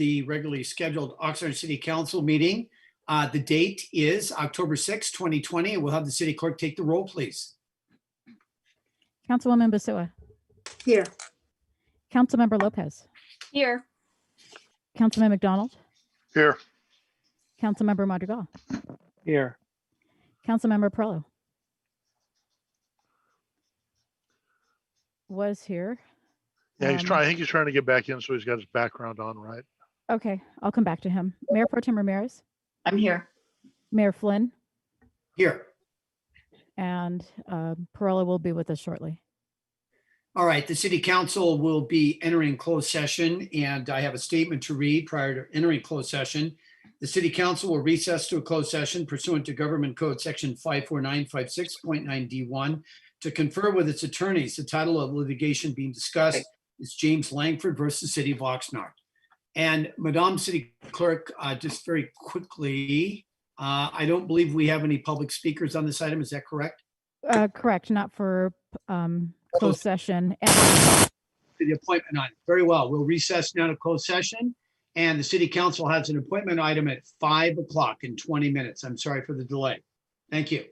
the regularly scheduled Oxnard City Council meeting. The date is October 6, 2020. We'll have the city clerk take the roll, please. Councilwoman Basua. Here. Councilmember Lopez. Here. Councilman McDonald. Here. Councilmember Madrigal. Here. Councilmember Perlo. Was here. Yeah, he's trying. I think he's trying to get back in, so he's got his background on, right? Okay, I'll come back to him. Mayor Pro Tem Ramirez. I'm here. Mayor Flynn. Here. And Perlo will be with us shortly. All right, the city council will be entering closed session, and I have a statement to read prior to entering closed session. The city council will recess to a closed session pursuant to Government Code Section 54956.9D1 to confer with its attorneys. The title of litigation being discussed is James Langford versus City of Oxnard. And Madame City Clerk, just very quickly, I don't believe we have any public speakers on this item. Is that correct? Correct, not for closed session. The appointment item. Very well. We'll recess now to closed session. And the city council has an appointment item at 5 o'clock in 20 minutes. I'm sorry for the delay. Thank you.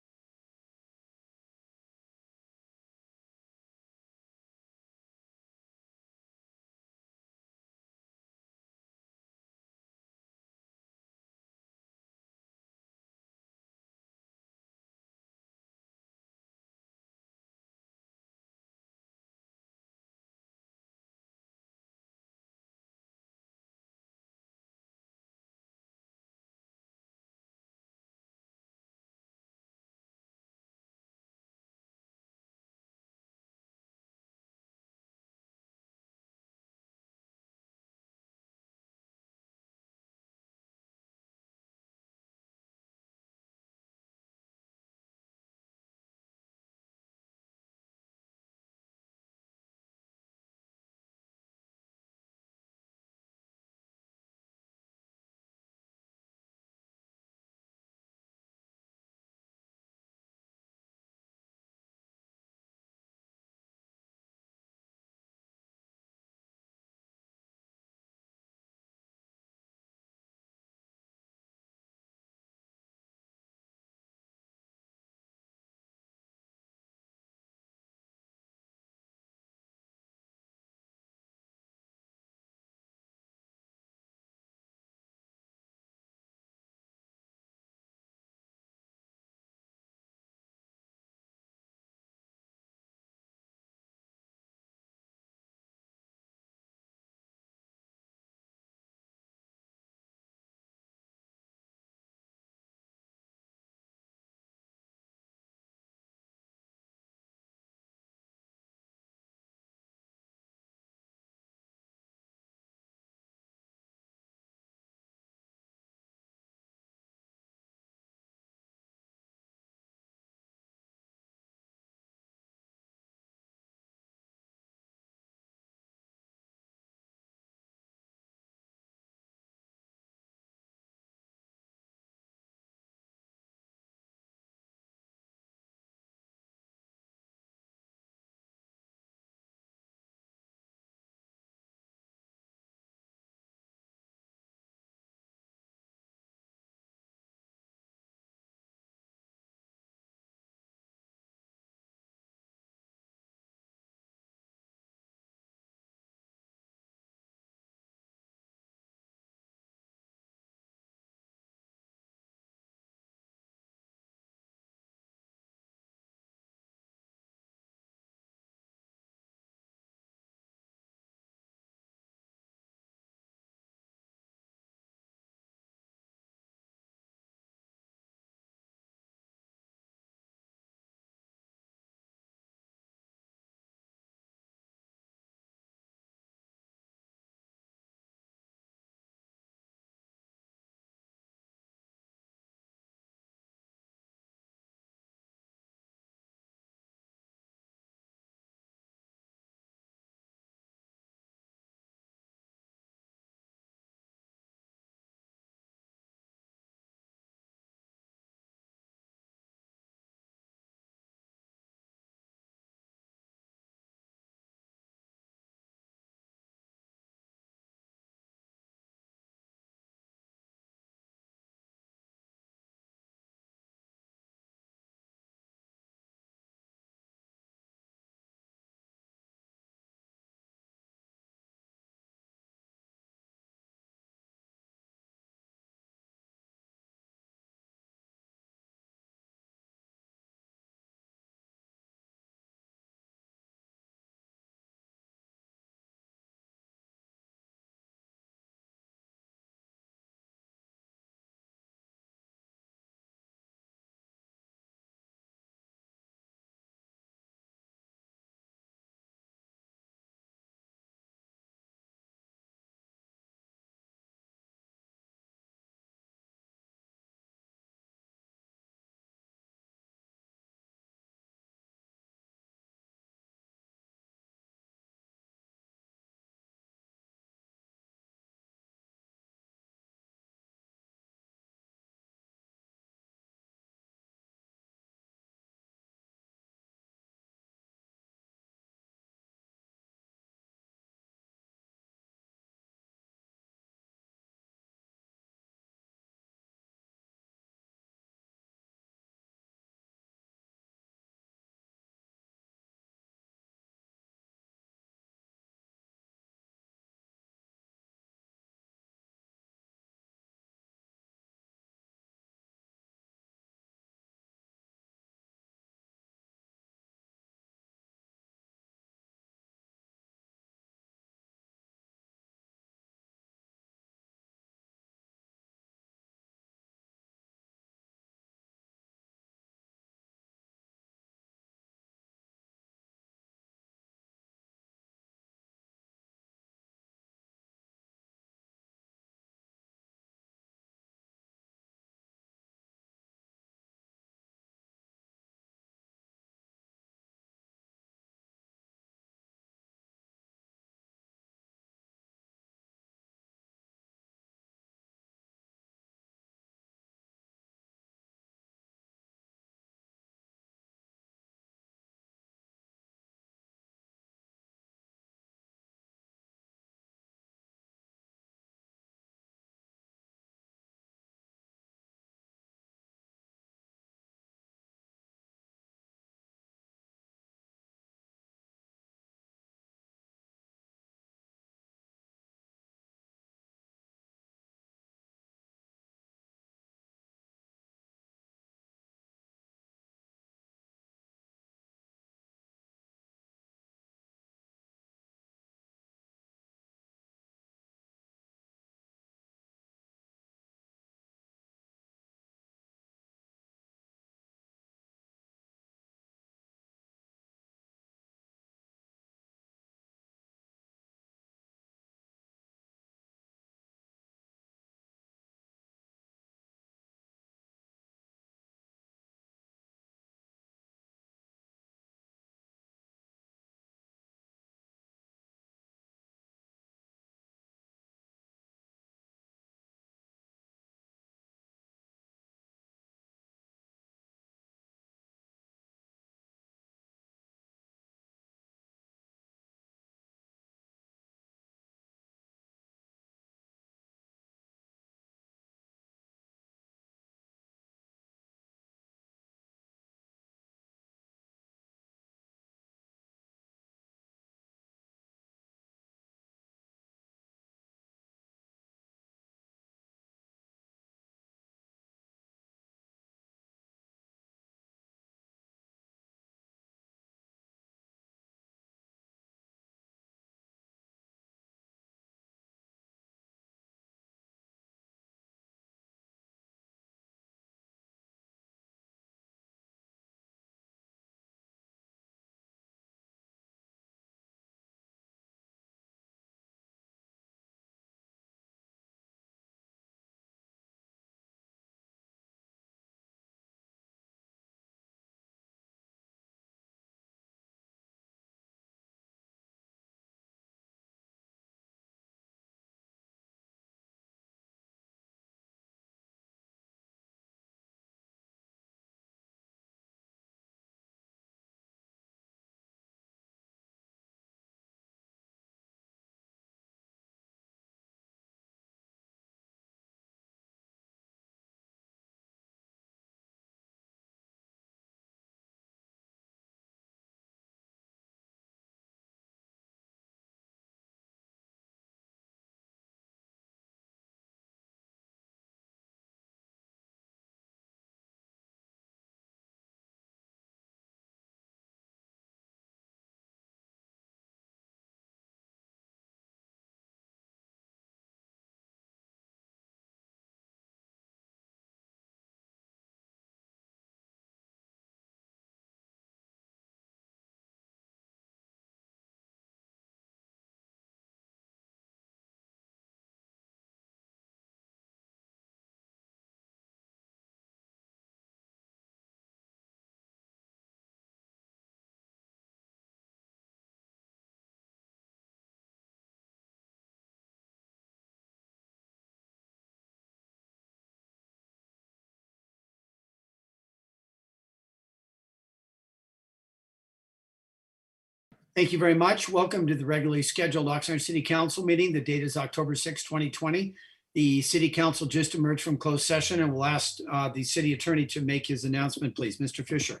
Thank you very much. Welcome to the regularly scheduled Oxnard City Council meeting. The date is October 6, 2020. The City Council just emerged from closed session and will ask the city attorney to make his announcement, please. Mr. Fisher.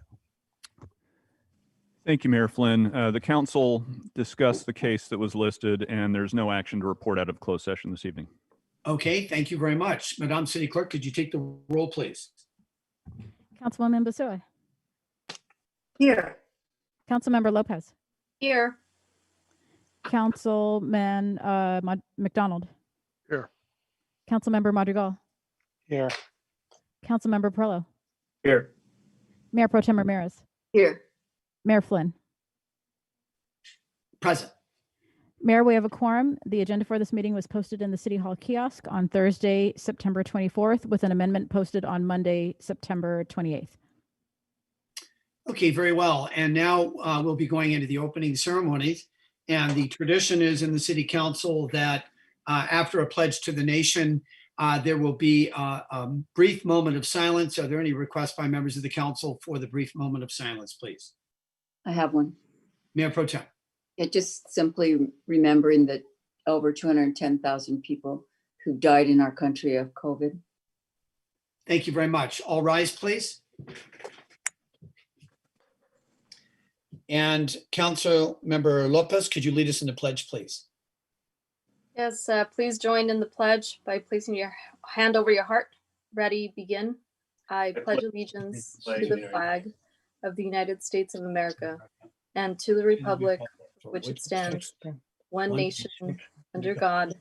Thank you, Mayor Flynn. The council discussed the case that was listed, and there's no action to report out of closed session this evening. Okay, thank you very much. Madam City Clerk, could you take the roll, please? Councilwoman Basui, Here. Councilmember Lopez, Here. Councilman McDonald. Here. Councilmember Madrigal, Here. Councilmember Perlow, Here. Mayor Pro Tem Ramirez, Here. Mayor Flynn. Present. Mayor, we have a quorum. The agenda for this meeting was posted in the City Hall kiosk on Thursday, September 24th, with an amendment posted on Monday, September 28th. Okay, very well. And now we'll be going into the opening ceremonies. And the tradition is in the City Council that after a pledge to the nation, there will be a brief moment of silence. Are there any requests by members of the council for the brief moment of silence, please? I have one. Mayor Pro Tem. It just simply remembering that over 210,000 people who died in our country of COVID. Thank you very much. All rise, please. And Council Member Lopez, could you lead us in the pledge, please? Yes, please join in the pledge by placing your hand over your heart. Ready, begin. I pledge allegiance to the flag of the United States of America and to the republic for which it stands, one nation, under God,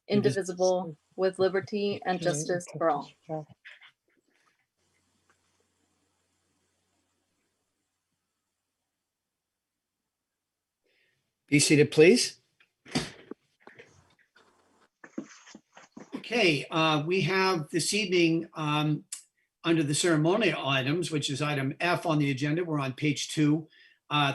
indivisible, with liberty and justice for all. Be seated, please. Okay, we have this evening under the ceremonial items, which is item F on the agenda. We're on page 2,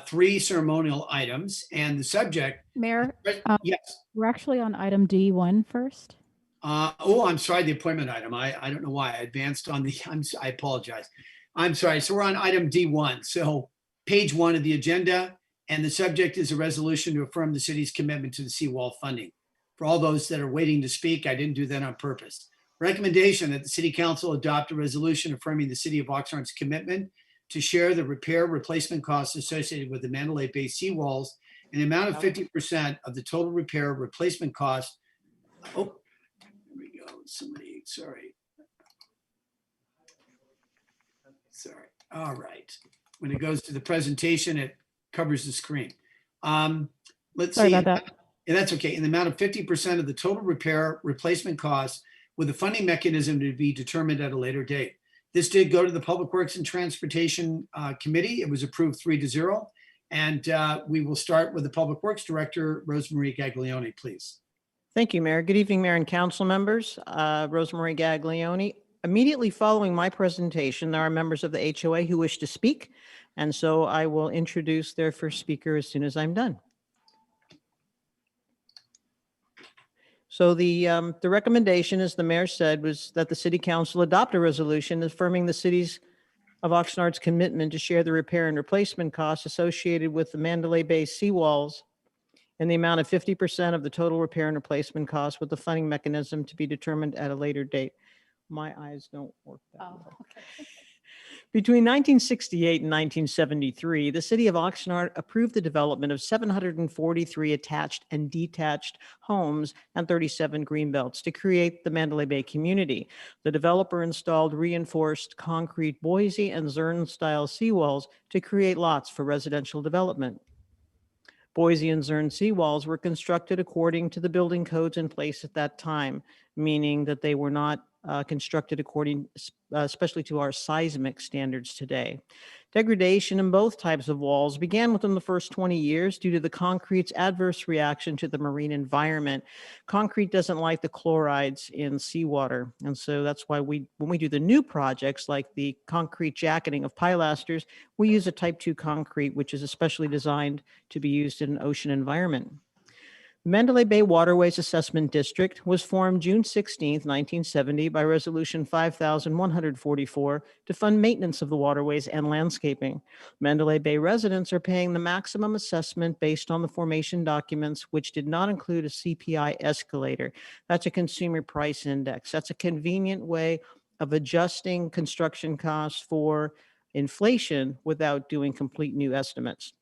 3 ceremonial items, and the subject. Mayor, Yes. we're actually on item D1 first. Oh, I'm sorry, the appointment item. I don't know why I advanced on the. I apologize. I'm sorry. So we're on item D1. So page 1 of the agenda, and the subject is a resolution to affirm the city's commitment to the Seawall funding. For all those that are waiting to speak, I didn't do that on purpose. Recommendation that the City Council adopt a resolution affirming the City of Oxnard's commitment to share the repair replacement costs associated with the Mandalay Bay seawalls in the amount of 50% of the total repair replacement cost. Oh, there we go. Somebody, sorry. Sorry. All right. When it goes to the presentation, it covers the screen. Let's Sorry see. about that. And that's okay. In the amount of 50% of the total repair replacement costs with a funding mechanism to be determined at a later date. This did go to the Public Works and Transportation Committee. It was approved 3-0. And we will start with the Public Works Director, Rosemarie Gaglione, please. Thank you, Mayor. Good evening, Mayor and council members. Rosemarie Gaglione. Immediately following my presentation, there are members of the HOA who wish to speak. And so I will introduce their first speaker as soon as I'm done. So the recommendation, as the mayor said, was that the city council adopt a resolution affirming the city's of Oxnard's commitment to share the repair and replacement costs associated with the Mandalay Bay seawalls in the amount of 50% of the total repair and replacement costs with the funding mechanism to be determined at a later date. My eyes don't work that well. Okay. Between 1968 and 1973, the city of Oxnard approved the development of 743 attached and detached homes and 37 greenbelts to create the Mandalay Bay community. The developer installed reinforced concrete Boise and Zern style seawalls to create lots for residential development. Boise and Zern seawalls were constructed according to the building codes in place at that time, meaning that they were not constructed according, especially to our seismic standards today. Degradation in both types of walls began within the first 20 years due to the concrete's adverse reaction to the marine environment. Concrete doesn't like the chlorides in seawater. And so that's why when we do the new projects like the concrete jacketing of pilasters, we use a type 2 concrete, which is especially designed to be used in an ocean environment. The Mandalay Bay Waterways Assessment District was formed June 16, 1970 by Resolution 5144 to fund maintenance of the waterways and landscaping. Mandalay Bay residents are paying the maximum assessment based on the formation documents, which did not include a CPI escalator. That's a consumer price index. That's a convenient way of adjusting construction costs for inflation without doing complete new estimates.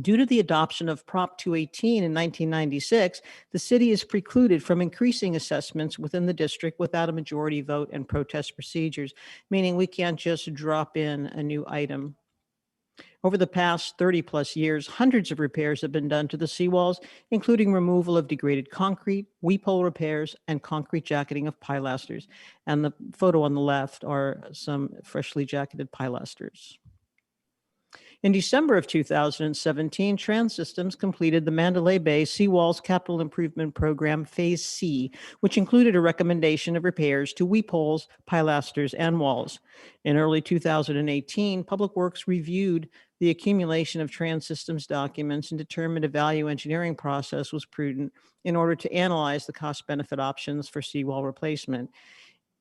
Due to the adoption of Prop 218 in 1996, the city is precluded from increasing assessments within the district without a majority vote and protest procedures, meaning we can't just drop in a new item. Over the past 30 plus years, hundreds of repairs have been done to the seawalls, including removal of degraded concrete, weep hole repairs, and concrete jacketing of pilasters. And the photo on the left are some freshly jacketed pilasters. In December of 2017, Trans Systems completed the Mandalay Bay Seawalls Capital Improvement Program Phase C, which included a recommendation of repairs to weep holes, pilasters, and walls. In early 2018, Public Works reviewed the accumulation of Trans Systems documents and determined a value engineering process was prudent in order to analyze the cost-benefit options for seawall replacement.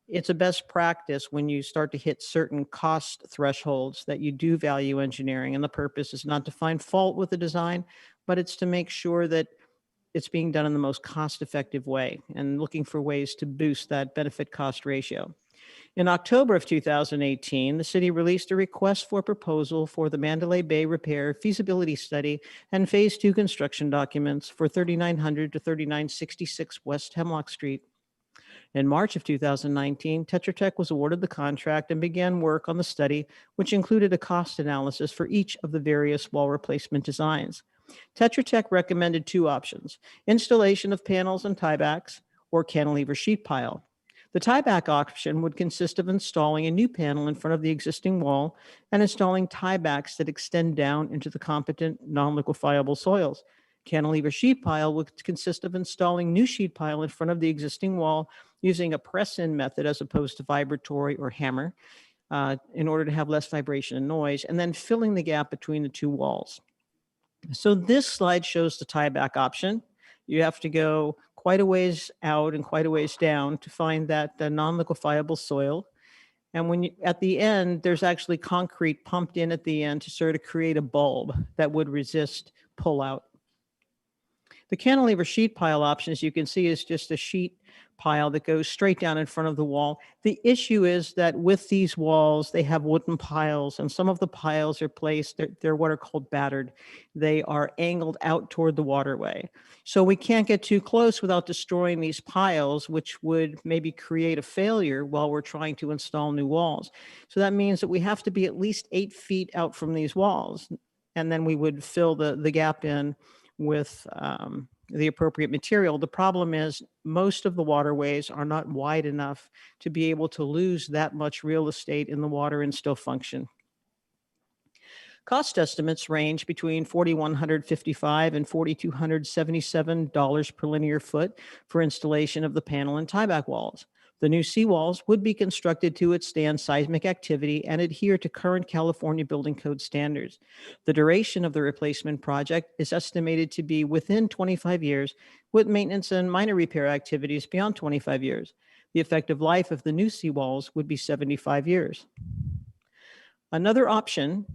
It's a best practice when you start to hit certain cost thresholds that you do value engineering. And the purpose is not to find fault with the design, but it's to make sure that it's being done in the most cost-effective way and looking for ways to boost that benefit cost ratio. In October of 2018, the city released a request for proposal for the Mandalay Bay Repair feasibility study and Phase 2 construction documents for 3900 to 3966 West Hemlock Street. In March of 2019, Tetra Tech was awarded the contract and began work on the study, which included a cost analysis for each of the various wall replacement designs. Tetra Tech recommended two options: installation of panels and tiebacks or cantilever sheet pile. The tieback option would consist of installing a new panel in front of the existing wall and installing tiebacks that extend down into the competent non-liquefiable soils. Cantilever sheet pile would consist of installing new sheet pile in front of the existing wall using a press-in method as opposed to vibratory or hammer in order to have less vibration and noise, and then filling the gap between the two walls. So this slide shows the tieback option. You have to go quite a ways out and quite a ways down to find that non-liquefiable soil. And when you, at the end, there's actually concrete pumped in at the end to sort of create a bulb that would resist pullout. The cantilever sheet pile option, as you can see, is just a sheet pile that goes straight down in front of the wall. The issue is that with these walls, they have wooden piles, and some of the piles are placed, they're what are called battered. They are angled out toward the waterway. So we can't get too close without destroying these piles, which would maybe create a failure while we're trying to install new walls. So that means that we have to be at least 8 feet out from these walls, and then we would fill the gap in with the appropriate material. The problem is most of the waterways are not wide enough to be able to lose that much real estate in the water and still function. Cost estimates range between $4,155 and $4,277 per linear foot for installation of the panel and tieback walls. The new seawalls would be constructed to withstand seismic activity and adhere to current California Building Code standards. The duration of the replacement project is estimated to be within 25 years, with maintenance and minor repair activities beyond 25 years. The effective life of the new seawalls would be 75 years. Another option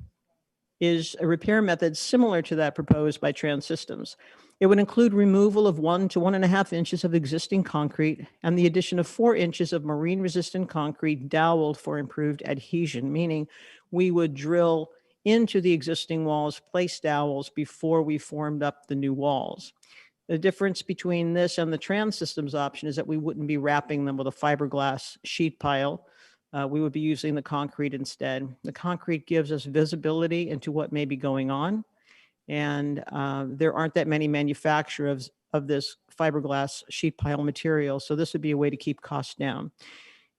is a repair method similar to that proposed by Trans Systems. It would include removal of 1 to 1.5 inches of existing concrete and the addition of 4 inches of marine-resistant concrete doweled for improved adhesion, meaning we would drill into the existing walls, place dowels before we formed up the new walls. The difference between this and the Trans Systems option is that we wouldn't be wrapping them with a fiberglass sheet pile. We would be using the concrete instead. The concrete gives us visibility into what may be going on. And there aren't that many manufacturers of this fiberglass sheet pile material, so this would be a way to keep costs down.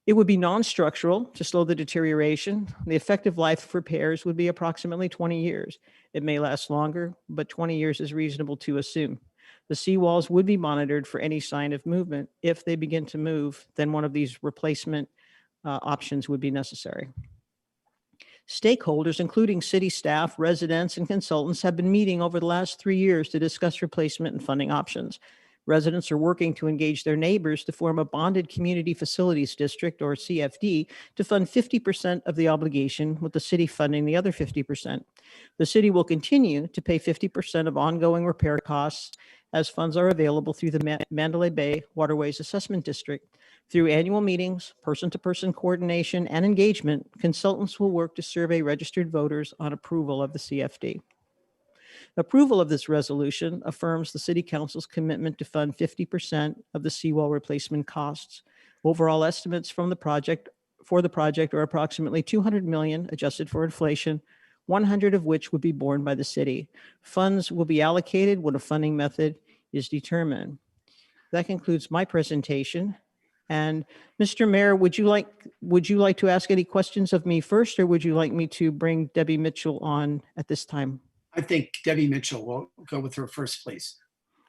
It would be non-structural to slow the deterioration. The effective life of repairs would be approximately 20 years. It may last longer, but 20 years is reasonable to assume. The seawalls would be monitored for any sign of movement. If they begin to move, then one of these replacement options would be necessary. Stakeholders, including city staff, residents, and consultants, have been meeting over the last 3 years to discuss replacement and funding options. Residents are working to engage their neighbors to form a bonded community facilities district, or CFD, to fund 50% of the obligation, with the city funding the other 50%. The city will continue to pay 50% of ongoing repair costs as funds are available through the Mandalay Bay Waterways Assessment District. Through annual meetings, person-to-person coordination, and engagement, consultants will work to survey registered voters on approval of the CFD. Approval of this resolution affirms the City Council's commitment to fund 50% of the seawall replacement costs. Overall estimates for the project are approximately $200 million adjusted for inflation, 100 of which would be borne by the city. Funds will be allocated when a funding method is determined. That concludes my presentation. And Mr. Mayor, would you like to ask any questions of me first, or would you like me to bring Debbie Mitchell on at this time? I think Debbie Mitchell will go with her first, please.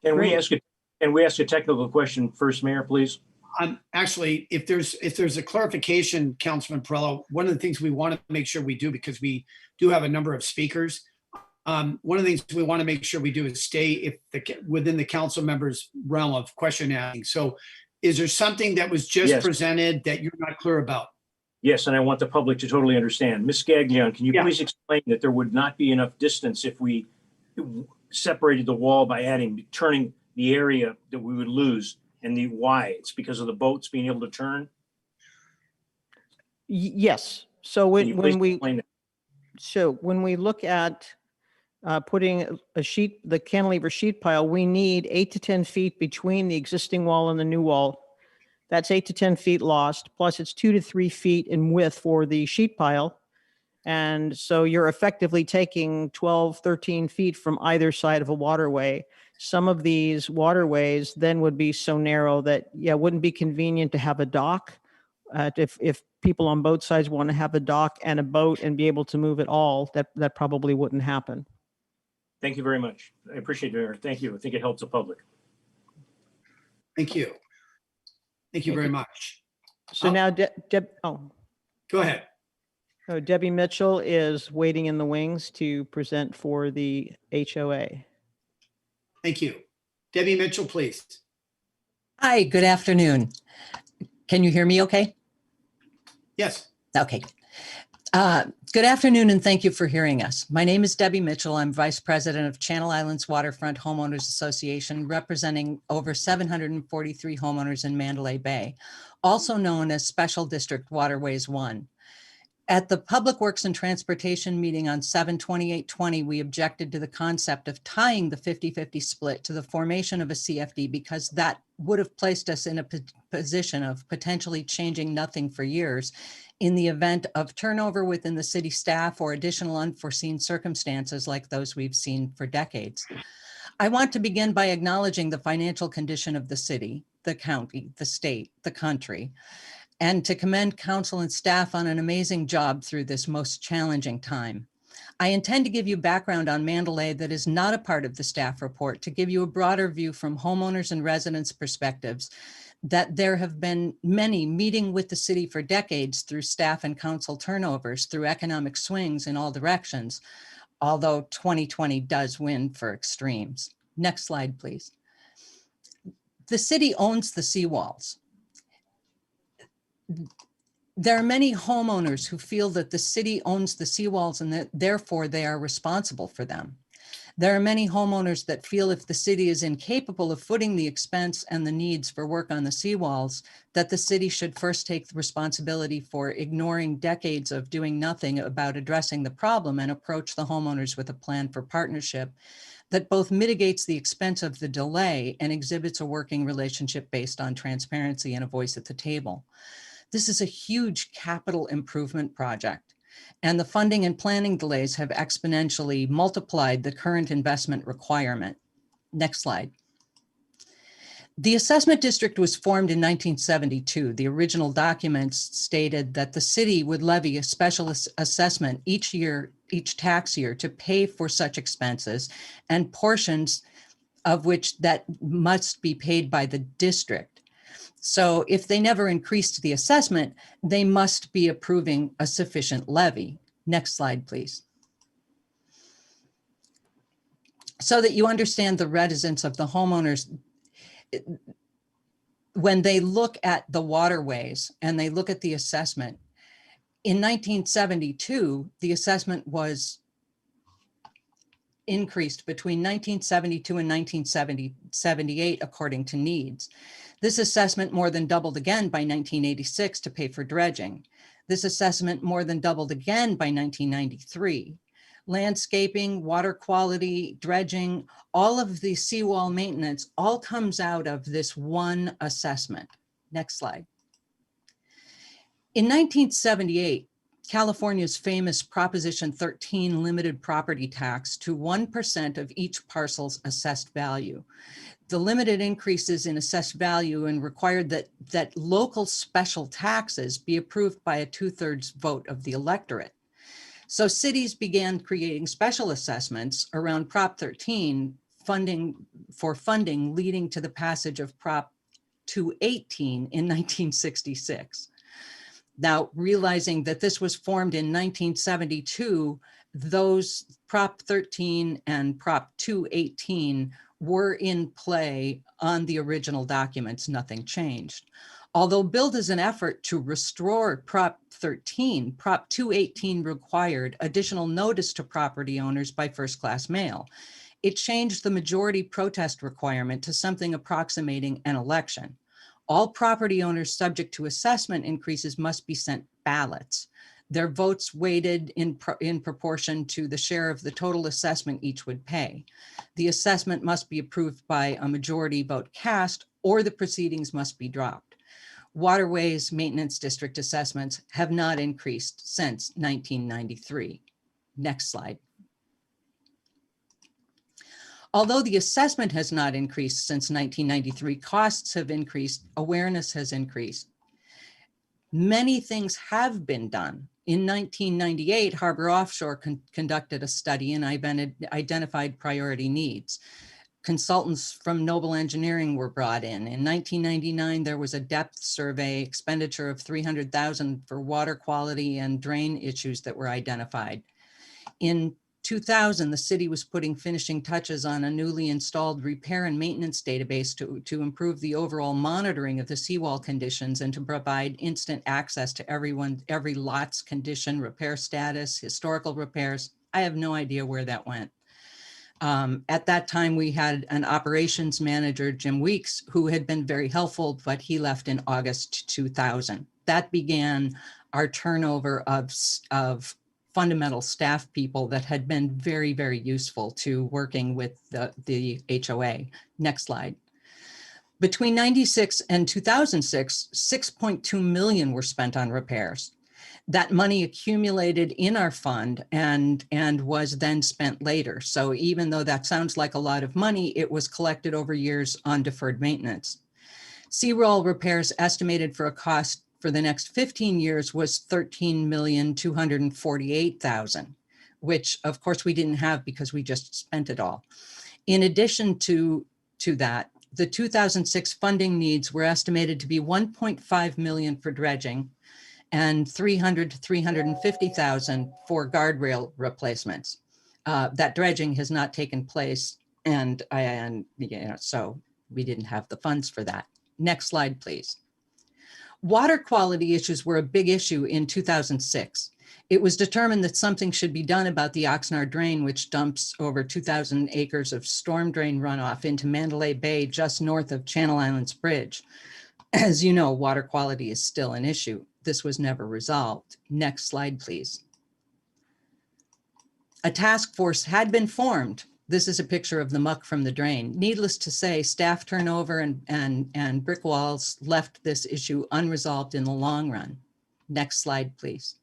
Can we Great. ask a technical question first, Mayor, please? Actually, if there's a clarification, Councilman Perrello, one of the things we want to make sure we do, because we do have a number of speakers, one of the things we want to make sure we do is stay within the council members' realm of question asking. So is there something that was just Yes. presented that you're not clear about? Yes, and I want the public to totally understand. Ms. Gaglione, can you Yeah. please explain that there would not be enough distance if we separated the wall by turning the area that we would lose, and the why? It's because of the boats being able to turn? Yes. So Can you please explain that? when we look at putting the cantilever sheet pile, we need 8 to 10 feet between the existing wall and the new wall. That's 8 to 10 feet lost, plus it's 2 to 3 feet in width for the sheet pile. And so you're effectively taking 12, 13 feet from either side of a waterway. Some of these waterways then would be so narrow that, it wouldn't be convenient to have a dock. If people on both sides want to have a dock and a boat and be able to move it all, that probably wouldn't happen. Thank you very much. I appreciate it, Mayor. Thank you. I think it helps the public. Thank you. Thank you very much. So now, Go ahead. Debbie Mitchell is waiting in the wings to present for the HOA. Thank you. Debbie Mitchell, please. Hi, good afternoon. Can you hear me okay? Yes. Okay. Good afternoon, and thank you for hearing us. My name is Debbie Mitchell. I'm Vice President of Channel Islands Waterfront Homeowners Association, representing over 743 homeowners in Mandalay Bay, also known as Special District Waterways 1. At the Public Works and Transportation meeting on 7/28/20, we objected to the concept of tying the 50-50 split to the formation of a CFD because that would have placed us in a position of potentially changing nothing for years in the event of turnover within the city staff or additional unforeseen circumstances like those we've seen for decades. I want to begin by acknowledging the financial condition of the city, the county, the state, the country, and to commend council and staff on an amazing job through this most challenging time. I intend to give you background on Mandalay that is not a part of the staff report to give you a broader view from homeowners and residents' perspectives that there have been many meeting with the city for decades through staff and council turnovers, through economic swings in all directions, although 2020 does win for extremes. Next slide, please. The city owns the seawalls. There are many homeowners who feel that the city owns the seawalls and that therefore they are responsible for them. There are many homeowners that feel if the city is incapable of footing the expense and the needs for work on the seawalls, that the city should first take the responsibility for ignoring decades of doing nothing about addressing the problem and approach the homeowners with a plan for partnership that both mitigates the expense of the delay and exhibits a working relationship based on transparency and a voice at the table. This is a huge capital improvement project, and the funding and planning delays have exponentially multiplied the current investment requirement. Next slide. The assessment district was formed in 1972. The original documents stated that the city would levy a special assessment each tax year to pay for such expenses, and portions of which that must be paid by the district. So if they never increased the assessment, they must be approving a sufficient levy. Next slide, please. So that you understand the reticence of the homeowners, when they look at the waterways and they look at the assessment, in 1972, the assessment was increased between 1972 and 1978, according to needs. This assessment more than doubled again by 1986 to pay for dredging. This assessment more than doubled again by 1993. Landscaping, water quality, dredging, all of the seawall maintenance all comes out of this one assessment. Next slide. In 1978, California's famous Proposition 13 limited property tax to 1% of each parcel's assessed value. The limited increases in assessed value and required that local special taxes be approved by a 2/3 vote of the electorate. So cities began creating special assessments around Prop 13 funding leading to the passage of Prop 218 in 1966. Now, realizing that this was formed in 1972, those Prop 13 and Prop 218 were in play on the original documents. Nothing changed. Although billed as an effort to restore Prop 13, Prop 218 required additional notice to property owners by first-class mail. It changed the majority protest requirement to something approximating an election. All property owners subject to assessment increases must be sent ballots. Their votes weighted in proportion to the share of the total assessment each would pay. The assessment must be approved by a majority vote cast, or the proceedings must be dropped. Waterways maintenance district assessments have not increased since 1993. Next slide. Although the assessment has not increased since 1993, costs have increased, awareness has increased. Many things have been done. In 1998, Harbor Offshore conducted a study and identified priority needs. Consultants from Noble Engineering were brought in. In 1999, there was a depth survey, expenditure of $300,000 for water quality and drain issues that were identified. In 2000, the city was putting finishing touches on a newly installed repair and maintenance database to improve the overall monitoring of the seawall conditions and to provide instant access to every lot's condition, repair status, historical repairs. I have no idea where that went. At that time, we had an operations manager, Jim Weeks, who had been very helpful, but he left in August 2000. That began our turnover of fundamental staff people that had been very, very useful to working with the HOA. Next slide. Between 96 and 2006, 6.2 million were spent on repairs. That money accumulated in our fund and was then spent later. So even though that sounds like a lot of money, it was collected over years on deferred maintenance. Seawall repairs estimated for a cost for the next 15 years was $13,248,000, which of course we didn't have because we just spent it all. In addition to that, the 2006 funding needs were estimated to be 1.5 million for dredging and 300 to 350,000 for guardrail replacements. That dredging has not taken place, so we didn't have the funds for that. Next slide, please. Water quality issues were a big issue in 2006. It was determined that something should be done about the Oxnard drain, which dumps over 2,000 acres of storm drain runoff into Mandalay Bay just north of Channel Islands Bridge. As you know, water quality is still an issue. This was never resolved. Next slide, please. A task force had been formed. This is a picture of the muck from the drain. Needless to say, staff turnover and brick walls left this issue unresolved in the long run. Next slide, please.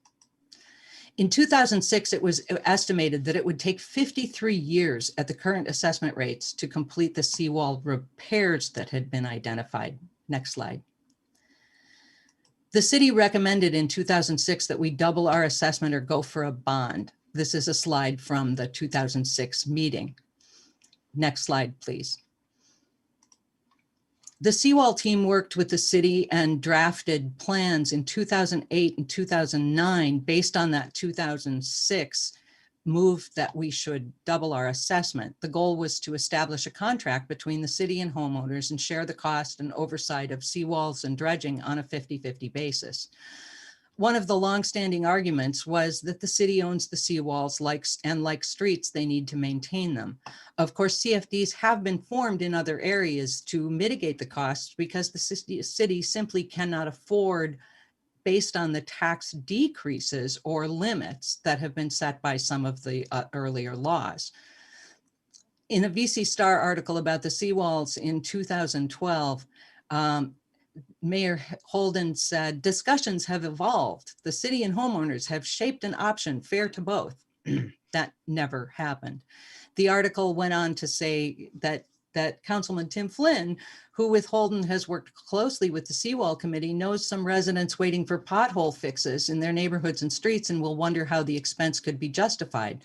In 2006, it was estimated that it would take 53 years at the current assessment rates to complete the seawall repairs that had been identified. Next slide. The city recommended in 2006 that we double our assessment or go for a bond. This is a slide from the 2006 meeting. Next slide, please. The Seawall team worked with the city and drafted plans in 2008 and 2009 based on that 2006 move that we should double our assessment. The goal was to establish a contract between the city and homeowners and share the cost and oversight of seawalls and dredging on a 50-50 basis. One of the longstanding arguments was that the city owns the seawalls, like streets, they need to maintain them. Of course, CFDs have been formed in other areas to mitigate the costs because the city simply cannot afford, based on the tax decreases or limits that have been set by some of the earlier laws. In a VC Star article about the seawalls in 2012, Mayor Holden said, discussions have evolved. The city and homeowners have shaped an option fair to both. That never happened. The article went on to say that Councilman Tim Flynn, who with Holden has worked closely with the Seawall Committee, knows some residents waiting for pothole fixes in their neighborhoods and streets and will wonder how the expense could be justified.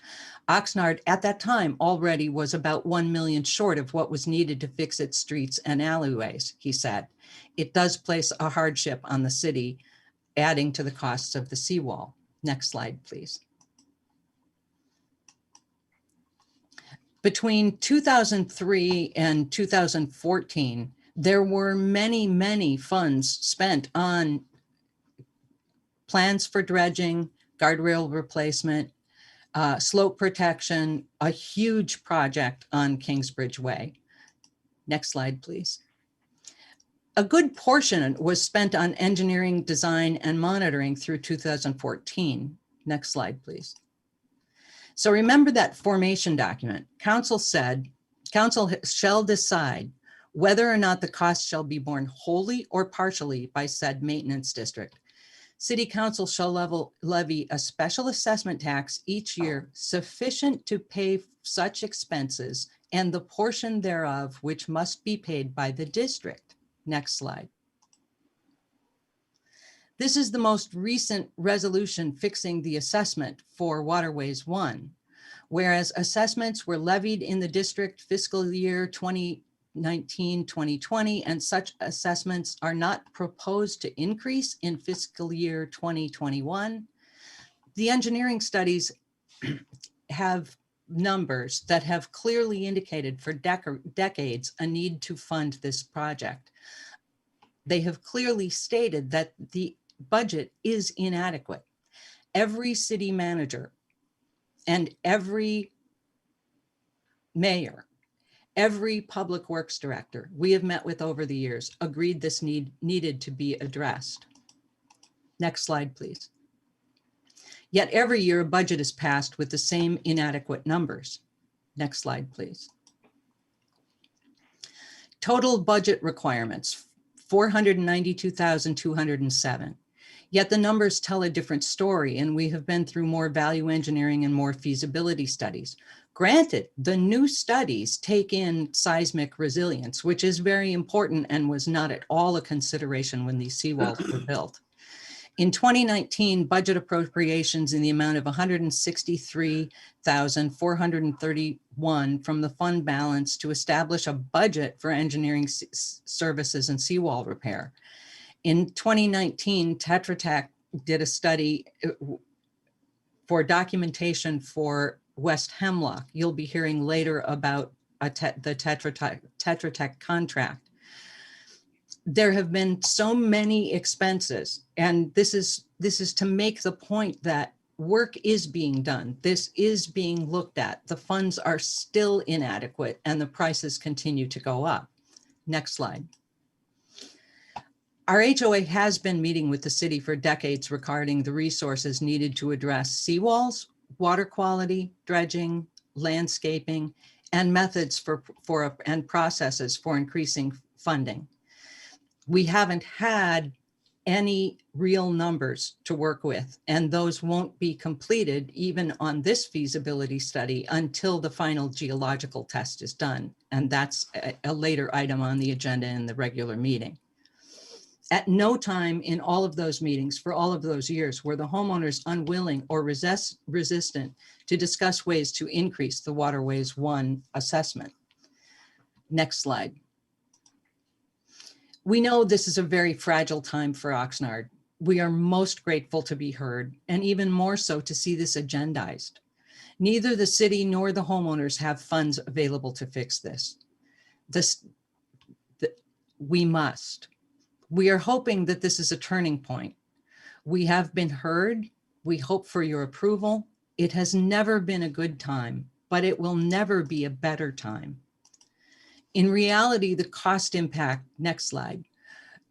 Oxnard at that time already was about 1 million short of what was needed to fix its streets and alleyways, he said. It does place a hardship on the city, adding to the costs of the seawall. Next slide, please. Between 2003 and 2014, there were many, many funds spent on plans for dredging, guardrail replacement, slope protection, a huge project on Kingsbridge Way. Next slide, please. A good portion was spent on engineering, design, and monitoring through 2014. Next slide, please. So remember that formation document. Council said, council shall decide whether or not the cost shall be borne wholly or partially by said maintenance district. City council shall levy a special assessment tax each year sufficient to pay such expenses and the portion thereof which must be paid by the district. Next slide. This is the most recent resolution fixing the assessment for Waterways 1, whereas assessments were levied in the district fiscal year 2019-2020, and such assessments are not proposed to increase in fiscal year 2021. The engineering studies have numbers that have clearly indicated for decades a need to fund this project. They have clearly stated that the budget is inadequate. Every city manager and every mayor, every public works director we have met with over the years agreed this needed to be addressed. Next slide, please. Yet every year a budget is passed with the same inadequate numbers. Next slide, please. Total budget requirements, 492,207. Yet the numbers tell a different story, and we have been through more value engineering and more feasibility studies. Granted, the new studies take in seismic resilience, which is very important and was not at all a consideration when these seawalls were built. In 2019, budget appropriations in the amount of $163,431 from the fund balance to establish a budget for engineering services and seawall repair. In 2019, Tetra Tech did a study for documentation for West Hemlock. You'll be hearing later about the Tetra Tech contract. There have been so many expenses, and this is to make the point that work is being done. This is being looked at. The funds are still inadequate and the prices continue to go up. Next slide. Our HOA has been meeting with the city for decades regarding the resources needed to address seawalls, water quality, dredging, landscaping, and methods and processes for increasing funding. We haven't had any real numbers to work with, and those won't be completed even on this feasibility study until the final geological test is done. And that's a later item on the agenda in the regular meeting. At no time in all of those meetings for all of those years were the homeowners unwilling or resistant to discuss ways to increase the Waterways 1 assessment. Next slide. We know this is a very fragile time for Oxnard. We are most grateful to be heard, and even more so to see this agendized. Neither the city nor the homeowners have funds available to fix this. We must. We are hoping that this is a turning point. We have been heard. We hope for your approval. It has never been a good time, but it will never be a better time. In reality, the cost impact, next slide,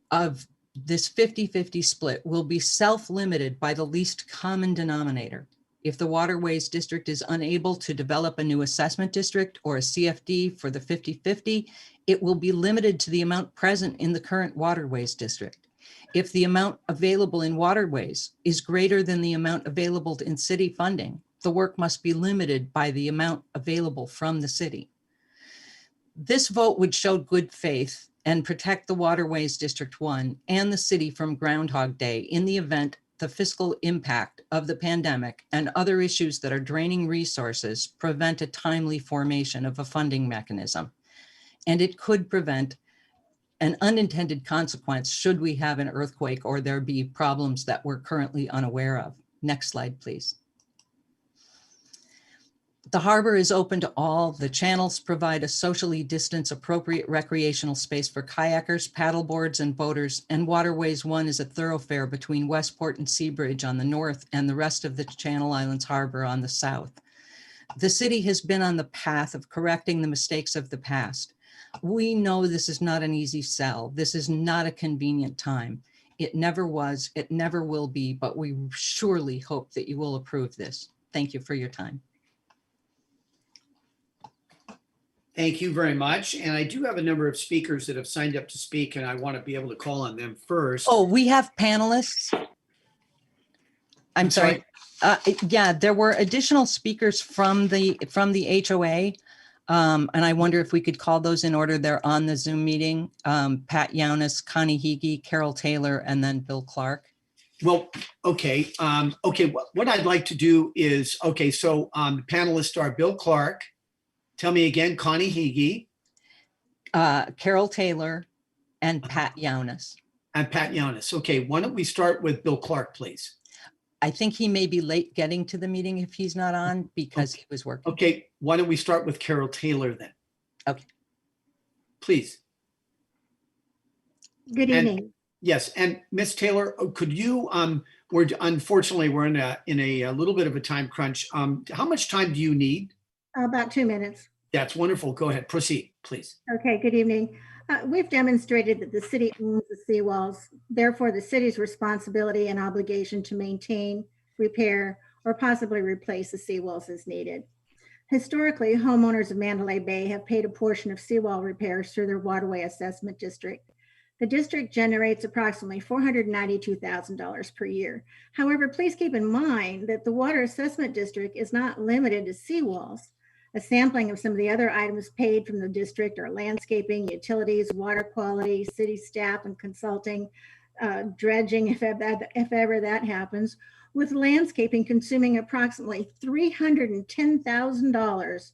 of this 50-50 split will be self-limited by the least common denominator. If the Waterways District is unable to develop a new assessment district or a CFD for the 50-50, it will be limited to the amount present in the current Waterways District. If the amount available in Waterways is greater than the amount available in city funding, the work must be limited by the amount available from the city. This vote would show good faith and protect the Waterways District 1 and the city from Groundhog Day in the event the fiscal impact of the pandemic and other issues that are draining resources prevent a timely formation of a funding mechanism. And it could prevent an unintended consequence should we have an earthquake or there be problems that we're currently unaware of. Next slide, please. The harbor is open to all. The channels provide a socially distanced, appropriate recreational space for kayakers, paddleboards, and boaters. And Waterways 1 is a thoroughfare between Westport and Seabridge on the north and the rest of the Channel Islands Harbor on the south. The city has been on the path of correcting the mistakes of the past. We know this is not an easy sell. This is not a convenient time. It never was, it never will be, but we surely hope that you will approve this. Thank you for your time. Thank you very much. And I do have a number of speakers that have signed up to speak, and I want to be able to call on them first. Oh, we have panelists. I'm sorry. Yeah, there were additional speakers from the HOA. And I wonder if we could call those in order. They're on the Zoom meeting. Pat Yaunis, Connie Heege, Carol Taylor, and then Bill Clark. Well, okay. What I'd like to do is, so the panelists are Bill Clark. Tell me again, Connie Heege. Carol Taylor and Pat Yaunis. And Pat Yaunis. Okay, why don't we start with Bill Clark, please? I think he may be late getting to the meeting if he's not on because he was working. Okay, why don't we start with Carol Taylor then? Okay. Please. Good evening. Yes, and Miss Taylor, could you, unfortunately, we're in a little bit of a time crunch. How much time do you need? About 2 minutes. That's wonderful. Go ahead, proceed, please. Okay, good evening. We've demonstrated that the city owns the seawalls. Therefore, the city's responsibility and obligation to maintain, repair, or possibly replace the seawalls is needed. Historically, homeowners of Mandalay Bay have paid a portion of seawall repairs through their waterway assessment district. The district generates approximately $492,000 per year. However, please keep in mind that the water assessment district is not limited to seawalls. A sampling of some of the other items paid from the district are landscaping, utilities, water quality, city staff and consulting, dredging, if ever that happens, with landscaping consuming approximately $310,000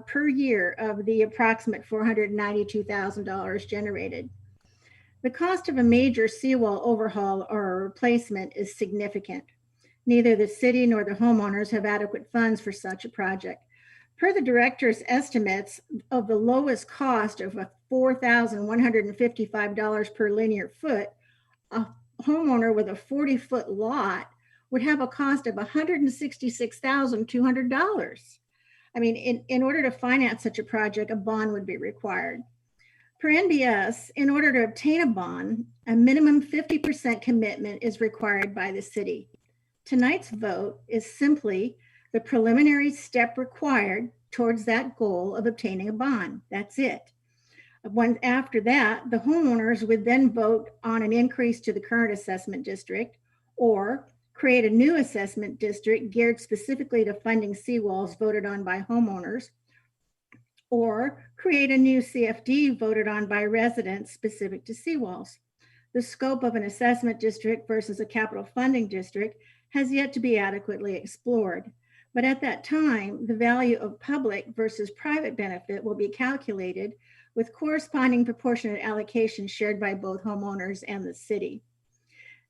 per year of the approximate $492,000 generated. The cost of a major seawall overhaul or a replacement is significant. Neither the city nor the homeowners have adequate funds for such a project. Per the director's estimates of the lowest cost of $4,155 per linear foot, a homeowner with a 40-foot lot would have a cost of $166,200. I mean, in order to finance such a project, a bond would be required. Per NBS, in order to obtain a bond, a minimum 50% commitment is required by the city. Tonight's vote is simply the preliminary step required towards that goal of obtaining a bond. That's it. After that, the homeowners would then vote on an increase to the current assessment district or create a new assessment district geared specifically to funding seawalls voted on by homeowners, or create a new CFD voted on by residents specific to seawalls. The scope of an assessment district versus a capital funding district has yet to be adequately explored. But at that time, the value of public versus private benefit will be calculated with corresponding proportionate allocations shared by both homeowners and the city.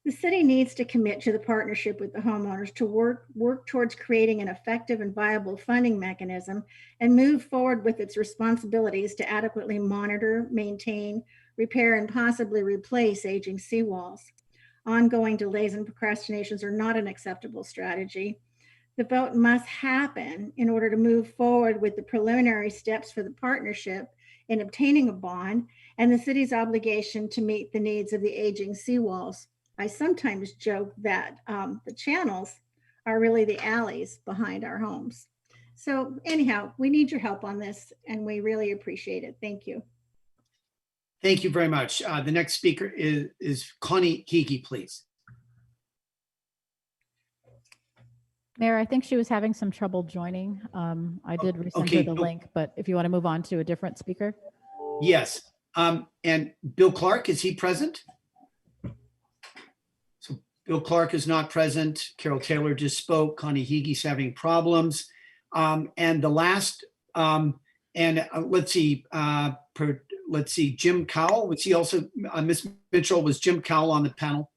The city needs to commit to the partnership with the homeowners to work towards creating an effective and viable funding mechanism and move forward with its responsibilities to adequately monitor, maintain, repair, and possibly replace aging seawalls. Ongoing delays and procrastinations are not an acceptable strategy. The vote must happen in order to move forward with the preliminary steps for the partnership in obtaining a bond and the city's obligation to meet the needs of the aging seawalls. I sometimes joke that the channels are really the alleys behind our homes. So anyhow, we need your help on this and we really appreciate it. Thank you. Thank you very much. The next speaker is Connie Heege, please. Mayor, I think she was having some trouble joining. I did resend her the link, but if you want to move on to a different speaker. Yes. And Bill Clark, is he present? So Bill Clark is not present. Carol Taylor just spoke. Connie Heege's having problems. And the last, let's see, Jim Cowell. Was he also, Ms. Mitchell, was Jim Cowell on the panel?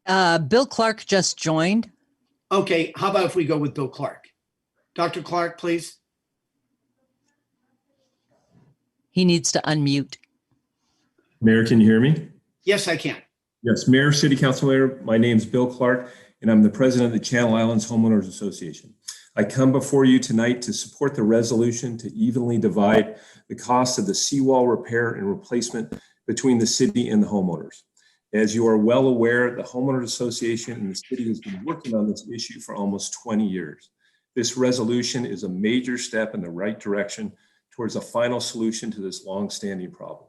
Bill Clark just joined. Okay, how about if we go with Bill Clark? Dr. Clark, please. He needs to unmute. Mayor, can you hear me? Yes, I can. Yes, Mayor, City Council Mayor, my name is Bill Clark, and I'm the president of the Channel Islands Homeowners Association. I come before you tonight to support the resolution to evenly divide the cost of the seawall repair and replacement between the city and the homeowners. As you are well aware, the Homeowners Association and the city has been working on this issue for almost 20 years. This resolution is a major step in the right direction towards a final solution to this long-standing problem.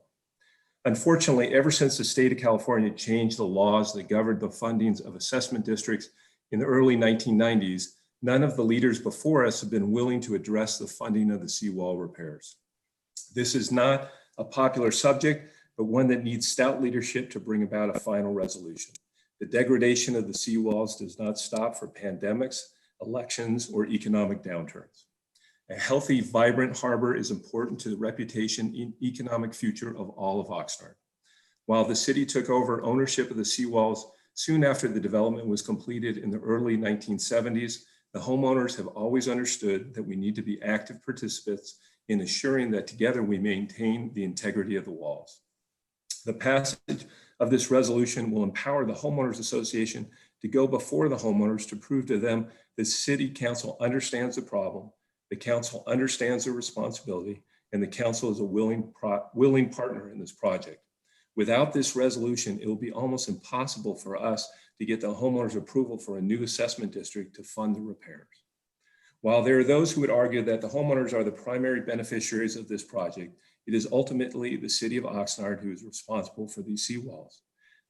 Unfortunately, ever since the state of California changed the laws that governed the fundings of assessment districts in the early 1990s, none of the leaders before us have been willing to address the funding of the seawall repairs. This is not a popular subject, but one that needs stout leadership to bring about a final resolution. The degradation of the seawalls does not stop for pandemics, elections, or economic downturns. A healthy, vibrant harbor is important to the reputation and economic future of all of Oxnard. While the city took over ownership of the seawalls soon after the development was completed in the early 1970s, the homeowners have always understood that we need to be active participants in assuring that together we maintain the integrity of the walls. The passage of this resolution will empower the Homeowners Association to go before the homeowners to prove to them that City Council understands the problem, the council understands the responsibility, and the council is a willing partner in this project. Without this resolution, it will be almost impossible for us to get the homeowners' approval for a new assessment district to fund the repairs. While there are those who would argue that the homeowners are the primary beneficiaries of this project, it is ultimately the city of Oxnard who is responsible for these seawalls.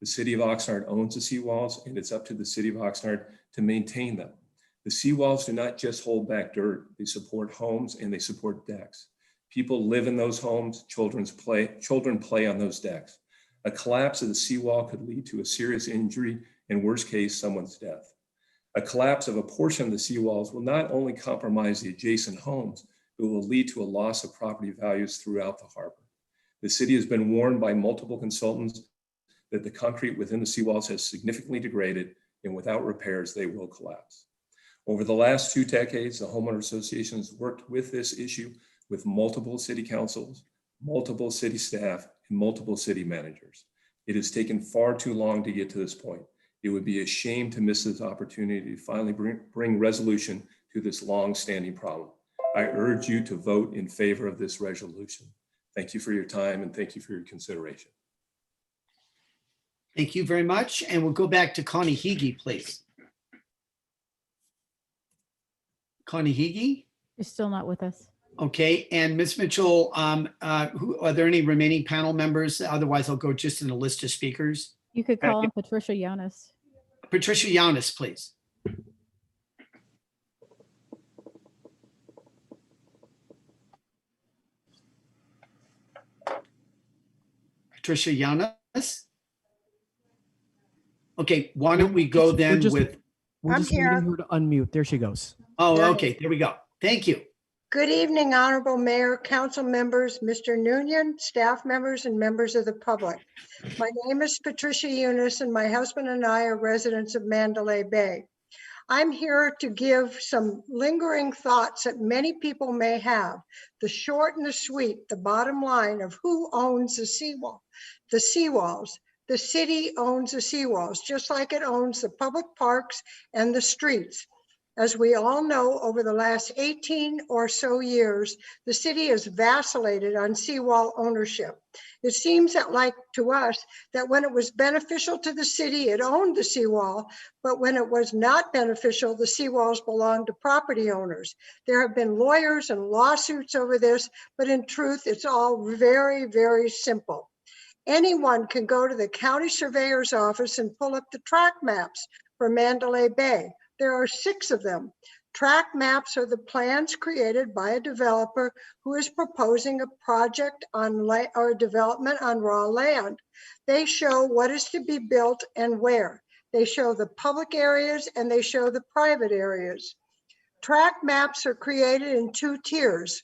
The city of Oxnard owns the seawalls, and it's up to the city of Oxnard to maintain them. The seawalls do not just hold back dirt, they support homes and they support decks. People live in those homes, children play on those decks. A collapse of the seawall could lead to a serious injury and worst case, someone's death. A collapse of a portion of the seawalls will not only compromise the adjacent homes, but will lead to a loss of property values throughout the harbor. The city has been warned by multiple consultants that the concrete within the seawalls has significantly degraded, and without repairs, they will collapse. Over the last 2 decades, the Homeowners Association has worked with this issue with multiple city councils, multiple city staff, and multiple city managers. It has taken far too long to get to this point. It would be a shame to miss this opportunity to finally bring resolution to this long-standing problem. I urge you to vote in favor of this resolution. Thank you for your time and thank you for your consideration. Thank you very much. And we'll go back to Connie Heege, please. Connie Heege? She's still not with us. Okay, and Ms. Mitchell, are there any remaining panel members? Otherwise, I'll go just in the list of speakers. You could call on Patricia Yanis. Patricia Yanis, please. Patricia Yanis? Okay, why don't we go then with We're I'm just waiting here. her to unmute. There she goes. Oh, There- okay, there we go. Thank you. Good evening, Honorable Mayor, council members, Mr. Noonian, staff members, and members of the public. My name is Patricia Eunice, and my husband and I are residents of Mandalay Bay. I'm here to give some lingering thoughts that many people may have. The short and the sweet, the bottom line of who owns the seawall, the seawalls. The city owns the seawalls, just like it owns the public parks and the streets. As we all know, over the last 18 or so years, the city has vacillated on seawall ownership. It seems that, like to us, that when it was beneficial to the city, it owned the seawall, but when it was not beneficial, the seawalls belonged to property owners. There have been lawyers and lawsuits over this, but in truth, it's all very, very simple. Anyone can go to the county surveyor's office and pull up the track maps for Mandalay Bay. There are 6 of them. Track maps are the plans created by a developer who is proposing a project on or development on raw land. They show what is to be built and where. They show the public areas and they show the private areas. Track maps are created in 2 tiers,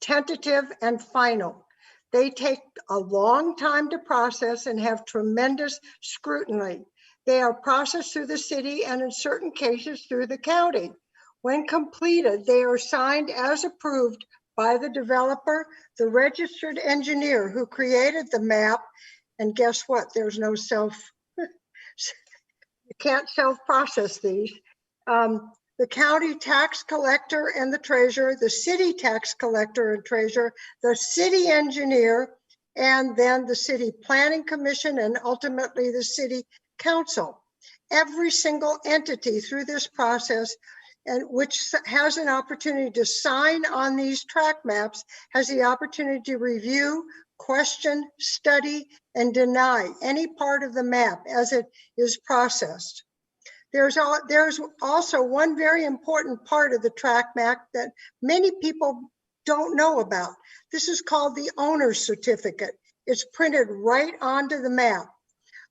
tentative and final. They take a long time to process and have tremendous scrutiny. They are processed through the city and in certain cases through the county. When completed, they are signed as approved by the developer, the registered engineer who created the map. And guess what? There's no you can't self-process these. The county tax collector and the treasurer, the city tax collector and treasurer, the city engineer, and then the city planning commission, and ultimately the city council. Every single entity through this process, and which has an opportunity to sign on these track maps, has the opportunity to review, question, study, and deny any part of the map as it is processed. There's also one very important part of the track map that many people don't know about. This is called the owner's certificate. It's printed right onto the map.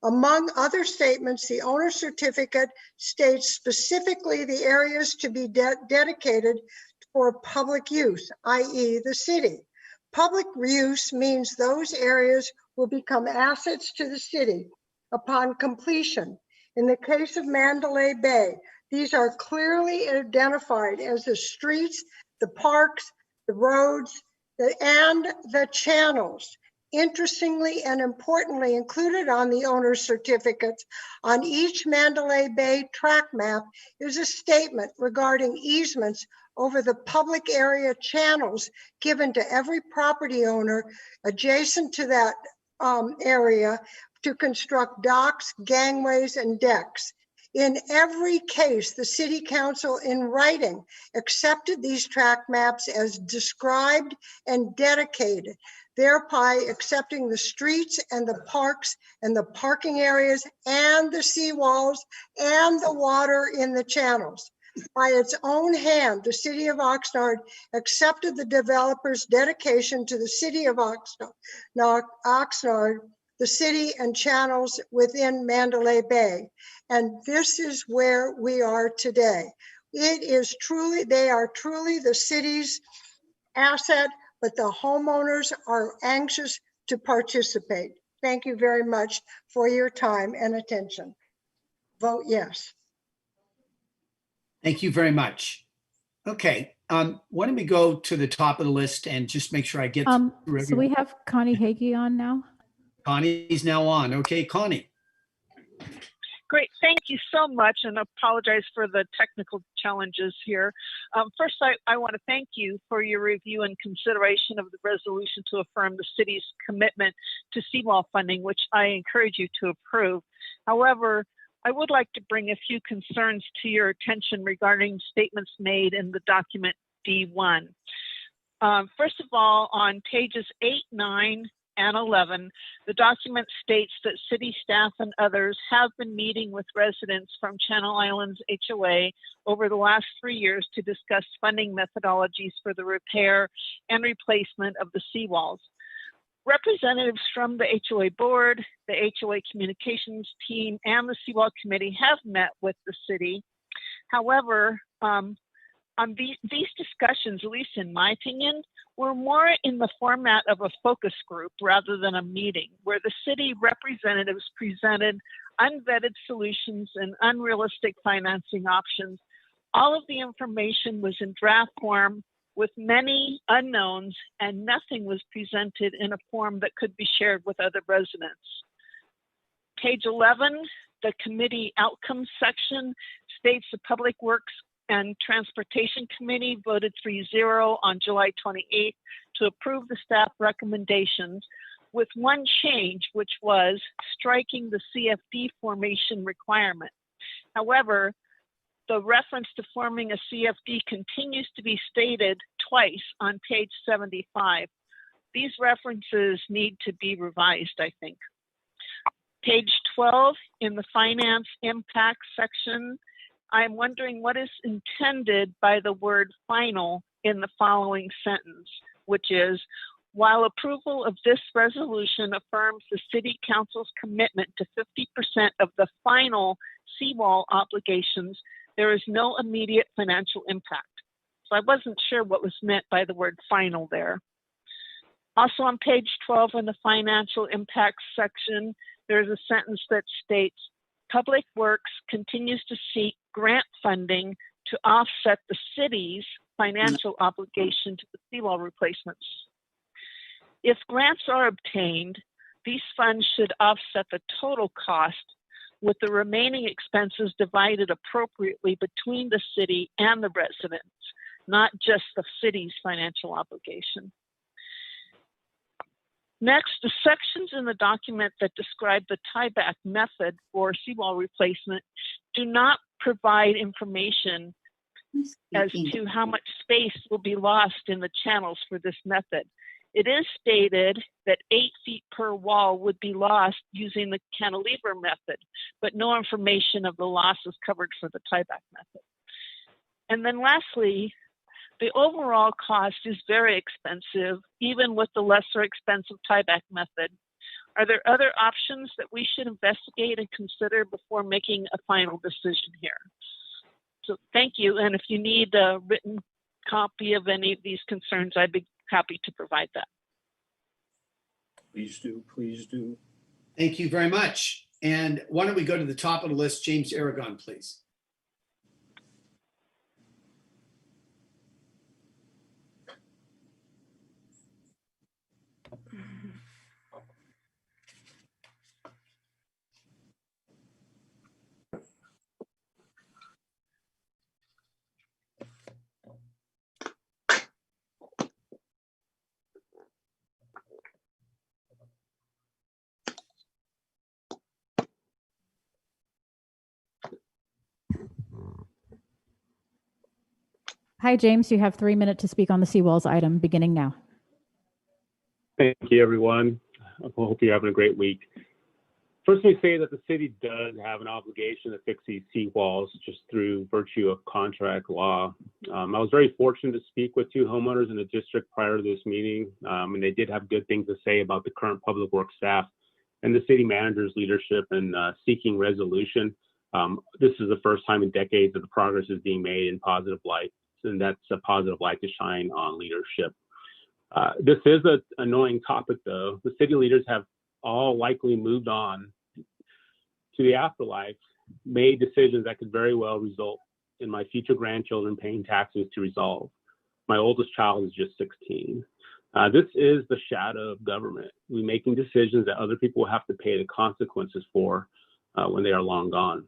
Among other statements, the owner's certificate states specifically the areas to be dedicated for public use, i.e. the city. Public use means those areas will become assets to the city upon completion. In the case of Mandalay Bay, these are clearly identified as the streets, the parks, the roads, and the channels. Interestingly and importantly, included on the owner's certificates on each Mandalay Bay track map is a statement regarding easements over the public area channels given to every property owner adjacent to that area to construct docks, gangways, and decks. In every case, the city council in writing accepted these track maps as described and dedicated, thereby accepting the streets and the parks and the parking areas and the seawalls and the water in the channels. By its own hand, the city of Oxnard accepted the developer's dedication to the city of Oxnard, the city and channels within Mandalay Bay. And this is where we are today. It is truly, they are truly the city's asset, but the homeowners are anxious to participate. Thank you very much for your time and attention. Vote yes. Thank you very much. Okay, why don't we go to the top of the list and just make sure I get through So we everyone. have Connie Hagee on now. Connie's now on. Okay, Connie. Great, thank you so much, and apologize for the technical challenges here. First, I want to thank you for your review and consideration of the resolution to affirm the city's commitment to seawall funding, which I encourage you to approve. However, I would like to bring a few concerns to your attention regarding statements made in the document D1. First of all, on pages 8, 9, and 11, the document states that city staff and others have been meeting with residents from Channel Islands HOA over the last 3 years to discuss funding methodologies for the repair and replacement of the seawalls. Representatives from the HOA board, the HOA communications team, and the Seawall committee have met with the city. However, on these discussions, at least in my opinion, were more in the format of a focus group rather than a meeting, where the city representatives presented unvetted solutions and unrealistic financing options. All of the information was in draft form with many unknowns, and nothing was presented in a form that could be shared with other residents. Page 11, the committee outcomes section states the Public Works and Transportation Committee voted 3-0 on July 28th to approve the staff recommendations with one change, which was striking the CFD formation requirement. However, the reference to forming a CFD continues to be stated twice on page 75. These references need to be revised, I think. Page 12, in the finance impact section, I'm wondering what is intended by the word final in the following sentence, which is, while approval of this resolution affirms the City Council's commitment to 50% of the final seawall obligations, there is no immediate financial impact. So I wasn't sure what was meant by the word final there. Also on page 12 in the financial impact section, there's a sentence that states, Public Works continues to seek grant funding to offset the city's financial obligation to the seawall replacements. If grants are obtained, these funds should offset the total cost, with the remaining expenses divided appropriately between the city and the residents, not just the city's financial obligation. Next, the sections in the document that describe the tieback method for seawall replacement do not provide information as to how much space will be lost in the channels for this method. It is stated that 8 feet per wall would be lost using the cantilever method, but no information of the losses covered for the tieback method. And then lastly, the overall cost is very expensive, even with the lesser expensive tieback method. Are there other options that we should investigate and consider before making a final decision here? So thank you. And if you need a written copy of any of these concerns, I'd be happy to provide that. Please do, please do. Thank you very much. And why don't we go to the top of the list, James Aragon, please. Hi, James. You have 3 minutes to speak on the seawalls item, beginning now. Thank you, everyone. I hope you're having a great week. First, let me say that the city does have an obligation to fix these seawalls just through virtue of contract law. I was very fortunate to speak with 2 homeowners in the district prior to this meeting, and they did have good things to say about the current public works staff and the city manager's leadership in seeking resolution. This is the first time in decades that the progress is being made in positive light, and that's a positive light to shine on leadership. This is an annoying topic, though. The city leaders have all likely moved on to the afterlife, made decisions that could very well result in my future grandchildren paying taxes to resolve. My oldest child is just 16. This is the shadow of government. We're making decisions that other people will have to pay the consequences for when they are long gone.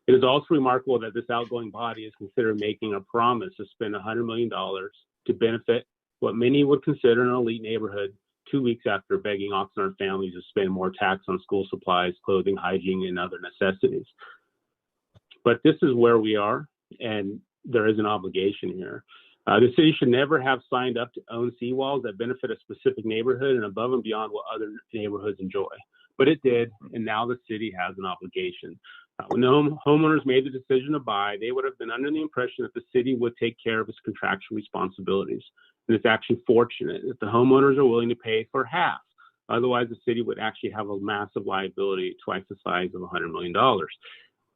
It is also remarkable that this outgoing body is considered making a promise to spend $100 million to benefit what many would consider an elite neighborhood 2 weeks after begging Oxnard families to spend more tax on school supplies, clothing, hygiene, and other necessities. But this is where we are, and there is an obligation here. The city should never have signed up to own seawalls that benefit a specific neighborhood and above and beyond what other neighborhoods enjoy. But it did, and now the city has an obligation. When the homeowners made the decision to buy, they would have been under the impression that the city would take care of its contractual responsibilities. And it's actually fortunate that the homeowners are willing to pay for half Otherwise, the city would actually have a massive liability twice the size of $100 million.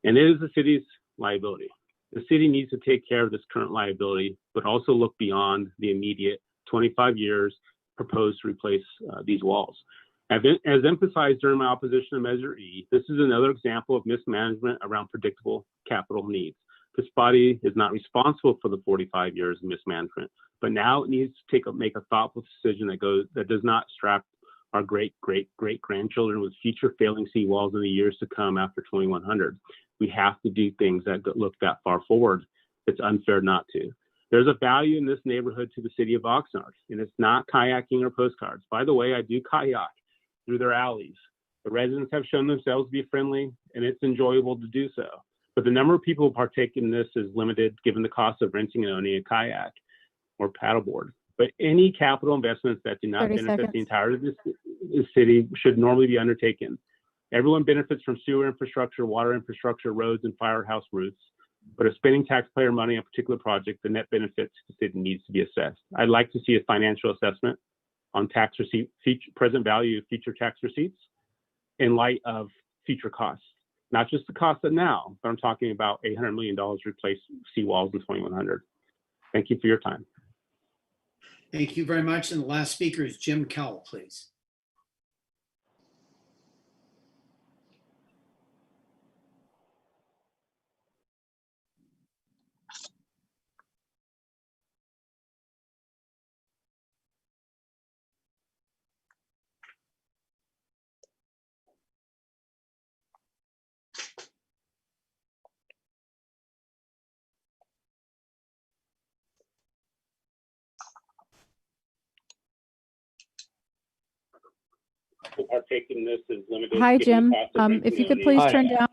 And it is the city's liability. The city needs to take care of this current liability, but also look beyond the immediate 25 years proposed to replace these walls. As emphasized during my opposition to Measure E, this is another example of mismanagement around predictable capital needs. This body is not responsible for the 45 years of mismanagement, but now it needs to make a thoughtful decision that does not strap our great-great-great-grandchildren with future failing seawalls in the years to come after 2100. We have to do things that look that far forward. It's unfair not to. There's a value in this neighborhood to the city of Oxnard, and it's not kayaking or postcards. By the way, I do kayak through their alleys. The residents have shown themselves to be friendly, and it's enjoyable to do so. But the number of people who partake in this is limited given the cost of renting and owning a kayak or paddleboard. But any capital investments that do not benefit the entirety of the city should normally be undertaken. Everyone benefits from sewer infrastructure, water infrastructure, roads, and firehouse roofs. But if spending taxpayer money on a particular project, the net benefit to the city needs to be assessed. I'd like to see a financial assessment on tax receipt, present value of future tax receipts in light of future costs. Not just the cost of now, but I'm talking about $800 million to replace seawalls in 2100. Thank you for your time. Thank you very much. And the last speaker is Jim Cowell, please. Hi, Jim. If you could please turn down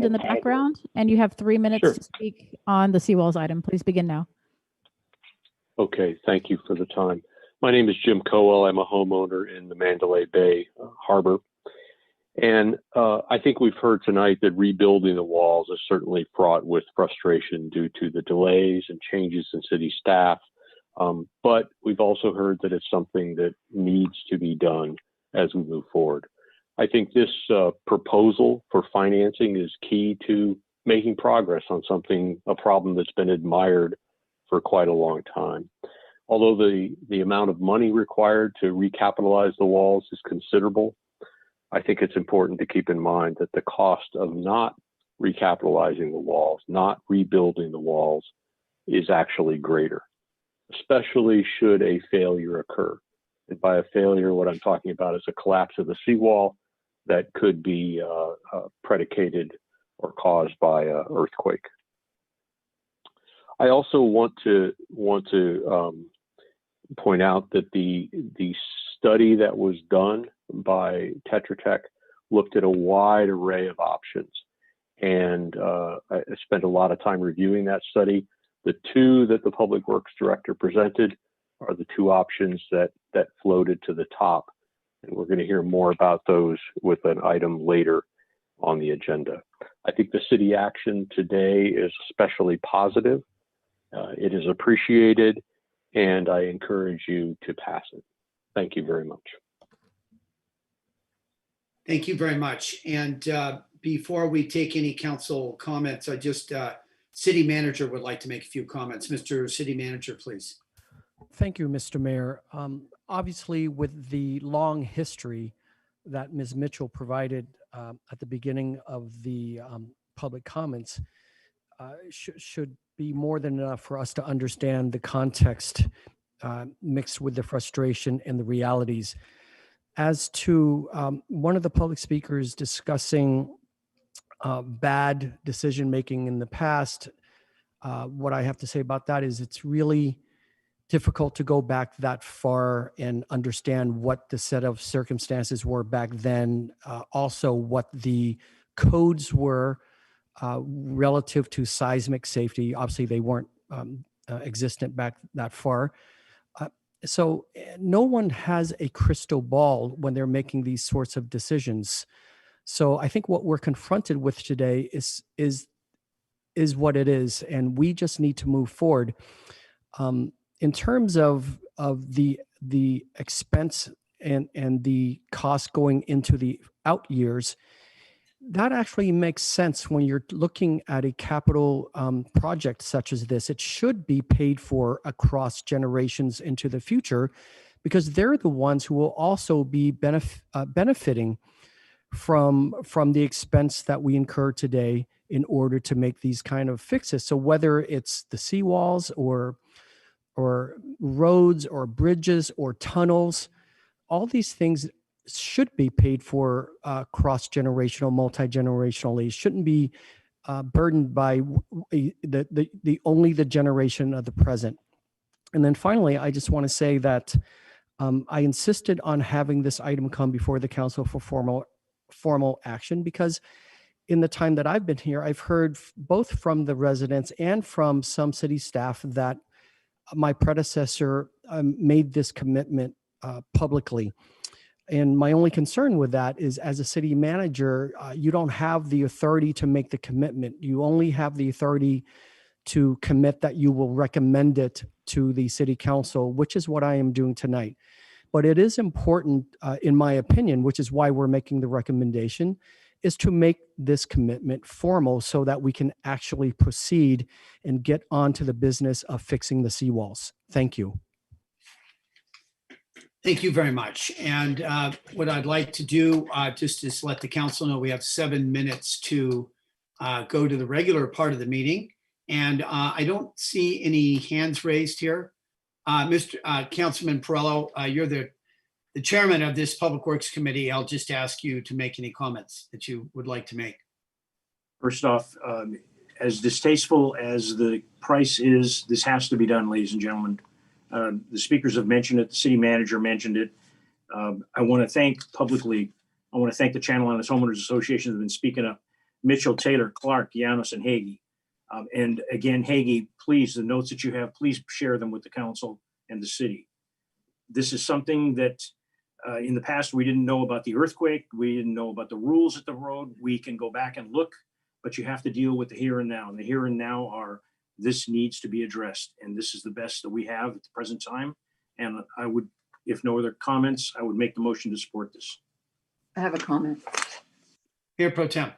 in the background, and you have 3 minutes to speak on the seawalls item. Please begin now. Okay, thank you for the time. My name is Jim Cowell. I'm a homeowner in the Mandalay Bay Harbor. And I think we've heard tonight that rebuilding the walls is certainly fraught with frustration due to the delays and changes in city staff. But we've also heard that it's something that needs to be done as we move forward. I think this proposal for financing is key to making progress on a problem that's been admired for quite a long time. Although the amount of money required to recapitalize the walls is considerable, I think it's important to keep in mind that the cost of not recapitalizing the walls, not rebuilding the walls, is actually greater, especially should a failure occur. And by a failure, what I'm talking about is a collapse of the seawall that could be predicated or caused by an earthquake. I also want to point out that the study that was done by Tetra Tech looked at a wide array of options, and I spent a lot of time reviewing that study. The two that the Public Works Director presented are the two options that floated to the top, and we're going to hear more about those with an item later on the agenda. I think the city action today is especially positive. It is appreciated, and I encourage you to pass it. Thank you very much. Thank you very much. And before we take any council comments, City Manager would like to make a few comments. Mr. City Manager, please. Thank you, Mr. Mayor. Obviously, with the long history that Ms. Mitchell provided at the beginning of the public comments, should be more than enough for us to understand the context mixed with the frustration and the realities. As to one of the public speakers discussing bad decision-making in the past, what I have to say about that is it's really difficult to go back that far and understand what the set of circumstances were back then, also what the codes were relative to seismic safety. Obviously, they weren't existent back that far. So no one has a crystal ball when they're making these sorts of decisions. So I think what we're confronted with today is what it is, and we just need to move forward. In terms of the expense and the cost going into the out years, that actually makes sense when you're looking at a capital project such as this. It should be paid for across generations into the future, because they're the ones who will also be benefiting from the expense that we incur today in order to make these kind of fixes. So whether it's the seawalls or roads or bridges or tunnels, all these things should be paid for cross-generational, multi-generationally. It shouldn't be burdened by only the generation of the present. And then finally, I just want to say that I insisted on having this item come before the council for formal action, because in the time that I've been here, I've heard both from the residents and from some city staff that my predecessor made this commitment publicly. And my only concern with that is, as a city manager, you don't have the authority to make the commitment. You only have the authority to commit that you will recommend it to the city council, which is what I am doing tonight. But it is important, in my opinion, which is why we're making the recommendation, is to make this commitment formal so that we can actually proceed and get on to the business of fixing the seawalls. Thank you. Thank you very much. And what I'd like to do, just is let the council know we have 7 minutes to go to the regular part of the meeting. And I don't see any hands raised here. Mr. Councilman Perello, you're the chairman of this Public Works Committee. I'll just ask you to make any comments that you would like to make. First off, as distasteful as the price is, this has to be done, ladies and gentlemen. The speakers have mentioned it. The city manager mentioned it. I want to thank the Channel Islands Homeowners Association that have been speaking up. Mitchell, Taylor, Clark, Yanos, and Hagee. And again, Hagee, please, the notes that you have, please share them with the council and the city. This is something that in the past, we didn't know about the earthquake. We didn't know about the rules at the road. We can go back and look, but you have to deal with the here and now. And the here and now are, this needs to be addressed. And this is the best that we have at the present time. And I would, if no other comments, I would make the motion to support this. I have a comment. Mayor Pro Tem.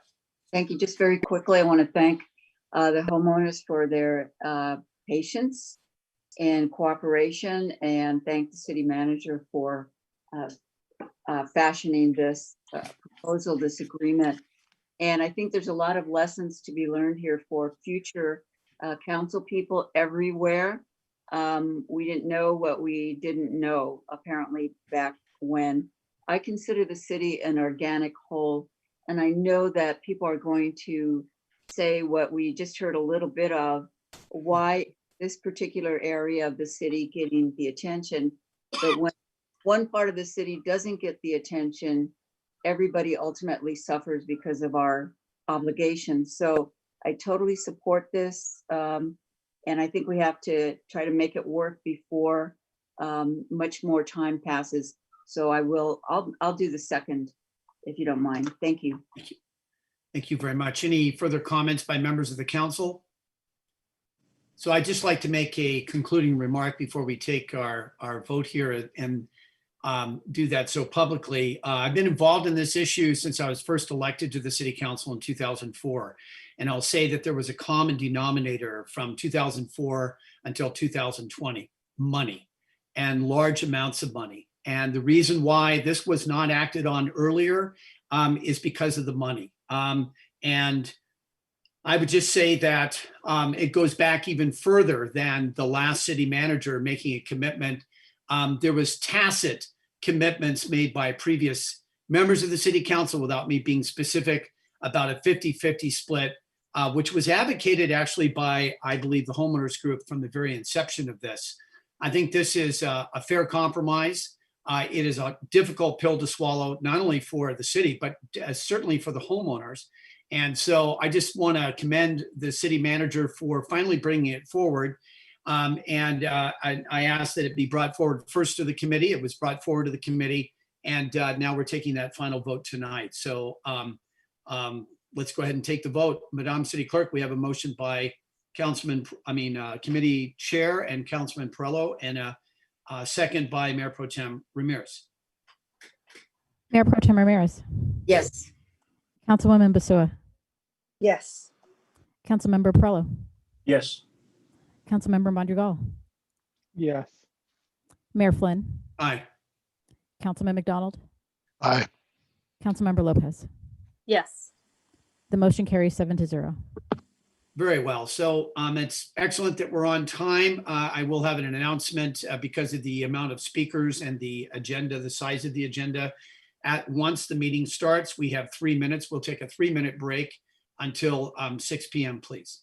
Thank you. Just very quickly, I want to thank the homeowners for their patience and cooperation, and thank the city manager for fashioning this proposal, this agreement. And I think there's a lot of lessons to be learned here for future council people everywhere. We didn't know what we didn't know, apparently, back when. I consider the city an organic whole, and I know that people are going to say what we just heard a little bit of, why this particular area of the city getting the attention. But when one part of the city doesn't get the attention, everybody ultimately suffers because of our obligations. So I totally support this. And I think we have to try to make it work before much more time passes. So I'll do the second, if you don't mind. Thank you. Thank you. Thank you very much. Any further comments by members of the council? So I'd just like to make a concluding remark before we take our vote here and do that so publicly. I've been involved in this issue since I was first elected to the city council in 2004. And I'll say that there was a common denominator from 2004 until 2020, money, and large amounts of money. And the reason why this was not acted on earlier is because of the money. And I would just say that it goes back even further than the last city manager making a commitment. There was tacit commitments made by previous members of the city council, without me being specific, about a 50-50 split, which was advocated actually by, I believe, the homeowners group from the very inception of this. I think this is a fair compromise. It is a difficult pill to swallow, not only for the city, but certainly for the homeowners. And so I just want to commend the city manager for finally bringing it forward. And I asked that it be brought forward first to the committee. It was brought forward to the committee. And now we're taking that final vote tonight. So let's go ahead and take the vote. Madam City Clerk, we have a motion by Committee Chair and Councilman Perello, and a second by Mayor Pro Tem Ramirez. Mayor Pro Tem Ramirez, Yes. Councilwoman Basua, Yes. Councilmember Perrello, Yes. Councilmember Madrigal, Yes. Mayor Flynn, Aye. Councilman McDonald, Aye. Councilmember Lopez. Yes. The motion carries 7-0. Very well. So it's excellent that we're on time. I will have an announcement because of the amount of speakers and the agenda, the size of the agenda. Once the meeting starts, we have 3 minutes. We'll take a 3-minute break until 6 p.m., please.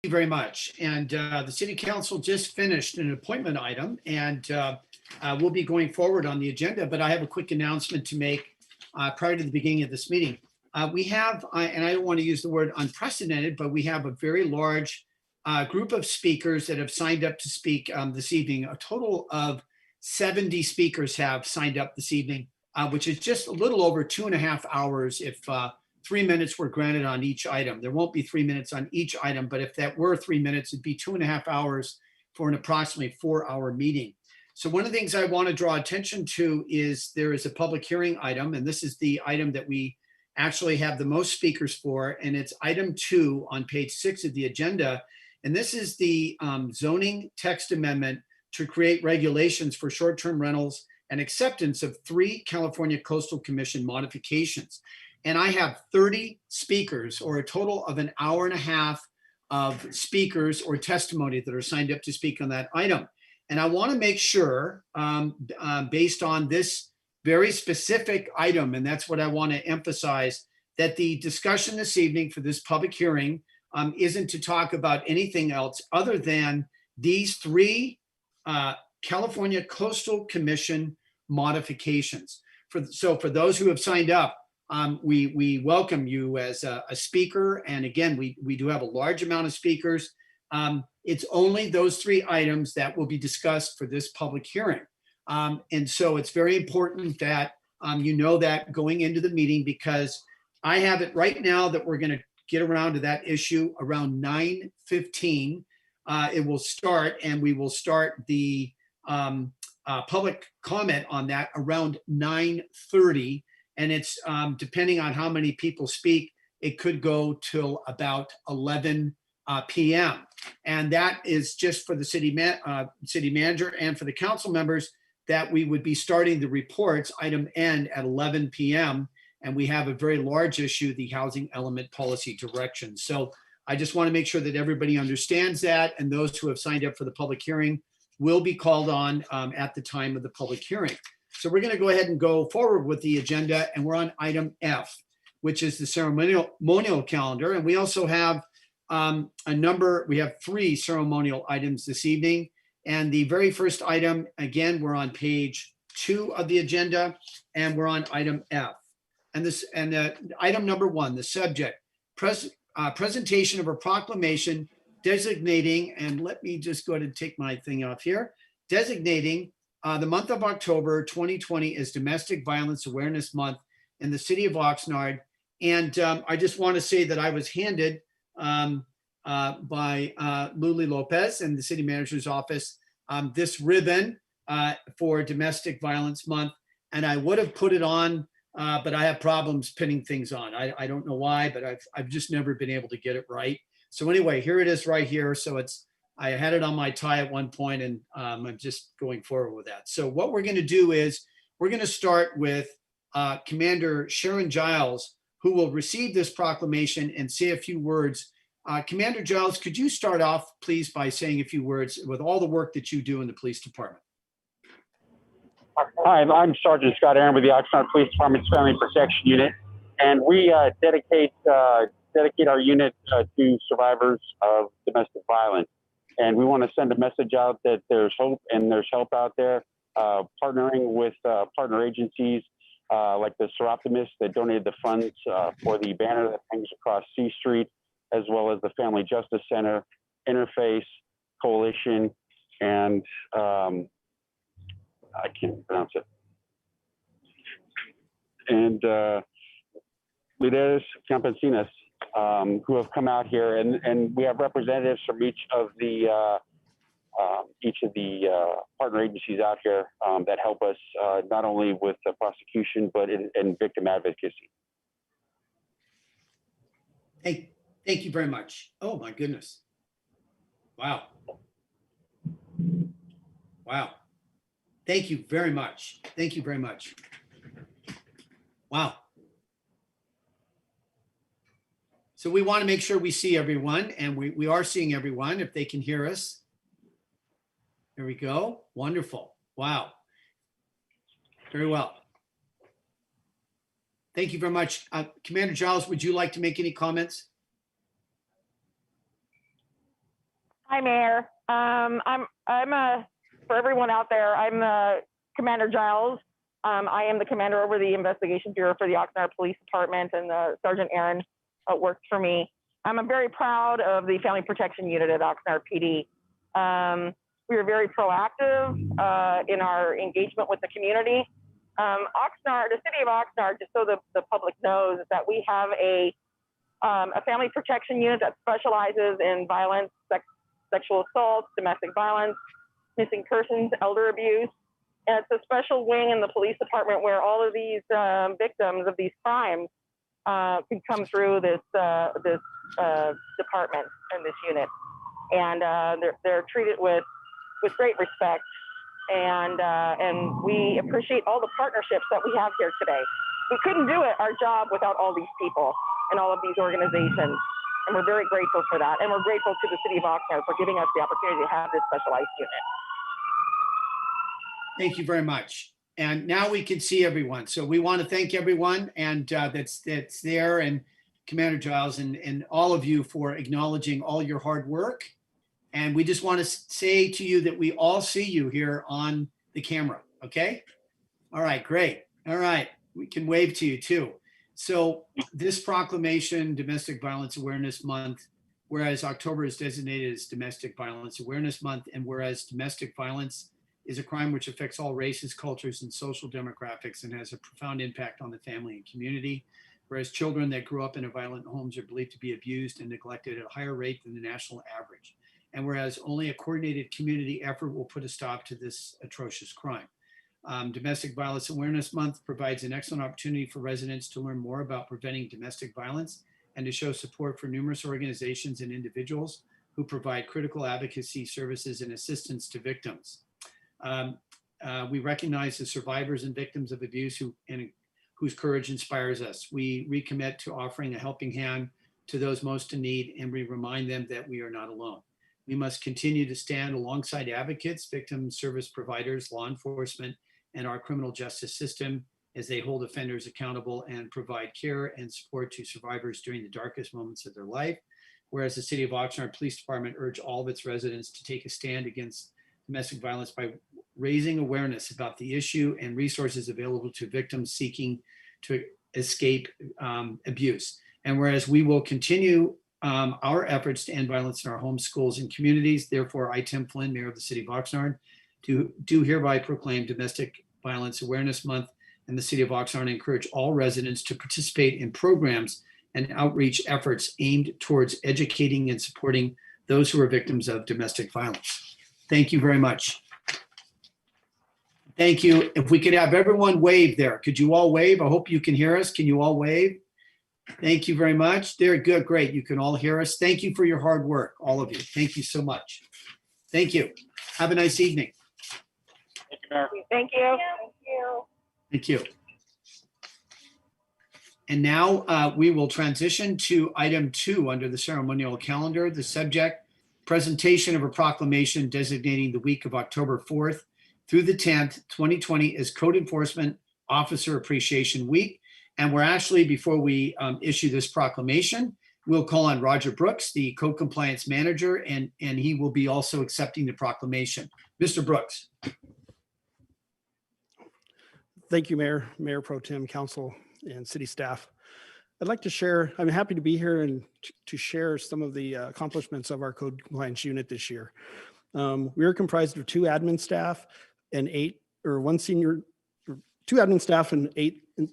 Thank you very much. And the City Council just finished an appointment item, and we'll be going forward on the agenda, but I have a quick announcement to make prior to the beginning of this meeting. We have, and I don't want to use the word unprecedented, but we have a very large group of speakers that have signed up to speak this evening. A total of 70 speakers have signed up this evening, which is just a little over 2.5 hours if 3 minutes were granted on each item. There won't be 3 minutes on each item, but if that were 3 minutes, it'd be 2.5 hours for an approximately 4-hour meeting. So one of the things I want to draw attention to is there is a public hearing item, and this is the item that we actually have the most speakers for, and it's item 2 on page 6 of the agenda. And this is the zoning text amendment to create regulations for short-term rentals and acceptance of 3 California Coastal Commission modifications. And I have 30 speakers, or a total of an hour and a half of speakers or testimony that are signed up to speak on that item. And I want to make sure, based on this very specific item, and that's what I want to emphasize, that the discussion this evening for this public hearing isn't to talk about anything else other than these 3 California Coastal Commission modifications. So for those who have signed up, we welcome you as a speaker. And again, we do have a large amount of speakers. It's only those 3 items that will be discussed for this public hearing. And so it's very important that you know that going into the meeting, because I have it right now that we're going to get around to that issue around 9:15. It will start, and we will start the public comment on that around 9:30. And it's depending on how many people speak, it could go till about 11 p.m. And that is just for the city manager and for the council members, that we would be starting the reports, item N, at 11 p.m. And we have a very large issue, the housing element policy direction. So I just want to make sure that everybody understands that, and those who have signed up for the public hearing will be called on at the time of the public hearing. So we're going to go ahead and go forward with the agenda, and we're on item F, which is the ceremonial calendar. And we also have we have 3 ceremonial items this evening. And the very first item, again, we're on page 2 of the agenda, and we're on item F. And item number 1, the subject, presentation of a proclamation designating, and let me just go ahead and take my thing off here, designating the month of October 2020 as Domestic Violence Awareness Month in the city of Oxnard. And I just want to say that I was handed by Luli Lopez and the city manager's office this ribbon for Domestic Violence Month. And I would have put it on, but I have problems pinning things on. I don't know why, but I've just never been able to get it right. So anyway, here it is right here. So I had it on my tie at one point, and I'm just going forward with that. So what we're going to do is we're going to start with Commander Sharon Giles, who will receive this proclamation and say a few words. Commander Giles, could you start off, please, by saying a few words with all the work that you do in the police department? Hi, I'm Sergeant Scott Aaron with the Oxnard Police Department's Family Protection Unit, and we dedicate our unit to survivors of domestic violence. And we want to send a message out that there's hope and there's help out there, partnering with partner agencies like the Seroptimist that donated the funds for the banner that hangs across C Street, as well as the Family Justice Center, Interface, Coalition, and I can't pronounce it. And Líderes Campesinas, who have come out here, and we have representatives from each of the partner agencies out here that help us not only with the prosecution but in victim advocacy. Hey, thank you very much. Oh my goodness! Wow! Wow! Thank you very much. Thank you very much. Wow. So we want to make sure we see everyone, and we are seeing everyone if they can hear us. There we go. Wonderful. Wow. Very well. Thank you very much. Commander Giles, would you like to make any comments? Hi, Mayor. For everyone out there, I'm Commander Giles. I am the commander over the Investigation Bureau for the Oxnard Police Department, and Sergeant Aaron works for me. I'm very proud of the Family Protection Unit at Oxnard PD. We are very proactive in our engagement with the community. Oxnard, the city of Oxnard, just so the public knows, is that we have a family protection unit that specializes in violence, sexual assault, domestic violence. missing persons, elder abuse. And it's a special wing in the police department where all of these victims of these crimes can come through this department and this unit. And they're treated with great respect. And we appreciate all the partnerships that we have here today. We couldn't do our job without all these people and all of these organizations. And we're very grateful for that. And we're grateful to the city of Oxnard for giving us the opportunity to have this specialized unit. Thank you very much. And now we can see everyone. So we want to thank everyone and that's there, and Commander Giles and all of you for acknowledging all your hard work. And we just want to say to you that we all see you here on the camera. Okay. All right, great. All right. We can wave to you too. So this proclamation, Domestic Violence Awareness Month, whereas October is designated as Domestic Violence Awareness Month, and whereas domestic violence is a crime which affects all races, cultures, and social demographics and has a profound impact on the family and community, whereas children that grew up in violent homes are believed to be abused and neglected at a higher rate than the national average, and whereas only a coordinated community effort will put a stop to this atrocious crime. Domestic Violence Awareness Month provides an excellent opportunity for residents to learn more about preventing domestic violence and to show support for numerous organizations and individuals who provide critical advocacy services and assistance to victims. We recognize the survivors and victims of abuse whose courage inspires us. We recommit to offering a helping hand to those most in need, and we remind them that we are not alone. We must continue to stand alongside advocates, victim service providers, law enforcement, and our criminal justice system as they hold offenders accountable and provide care and support to survivors during the darkest moments of their life. Whereas the City of Oxnard Police Department urge all of its residents to take a stand against domestic violence by raising awareness about the issue and resources available to victims seeking to escape abuse. And whereas we will continue our efforts to end violence in our homes, schools, and communities, therefore I, Tim Flynn, Mayor of the City of Oxnard, do hereby proclaim Domestic Violence Awareness Month in the City of Oxnard and encourage all residents to participate in programs and outreach efforts aimed towards educating and supporting those who are victims of domestic violence. Thank you very much. Thank you. If we could have everyone wave there. Could you all wave? I hope you can hear us. Can you all wave? Thank you very much. There, good, great. You can all hear us. Thank you for your hard work, all of you. Thank you so much. Thank you. Have a nice evening. Thank you. Thank you. Thank you. And now we will transition to item 2 under the ceremonial calendar. The subject, presentation of a proclamation designating the week of October 4th through the 10th, 2020 as Code Enforcement Officer Appreciation Week. And we're actually, before we issue this proclamation, we'll call on Roger Brooks, the Code Compliance Manager, and he will be also accepting the proclamation. Mr. Brooks. Thank you, Mayor Pro Tem, Council, and City staff. I'd like to share, I'm happy to be here and to share some of the accomplishments of our Code Compliance Unit this year. We are comprised of 2 admin staff and 8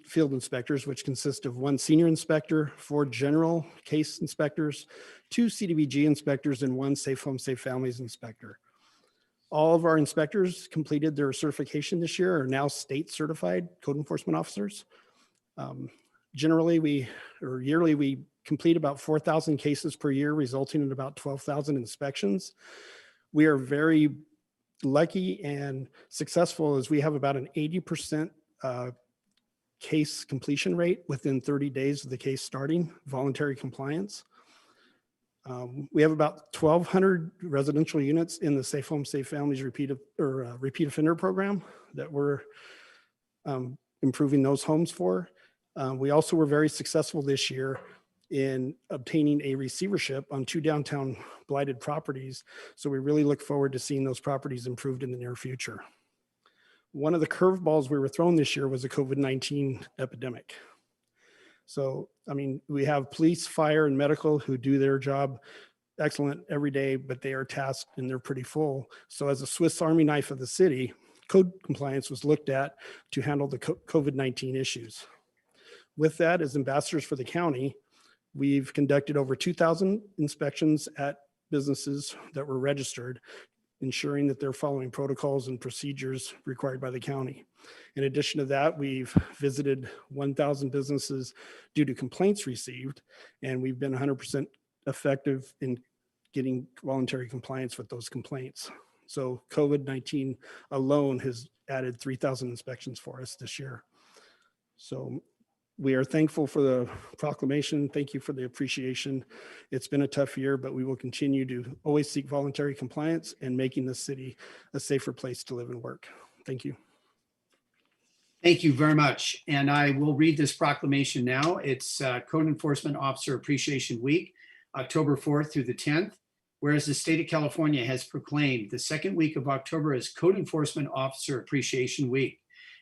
field inspectors, which consist of 1 senior inspector, 4 general case inspectors, 2 CDBG inspectors, and 1 Safe Home, Safe Families inspector. All of our inspectors completed their certification this year, are now state certified code enforcement officers. Yearly, we complete about 4,000 cases per year, resulting in about 12,000 inspections. We are very lucky and successful as we have about an 80% case completion rate within 30 days of the case starting, voluntary compliance. We have about 1,200 residential units in the Safe Home, Safe Families repeat offender program that we're improving those homes for. We also were very successful this year in obtaining a receivership on 2 downtown blighted properties. So we really look forward to seeing those properties improved in the near future. One of the curveballs we were thrown this year was the COVID-19 epidemic. So, I mean, we have police, fire, and medical who do their job excellent every day, but they are tasked and they're pretty full. So as a Swiss Army knife of the city, code compliance was looked at to handle the COVID-19 issues. With that, as ambassadors for the county, we've conducted over 2,000 inspections at businesses that were registered, ensuring that they're following protocols and procedures required by the county. In addition to that, we've visited 1,000 businesses due to complaints received, and we've been 100% effective in getting voluntary compliance with those complaints. So COVID-19 alone has added 3,000 inspections for us this year. So we are thankful for the proclamation. Thank you for the appreciation. It's been a tough year, but we will continue to always seek voluntary compliance and making the city a safer place to live and work. Thank you. Thank you very much. And I will read this proclamation now. It's Code Enforcement Officer Appreciation Week, October 4th through the 10th. Whereas the state of California has proclaimed the second week of October as Code Enforcement Officer Appreciation Week.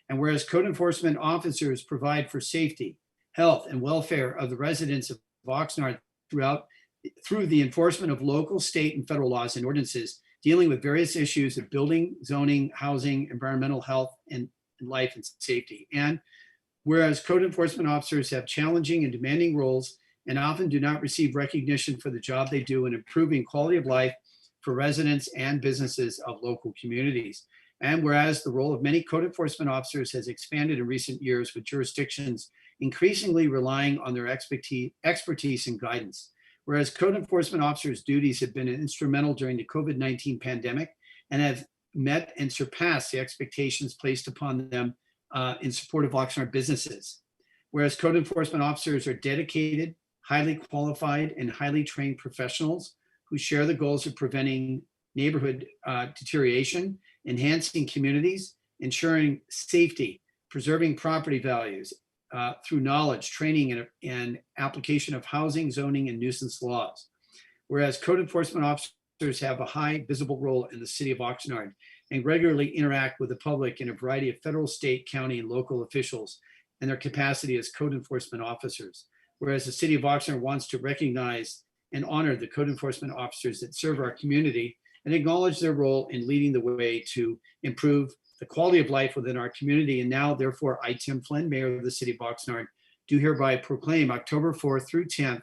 And whereas code enforcement officers provide for safety, health, and welfare of the residents of Oxnard through the enforcement of local, state, and federal laws and ordinances dealing with various issues of building, zoning, housing, environmental health, and life and safety. And whereas code enforcement officers have challenging and demanding roles and often do not receive recognition for the job they do in improving quality of life for residents and businesses of local communities. And whereas the role of many code enforcement officers has expanded in recent years, with jurisdictions increasingly relying on their expertise and guidance. Whereas code enforcement officers' duties have been instrumental during the COVID-19 pandemic and have met and surpassed the expectations placed upon them in support of Oxnard businesses. Whereas code enforcement officers are dedicated, highly qualified, and highly trained professionals who share the goals of preventing neighborhood deterioration, enhancing communities, ensuring safety, preserving property values through knowledge, training, and application of housing, zoning, and nuisance laws. Whereas code enforcement officers have a high visible role in the city of Oxnard and regularly interact with the public in a variety of federal, state, county, and local officials in their capacity as code enforcement officers. Whereas the city of Oxnard wants to recognize and honor the code enforcement officers that serve our community and acknowledge their role in leading the way to improve the quality of life within our community. And now, therefore, I, Tim Flynn, Mayor of the City of Oxnard, do hereby proclaim October 4th through 10th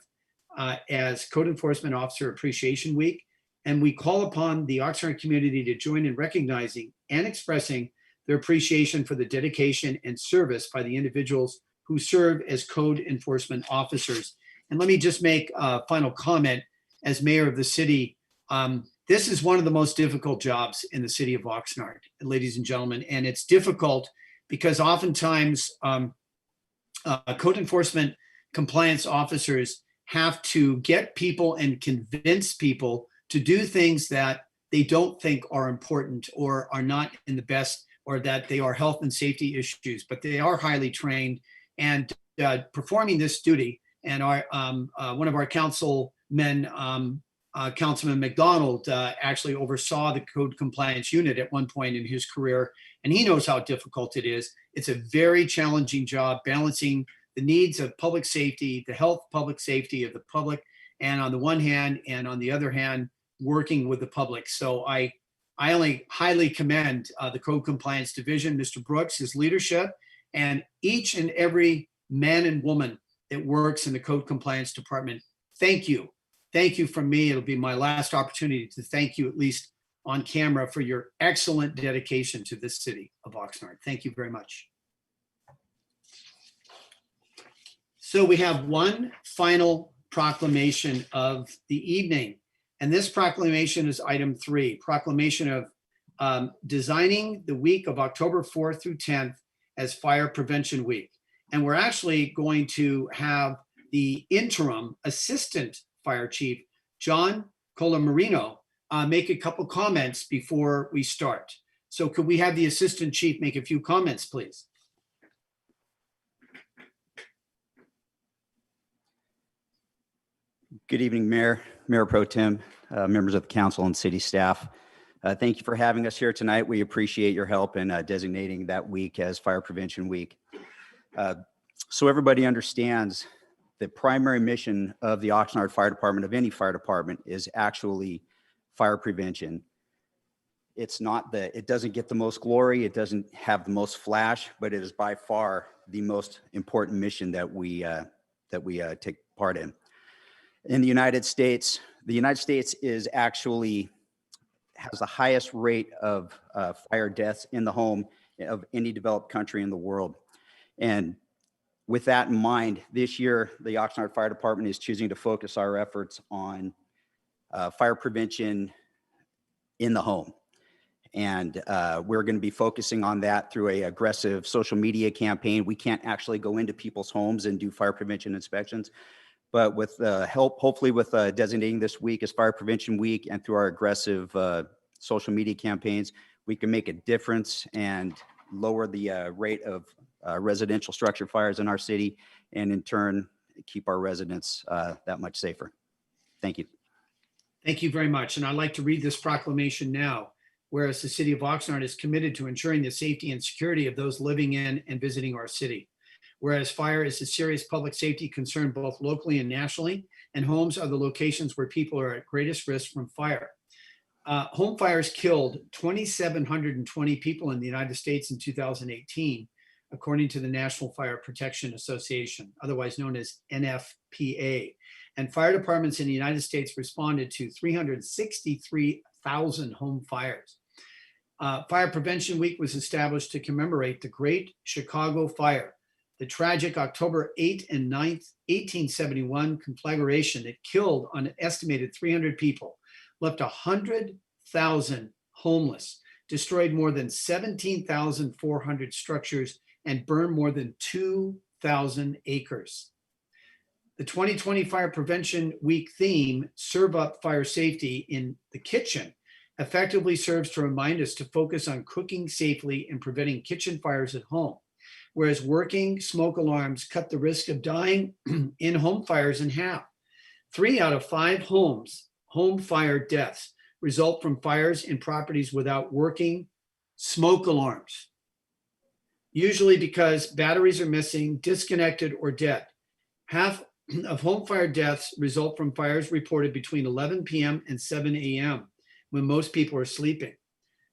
as Code Enforcement Officer Appreciation Week. And we call upon the Oxnard community to join in recognizing and expressing their appreciation for the dedication and service by the individuals who serve as code enforcement officers. And let me just make a final comment as mayor of the city. This is one of the most difficult jobs in the city of Oxnard, ladies and gentlemen. And it's difficult because oftentimes code enforcement compliance officers have to get people and convince people to do things that they don't think are important or are not in the best, or that they are health and safety issues, but they are highly trained and performing this duty. And our one of our councilmen, Councilman McDonald, actually oversaw the code compliance unit at one point in his career, and he knows how difficult it is. It's a very challenging job, balancing the needs of public safety, the health, public safety of the public, and on the one hand, and on the other hand, working with the public. So I only highly commend the Code Compliance Division, Mr. Brooks, his leadership, and each and every man and woman that works in the Code Compliance Department. Thank you. Thank you from me. It'll be my last opportunity to thank you, at least on camera, for your excellent dedication to this city of Oxnard. Thank you very much. So we have one final proclamation of the evening. And this proclamation is item 3, proclamation of designing the week of October 4th through 10th as Fire Prevention Week. And we're actually going to have the interim assistant fire chief, John Colamarino, make a couple comments before we start. So could we have the assistant chief make a few comments, please? Good evening, Mayor Pro Tem, members of the council and city staff. Thank you for having us here tonight. We appreciate your help in designating that week as Fire Prevention Week. So everybody understands the primary mission of the Oxnard Fire Department, of any fire department, is actually fire prevention. It's not that it doesn't get the most glory, it doesn't have the most flash, but it is by far the most important mission that we take part in. In the United States is actually has the highest rate of fire deaths in the home of any developed country in the world. And with that in mind, this year, the Oxnard Fire Department is choosing to focus our efforts on fire prevention in the home. And we're going to be focusing on that through an aggressive social media campaign. We can't actually go into people's homes and do fire prevention inspections, but with help, hopefully with designating this week as Fire Prevention Week and through our aggressive social media campaigns, we can make a difference and lower the rate of residential structure fires in our city, and in turn, keep our residents that much safer. Thank you. Thank you very much. And I'd like to read this proclamation now. Whereas the city of Oxnard is committed to ensuring the safety and security of those living in and visiting our city. Whereas fire is a serious public safety concern both locally and nationally, and homes are the locations where people are at greatest risk from fire. Home fires killed 2,720 people in the United States in 2018, according to the National Fire Protection Association, otherwise known as NFPA. And fire departments in the United States responded to 363,000 home fires. Fire Prevention Week was established to commemorate the Great Chicago Fire, the tragic October 8th and 9th, 1871 conflagration that killed an estimated 300 people, left 100,000 homeless, destroyed more than 17,400 structures, and burned more than 2,000 acres. The 2020 Fire Prevention Week theme, Serve Up Fire Safety in the Kitchen, effectively serves to remind us to focus on cooking safely and preventing kitchen fires at home, whereas working smoke alarms cut the risk of dying in home fires in half. 3 out of 5 home fire deaths result from fires in properties without working smoke alarms, usually because batteries are missing, disconnected, or dead. Half of home fire deaths result from fires reported between 11 p.m. and 7 a.m. when most people are sleeping.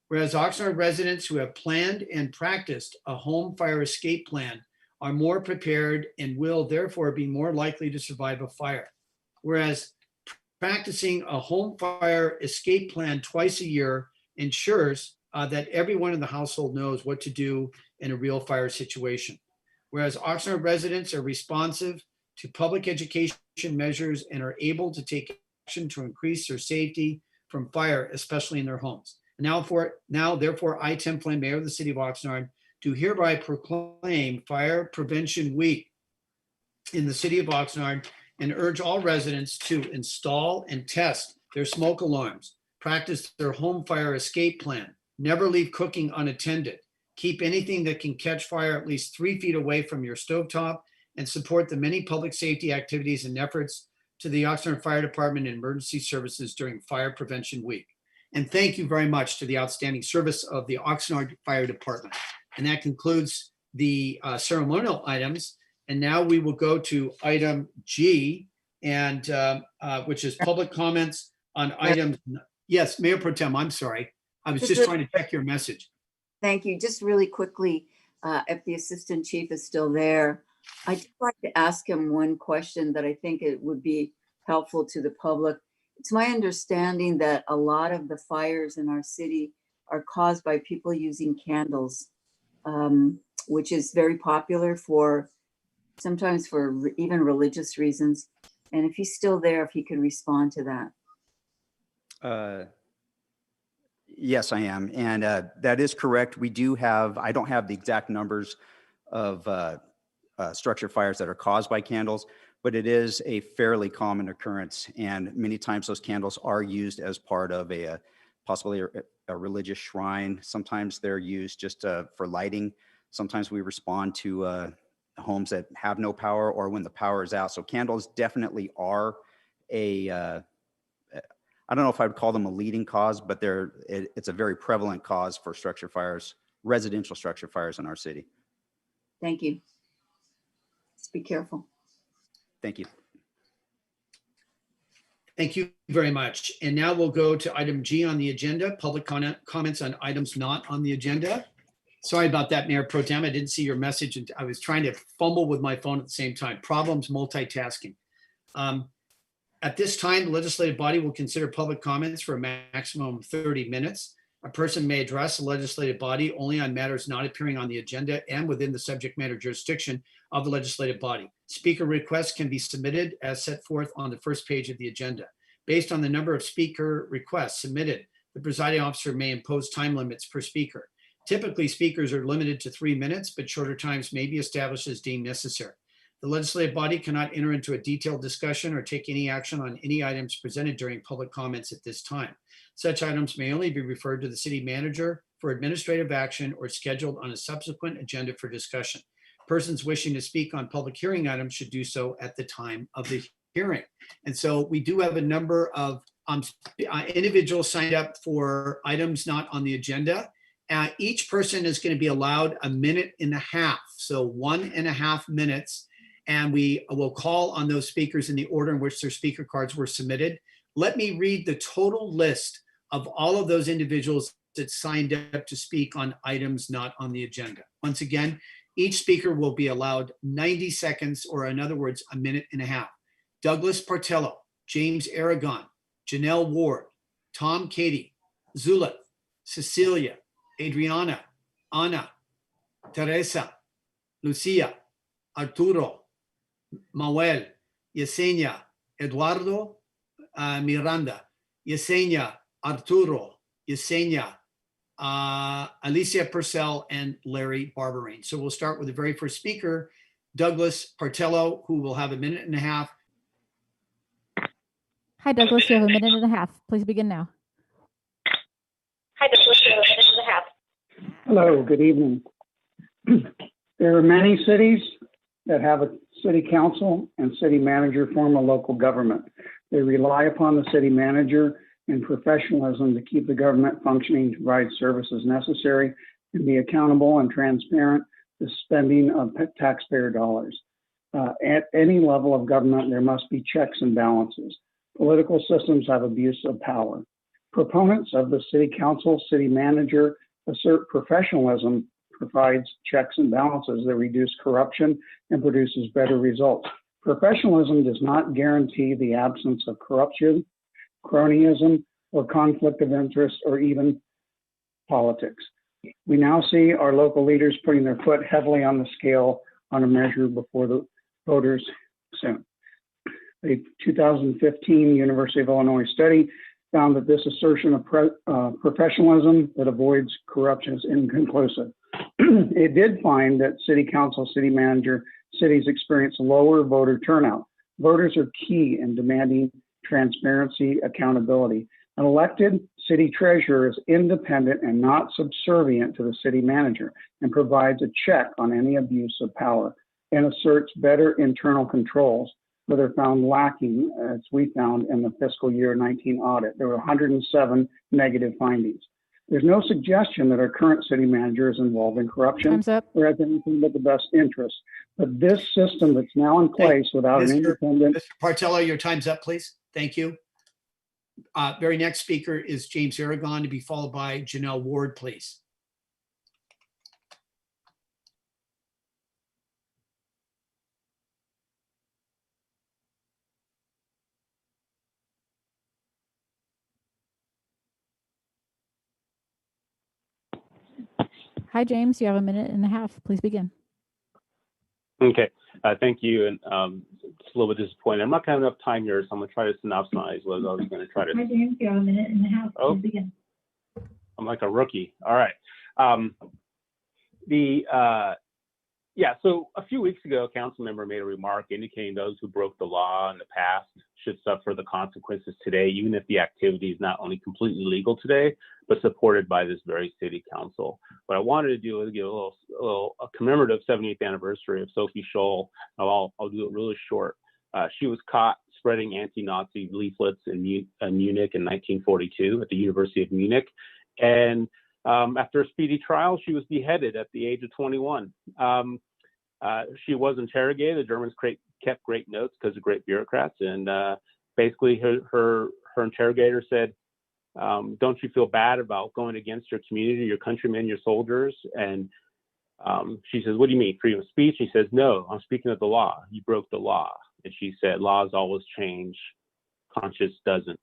Whereas Oxnard residents who have planned and practiced a home fire escape plan are more prepared and will therefore be more likely to survive a fire. Whereas practicing a home fire escape plan twice a year ensures that everyone in the household knows what to do in a real fire situation. Whereas Oxnard residents are responsive to public education measures and are able to take action to increase their safety from fire, especially in their homes. Now, therefore, I, Tim Flynn, Mayor of the City of Oxnard, do hereby proclaim Fire Prevention Week in the City of Oxnard and urge all residents to install and test their smoke alarms, practice their home fire escape plan, never leave cooking unattended, keep anything that can catch fire at least 3 feet away from your stovetop, and support the many public safety activities and efforts to the Oxnard Fire Department and emergency services during Fire Prevention Week. And thank you very much to the outstanding service of the Oxnard Fire Department. And that concludes the ceremonial items. And now we will go to item G, and which is public comments on items. Yes, Mayor Pro Tem, I'm sorry. I was just trying to check your message. Thank you. Just really quickly, if the Assistant Chief is still there, I'd like to ask him one question that I think it would be helpful to the public. It's my understanding that a lot of the fires in our city are caused by people using candles, which is very popular sometimes for even religious reasons. And if he's still there, if he could respond to that. Yes, I am. And that is correct. We do have, I don't have the exact numbers of structure fires that are caused by candles, but it is a fairly common occurrence. And many times those candles are used as part of possibly a religious shrine. Sometimes they're used just for lighting. Sometimes we respond to homes that have no power or when the power is out. So candles definitely are I don't know if I would call them a leading cause, but it's a very prevalent cause for structure fires, residential structure fires in our city. Thank you. Just be careful. Thank you. Thank you very much. And now we'll go to item G on the agenda, public comments on items not on the agenda. Sorry about that, Mayor Pro Tem. I didn't see your message, and I was trying to fumble with my phone at the same time. Problems multitasking. At this time, the legislative body will consider public comments for a maximum of 30 minutes. A person may address the legislative body only on matters not appearing on the agenda and within the subject matter jurisdiction of the legislative body. Speaker requests can be submitted as set forth on the first page of the agenda. Based on the number of speaker requests submitted, the presiding officer may impose time limits per speaker. Typically, speakers are limited to 3 minutes, but shorter times may be established as deemed necessary. The legislative body cannot enter into a detailed discussion or take any action on any items presented during public comments at this time. Such items may only be referred to the city manager for administrative action or scheduled on a subsequent agenda for discussion. Persons wishing to speak on public hearing items should do so at the time of the hearing. And so we do have a number of individuals signed up for items not on the agenda. Each person is going to be allowed 1.5 minutes, so 1.5 minutes. And we will call on those speakers in the order in which their speaker cards were submitted. Let me read the total list of all of those individuals that signed up to speak on items not on the agenda. Once again, each speaker will be allowed 90 seconds, or in other words, 1.5 minutes. Douglas Partello, James Aragon, Janelle Ward, Tom Cady, Zulith, Cecilia, Adriana, Ana, Teresa, Lucia, Arturo, Manuel, Yesenia, Eduardo, Miranda, Yesenia, Arturo, Yesenia, Alicia Purcell, and Larry Barberine. So we'll start with the very first speaker, Douglas Partello, who will have 1.5 minutes. Hi, Douglas. You have 1.5 minutes. Please begin now. Hi, Douglas. You have 1.5 minutes. Hello, good evening. There are many cities that have a city council and city manager form a local government. They rely upon the city manager and professionalism to keep the government functioning, to provide services necessary, and be accountable and transparent to spending of taxpayer dollars. At any level of government, there must be checks and balances. Political systems have abuse of power. Proponents of the city council, city manager assert professionalism provides checks and balances that reduce corruption and produces better results. Professionalism does not guarantee the absence of corruption, cronyism, or conflict of interest, or even politics. We now see our local leaders putting their foot heavily on the scale on a measure before the voters soon. A 2015 University of Illinois study found that this assertion of professionalism that avoids corruption is inconclusive. It did find that city council, city manager, cities experience lower voter turnout. Voters are key in demanding transparency, accountability. An elected city treasurer is independent and not subservient to the city manager and provides a check on any abuse of power and asserts better internal controls that are found lacking, as we found in the fiscal year 19 audit. There were 107 negative findings. There's no suggestion that our current city manager is involved in corruption or has anything but the best interest. But this system that's now in place without an independent... Mr. Partello, your time's up, please. Thank you. Very next speaker is James Aragon, to be followed by Janelle Ward, please. Hi, James. You have 1.5 minutes. Please begin. Okay, thank you. And just a little bit disappointed. I'm not going to have enough time here, so I'm going to try to synopsize what I was going to try to. Hi, James. You have 1.5 minutes. Oh. Please begin. I'm like a rookie. All right. Yeah, so a few weeks ago, a council member made a remark indicating those who broke the law in the past should suffer the consequences today, even if the activity is not only completely legal today, but supported by this very city council. What I wanted to do was give a commemorative 70th anniversary of Sophie Scholl. I'll do it really short. She was caught spreading anti-Nazi leaflets in Munich in 1942 at the University of Munich. And after a speedy trial, she was beheaded at the age of 21. She was interrogated. The Germans kept great notes because of great bureaucrats. And basically her interrogator said, don't you feel bad about going against your community, your countrymen, your soldiers? And she says, what do you mean, freedom of speech? He says, no, I'm speaking of the law. You broke the law. And she said, laws always change. conscience doesn't.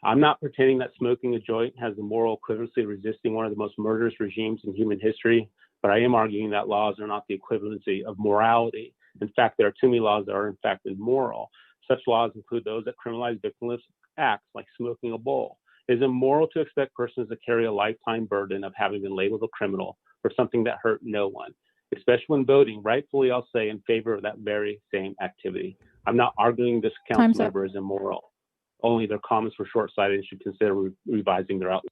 I'm not pretending that smoking a joint has the moral equivalency of resisting one of the most murderous regimes in human history, but I am arguing that laws are not the equivalency of morality. In fact, there are too many laws that are in fact immoral. Such laws include those that criminalize victimless acts like smoking a bowl. It is immoral to expect persons to carry a lifetime burden of having been labeled a criminal for something that hurt no one, especially when voting, rightfully I'll say, in favor of that very same activity. I'm not arguing this council Time's up. member is immoral. Only their comments were short-sighted and should consider revising their outlook.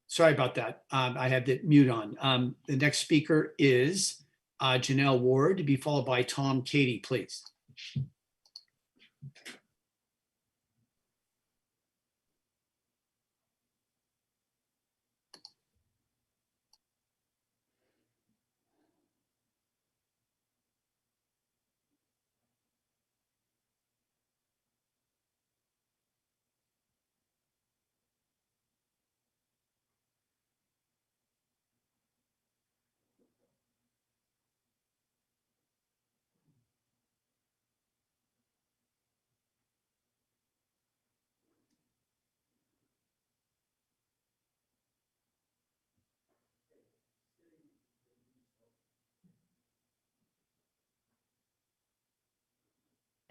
Sorry about that. I had the mute on. The next speaker is Janelle Ward, to be followed by Tom Katie, please.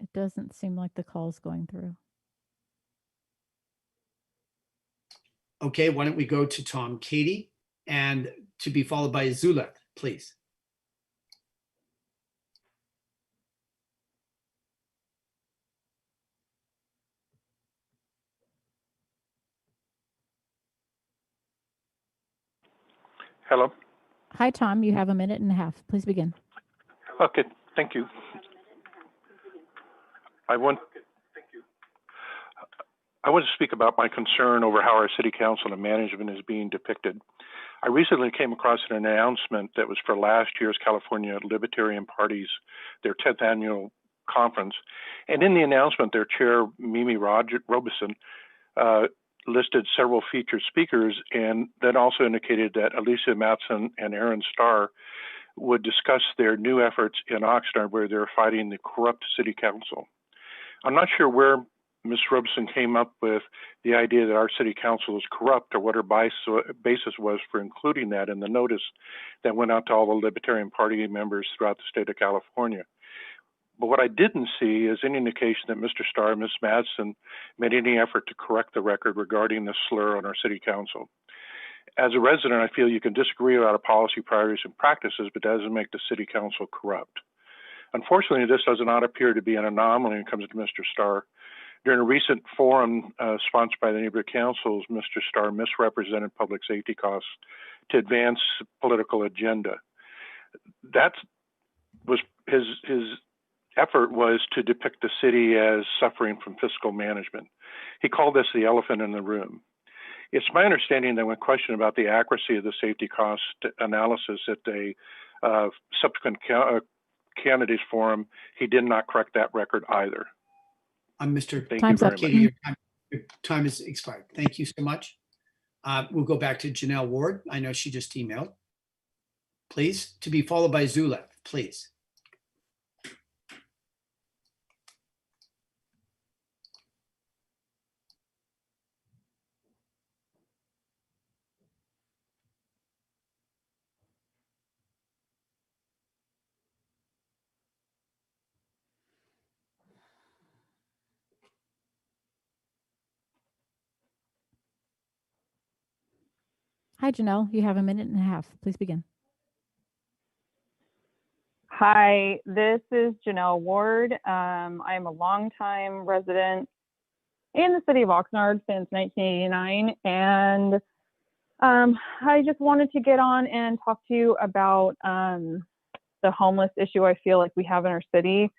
It doesn't seem like the call's going through. Okay, why don't we go to Tom Katie and to be followed by Zulek, please. Hello. Hi, Tom. You have a minute and a half. Please begin. Okay, thank you. I want to speak about my concern over how our city council and management is being depicted. I recently came across an announcement that was for last year's California Libertarian Party's, their 10th annual conference. And in the announcement, their chair, Mimi Robeson, listed several featured speakers, and then also indicated that Alicia Matson and Aaron Starr would discuss their new efforts in Oxnard, where they're fighting the corrupt city council. I'm not sure where Ms. Robeson came up with the idea that our city council is corrupt, or what her basis was for including that in the notice that went out to all the Libertarian Party members throughout the state of California. But what I didn't see is any indication that Mr. Starr and Ms. Madsen made any effort to correct the record regarding this slur on our city council. As a resident, I feel you can disagree about policy priorities and practices, but that doesn't make the city council corrupt. Unfortunately, this does not appear to be an anomaly when it comes to Mr. Starr. During a recent forum sponsored by the neighborhood councils, Mr. Starr misrepresented public safety costs to advance political agenda. That was his effort was to depict the city as suffering from fiscal management. He called this the elephant in the room. It's my understanding that when questioned about the accuracy of the safety cost analysis at a subsequent candidates forum, he did not correct that record either. Mr. Thank you very Katie, much. your time is expired. Thank you so much. We'll go back to Janelle Ward. I know she just emailed. Please, to be followed by Zulek, please. Hi, Janelle. You have a minute and a half. Please begin. Hi, this is Janelle Ward. I am a longtime resident in the city of Oxnard since 1989, and I just wanted to get on and talk to you about the homeless issue I feel like we have in our city.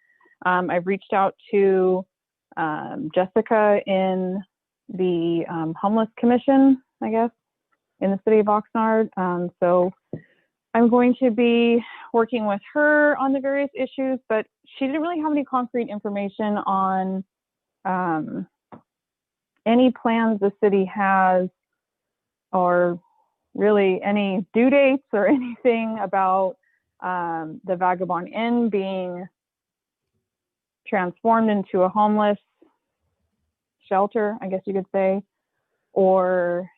I've reached out to Jessica in the homeless commission, I guess, in the city of Oxnard. So I'm going to be working with her on the various issues, but she didn't really have any concrete information on any plans the city has or really any due dates or anything about the Vagabond Inn being transformed into a homeless shelter, I guess you could say, or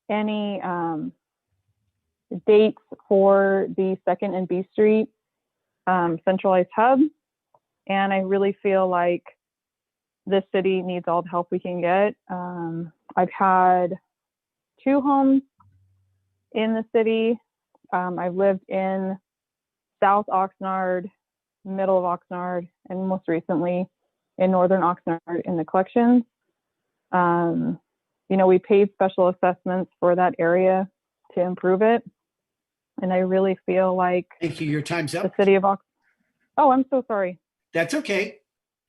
any dates for the 2nd and B Street centralized hub. And I really feel like this city needs all the help we can get. I've had 2 homes in the city. I've lived in South Oxnard, middle of Oxnard, and most recently in Northern Oxnard in the collections. You know, we paid special assessments for that area to improve it. And I really feel like Thank you. Your time's the up. city of Oxnard. Oh, I'm so sorry. That's okay.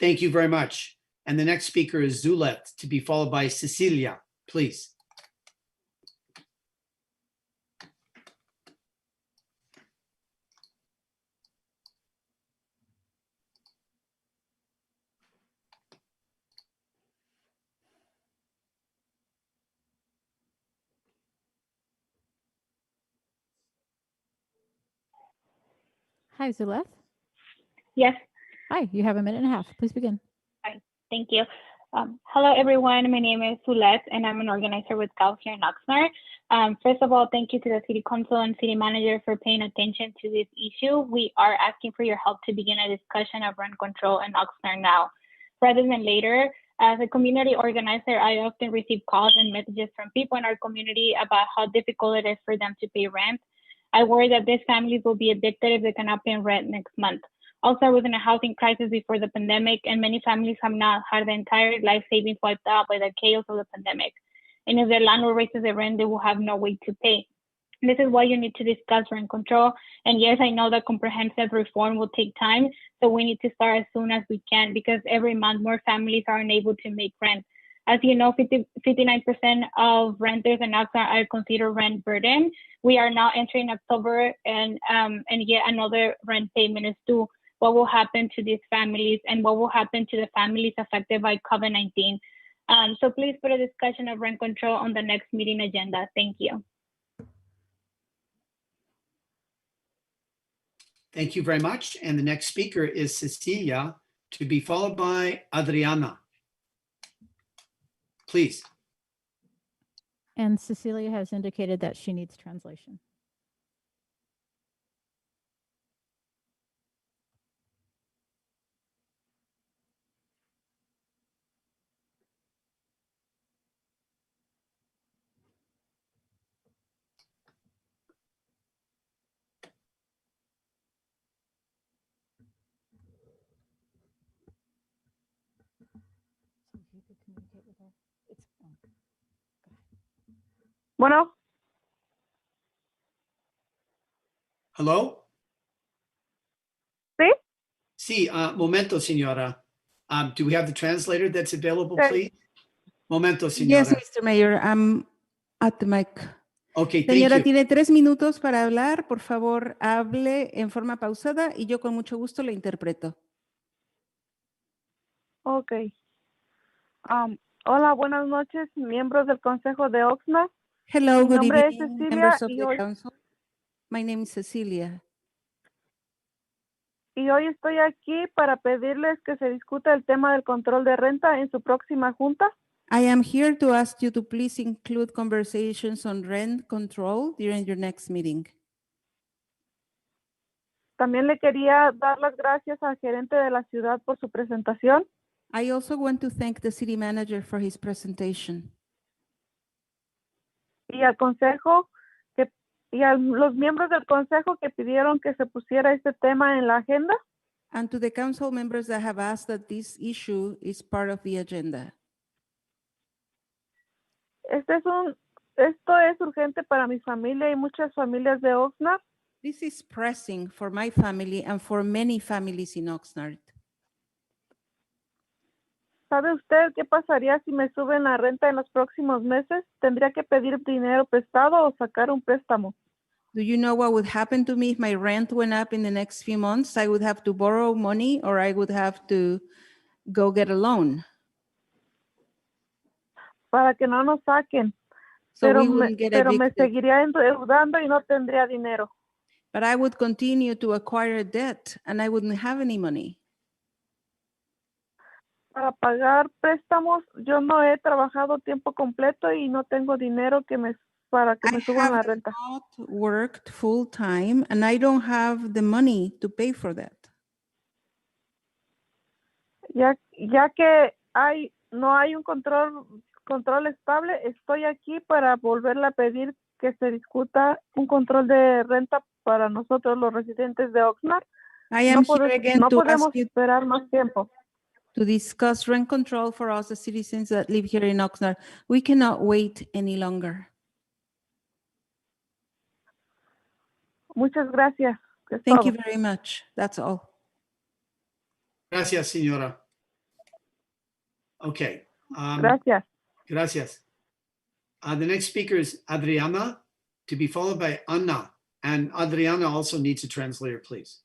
Thank you very much. And the next speaker is Zulet, to be followed by Cecilia, please. Hi, Zuleth. Yes. Hi, you have a minute and a half. Please begin. Hi, thank you. Hello, everyone. My name is Sulet, and I'm an organizer with CAL here in Oxnard. First of all, thank you to the City Council and City Manager for paying attention to this issue. We are asking for your help to begin a discussion of rent control in Oxnard now, rather than later. As a community organizer, I often receive calls and messages from people in our community about how difficult it is for them to pay rent. I worry that these families will be evicted if they cannot pay rent next month. Also, I was in a housing crisis before the pandemic, and many families have not had their entire life savings wiped out by the chaos of the pandemic. And if their landlord raises the rent, they will have no way to pay. This is why you need to discuss rent control. And yes, I know that comprehensive reform will take time, so we need to start as soon as we can, because every month more families are unable to make rent. As you know, 59% of renters in Oxnard are considered rent burden. We are now entering October, and yet another rent payment is due. What will happen to these families, and what will happen to the families affected by COVID-19? So please put a discussion of rent control on the next meeting agenda. Thank you. Thank you very much. And the next speaker is Cecilia, to be followed by Adriana. Please. And Cecilia has indicated that she needs translation. Bueno. Hello? Sí? Sí, momento, señora. Do we have the translator that's available, Okay. please? Momento, señora. Yes, Mr. Mayor, I'm at the mic. Okay, thank Señora, you. tiene 3 minutos para hablar. Por favor, hable en forma pausada y yo con mucho gusto le interpreto. Ok. Hola, buenas noches, miembros del Consejo de Oxnard. Hello, Mi good nombre es evening, Cecilia members of y the hoy, council. My name is Cecilia. y hoy estoy aquí para pedirles que se discuta el tema del control de renta en su próxima junta. I am here to ask you to please include conversations on rent control during your next meeting. También le quería dar las gracias al gerente de la ciudad por su presentación. I also want to thank the city manager for his presentation. Y al consejo y a los miembros del consejo que pidieron que se pusiera este tema en la agenda. And to the council members that have asked that this issue is part of the agenda. Esto es urgente para mi familia y muchas familias de Oxnard. This is pressing for my family and for many families in Oxnard. ¿Sabe usted qué pasaría si me suben la renta en los próximos meses? ¿Tendría que pedir dinero prestado o sacar un préstamo? Do you know what would happen to me if my rent went up in the next few months? I would have to borrow money or I would have to go get a loan. Para que no nos saquen. So we wouldn't get pero me evicted. seguiría endeudando y no tendría dinero. But I would continue to acquire debt and I wouldn't have any money. Para pagar préstamos, yo no he trabajado tiempo completo y no tengo dinero para que me suban la renta. Not worked full time and I don't have the money to pay for that. Ya que no hay un control estable, estoy aquí para volverle a pedir que se discuta un control de renta para nosotros los residentes de Oxnard. I am here again no to podemos ask you esperar más tiempo. to discuss rent control for us, the citizens that live here in Oxnard. We cannot wait any longer. Muchas gracias. Es Thank todo. you very much. That's all. Gracias, señora. Okay. Gracias. Gracias. The next speaker is Adriana, to be followed by Anna. And Adriana also needs a translator, please.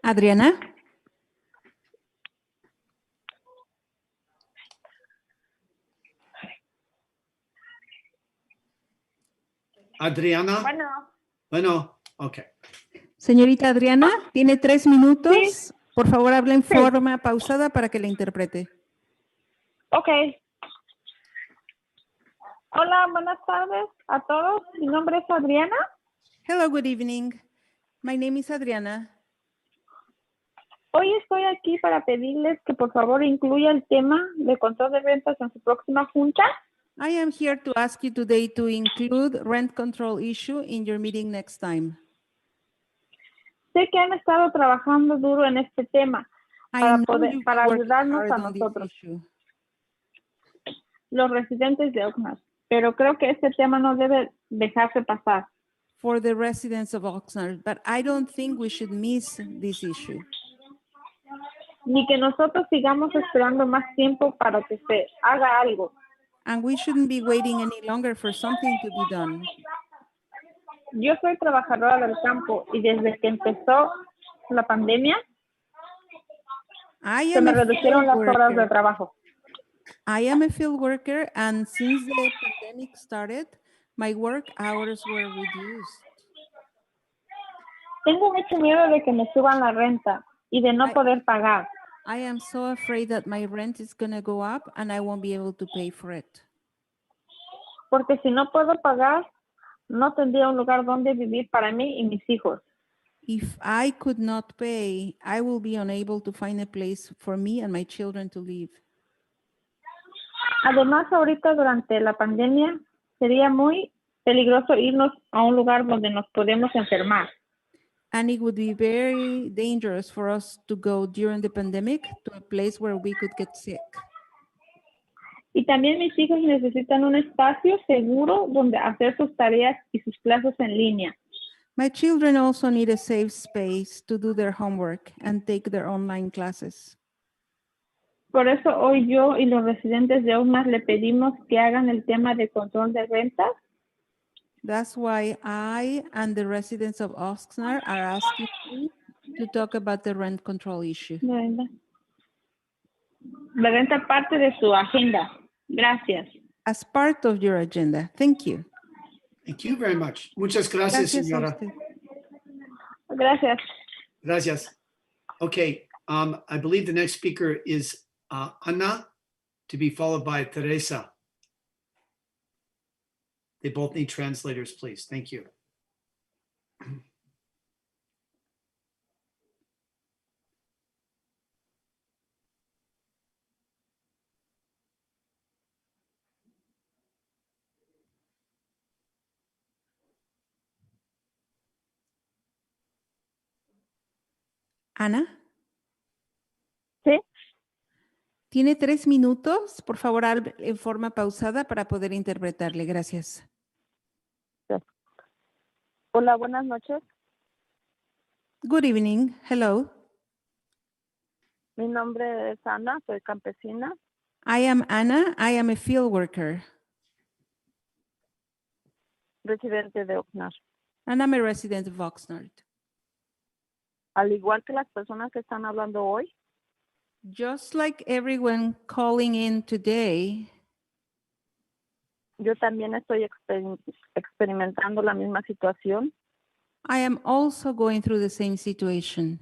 Adriana? Adriana. Bueno, ok. Señorita Adriana, tiene 3 minutos. Sí. Por favor, hable en forma pausada para que la interprete. Ok. Hola, buenas tardes a todos. Mi nombre es Adriana. Hello, good evening. My name is Adriana. Hoy estoy aquí para pedirles que por favor incluya el tema de control de rentas en su próxima junta. I am here to ask you today to include rent control issue in your meeting next time. Sé que han estado trabajando duro en este tema para ayudarnos a nosotros, los residentes de Oxnard, pero creo que este tema no debe dejarse pasar. For the residents of Oxnard, but I don't think we should miss this issue. Ni que nosotros sigamos esperando más tiempo para que se haga algo. And we shouldn't be waiting any longer for something to be done. Yo soy trabajadora del campo y desde que empezó la pandemia se me redujeron las horas de trabajo. I am a field worker and since the pandemic started, my work hours were reduced. Tengo mucho miedo de que me suban la renta y de no poder pagar. I am so afraid that my rent is going to go up and I won't be able to pay for it. Porque si no puedo pagar, no tendría un lugar donde vivir para mí y mis hijos. If I could not pay, I will be unable to find a place for me and my children to live. Además, ahorita durante la pandemia sería muy peligroso irnos a un lugar donde nos podemos enfermar. And it would be very dangerous for us to go during the pandemic to a place where we could get sick. Y también mis hijos necesitan un espacio seguro donde hacer sus tareas y sus clases en línea. My children also need a safe space to do their homework and take their online classes. Por eso hoy yo y los residentes de Oxnard le pedimos que hagan el tema de control de rentas. That's why I and the residents of Oxnard are asking you to talk about the rent control issue. La renta parte de su agenda. Gracias. As part of your agenda. Thank you. Thank you very much. Muchas gracias, señora. Gracias. Gracias. Okay, I believe the next speaker is Ana, to be followed by Teresa. They both need translators, please. Thank you. Ana. Sí. Tiene 3 minutos. Por favor, hable en forma pausada para poder interpretarle. Gracias. Hola, buenas noches. Good evening. Hello. Mi nombre es Ana, soy campesina. I am Anna. I am a field worker. Residente de Oxnard. And I'm a resident of Oxnard. Al igual que las personas que están hablando hoy, Just like everyone calling in today, yo también estoy experimentando la misma situación. I am also going through the same situation.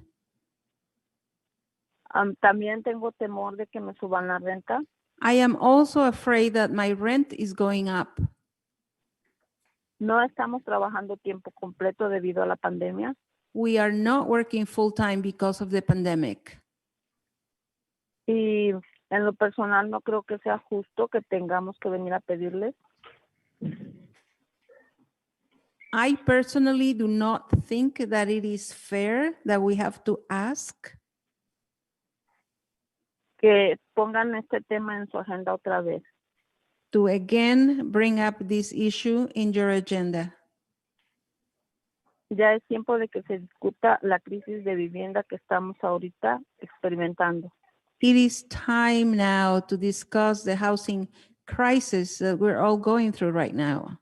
También tengo temor de que me suban la renta. I am also afraid that my rent is going up. No estamos trabajando tiempo completo debido a la pandemia. We are not working full time because of the pandemic. Y en lo personal no creo que sea justo que tengamos que venir a pedirles. I personally do not think that it is fair that we have to ask Que pongan este tema en su agenda otra vez. to again bring up this issue in your agenda. Ya es tiempo de que se discuta la crisis de vivienda que estamos ahorita experimentando. It is time now to discuss the housing crisis that we're all going through right now.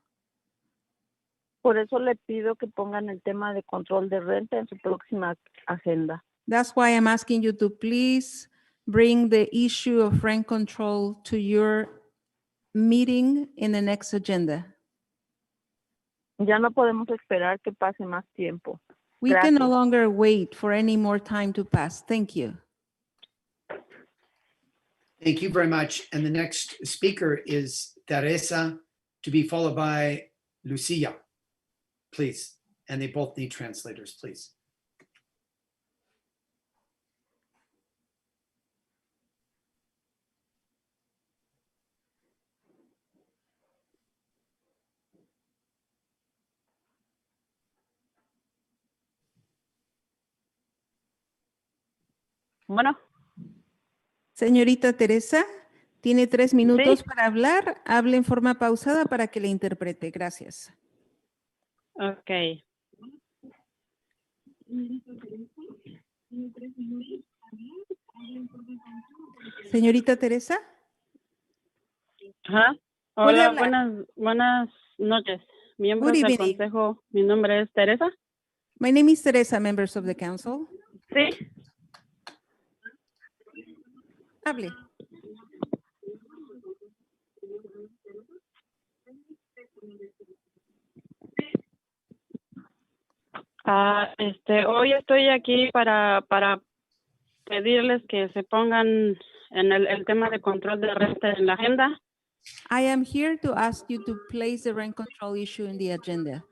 Por eso le pido que pongan el tema de control de renta en su próxima agenda. That's why I'm asking you to please bring the issue of rent control to your meeting in the next agenda. Ya no podemos esperar que pase más tiempo. We can no Gracias. longer wait for any more time to pass. Thank you. Thank you very much. And the next speaker is Teresa, to be followed by Lucia, please. And they both need translators, please. Bueno. Señorita Teresa, tiene 3 minutos para hablar. Hable en forma pausada para que le interprete. Gracias. Ok. Señorita Teresa. Ajá. ¿Puede Hola, hablar? buenas noches. Miembros Good del evening. consejo, mi nombre es Teresa. My name is Teresa, members of the council. Sí. Hable. Hoy estoy aquí para pedirles que se pongan en el tema de control de renta en la agenda. I am here to ask you to place the rent control issue in the agenda.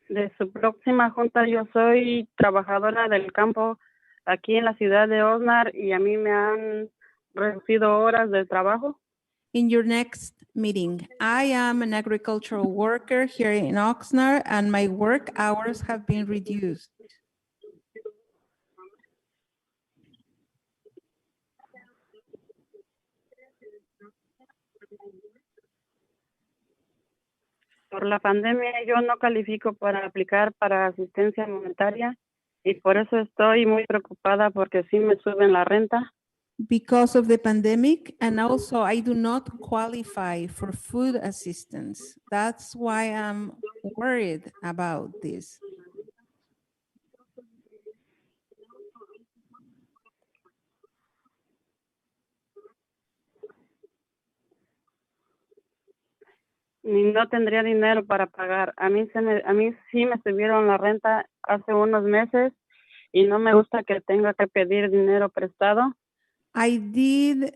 De su próxima junta, yo soy trabajadora del campo aquí en la ciudad de Oxnard y a mí me han reducido horas de trabajo. In your next meeting, I am an agricultural worker here in Oxnard and my work hours have been reduced. Por la pandemia yo no califico para aplicar para asistencia monetaria y por eso estoy muy preocupada porque sí me suben la renta. Because of the pandemic, and also I do not qualify for food assistance. That's why I'm worried about this. Y no tendría dinero para pagar. A mí sí me subieron la renta hace unos meses y no me gusta que tenga que pedir dinero prestado. I did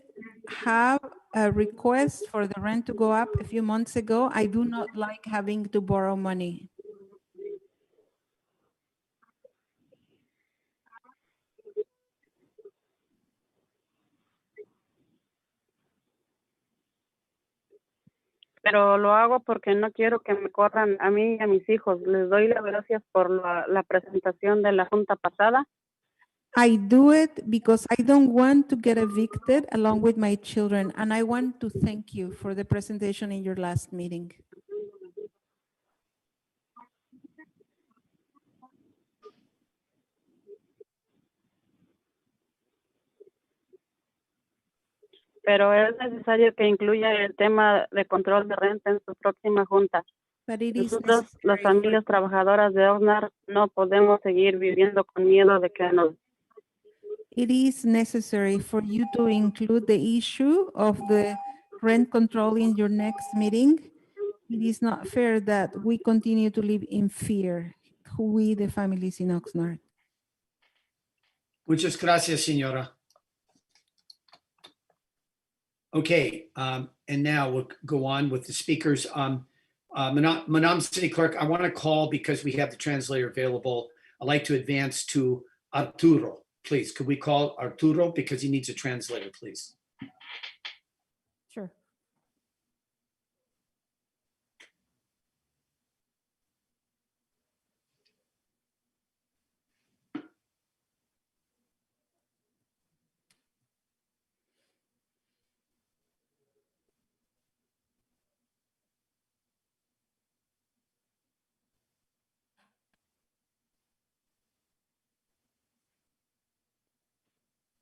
have a request for the rent to go up a few months ago. I do not like having to borrow money. Pero lo hago porque no quiero que me corran a mí y a mis hijos. Les doy las gracias por la presentación de la junta pasada. I do it because I don't want to get evicted along with my children. And I want to thank you for the presentation in your last meeting. Pero es necesario que incluya el tema de control de renta en su próxima junta. But it is Nosotros, las necessary familias trabajadoras de Oxnard, no podemos seguir viviendo con miedo de que nos it is necessary for you to include the issue of the rent control in your next meeting. It is not fair that we continue to live in fear, we, the families in Oxnard. Muchas gracias, señora. Okay, and now we'll go on with the speakers. Madam City Clerk, I want to call because we have the translator available. I'd like to advance to Arturo. Please, could we call Arturo because he needs a translator, please? Sure.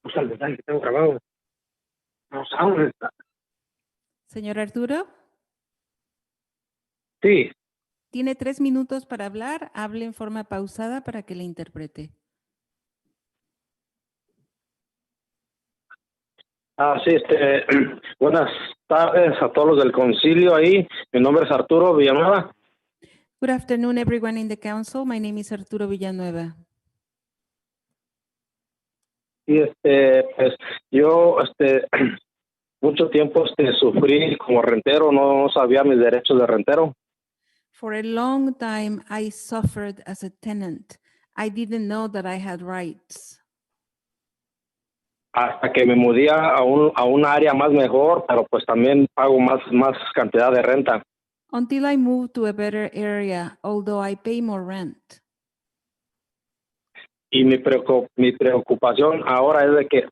Usa el detalle que tengo grabado. No sabes. Señor Arturo, Sí, tiene 3 minutos para hablar. Hable en forma pausada para que le interprete. sí, buenas tardes a todos los del concilio ahí. Mi nombre es Arturo Villanueva. Good afternoon, everyone in the council. My name is Arturo Villanueva. Y pues yo, mucho tiempo sufrí como rentero, no sabía mis derechos de rentero. For a long time, I suffered as a tenant. I didn't know that I had rights. Hasta que me mudé a un área más mejor, pero pues también pago más cantidad de renta. Until I moved to a better area, although I pay more rent. Y mi preocupación ahora es de que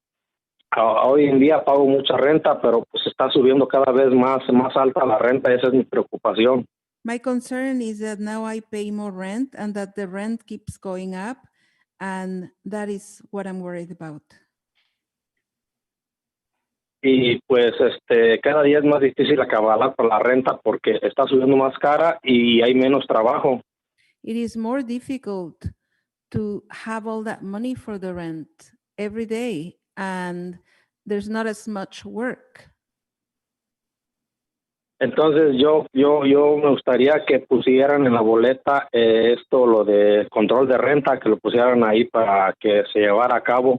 hoy en día pago mucha renta, pero pues está subiendo cada vez más alta la renta. Esa es mi preocupación. My concern is that now I pay more rent and that the rent keeps going up, and that is what I'm worried about. Y pues cada día es más difícil acabar con la renta porque está subiendo más cara y hay menos trabajo. It is more difficult to have all that money for the rent every day, and there's not as much work. Entonces yo me gustaría que pusieran en la boleta lo de control de renta, que lo pusieran ahí para que se llevara a cabo.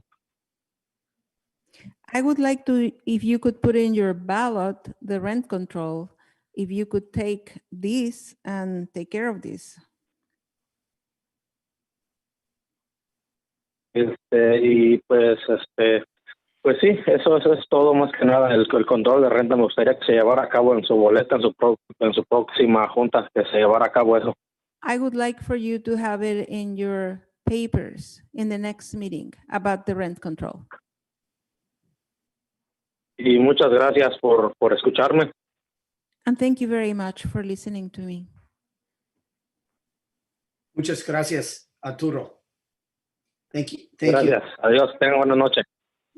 I would like to, if you could put in your ballot, the rent control, if you could take this and take care of this. Y pues pues sí, eso es todo más que nada. El control de renta me gustaría que se llevara a cabo en su boleta, en su próxima junta, que se llevara a cabo eso. I would like for you to have it in your papers in the next meeting about the rent control. Y muchas gracias por escucharme. And thank you very much for listening to me. Muchas gracias, Arturo. Thank you. Gracias. Adiós. Tengan buena noche.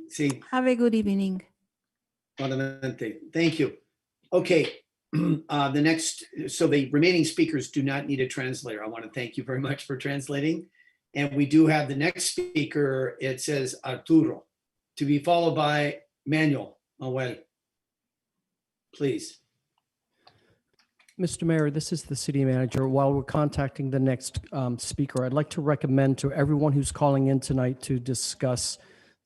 Sí. Have a good evening. Thank you. Okay. The next, so the remaining speakers do not need a translator. I want to thank you very much for translating. And we do have the next speaker. It says Arturo, to be followed by Manuel. Please. Mr. Mayor, this is the city manager. While we're contacting the next speaker, I'd like to recommend to everyone who's calling in tonight to discuss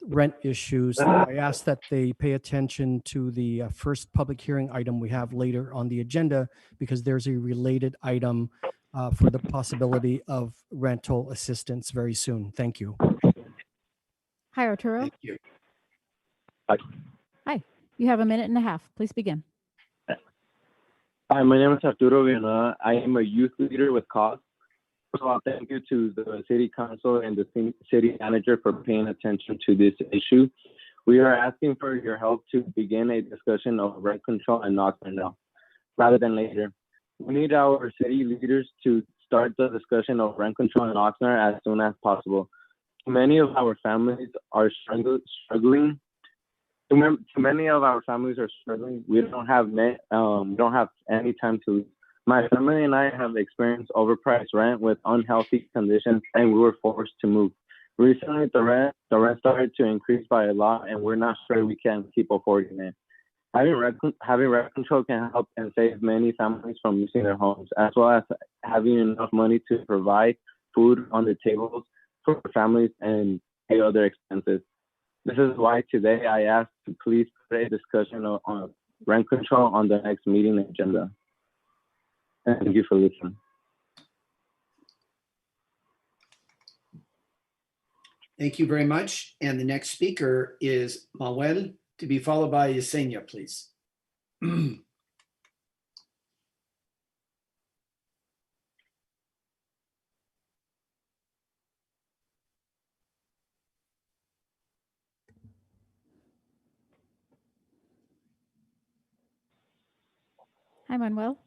rent issues. I ask that they pay attention to the first public hearing item we have later on the agenda, because there's a related item for the possibility of rental assistance very soon. Thank you. Hi, Arturo. Thank you. Hi. You have 1.5 minutes. Please begin. Hi, my name is Arturo Villanueva. I am a youth leader with COS. First of all, thank you to the city council and the city manager for paying attention to this issue. We are asking for your help to begin a discussion of rent control in Oxnard now, rather than later. We need our city leaders to start the discussion of rent control in Oxnard as soon as possible. Many of our families are struggling. Too many of our families are struggling. We don't have any time to lose. My family and I have experienced overpriced rent with unhealthy conditions, and we were forced to move. Recently, the rent started to increase by a lot, and we're not sure we can keep affording it. Having rent control can help and save many families from losing their homes, as well as having enough money to provide food on the tables for families and pay other expenses. This is why today I asked to please put a discussion on rent control on the next meeting agenda. Thank you for listening. Thank you very much. And the next speaker is Manuel, to be followed by Yesenia, please. Hi, Manuel.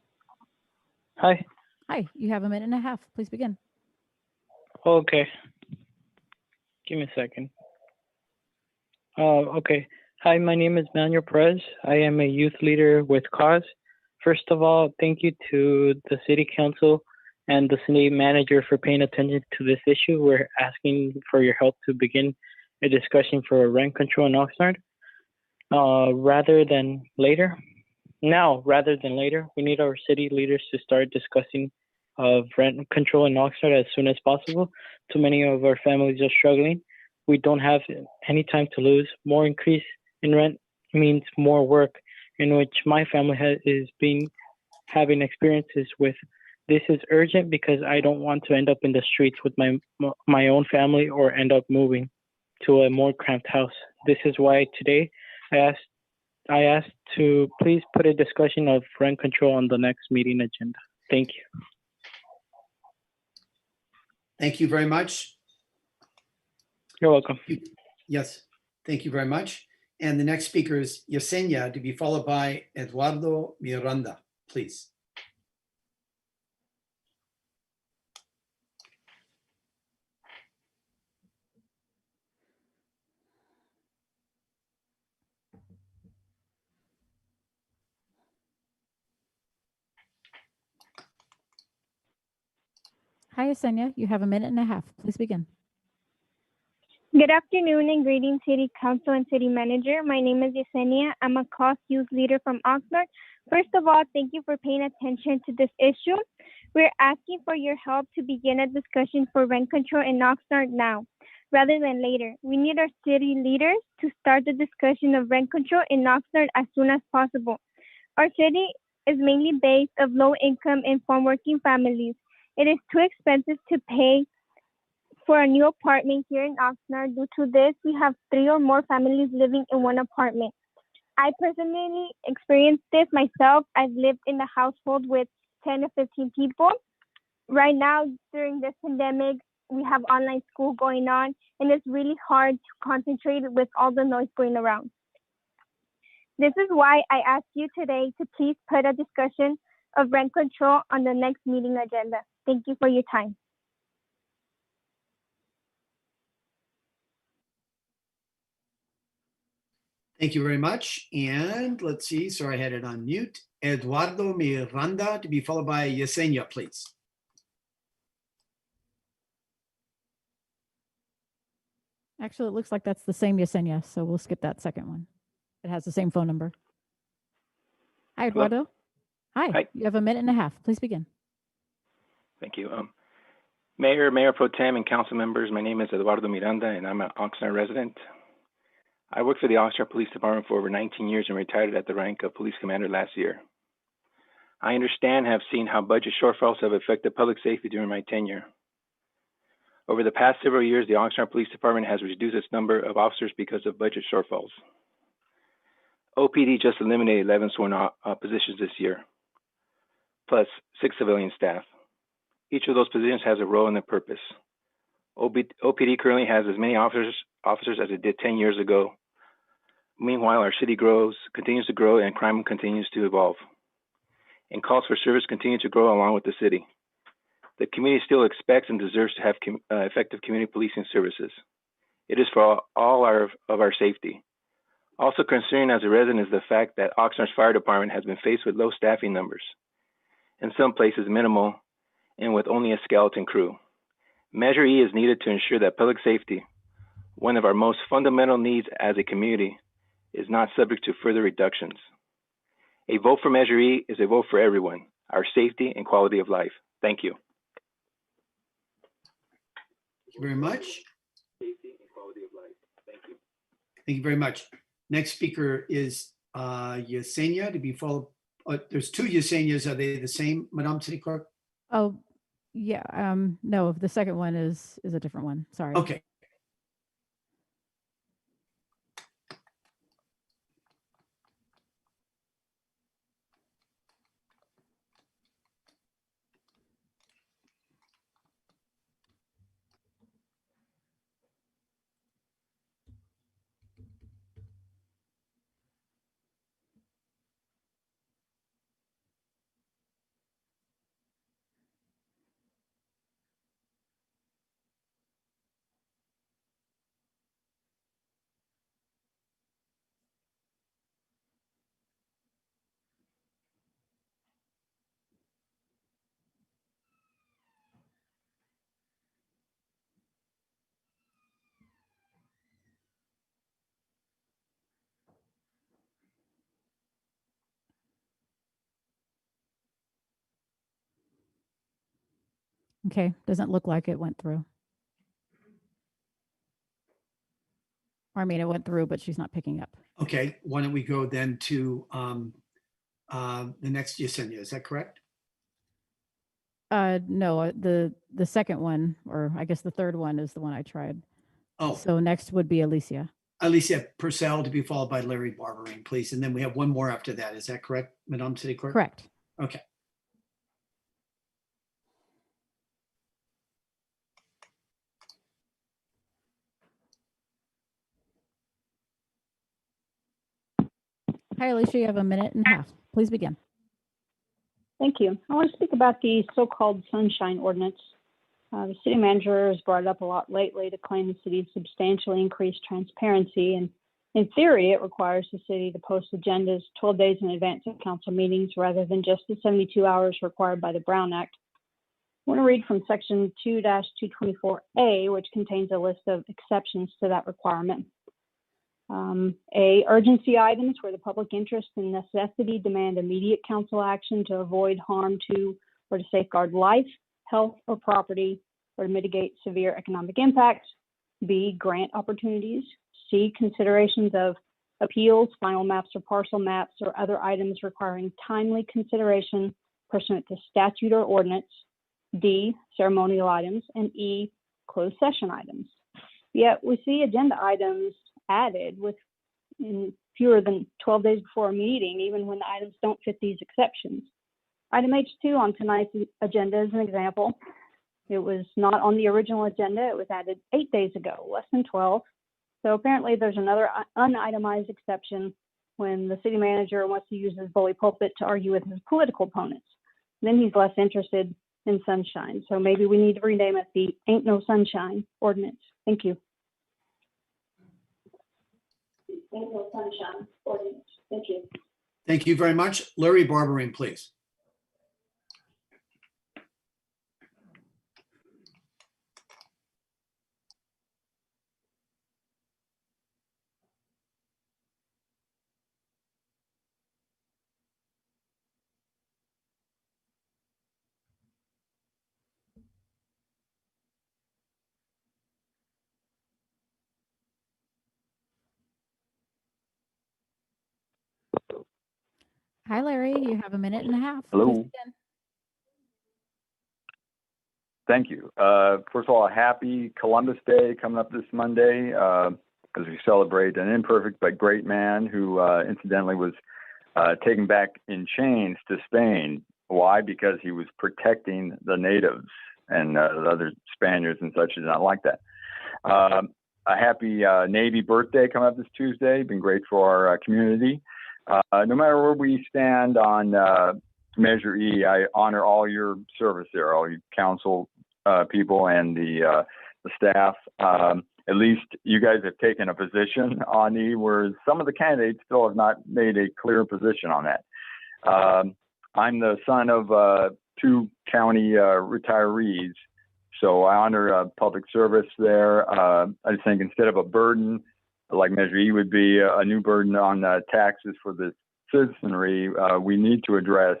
Hi. Hi, you have a minute and a half. Please begin. Okay. Give me a second. Okay. Hi, my name is Manuel Perez. I am a youth leader with Cause. First of all, thank you to the City Council and the City Manager for paying attention to this issue. We're asking for your help to begin a discussion for rent control in Oxnard rather than later. Now, rather than later, we need our city leaders to start discussing of rent control in Oxnard as soon as possible. Too many of our families are struggling. We don't have any time to lose. More increase in rent means more work, in which my family is having experiences with. This is urgent because I don't want to end up in the streets with my own family or end up moving to a more cramped house. This is why today I asked to please put a discussion of rent control on the next meeting agenda. Thank you. Thank you very much. You're welcome. Yes, thank you very much. And the next speaker is Yesenia, to be followed by Eduardo Miranda, please. Hi, Yesenia. You have a minute and a half. Please begin. Good afternoon and greetings, City Council and City Manager. My name is Yesenia. I'm a Cause Youth Leader from Oxnard. First of all, thank you for paying attention to this issue. We're asking for your help to begin a discussion for rent control in Oxnard now, rather than later. We need our city leaders to start the discussion of rent control in Oxnard as soon as possible. Our city is mainly based of low-income and farm-working families. It is too expensive to pay for a new apartment here in Oxnard. Due to this, we have 3 or more families living in one apartment. I personally experienced this myself. I've lived in a household with 10 to 15 people. Right now, during this pandemic, we have online school going on, and it's really hard to concentrate with all the noise going around. This is why I ask you today to please put a discussion of rent control on the next meeting agenda. Thank you for your time. Thank you very much. And let's see, sorry, I had it on mute. Eduardo Miranda, to be followed by Yesenia, please. Actually, it looks like that's the same Yesenia, so we'll skip that second one. It has the same phone number. Hi, Eduardo. Hi. You have a minute and a half. Please begin. Thank you. Mayor Pro Tem and council members, my name is Eduardo Miranda, and I'm an Oxnard resident. I worked for the Oxnard Police Department for over 19 years and retired at the rank of police commander last year. I understand and have seen how budget shortfalls have affected public safety during my tenure. Over the past several years, the Oxnard Police Department has reduced its number of officers because of budget shortfalls. OPD just eliminated 11 sworn positions this year, plus 6 civilian staff. Each of those positions has a role and a purpose. OPD currently has as many officers as it did 10 years ago. Meanwhile, our city continues to grow, and crime continues to evolve. And calls for service continue to grow along with the city. The community still expects and deserves to have effective community policing services. It is for all of our safety. Also concerning as a resident is the fact that Oxnard's fire department has been faced with low staffing numbers, in some places minimal, and with only a skeleton crew. Measure E is needed to ensure that public safety, one of our most fundamental needs as a community, is not subject to further reductions. A vote for Measure E is a vote for everyone, our safety and quality of life. Thank you. Thank you very much. Thank you very much. Next speaker is Yesenia, to be followed. There's two Yesenias. Are they the same, Madam City Clerk? Oh, yeah. No, the second one is a different one. Sorry. Okay. Okay. Doesn't look like it went through. Or I mean, it went through, but she's not picking up. Okay. Why don't we go then to the next Yesenia? Is that correct? No, the second one, or I guess the third one is the one I tried. Oh. So next would be Alicia. Alicia Purcell, to be followed by Larry Barbering, please. And then we have one more after that. Is that correct, Madam City Clerk? Correct. Okay. Hi, Alicia, you have a minute and a half. Please begin. Thank you. I want to speak about the so-called sunshine ordinance. The city manager has brought it up a lot lately to claim the city substantially increased transparency. And in theory, it requires the city to post agendas 12 days in advance of council meetings rather than just the 72 hours required by the Brown Act. I want to read from section 2-224A, which contains a list of exceptions to that requirement. Urgency items where the public interest and necessity demand immediate council action to avoid harm to or to safeguard life, health, or property, or to mitigate severe economic impacts. B, grant opportunities. C, considerations of appeals, final maps or parcel maps, or other items requiring timely consideration pursuant to statute or ordinance. D, ceremonial items. And E, closed session items. Yet we see agenda items added in fewer than 12 days before a meeting, even when the items don't fit these exceptions. Item H2 on tonight's agenda is an example. It was not on the original agenda. It was added 8 days ago, less than 12. So apparently there's another unitemized exception when the city manager wants to use his bully pulpit to argue with his political opponents. Then he's less interested in sunshine. So maybe we need to rename it the Ain't No Sunshine Ordinance. Thank you. Ain't No Sunshine Ordinance. Thank you. Thank you very much. Larry Barbering, please. Hi, Larry. You have a minute and a half. Hello. Please begin. Thank you. First of all, happy Columbus Day coming up this Monday as we celebrate an imperfect but great man who incidentally was taken back in chains to Spain Why? Because he was protecting the natives, and the other Spaniards and such did not like that. A happy Navy birthday coming up this Tuesday. Been great for our community. No matter where we stand on Measure E, I honor all your service there, all you council people and the staff. At least you guys have taken a position on E, whereas some of the candidates still have not made a clear position on that. I'm the son of 2 county retirees, so I honor public service there. I just think instead of a burden, like Measure E would be a new burden on taxes for the citizenry, we need to address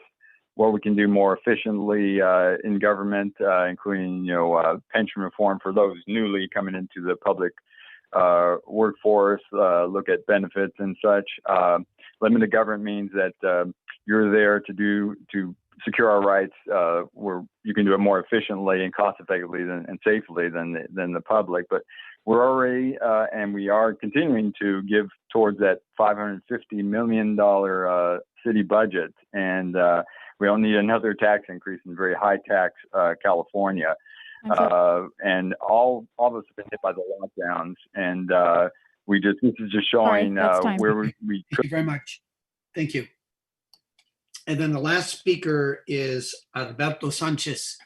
what we can do more efficiently in government, including, pension reform for those newly coming into the public workforce, look at benefits and such. Limited government means that you're there to secure our rights where you can do it more efficiently and cost effectively and safely than the public. But we're already and we are continuing to give towards that $550 million city budget, and we don't need another tax increase in very high tax California. And all of us have been hit by the lockdowns, and this is just showing where we Thank you very much. Thank you. And then the last speaker is Alberto Sanchez.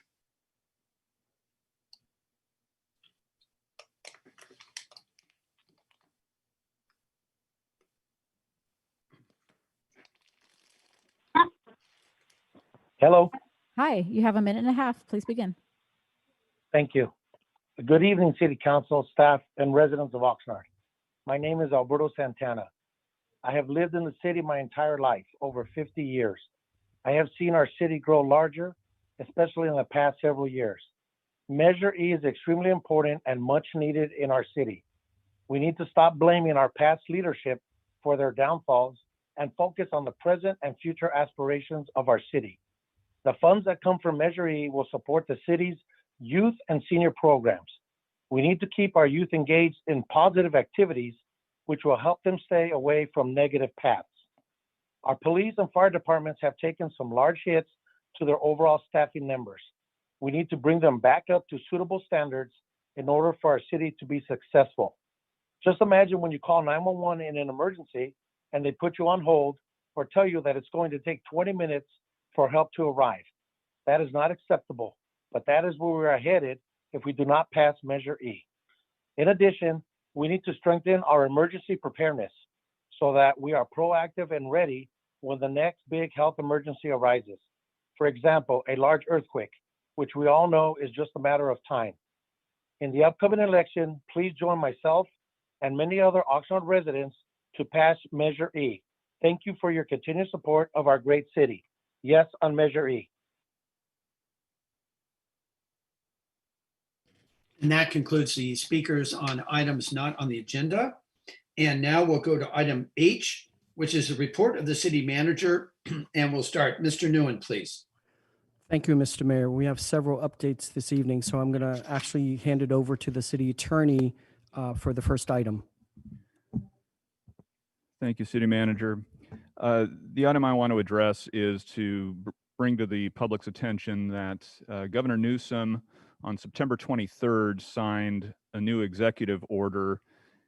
Hello. Hi, you have a minute and a half. Please begin. Thank you. Good evening, City Council, staff, and residents of Oxnard. My name is Alberto Santana. I have lived in the city my entire life, over 50 years. I have seen our city grow larger, especially in the past several years. Measure E is extremely important and much needed in our city. We need to stop blaming our past leadership for their downfalls and focus on the present and future aspirations of our city. The funds that come from Measure E will support the city's youth and senior programs. We need to keep our youth engaged in positive activities, which will help them stay away from negative paths. Our police and fire departments have taken some large hits to their overall staffing numbers. We need to bring them back up to suitable standards in order for our city to be successful. Just imagine when you call 911 in an emergency and they put you on hold or tell you that it's going to take 20 minutes for help to arrive. That is not acceptable, but that is where we are headed if we do not pass Measure E. In addition, we need to strengthen our emergency preparedness so that we are proactive and ready when the next big health emergency arises. For example, a large earthquake, which we all know is just a matter of time. In the upcoming election, please join myself and many other Oxnard residents to pass Measure E. Thank you for your continued support of our great city. Yes on Measure E. And that concludes the speakers on items not on the agenda. And now we'll go to item H, which is a report of the city manager. And we'll start. Mr. Nguyen, please. Thank you, Mr. Mayor. We have several updates this evening, so I'm going to actually hand it over to the city attorney for the first item. Thank you, City Manager. The item I want to address is to bring to the public's attention that Governor Newsom on September 23rd signed a new executive order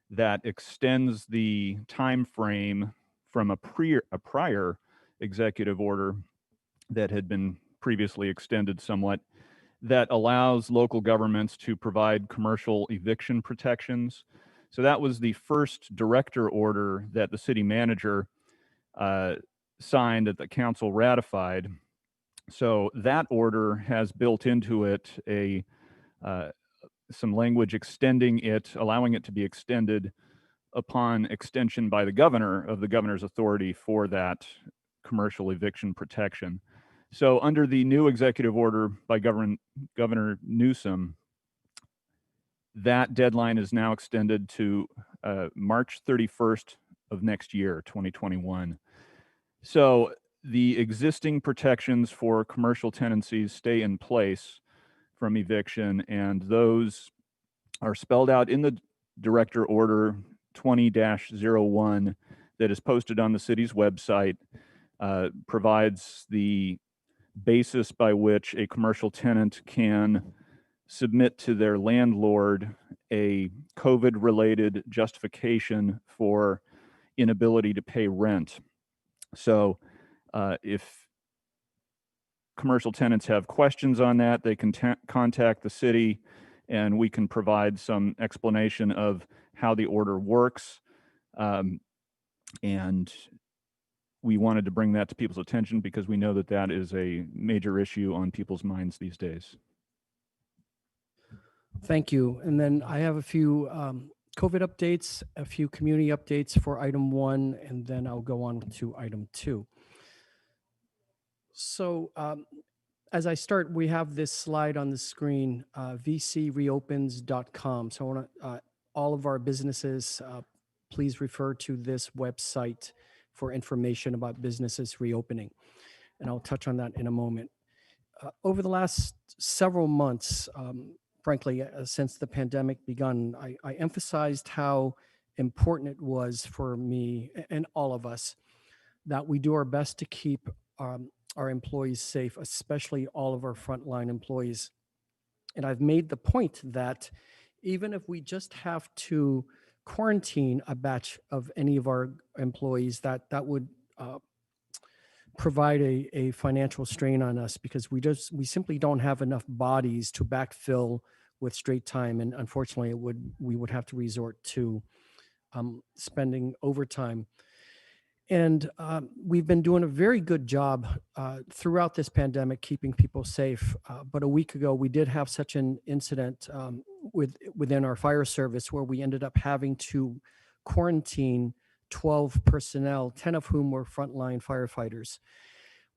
that extends the time frame from a prior executive order that had been previously extended somewhat, that allows local governments to provide commercial eviction protections. So that was the first director order that the city manager signed that the council ratified. So that order has built into it some language extending it, allowing it to be extended upon extension by the governor of the governor's authority for that commercial eviction protection. So under the new executive order by Governor Newsom, that deadline is now extended to March 31st of next year, 2021. So the existing protections for commercial tenancies stay in place from eviction, and those are spelled out in the Director Order 20-01 that is posted on the city's website, provides the basis by which a commercial tenant can submit to their landlord a COVID-related justification for inability to pay rent. So if commercial tenants have questions on that, they can contact the city, and we can provide some explanation of how the order works. And we wanted to bring that to people's attention because we know that that is a major issue on people's minds these days. Thank you. And then I have a few COVID updates, a few community updates for item 1, and then I'll go on to item 2. So as I start, we have this slide on the screen, vcreopens.com. So I want to, all of our businesses, please refer to this website for information about businesses reopening. And I'll touch on that in a moment. Over the last several months, frankly, since the pandemic begun, I emphasized how important it was for me and all of us that we do our best to keep our employees safe, especially all of our frontline employees. And I've made the point that even if we just have to quarantine a batch of any of our employees, that would provide a financial strain on us, because we simply don't have enough bodies to backfill with straight time, and unfortunately we would have to resort to spending overtime. And we've been doing a very good job throughout this pandemic keeping people safe. But a week ago, we did have such an incident within our fire service where we ended up having to quarantine 12 personnel, 10 of whom were frontline firefighters.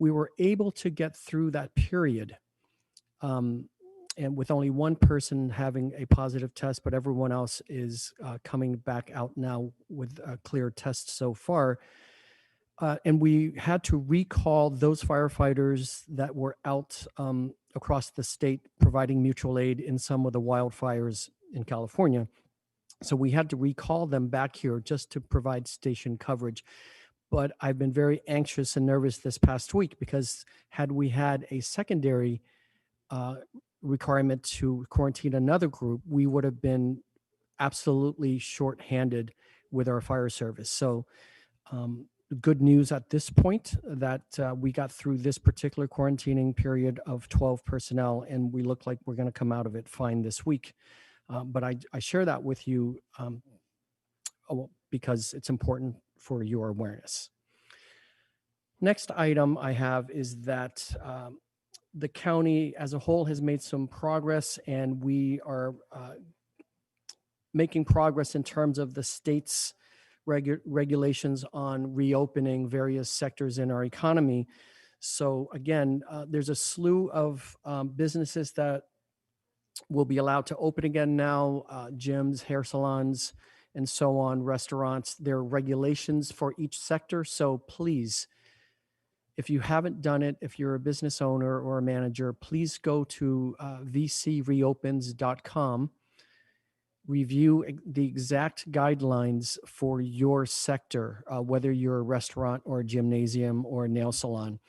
We were able to get through that period, and with only one person having a positive test, but everyone else is coming back out now with a clear test so far. And we had to recall those firefighters that were out across the state providing mutual aid in some of the wildfires in California. So we had to recall them back here just to provide station coverage. But I've been very anxious and nervous this past week, because had we had a secondary requirement to quarantine another group, we would have been absolutely shorthanded with our fire service. So good news at this point that we got through this particular quarantining period of 12 personnel, and we look like we're going to come out of it fine this week. But I share that with you because it's important for your awareness. Next item I have is that the county as a whole has made some progress, and we are making progress in terms of the state's regulations on reopening various sectors in our economy. So again, there's a slew of businesses that will be allowed to open again now, gyms, hair salons, and so on, restaurants. There are regulations for each sector. So please, if you haven't done it, if you're a business owner or a manager, please go to vcreopens.com. Review the exact guidelines for your sector, whether you're a restaurant or a gymnasium or a nail salon.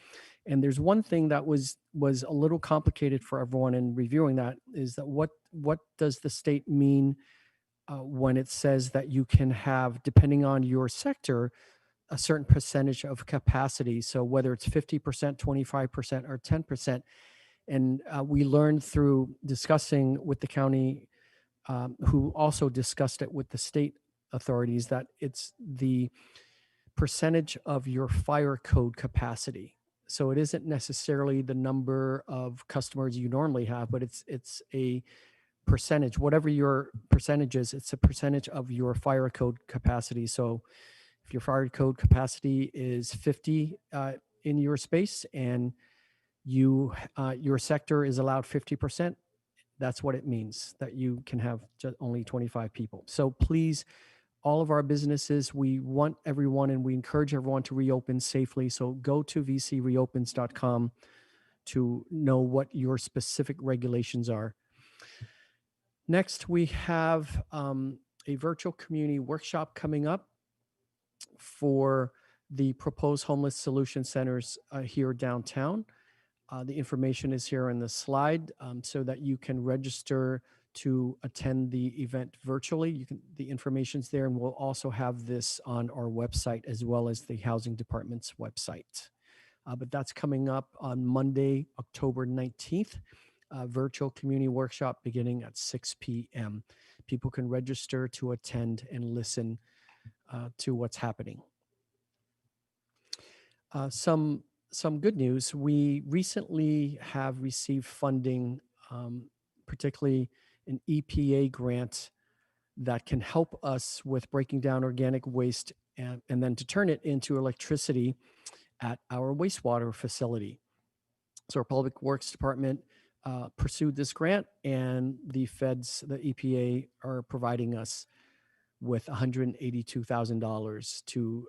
And there's one thing that was a little complicated for everyone in reviewing that, is that what does the state mean when it says that you can have, depending on your sector, a certain percentage of capacity? So whether it's 50%, 25%, or 10%. And we learned through discussing with the county, who also discussed it with the state authorities, that it's the percentage of your fire code capacity. So it isn't necessarily the number of customers you normally have, but it's a percentage. Whatever your percentage is, it's a percentage of your fire code capacity. So if your fire code capacity is 50 in your space, and your sector is allowed 50%, that's what it means, that you can have just only 25 people. So please, all of our businesses, we want everyone, and we encourage everyone to reopen safely. So go to vcreopens.com to know what your specific regulations are. Next, we have a virtual community workshop coming up for the proposed homeless solution centers here downtown. The information is here on the slide so that you can register to attend the event virtually. The information's there, and we'll also have this on our website as well as the Housing Department's website. But that's coming up on Monday, October 19th, virtual community workshop beginning at 6 p.m. People can register to attend and listen to what's happening. Some good news. We recently have received funding, particularly an EPA grant that can help us with breaking down organic waste and then to turn it into electricity at our wastewater facility. So our Public Works Department pursued this grant, and the feds, the EPA, are providing us with $182,000 to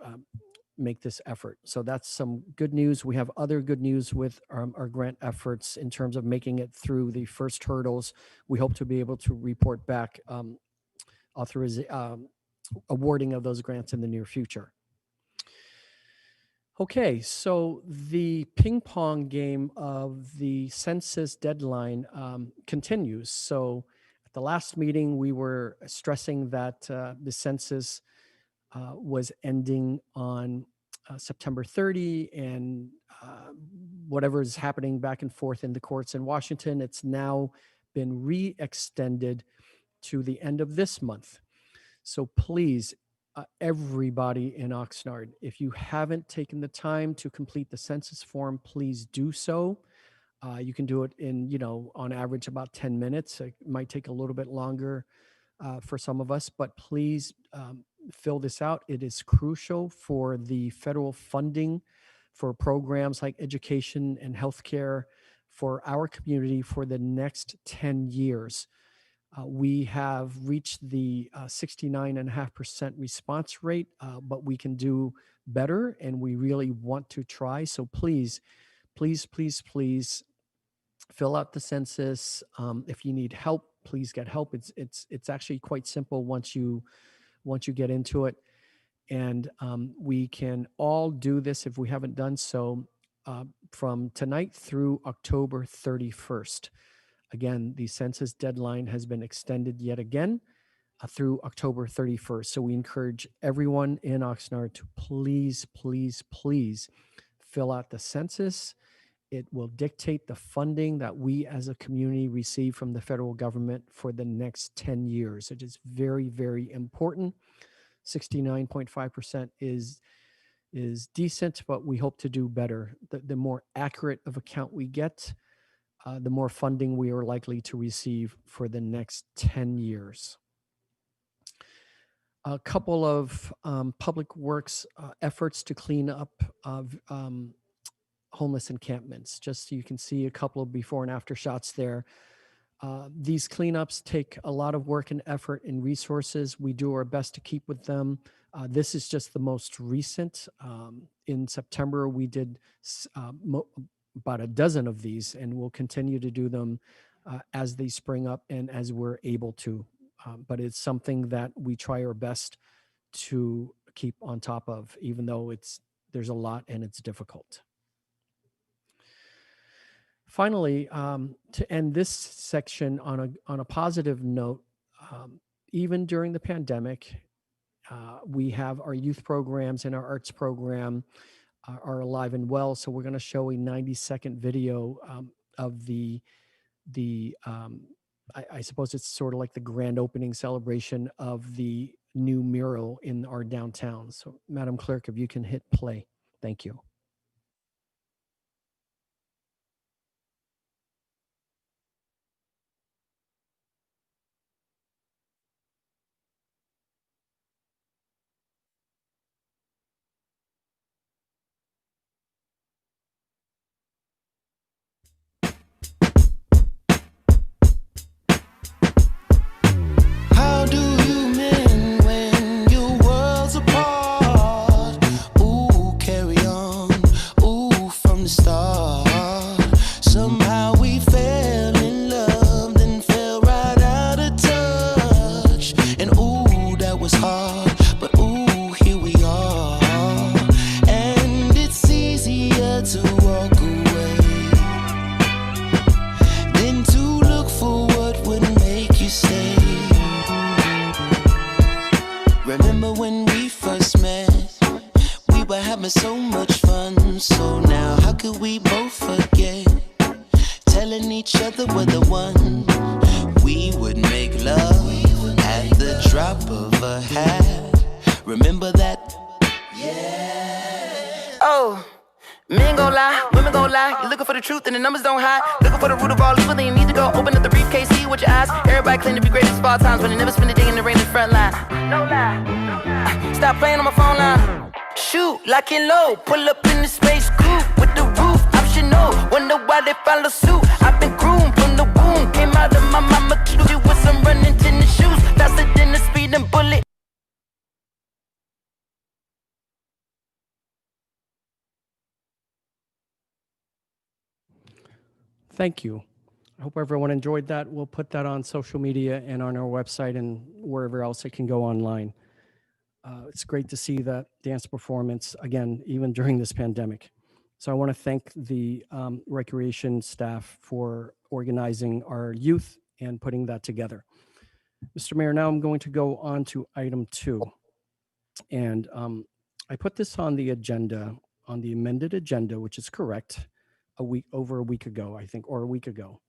make this effort. So that's some good news. We have other good news with our grant efforts in terms of making it through the first hurdles. We hope to be able to report back awarding of those grants in the near future. Okay, so the ping pong game of the census deadline continues. So at the last meeting, we were stressing that the census was ending on September 30, and whatever is happening back and forth in the courts in Washington, it's now been re-extended to the end of this month. So please, everybody in Oxnard, if you haven't taken the time to complete the census form, please do so. You can do it in, on average about 10 minutes. It might take a little bit longer for some of us, but please fill this out. It is crucial for the federal funding for programs like education and healthcare for our community for the next 10 years. We have reached the 69.5% response rate, but we can do better, and we really want to try. So please, please, please, please fill out the census. If you need help, please get help. It's actually quite simple once you get into it, and we can all do this if we haven't done so from tonight through October 31st. Again, the census deadline has been extended yet again through October 31st. So we encourage everyone in Oxnard to please, please, please fill out the census. It will dictate the funding that we as a community receive from the federal government for the next 10 years. It is very, very important. 69.5% is decent, but we hope to do better. The more accurate of a count we get, the more funding we are likely to receive for the next 10 years. A couple of public works efforts to clean up homeless encampments. Just so you can see a couple of before and after shots there. These cleanups take a lot of work and effort and resources. We do our best to keep with them. This is just the most recent. In September, we did about a dozen of these, and we'll continue to do them as they spring up and as we're able to. But it's something that we try our best to keep on top of, even though there's a lot and it's difficult. Finally, to end this section on a positive note, even during the pandemic, we have our youth programs and our arts program are alive and well. So we're going to show a 90-second video of I suppose it's sort of like the grand opening celebration of the new mural in our downtown. So Madam Clerk, if you can hit play. Thank you. To walk away. each other were the one. We would make love at the drop of a hat. Remember that? Yeah. Oh. Men gon' lie, women gon' lie. You're looking for the truth and the numbers don't hide. Looking for the root of all evil, then you need to go open up the briefcase, see with your eyes. Everybody claim to be greatest of all times, but they never spend a day in the rain in the front line. No lie. Stop playing on my phone line. Shoot, lock and load. Pull up in the space coupe with the roof optional. Wonder why they follow suit. I've been groomed from the womb. Came out of my mama cute with some running tennis shoes. Faster than a speeding bullet. Thank you. I hope everyone enjoyed that. We'll put that on social media and on our website and wherever else it can go online. It's great to see that dance performance, again, even during this pandemic. So I want to thank the recreation staff for organizing our youth and putting that together. Mr. Mayor, now I'm going to go on to item 2. And I put this on the agenda, on the amended agenda, which is correct, over a week ago, I think, or a week ago.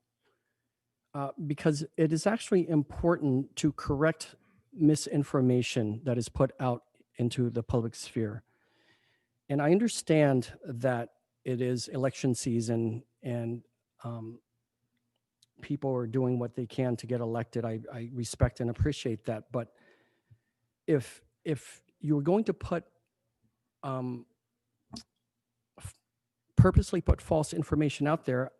Because it is actually important to correct misinformation that is put out into the public sphere. And I understand that it is election season and people are doing what they can to get elected. I respect and appreciate that. But if you're going to put purposely put false information out there,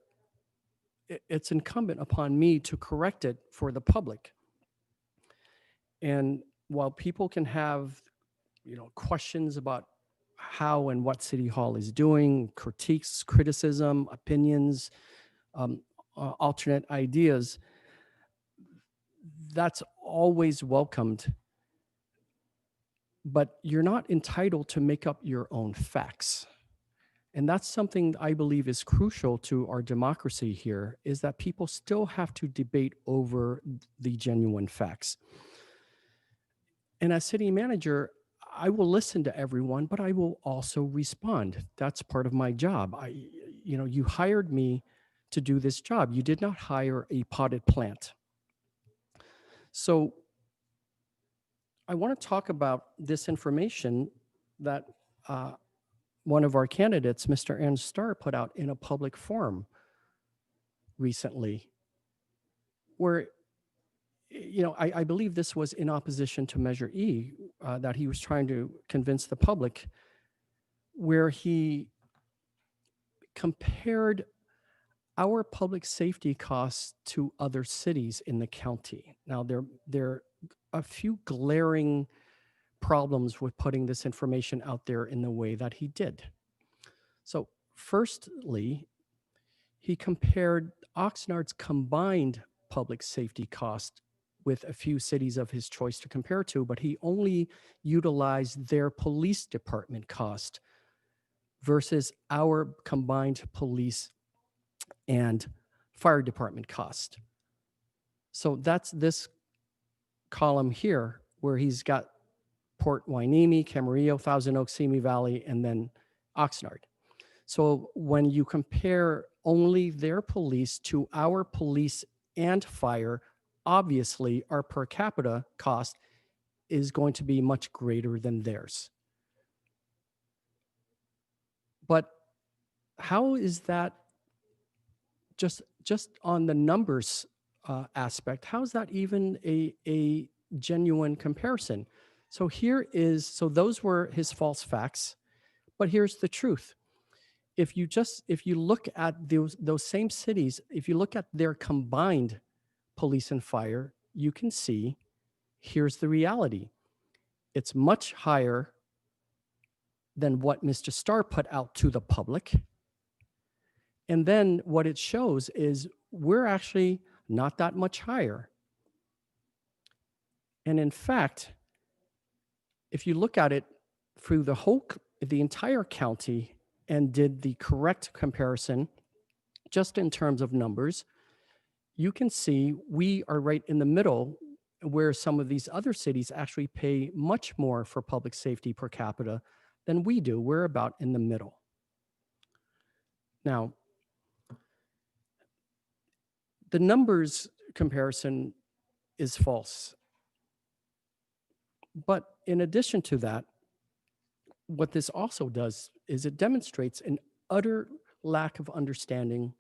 it's incumbent upon me to correct it for the public. And while people can have, questions about how and what City Hall is doing, critiques, criticism, opinions, alternate ideas, that's always welcomed. But you're not entitled to make up your own facts. And that's something I believe is crucial to our democracy here, is that people still have to debate over the genuine facts. And as city manager, I will listen to everyone, but I will also respond. That's part of my job. You hired me to do this job. You did not hire a potted plant. So I want to talk about this information that one of our candidates, Mr. Aaron Starr, put out in a public forum recently, where, I believe this was in opposition to Measure E, that he was trying to convince the public, where he compared our public safety costs to other cities in the county. Now, there are a few glaring problems with putting this information out there in the way that he did. So firstly, he compared Oxnard's combined public safety cost with a few cities of his choice to compare to, but he only utilized their police department cost versus our combined police and fire department cost. So that's this column here, where he's got Port Hueneme, Camarillo, Thousand Oaks, Simi Valley, and then Oxnard. So when you compare only their police to our police and fire, obviously our per capita cost is going to be much greater than theirs. But how is that, just on the numbers aspect, how is that even a genuine comparison? So so those were his false facts, but here's the truth. If you look at those same cities, if you look at their combined police and fire, you can see, here's the reality. It's much higher than what Mr. Starr put out to the public. And then what it shows is we're actually not that much higher. And in fact, if you look at it through the entire county and did the correct comparison, just in terms of numbers, you can see we are right in the middle, where some of these other cities actually pay much more for public safety per capita than we do. We're about in the middle. Now, the numbers comparison is false. But in addition to that, what this also does is it demonstrates an utter lack of understanding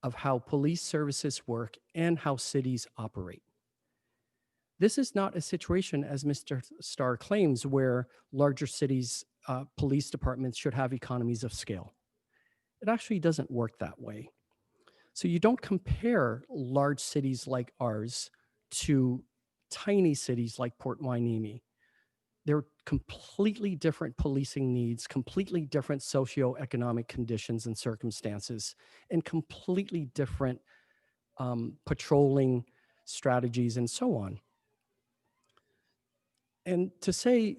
of how police services work and how cities operate. This is not a situation, as Mr. Starr claims, where larger cities' police departments should have economies of scale. It actually doesn't work that way. So you don't compare large cities like ours to tiny cities like Port Hueneme. They're completely different policing needs, completely different socioeconomic conditions and circumstances, and completely different patrolling strategies and so on. And to say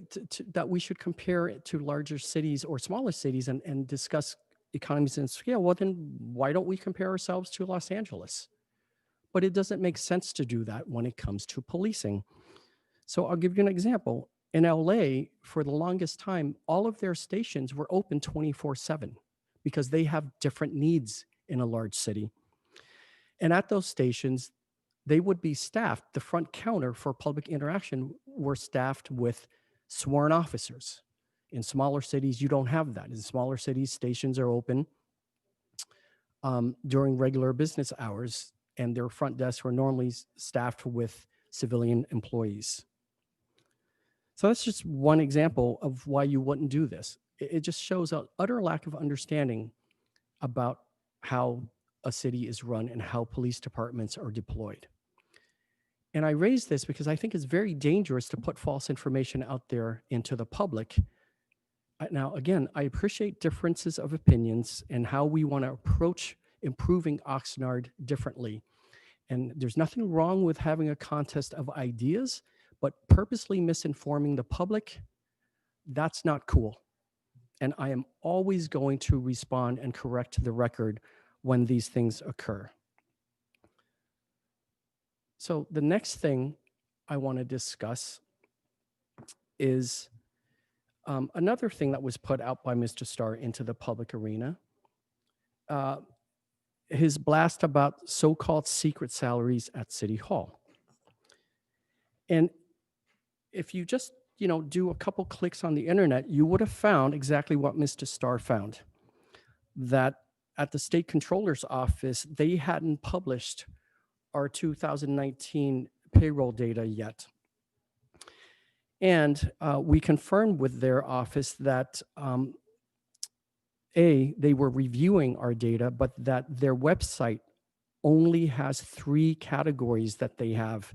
that we should compare it to larger cities or smaller cities and discuss economies of scale, well, then why don't we compare ourselves to Los Angeles? But it doesn't make sense to do that when it comes to policing. So I'll give you an example. In LA, for the longest time, all of their stations were open 24/7 because they have different needs in a large city. And at those stations, they would be staffed. The front counter for public interaction were staffed with sworn officers. In smaller cities, you don't have that. In smaller cities, stations are open during regular business hours, and their front desks were normally staffed with civilian employees. So that's just one example of why you wouldn't do this. It just shows an utter lack of understanding about how a city is run and how police departments are deployed. And I raise this because I think it's very dangerous to put false information out there into the public. Now, again, I appreciate differences of opinions and how we want to approach improving Oxnard differently. And there's nothing wrong with having a contest of ideas, but purposely misinforming the public, that's not cool. And I am always going to respond and correct the record when these things occur. So the next thing I want to discuss is another thing that was put out by Mr. Starr into the public arena, his blast about so-called secret salaries at City Hall. And if you just, do a couple clicks on the internet, you would have found exactly what Mr. Starr found, that at the state controller's office, they hadn't published our 2019 payroll data yet. And we confirmed with their office that they were reviewing our data, but that their website only has 3 categories that they have.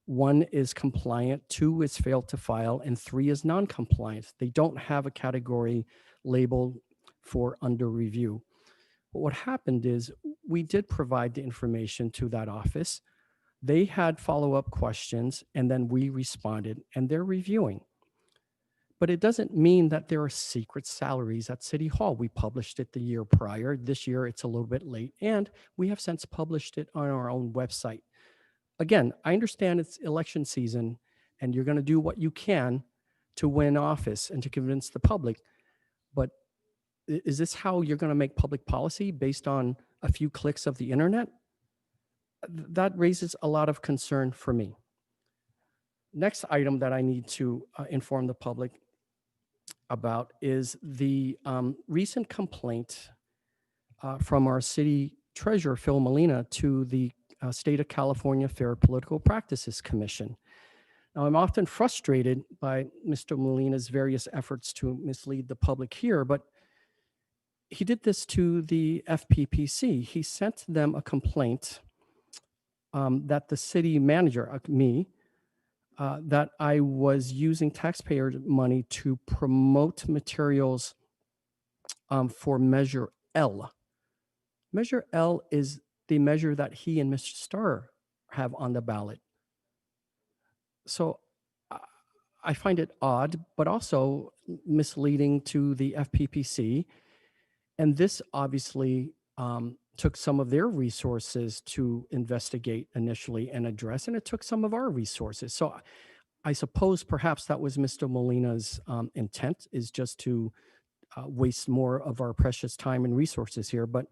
1 is compliant, 2 is failed to file, and 3 is non-compliant. They don't have a category labeled for under review. But what happened is we did provide the information to that office. They had follow-up questions, and then we responded, and they're reviewing. But it doesn't mean that there are secret salaries at City Hall. We published it the year prior. This year, it's a little bit late, and we have since published it on our own website. Again, I understand it's election season, and you're going to do what you can to win office and to convince the public, but is this how you're going to make public policy based on a few clicks of the internet? That raises a lot of concern for me. Next item that I need to inform the public about is the recent complaint from our city treasurer, Phil Molina, to the State of California Fair Political Practices Commission. Now, I'm often frustrated by Mr. Molina's various efforts to mislead the public here, but he did this to the FPPC. He sent them a complaint that the city manager, me, that I was using taxpayer money to promote materials for Measure L. Measure L is the measure that he and Mr. Starr have on the ballot. So I find it odd, but also misleading to the FPPC. And this obviously took some of their resources to investigate initially and address, and it took some of our resources. So I suppose perhaps that was Mr. Molina's intent, is just to waste more of our precious time and resources here. But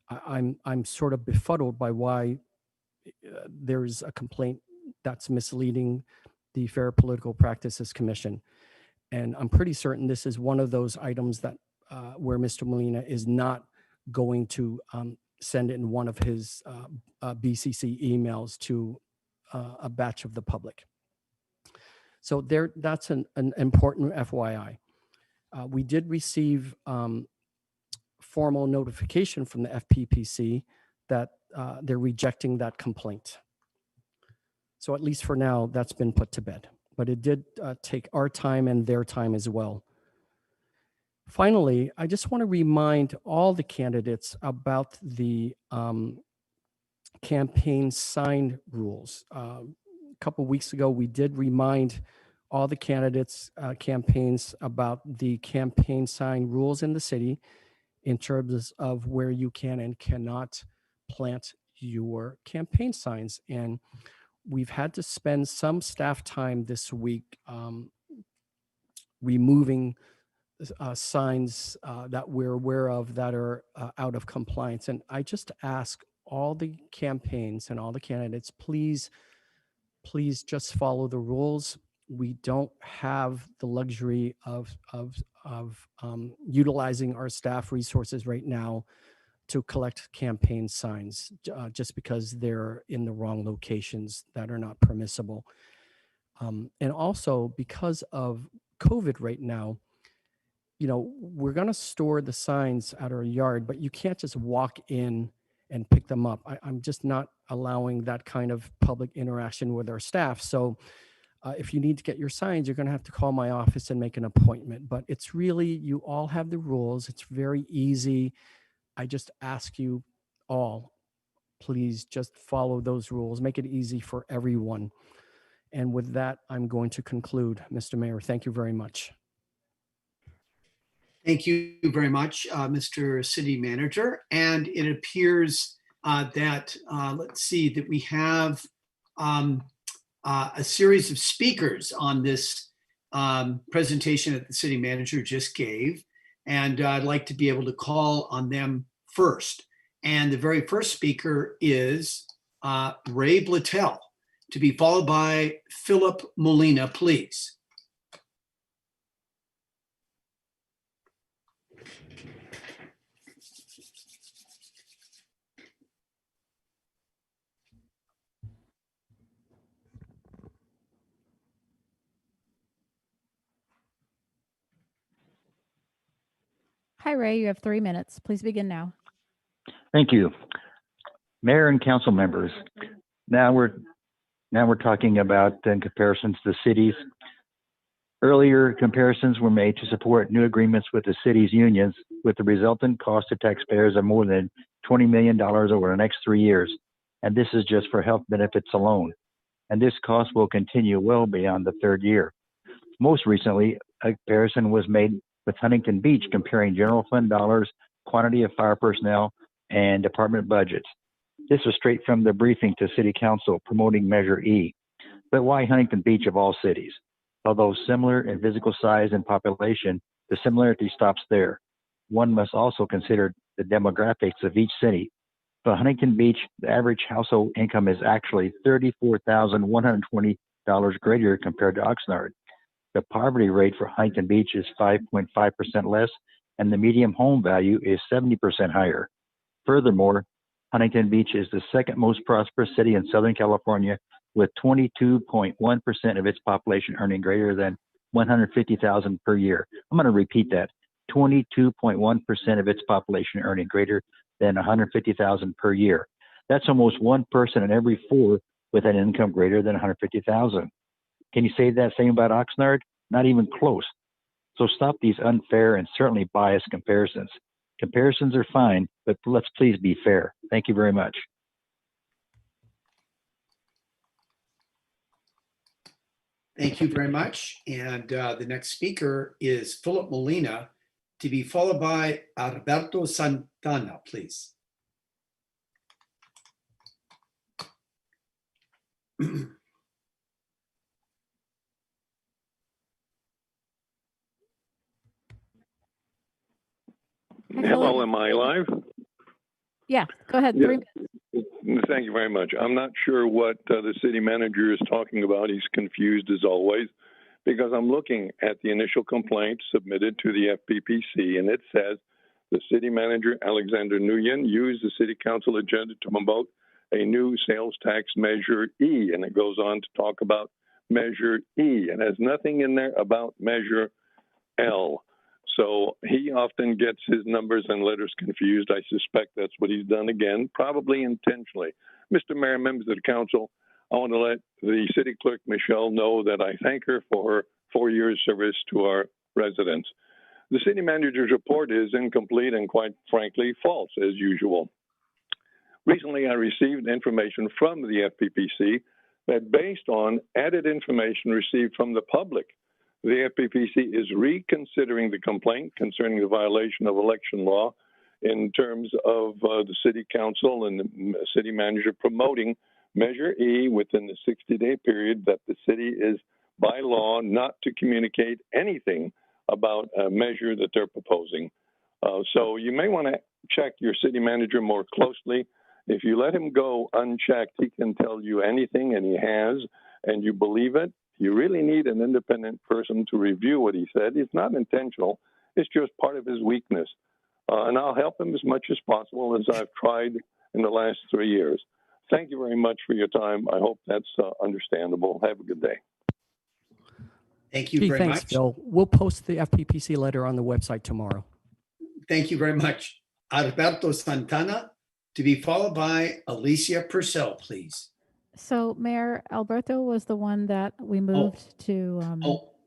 I'm sort of befuddled by why there's a complaint that's misleading the Fair Political Practices Commission. And I'm pretty certain this is one of those items that where Mr. Molina is not going to send it in one of his BCC emails to a batch of the public. So that's an important FYI. We did receive formal notification from the FPPC that they're rejecting that complaint. So at least for now, that's been put to bed. But it did take our time and their time as well. Finally, I just want to remind all the candidates about the campaign sign rules. A couple weeks ago, we did remind all the candidates' campaigns about the campaign sign rules in the city in terms of where you can and cannot plant your campaign signs. And we've had to spend some staff time this week removing signs that we're aware of that are out of compliance. And I just ask all the campaigns and all the candidates, please just follow the rules. We don't have the luxury of utilizing our staff resources right now to collect campaign signs just because they're in the wrong locations that are not permissible. And also because of COVID right now, you know, we're going to store the signs at our yard, but you can't just walk in and pick them up. I'm just not allowing that kind of public interaction with our staff. So if you need to get your signs, you're going to have to call my office and make an appointment. But it's really, you all have the rules. It's very easy. I just ask you all, please just follow those rules. Make it easy for everyone. And with that, I'm going to conclude. Mr. Mayor, thank you very much. Thank you very much, Mr. City Manager. And it appears that, let's see, that we have a series of speakers on this presentation that the City Manager just gave. And I'd like to be able to call on them first. And the very first speaker is Ray Blattel, to be followed by Philip Molina, please. Hi, Ray. You have 3 minutes. Please begin now. Thank you. Mayor and council members, now we're talking about in comparisons to cities. Earlier comparisons were made to support new agreements with the city's unions, with the resultant cost to taxpayers of more than $20 million over the next 3 years. And this is just for health benefits alone. And this cost will continue well beyond the third year. Most recently, a comparison was made with Huntington Beach, comparing general fund dollars, quantity of fire personnel, and department budgets. This was straight from the briefing to City Council promoting Measure E. But why Huntington Beach of all cities? Although similar in physical size and population, the similarity stops there. One must also consider the demographics of each city. For Huntington Beach, the average household income is actually $34,120 greater compared to Oxnard. The poverty rate for Huntington Beach is 5.5% less, and the median home value is 70% higher. Furthermore, Huntington Beach is the second most prosperous city in Southern California, with 22.1% of its population earning greater than $150,000 per year. I'm going to repeat that. 22.1% of its population earning greater than $150,000 per year. That's almost one person in every four with an income greater than $150,000. Can you say that same about Oxnard? Not even close. So stop these unfair and certainly biased comparisons. Comparisons are fine, but let's please be fair. Thank you very much. Thank you very much. And the next speaker is Philip Molina, to be followed by Alberto Santana, please. Hello, am I live? Yeah, go ahead. Yeah. 3 minutes. Thank you very much. I'm not sure what the city manager is talking about. He's confused as always, because I'm looking at the initial complaint submitted to the FPPC, and it says the city manager, Alexander Nguyen, used the city council agenda to promote a new sales tax measure E, and it goes on to talk about measure E, and has nothing in there about measure L. So he often gets his numbers and letters confused. I suspect that's what he's done again, probably intentionally. Mr. Mayor, members of the council, I want to let the city clerk, Michelle, know that I thank her for her 4 years service to our residents. The city manager's report is incomplete and, quite frankly, false as usual. Recently, I received information from the FPPC that, based on added information received from the public, the FPPC is reconsidering the complaint concerning the violation of election law in terms of the city council and the city manager promoting Measure E within the 60-day period that the city is by law not to communicate anything about a measure that they're proposing. So you may want to check your city manager more closely. If you let him go unchecked, he can tell you anything, and he has, and you believe it. You really need an independent person to review what he said. It's not intentional. It's just part of his weakness. And I'll help him as much as possible, as I've tried in the last 3 years. Thank you very much for your time. I hope that's understandable. Have a good day. Thank you Gee, very thanks, much. Phil. We'll post the FPPC letter on the website tomorrow. Thank you very much. Alberto Santana, to be followed by Alicia Purcell, please. So Mayor, Alberto was the one that we moved to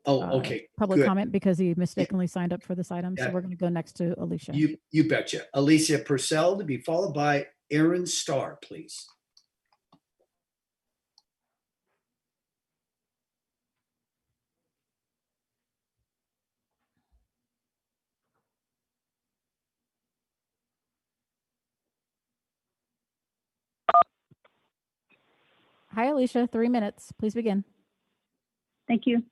Okay. public Good. comment because he mistakenly signed up for this item. So Yeah. we're going to go next to Alicia. You betcha. Alicia Purcell, to be followed by Aaron Starr, please. Hi, Alicia. 3 minutes. Please begin. Thank you.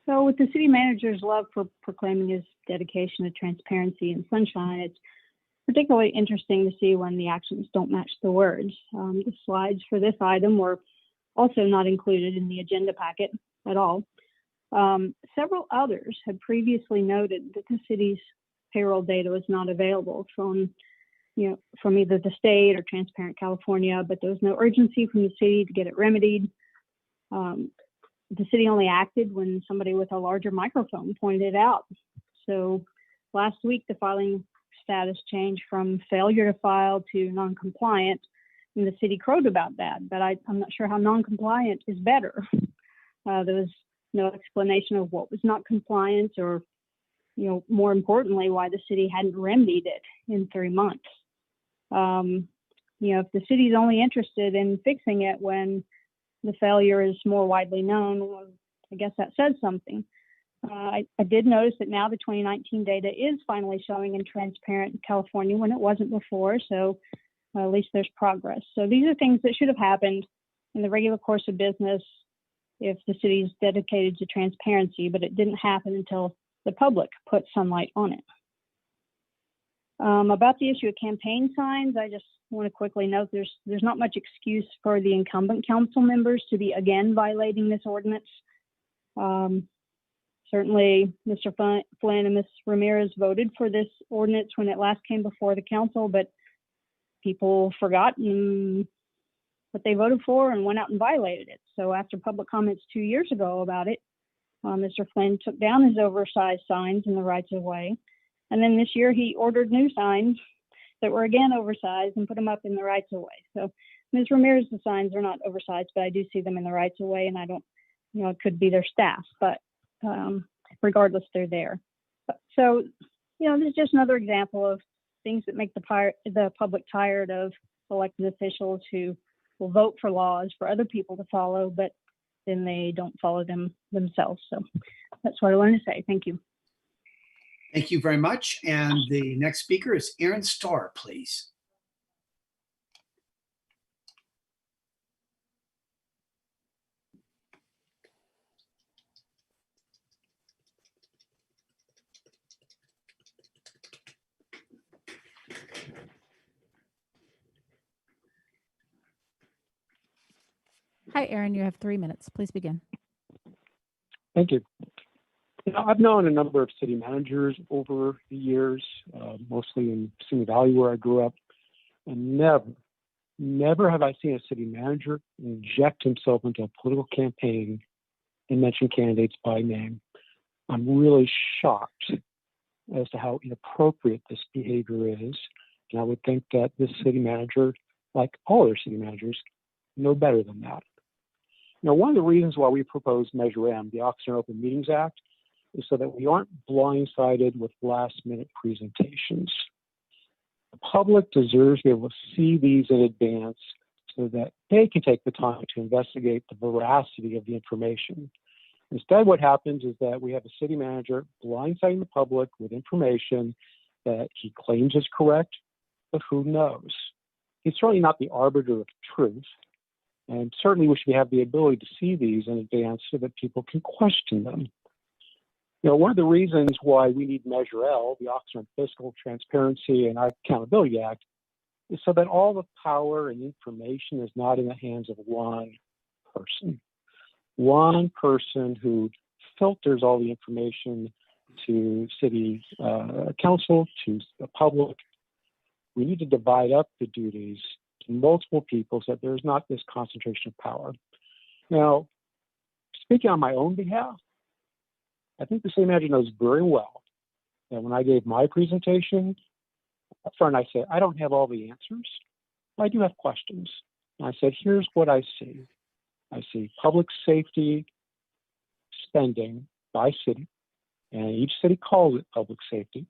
So with the city manager's love for proclaiming his dedication to transparency and sunshine, it's particularly interesting to see when the actions don't match the words. The slides for this item were also not included in the agenda packet at all. Several others had previously noted that the city's payroll data was not available from either the state or Transparent California, but there was no urgency from the city to get it remedied. The city only acted when somebody with a larger microphone pointed it out. So last week, the filing status changed from failure to file to non-compliant, and the city crowed about that, but I'm not sure how non-compliant is better. There was no explanation of what was not compliant, or, more importantly, why the city hadn't remedied it in 3 months. If the city's only interested in fixing it when the failure is more widely known, well, I guess that says something. I did notice that now the 2019 data is finally showing in Transparent California when it wasn't before, so at least there's progress. So these are things that should have happened in the regular course of business if the city is dedicated to transparency, but it didn't happen until the public put sunlight on it. About the issue of campaign signs, I just want to quickly note there's not much excuse for the incumbent council members to be again violating this ordinance. Certainly, Mr. Flynn and Ms. Ramirez voted for this ordinance when it last came before the council, but people forgot what they voted for and went out and violated it. So after public comments 2 years ago about it, Mr. Flynn took down his oversized signs in the rights of way. And then this year he ordered new signs that were again oversized and put them up in the rights of way. So Ms. Ramirez's signs are not oversized, but I do see them in the rights of way, and I don't, it could be their staff, but regardless, they're there. So, this is just another example of things that make the public tired of elected officials who will vote for laws for other people to follow, but then they don't follow them themselves. So that's what I wanted to say. Thank you. Thank you very much. And the next speaker is Aaron Starr, please. Hi, Aaron. You have 3 minutes. Please begin. Thank you. I've known a number of city managers over the years, mostly in Simi Valley where I grew up, and never have I seen a city manager inject himself into a political campaign and mention candidates by name. I'm really shocked as to how inappropriate this behavior is. And I would think that this city manager, like all other city managers, know better than that. One of the reasons why we propose Measure M, the Oxnard Open Meetings Act, is so that we aren't blindsided with last-minute presentations. The public deserves to be able to see these in advance so that they can take the time to investigate the veracity of the information. Instead, what happens is that we have a city manager blindsiding the public with information that he claims is correct, but who knows? He's certainly not the arbiter of truth. And certainly we should have the ability to see these in advance so that people can question them. One of the reasons why we need Measure L, the Oxnard Fiscal Transparency and Accountability Act, is so that all the power and information is not in the hands of one person who filters all the information to city council, to the public. We need to divide up the duties to multiple people so that there's not this concentration of power. Now, speaking on my own behalf, I think the city manager knows very well that when I gave my presentation, up front I said, I don't have all the answers, but I do have questions. And I said, here's what I see. I see public safety spending by city, and each city calls it public safety.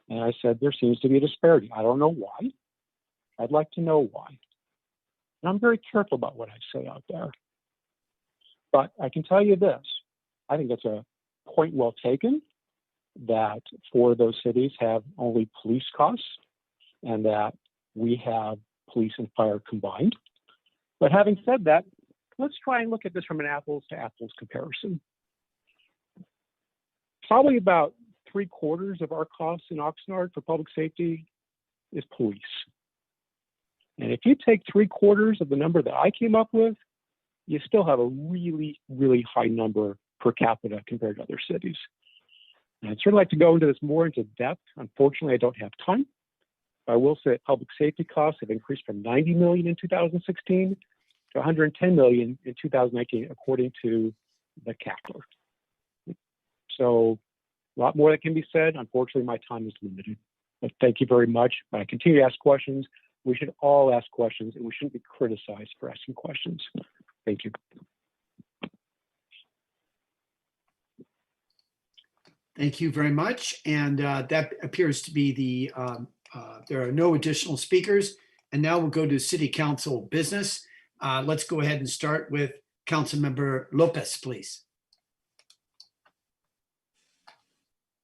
And I said, there seems to be a disparity. I don't know why. I'd like to know why. And I'm very careful about what I say out there. But I can tell you this, I think it's a point well taken that 4 of those cities have only police costs and that we have police and fire combined. But having said that, let's try and look at this from an apples to apples comparison. Probably about 3/4 of our costs in Oxnard for public safety is police. And if you take 3/4 of the number that I came up with, you still have a really, really high number per capita compared to other cities. And I'd certainly like to go into this more into depth. Unfortunately, I don't have time. I will say that public safety costs have increased from $90 million in 2016 to $110 million in 2019, according to the CACLR. So a lot more that can be said. Unfortunately, my time is limited. But thank you very much. I continue to ask questions. We should all ask questions, and we shouldn't be criticized for asking questions. Thank you. Thank you very much. And that appears to be the, there are no additional speakers. And now we'll go to City Council business. Let's go ahead and start with Councilmember Lopez, please.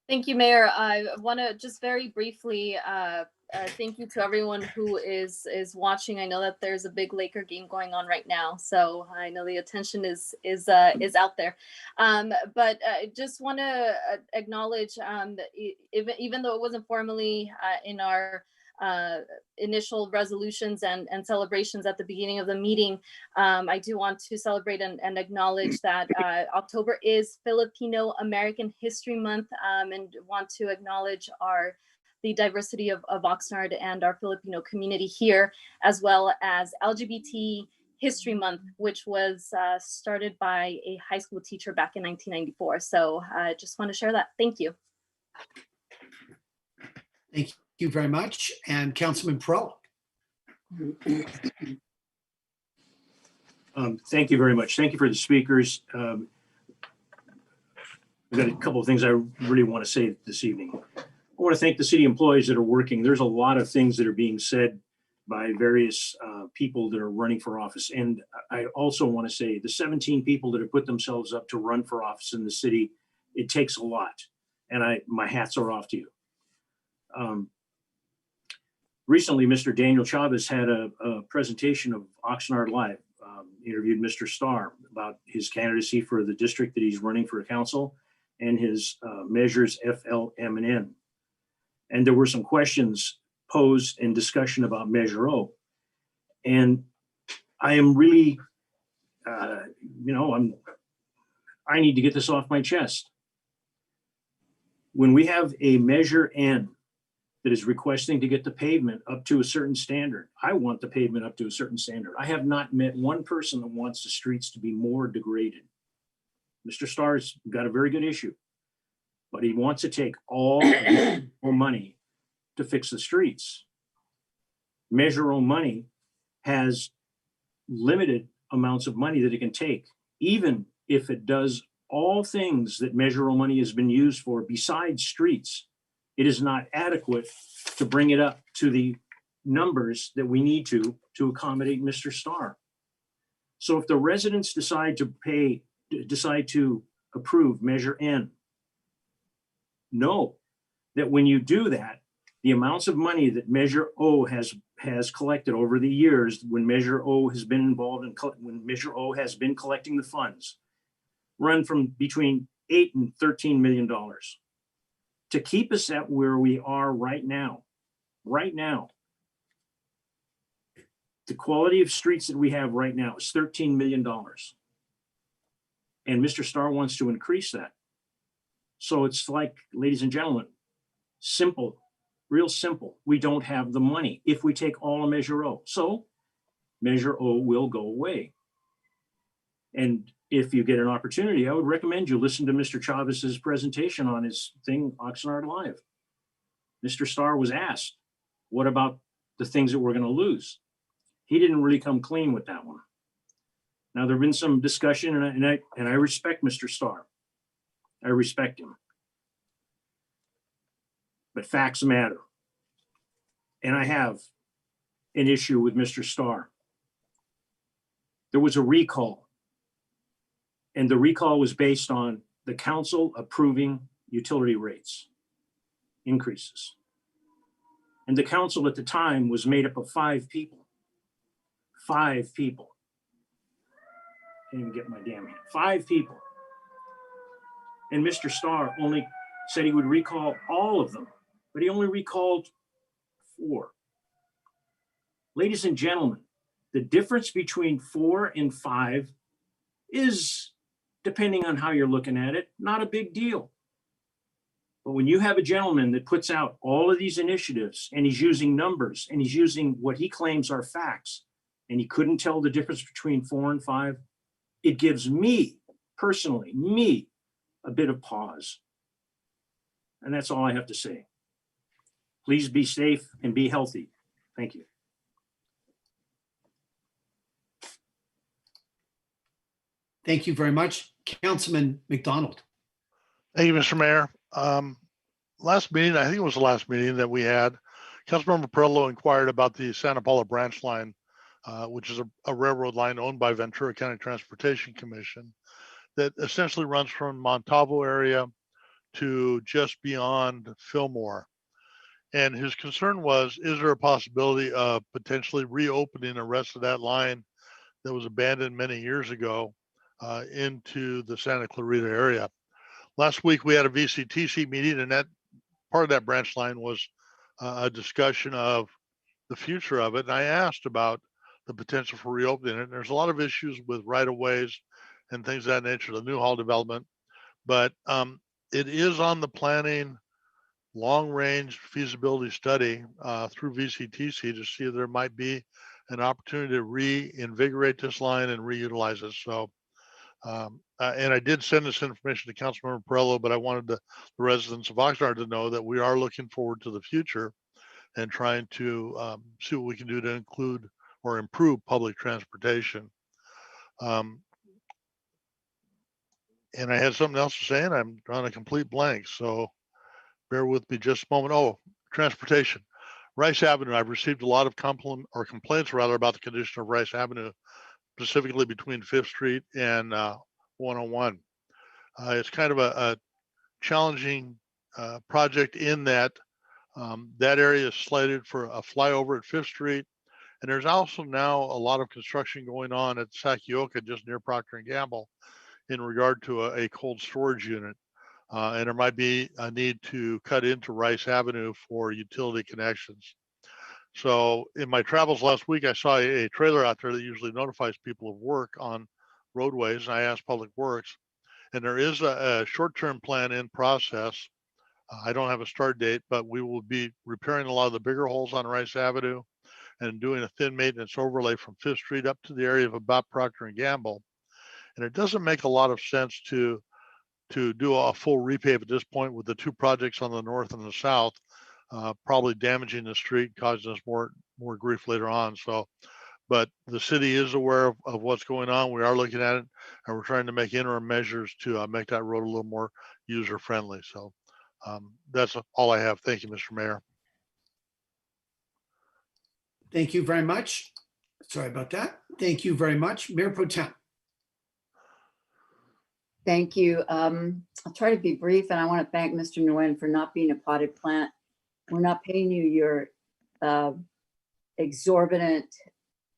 Thank you, Mayor. I want to just very briefly thank you to everyone who is watching. I know that there's a big Laker game going on right now, so I know the attention is out there. But I just want to acknowledge that even though it wasn't formally in our initial resolutions and celebrations at the beginning of the meeting, I do want to celebrate and acknowledge that October is Filipino American History Month, and want to acknowledge the diversity of Oxnard and our Filipino community here, as well as LGBT History Month, which was started by a high school teacher back in 1994. So I just want to share that. Thank you. Thank you very much. And Councilman Pro. Thank you very much. Thank you for the speakers. I've got a couple of things I really want to say this evening. I want to thank the city employees that are working. There's a lot of things that are being said by various people that are running for office. And I also want to say the 17 people that have put themselves up to run for office in the city, it takes a lot. And my hats are off to you. Recently, Mr. Daniel Chavez had a presentation of Oxnard Live, interviewed Mr. Starr about his candidacy for the district that he's running for council and his measures FLM&N. And there were some questions posed in discussion about Measure O. And I am really I need to get this off my chest. When we have a Measure N that is requesting to get the pavement up to a certain standard, I want the pavement up to a certain standard. I have not met one person that wants the streets to be more degraded. Mr. Starr's got a very good issue, but he wants to take all money to fix the streets. Measure O money has limited amounts of money that it can take, even if it does all things that Measure O money has been used for besides streets. It is not adequate to bring it up to the numbers that we need to accommodate Mr. Starr. So if the residents decide to approve Measure N, know that when you do that, the amounts of money that Measure O has collected over the years, when Measure O has been involved in, when Measure O has been collecting the funds, run from between $8 and $13 million. To keep us at where we are right now, the quality of streets that we have right now is $13 million. And Mr. Starr wants to increase that. So it's like, ladies and gentlemen, simple, real simple. We don't have the money if we take all of Measure O. So Measure O will go away. And if you get an opportunity, I would recommend you listen to Mr. Chavez's presentation on his thing, Oxnard Live. Mr. Starr was asked, what about the things that we're going to lose? He didn't really come clean with that one. Now, there have been some discussion, and I respect Mr. Starr. I respect him. But facts matter. And I have an issue with Mr. Starr. There was a recall. And the recall was based on the council approving utility rates increases. And the council at the time was made up of 5 people. 5 people. Can't even get my damn hand. 5 people. And Mr. Starr only said he would recall all of them, but he only recalled 4. Ladies and gentlemen, the difference between 4 and 5 is, depending on how you're looking at it, not a big deal. But when you have a gentleman that puts out all of these initiatives and he's using numbers and he's using what he claims are facts, and he couldn't tell the difference between 4 and 5, it gives me, personally, a bit of pause. And that's all I have to say. Please be safe and be healthy. Thank you. Thank you very much. Councilman McDonald. Thank you, Mr. Mayor. Last meeting, I think it was the last meeting that we had, Councilmember Perillo inquired about the Santa Paula branch line, which is a railroad line owned by Ventura County Transportation Commission that essentially runs from Montalvo area to just beyond Fillmore. And his concern was, is there a possibility of potentially reopening the rest of that line that was abandoned many years ago into the Santa Clarita area? Last week, we had a VCTC meeting, and that part of that branch line was a discussion of the future of it. And I asked about the potential for reopening it. And there's a lot of issues with right-of-ways and things of that nature, the Newhall development. But it is on the planning long-range feasibility study through VCTC to see if there might be an opportunity to reinvigorate this line and reutilize it. So, and I did send this information to Councilmember Perillo, but I wanted the residents of Oxnard to know that we are looking forward to the future and trying to see what we can do to include or improve public transportation. And I had something else to say, and I'm drawing a complete blank. So bear with me just a moment. Oh, transportation. Rice Avenue. I've received a lot of complaints rather about the condition of Rice Avenue, specifically between 5th Street and 101. It's kind of a challenging project in that that area is slated for a flyover at 5th Street. And there's also now a lot of construction going on at Sakioka, just near Procter & Gamble, in regard to a cold storage unit. And there might be a need to cut into Rice Avenue for utility connections. So in my travels last week, I saw a trailer out there that usually notifies people of work on roadways, and I asked Public Works, and there is a short-term plan in process. I don't have a start date, but we will be repairing a lot of the bigger holes on Rice Avenue and doing a thin maintenance overlay from Fifth Street up to the area of about Procter and Gamble. And it doesn't make a lot of sense to do a full repave at this point with the two projects on the north and the south, probably damaging the street, causing us more grief later on. So, but the city is aware of what's going on. We are looking at it, and we're trying to make interim measures to make that road a little more user friendly. So that's all I have. Thank you, Mr. Mayor. Thank you very much. Sorry about that. Thank you very much. Mayor Pro Tem. Thank you. I'll try to be brief, and I want to thank Mr. Nguyen for not being a potted plant. We're not paying you your exorbitant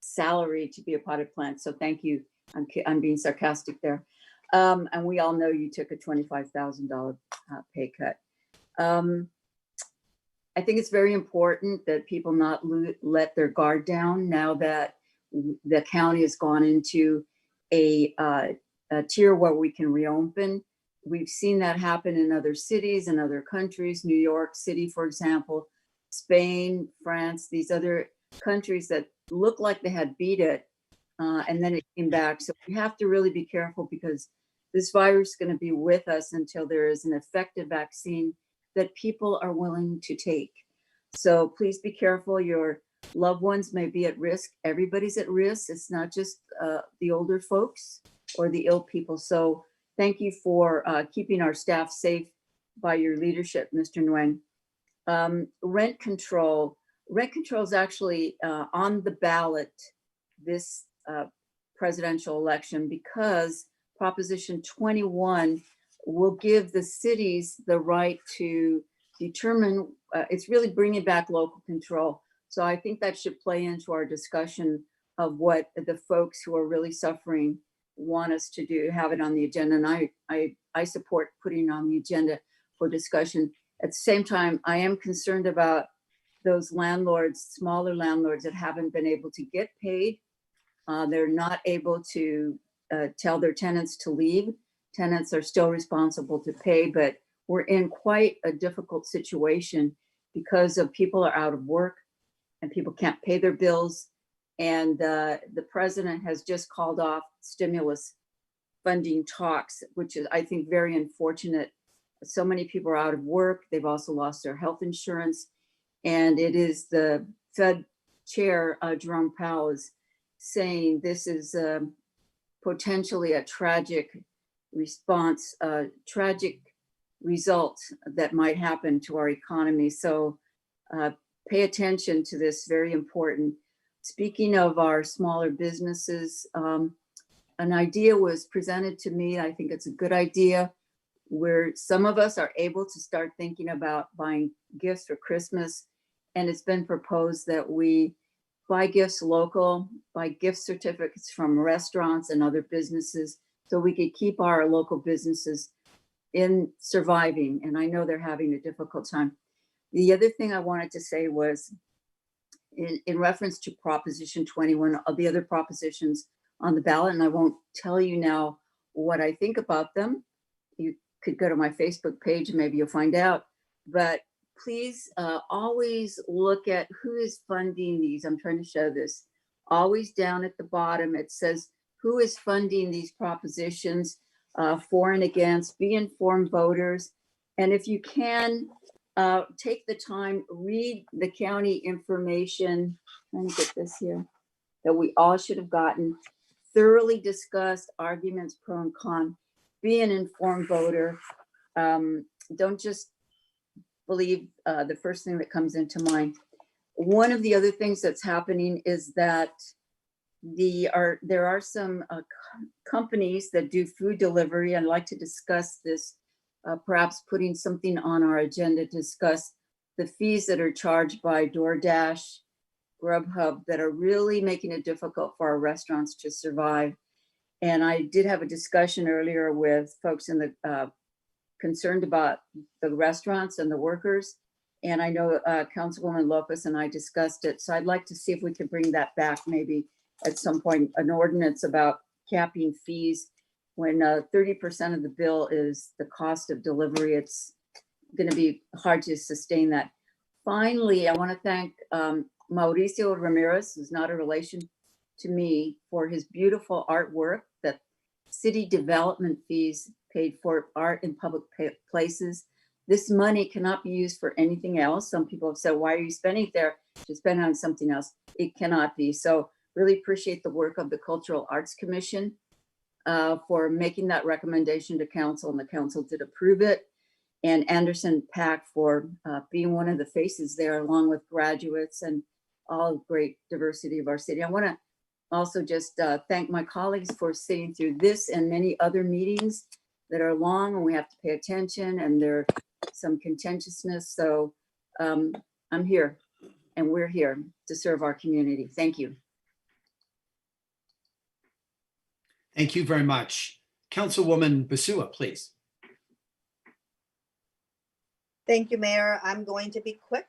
salary to be a potted plant, so thank you. I'm being sarcastic there. And we all know you took a $25,000 pay cut. I think it's very important that people not let their guard down now that the county has gone into a tier where we can reopen. We've seen that happen in other cities and other countries, New York City, for example, Spain, France, these other countries that look like they had beat it, and then it came back. So we have to really be careful, because this virus is going to be with us until there is an effective vaccine that people are willing to take. So please be careful. Your loved ones may be at risk. Everybody's at risk. It's not just the older folks or the ill people. So thank you for keeping our staff safe by your leadership, Mr. Nguyen. Rent control. Rent control is actually on the ballot this presidential election, because Proposition 21 will give the cities the right to determine, it's really bringing back local control. So I think that should play into our discussion of what the folks who are really suffering want us to do, have it on the agenda. And I support putting it on the agenda for discussion. At the same time, I am concerned about those landlords, smaller landlords that haven't been able to get paid. They're not able to tell their tenants to leave. Tenants are still responsible to pay, but we're in quite a difficult situation because of people are out of work and people can't pay their bills. And the president has just called off stimulus funding talks, which is, I think, very unfortunate. So many people are out of work. They've also lost their health insurance. And it is the Fed chair, Jerome Powell, is saying this is potentially a tragic response, tragic result that might happen to our economy. So pay attention to this, very important. Speaking of our smaller businesses, an idea was presented to me. I think it's a good idea, where some of us are able to start thinking about buying gifts for Christmas. And it's been proposed that we buy gifts local, buy gift certificates from restaurants and other businesses, so we could keep our local businesses in surviving. And I know they're having a difficult time. The other thing I wanted to say was in reference to Proposition 21, of the other propositions on the ballot, and I won't tell you now what I think about them. You could go to my Facebook page and maybe you'll find out. But please always look at who is funding these. I'm trying to show this. Always down at the bottom, it says who is funding these propositions, for and against. Be informed voters. And if you can, take the time, read the county information. Let me get this here, that we all should have gotten. Thoroughly discussed arguments pro and con. Be an informed voter. Don't just believe the first thing that comes into mind. One of the other things that's happening is that there are some companies that do food delivery. I'd like to discuss this, perhaps putting something on our agenda to discuss the fees that are charged by DoorDash, Grubhub, that are really making it difficult for our restaurants to survive. And I did have a discussion earlier with folks in the concerned about the restaurants and the workers. And I know Councilwoman Lopez and I discussed it. So I'd like to see if we could bring that back maybe at some point, an ordinance about capping fees. When 30% of the bill is the cost of delivery, it's going to be hard to sustain that. Finally, I want to thank Mauricio Ramirez, who's not a relation to me, for his beautiful artwork that city development fees paid for art in public places. This money cannot be used for anything else. Some people have said, why are you spending it there? To spend on something else. It cannot be. So really appreciate the work of the Cultural Arts Commission for making that recommendation to council, and the council did approve it. And Anderson Pack for being one of the faces there, along with graduates and all great diversity of our city. I want to also just thank my colleagues for sitting through this and many other meetings that are long and we have to pay attention, and there's some contentiousness. So I'm here and we're here to serve our community. Thank you. Thank you very much. Councilwoman Basua, please. Thank you, Mayor. I'm going to be quick.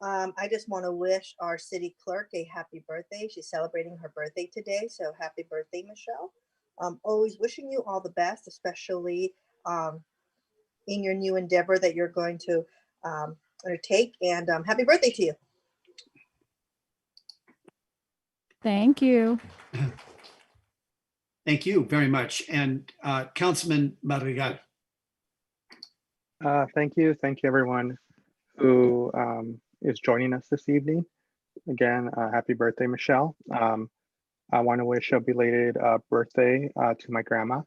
I just want to wish our city clerk a happy birthday. She's celebrating her birthday today, so happy birthday, Michelle. Always wishing you all the best, especially in your new endeavor that you're going to undertake, and happy birthday to you. Thank you. Thank you very much. And Councilman Madrigal. Thank you. Thank you, everyone who is joining us this evening. Again, happy birthday, Michelle. I want to wish a belated birthday to my grandma.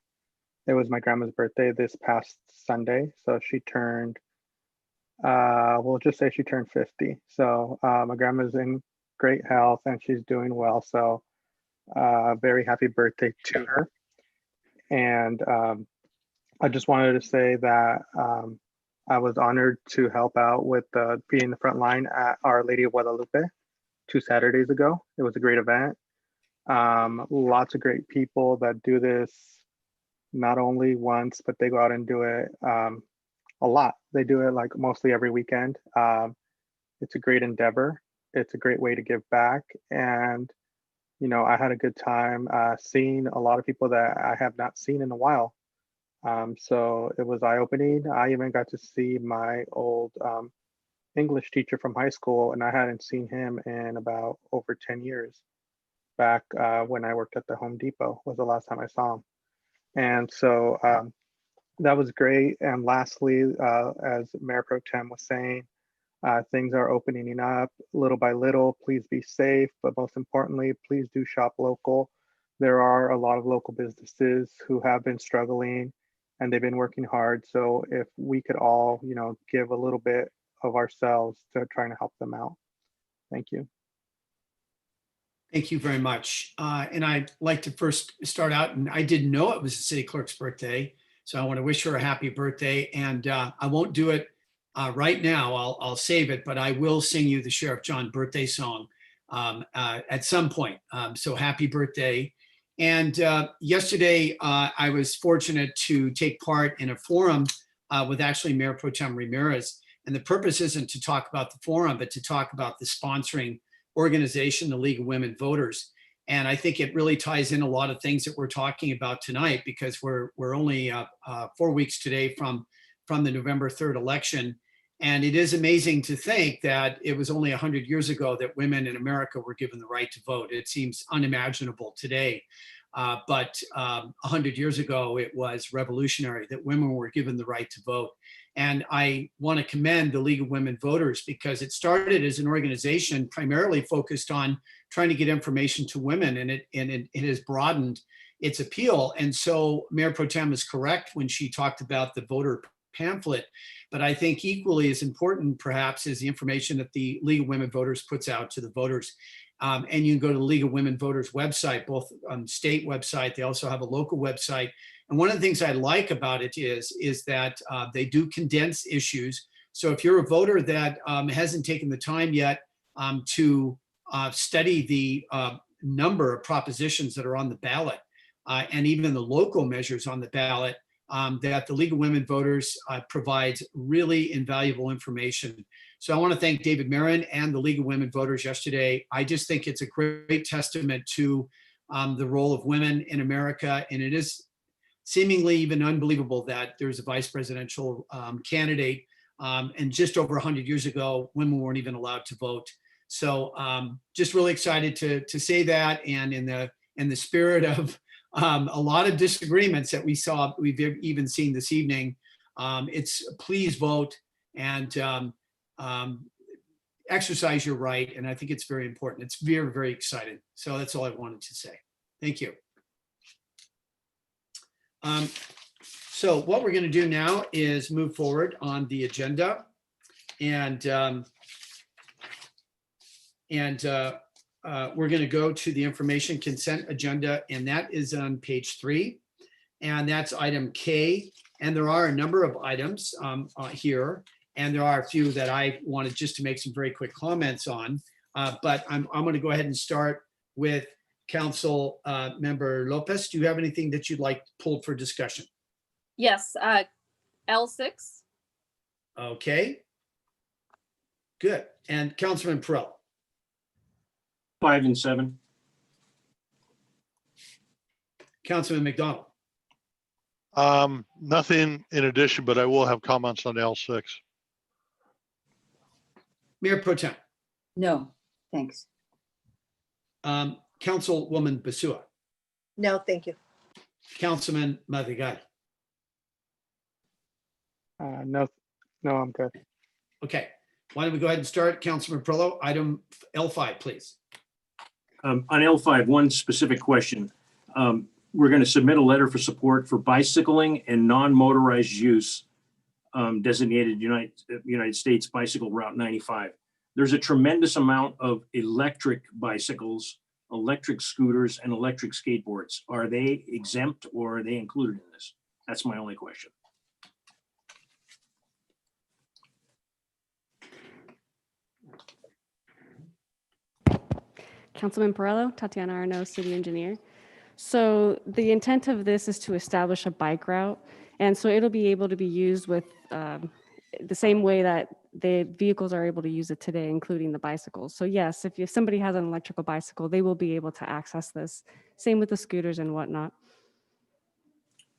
It was my grandma's birthday this past Sunday. So she turned, we'll just say she turned 50. So my grandma's in great health and she's doing well. So very happy birthday to her. And I just wanted to say that I was honored to help out with being the front line at Our Lady of Guadalupe 2 Saturdays ago. It was a great event. Lots of great people that do this not only once, but they go out and do it a lot. They do it like mostly every weekend. It's a great endeavor. It's a great way to give back. And, you know, I had a good time seeing a lot of people that I have not seen in a while. So it was eye-opening. I even got to see my old English teacher from high school, and I hadn't seen him in about over 10 years. Back when I worked at the Home Depot was the last time I saw him. And so that was great. And lastly, as Mayor Pro Tem was saying, things are opening up little by little. Please be safe, but most importantly, please do shop local. There are a lot of local businesses who have been struggling and they've been working hard. So if we could all, you know, give a little bit of ourselves to trying to help them out. Thank you. Thank you very much. And I'd like to first start out, and I didn't know it was the city clerk's birthday. So I want to wish her a happy birthday. And I won't do it right now. I'll save it, but I will sing you the Sheriff John birthday song at some point. So happy birthday. And yesterday, I was fortunate to take part in a forum with actually Mayor Pro Tem Ramirez. And the purpose isn't to talk about the forum, but to talk about the sponsoring organization, the League of Women Voters. And I think it really ties in a lot of things that we're talking about tonight, because we're only 4 weeks today from the November 3rd election. And it is amazing to think that it was only 100 years ago that women in America were given the right to vote. It seems unimaginable today. But 100 years ago, it was revolutionary that women were given the right to vote. And I want to commend the League of Women Voters, because it started as an organization primarily focused on trying to get information to women, and it has broadened its appeal. And so Mayor Pro Tem is correct when she talked about the voter pamphlet, but I think equally as important perhaps is the information that the League of Women Voters puts out to the voters. And you can go to the League of Women Voters website, both state website, they also have a local website. And one of the things I like about it is that they do condense issues. So if you're a voter that hasn't taken the time yet to study the number of propositions that are on the ballot, and even the local measures on the ballot, that the League of Women Voters provides really invaluable information. So I want to thank David Marin and the League of Women Voters yesterday. I just think it's a great testament to the role of women in America. And it is seemingly even unbelievable that there's a vice presidential candidate. And just over 100 years ago, women weren't even allowed to vote. So just really excited to say that. And in the spirit of a lot of disagreements that we've even seen this evening, it's please vote and exercise your right. And I think it's very important. It's very, very exciting. So that's all I wanted to say. Thank you. So what we're going to do now is move forward on the agenda, and we're going to go to the information consent agenda, and that is on page 3, and that's item K. And there are a number of items here, and there are a few that I wanted just to make some very quick comments on. But I'm going to go ahead and start with Council Member Lopez. Do you have anything that you'd like pulled for discussion? Yes, L6. Okay. Good. And Councilman Perrello? 5 and 7. Councilman McDonald? Nothing in addition, but I will have comments on L6. Mayor Pro Tem? No, thanks. Councilwoman Basua? No, thank you. Councilman Madrigal? No, I'm good. Okay. Why don't we go ahead and start? Councilman Perrello, item L5, please. On L5, one specific question. We're going to submit a letter for support for bicycling and non-motorized use designated United States Bicycle Route 95. There's a tremendous amount of electric bicycles, electric scooters, and electric skateboards. Are they exempt or are they included in this? That's my only question. Councilman Perrello, Tatiana Arnaud, City Engineer. So the intent of this is to establish a bike route. And so it'll be able to be used with the same way that the vehicles are able to use it today, including the bicycles. So yes, if somebody has an electrical bicycle, they will be able to access this. Same with the scooters and whatnot.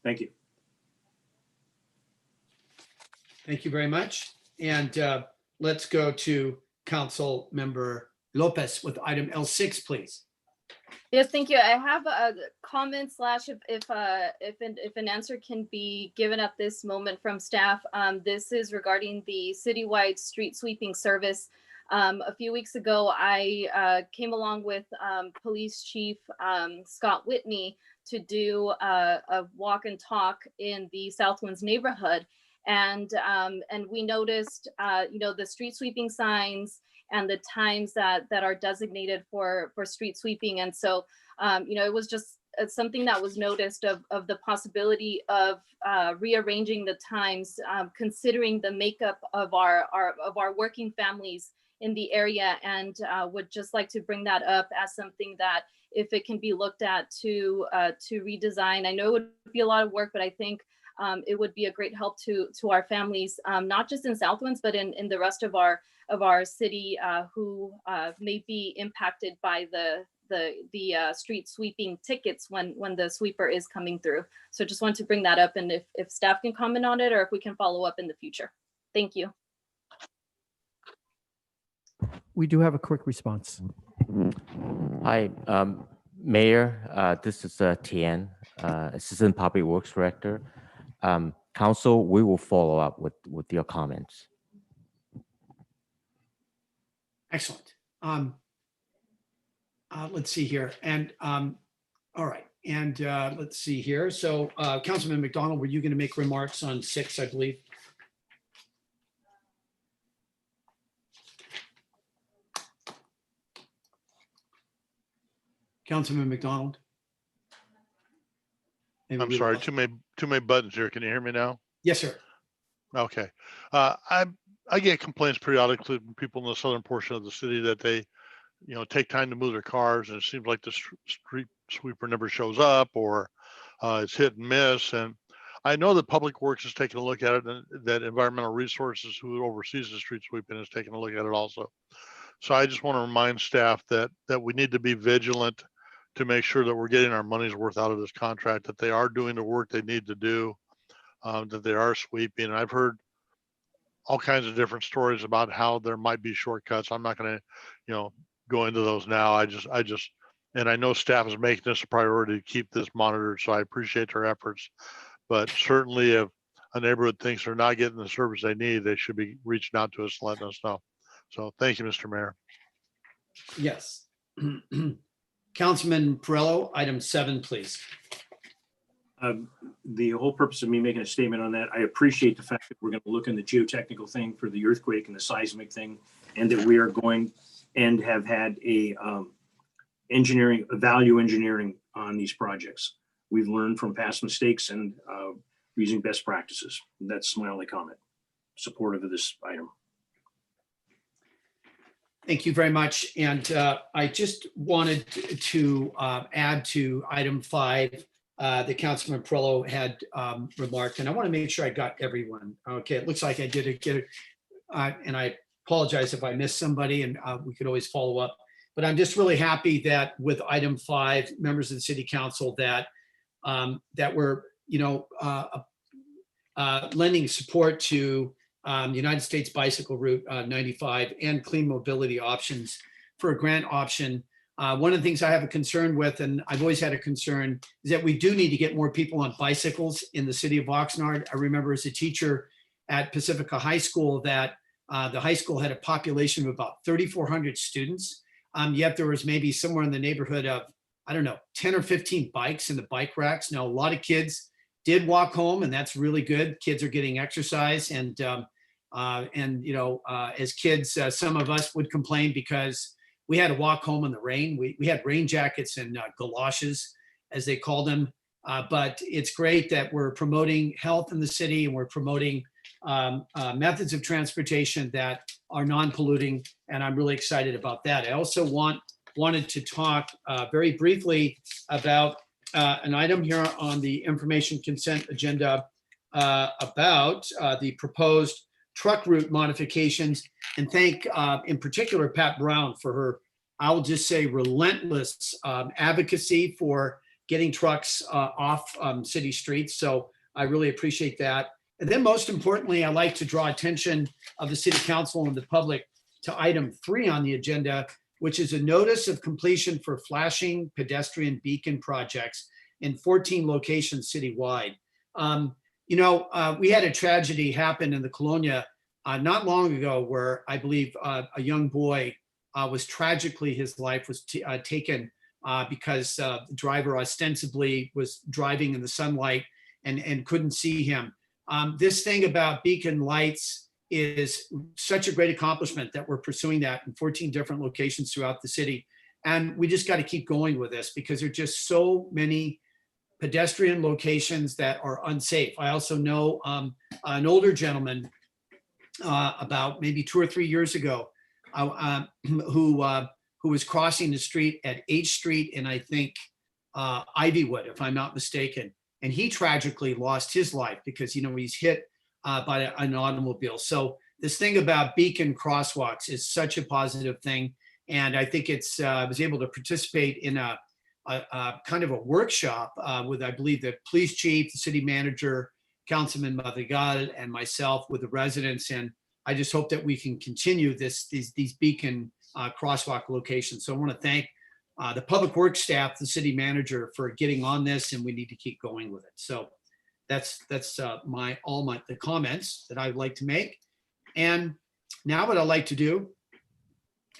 Thank you. Thank you very much. And let's go to Council Member Lopez with item L6, please. Yes, thank you. I have a comment slash if an answer can be given at this moment from staff. This is regarding the citywide street sweeping service. A few weeks ago, I came along with Police Chief Scott Whitney to do a walk and talk in the Southwinds neighborhood, and we noticed the street sweeping signs and the times that are designated for street sweeping. And so, it was just something that was noticed of the possibility of rearranging the times, considering the makeup of our working families in the area, and would just like to bring that up as something that if it can be looked at to redesign. I know it would be a lot of work, but I think it would be a great help to our families, not just in Southwinds, but in the rest of our city who may be impacted by the street sweeping tickets when the sweeper is coming through. So just want to bring that up, and if staff can comment on it or if we can follow up in the future. Thank you. We do have a quick response. Hi, Mayor. This is Tian, Assistant Public Works Director. Council, we will follow up with your comments. Excellent. Let's see here. And all right. And let's see here. So Councilman McDonald, were you going to make remarks on 6, I believe? Councilman McDonald? I'm sorry, too many buttons here. Can you hear me now? Yes, sir. Okay. I get complaints periodically from people in the southern portion of the city that they, take time to move their cars, and it seems like the street sweeper never shows up, or it's hit and miss. And I know that Public Works is taking a look at it, and that Environmental Resources, who oversees the street sweeping, is taking a look at it also. So I just want to remind staff that we need to be vigilant to make sure that we're getting our money's worth out of this contract, that they are doing the work they need to do, that they are sweeping. And I've heard all kinds of different stories about how there might be shortcuts. I'm not going to, go into those now. And I know staff is making this a priority to keep this monitored, so I appreciate their efforts. But certainly if a neighborhood thinks they're not getting the service they need, they should be reaching out to us, letting us know. So thank you, Mr. Mayor. Yes. Councilman Perillo, item 7, please. The whole purpose of me making a statement on that, I appreciate the fact that we're going to look in the geotechnical thing for the earthquake and the seismic thing, and that we are going and have had a value engineering on these projects. We've learned from past mistakes and using best practices. That's my only comment. Supportive of this item. Thank you very much. And I just wanted to add to item 5 that Councilman Perillo had remarked, and I want to make sure I got everyone. Okay, it looks like I did get it. And I apologize if I missed somebody, and we could always follow up. But I'm just really happy that with item 5, members of the City Council, that we're lending support to United States Bicycle Route 95 and Clean Mobility Options for a grant option. One of the things I have a concern with, and I've always had a concern, is that we do need to get more people on bicycles in the city of Oxnard. I remember as a teacher at Pacifica High School that the high school had a population of about 3,400 students. Yet there was maybe somewhere in the neighborhood of, 10 or 15 bikes in the bike racks. Now, a lot of kids did walk home, and that's really good. Kids are getting exercise, and as kids, some of us would complain because we had to walk home in the rain. We had rain jackets and galoshes, as they call them. But it's great that we're promoting health in the city, and we're promoting methods of transportation that are non-polluting, and I'm really excited about that. I also wanted to talk very briefly about an item here on the information consent agenda about the proposed truck route modifications, and thank in particular Pat Brown for her, I'll just say, relentless advocacy for getting trucks off city streets. So I really appreciate that. And then most importantly, I'd like to draw attention of the City Council and the public to item 3 on the agenda, which is a notice of completion for flashing pedestrian beacon projects in 14 locations citywide. We had a tragedy happen in the Colonia not long ago where I believe a young boy was tragically, his life was taken because the driver ostensibly was driving in the sunlight and couldn't see him. This thing about beacon lights is such a great accomplishment that we're pursuing that in 14 different locations throughout the city. And we just got to keep going with this because there are just so many pedestrian locations that are unsafe. I also know an older gentleman about maybe 2 or 3 years ago who was crossing the street at H Street and I think Ivywood, if I'm not mistaken. And he tragically lost his life because, he's hit by an automobile. So this thing about beacon crosswalks is such a positive thing. And I think I was able to participate in a kind of a workshop with, I believe, the police chief, the city manager, Councilman Madrigal, and myself with the residents. And I just hope that we can continue these beacon crosswalk locations. So I want to thank the public works staff, the city manager, for getting on this, and we need to keep going with it. So that's the comments that I'd like to make. And now what I'd like to do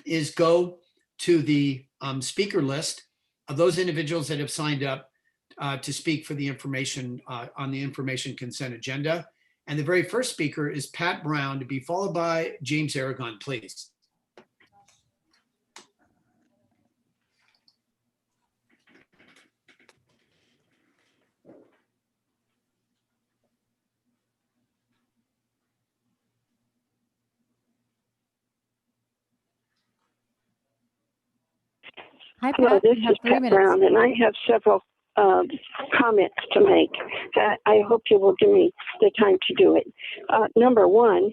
is go to the speaker list of those individuals that have signed up to speak for the information on the information consent agenda. And the very first speaker is Pat Brown, to be followed by James Aragon, please. Hi, Hello, Pat. this You have is 3 Pat minutes. Brown, and I have several comments to make. I hope you will give me the time to do it. Number one,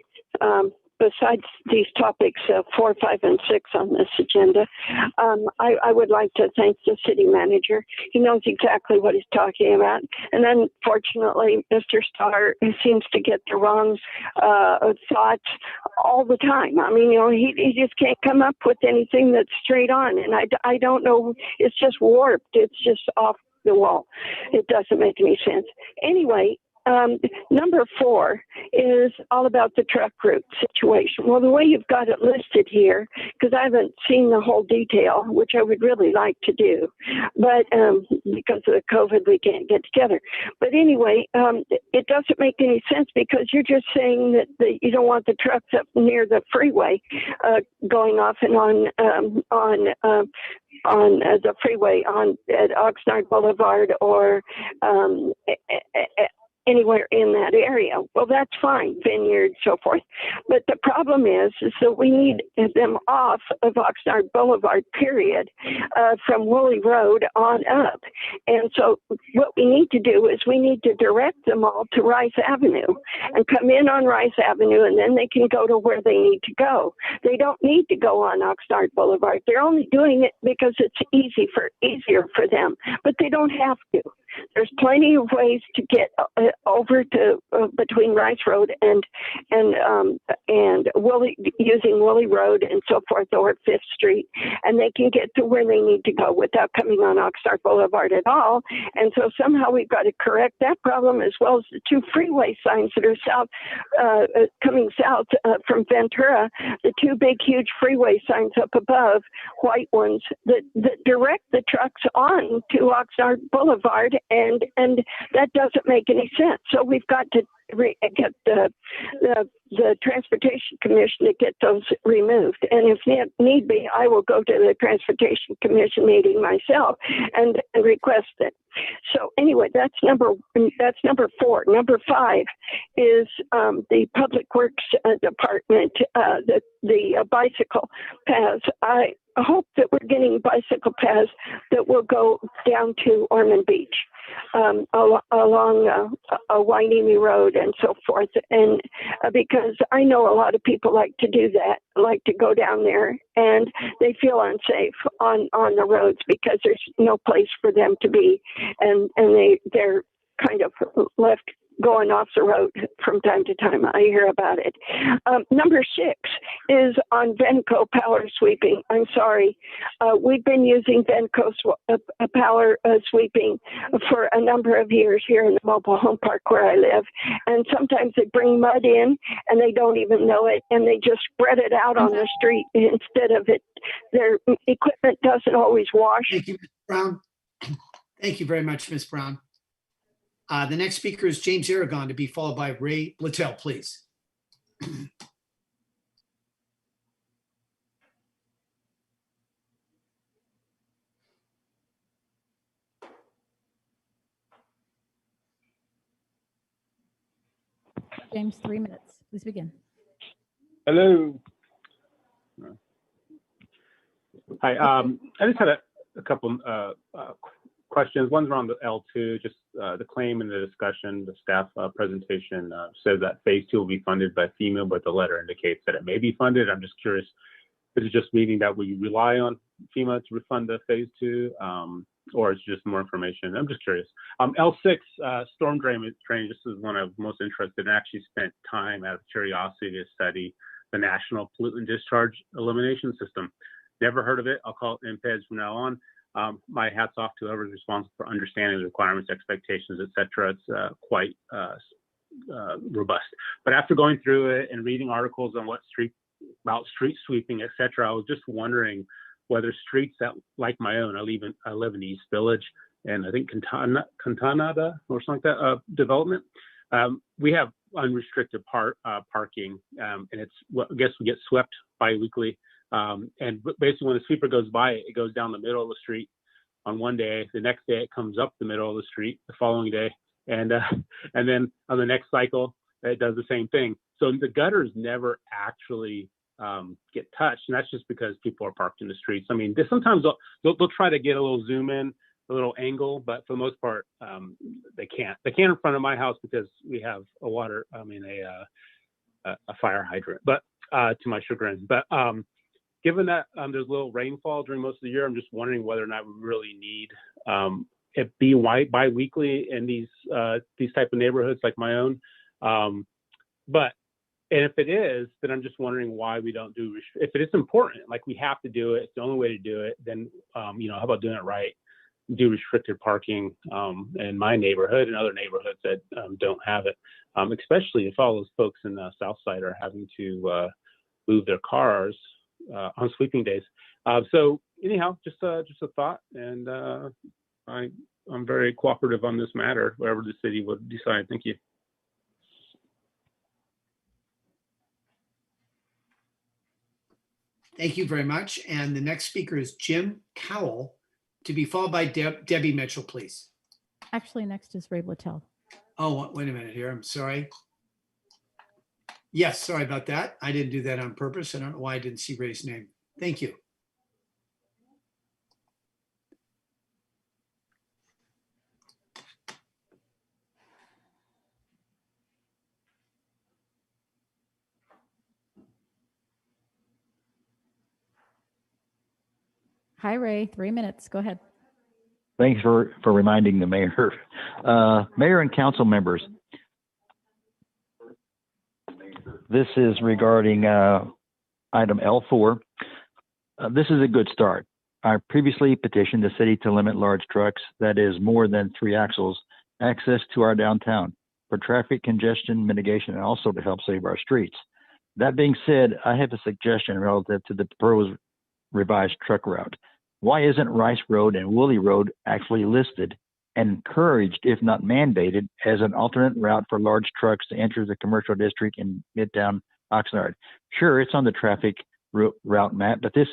besides these topics 4, 5, and 6 on this agenda, I would like to thank the city manager. He knows exactly what he's talking about. And unfortunately, Mr. Starr seems to get the wrong thoughts all the time. I mean, he just can't come up with anything that's straight on. And I don't know, it's just warped. It's just off the wall. It doesn't make any sense. Anyway, number 4 is all about the truck route situation. Well, the way you've got it listed here, because I haven't seen the whole detail, which I would really like to do, but because of the COVID, we can't get together. But anyway, it doesn't make any sense because you're just saying that you don't want the trucks up near the freeway going off and on the freeway at Oxnard Boulevard or anywhere in that area. Well, that's fine, vineyard, so forth. But the problem is that we need them off of Oxnard Boulevard, period, from Woolley Road on up. And so what we need to do is we need to direct them all to Rice Avenue and come in on Rice Avenue, and then they can go to where they need to go. They don't need to go on Oxnard Boulevard. They're only doing it because it's easier for them, but they don't have to. There's plenty of ways to get over to between Rice Road and Woolley, using Woolley Road and so forth, or 5th Street, and they can get to where they need to go without coming on Oxnard Boulevard at all. And so somehow we've got to correct that problem, as well as the 2 freeway signs that are coming south from Ventura, the 2 big, huge freeway signs up above, white ones that direct the trucks on to Oxnard Boulevard, and that doesn't make any sense. So we've got to get the Transportation Commission to get those removed. And if need be, I will go to the Transportation Commission meeting myself and request it. So anyway, that's number 4. Number 5 is the Public Works Department, the bicycle paths. I hope that we're getting bicycle paths that will go down to Ormond Beach, along Wainimi Road and so forth. And because I know a lot of people like to do that, like to go down there, and they feel unsafe on the roads because there's no place for them to be, and they're kind of left going off the road from time to time. I hear about it. Number 6 is on Venco power sweeping. I'm sorry. We've been using Venco power sweeping for a number of years here in the mobile home park where I live. And sometimes they bring mud in and they don't even know it, and they just spread it out on the street instead of it. Their equipment doesn't always wash. Thank you, Ms. Brown. Thank you very much, Ms. Brown. The next speaker is James Aragon, to be followed by Ray Littell, please. James, 3 minutes. Please begin. Hello. Hi. I just had a couple questions. One's around the L2, just the claim in the discussion, the staff presentation says that phase 2 will be funded by FEMA, but the letter indicates that it may be funded. I'm just curious, is it just meaning that we rely on FEMA to refund the phase 2, or is it just more information? I'm just curious. L6, storm drainage, this is one I'm most interested in. I actually spent time out of curiosity to study the National Pollutant Discharge Elimination System. Never heard of it. I'll call it NPEDS from now on. My hat's off to whoever's responsible for understanding the requirements, expectations, etc. It's quite robust. But after going through it and reading articles on about street sweeping, etc., I was just wondering whether streets that, like my own, I live in East Village, and I think Cantanada or something like that development. We have unrestricted parking, and I guess we get swept bi-weekly. And basically when the sweeper goes by, it goes down the middle of the street on one day. The next day it comes up the middle of the street the following day. And then on the next cycle, it does the same thing. So the gutters never actually get touched. And that's just because people are parked in the streets. I mean, sometimes they'll try to get a little zoom in, a little angle, but for the most part, they can't. They can't in front of my house because we have a fire hydrant. But to my chagrin. But given that there's little rainfall during most of the year, I'm just wondering whether or not we really need it be bi-weekly in these type of neighborhoods like my own. And if it is, then I'm just wondering why we don't do, if it is important, like we have to do it, it's the only way to do it, then, how about doing it right? Do restricted parking in my neighborhood and other neighborhoods that don't have it, especially if all those folks in the South Side are having to move their cars on sweeping days. So anyhow, just a thought, and I'm very cooperative on this matter, wherever the city would decide. Thank you. Thank you very much. And the next speaker is Jim Cowell, to be followed by Debbie Mitchell, please. Actually, next is Ray Littell. Oh, wait a minute here. I'm sorry. Yes, sorry about that. I didn't do that on purpose. I don't know why I didn't see Ray's name. Thank you. Hi, Ray. 3 minutes. Go ahead. Thanks for reminding the mayor. Mayor and council members, this is regarding item L4. This is a good start. I previously petitioned the city to limit large trucks, that is more than 3 axles, access to our downtown for traffic congestion mitigation and also to help save our streets. That being said, I have a suggestion relative to the proposed revised truck route. Why isn't Rice Road and Woolley Road actually listed and encouraged, if not mandated, as an alternate route for large trucks to enter the commercial district in Midtown Oxnard? Sure, it's on the traffic route map, but this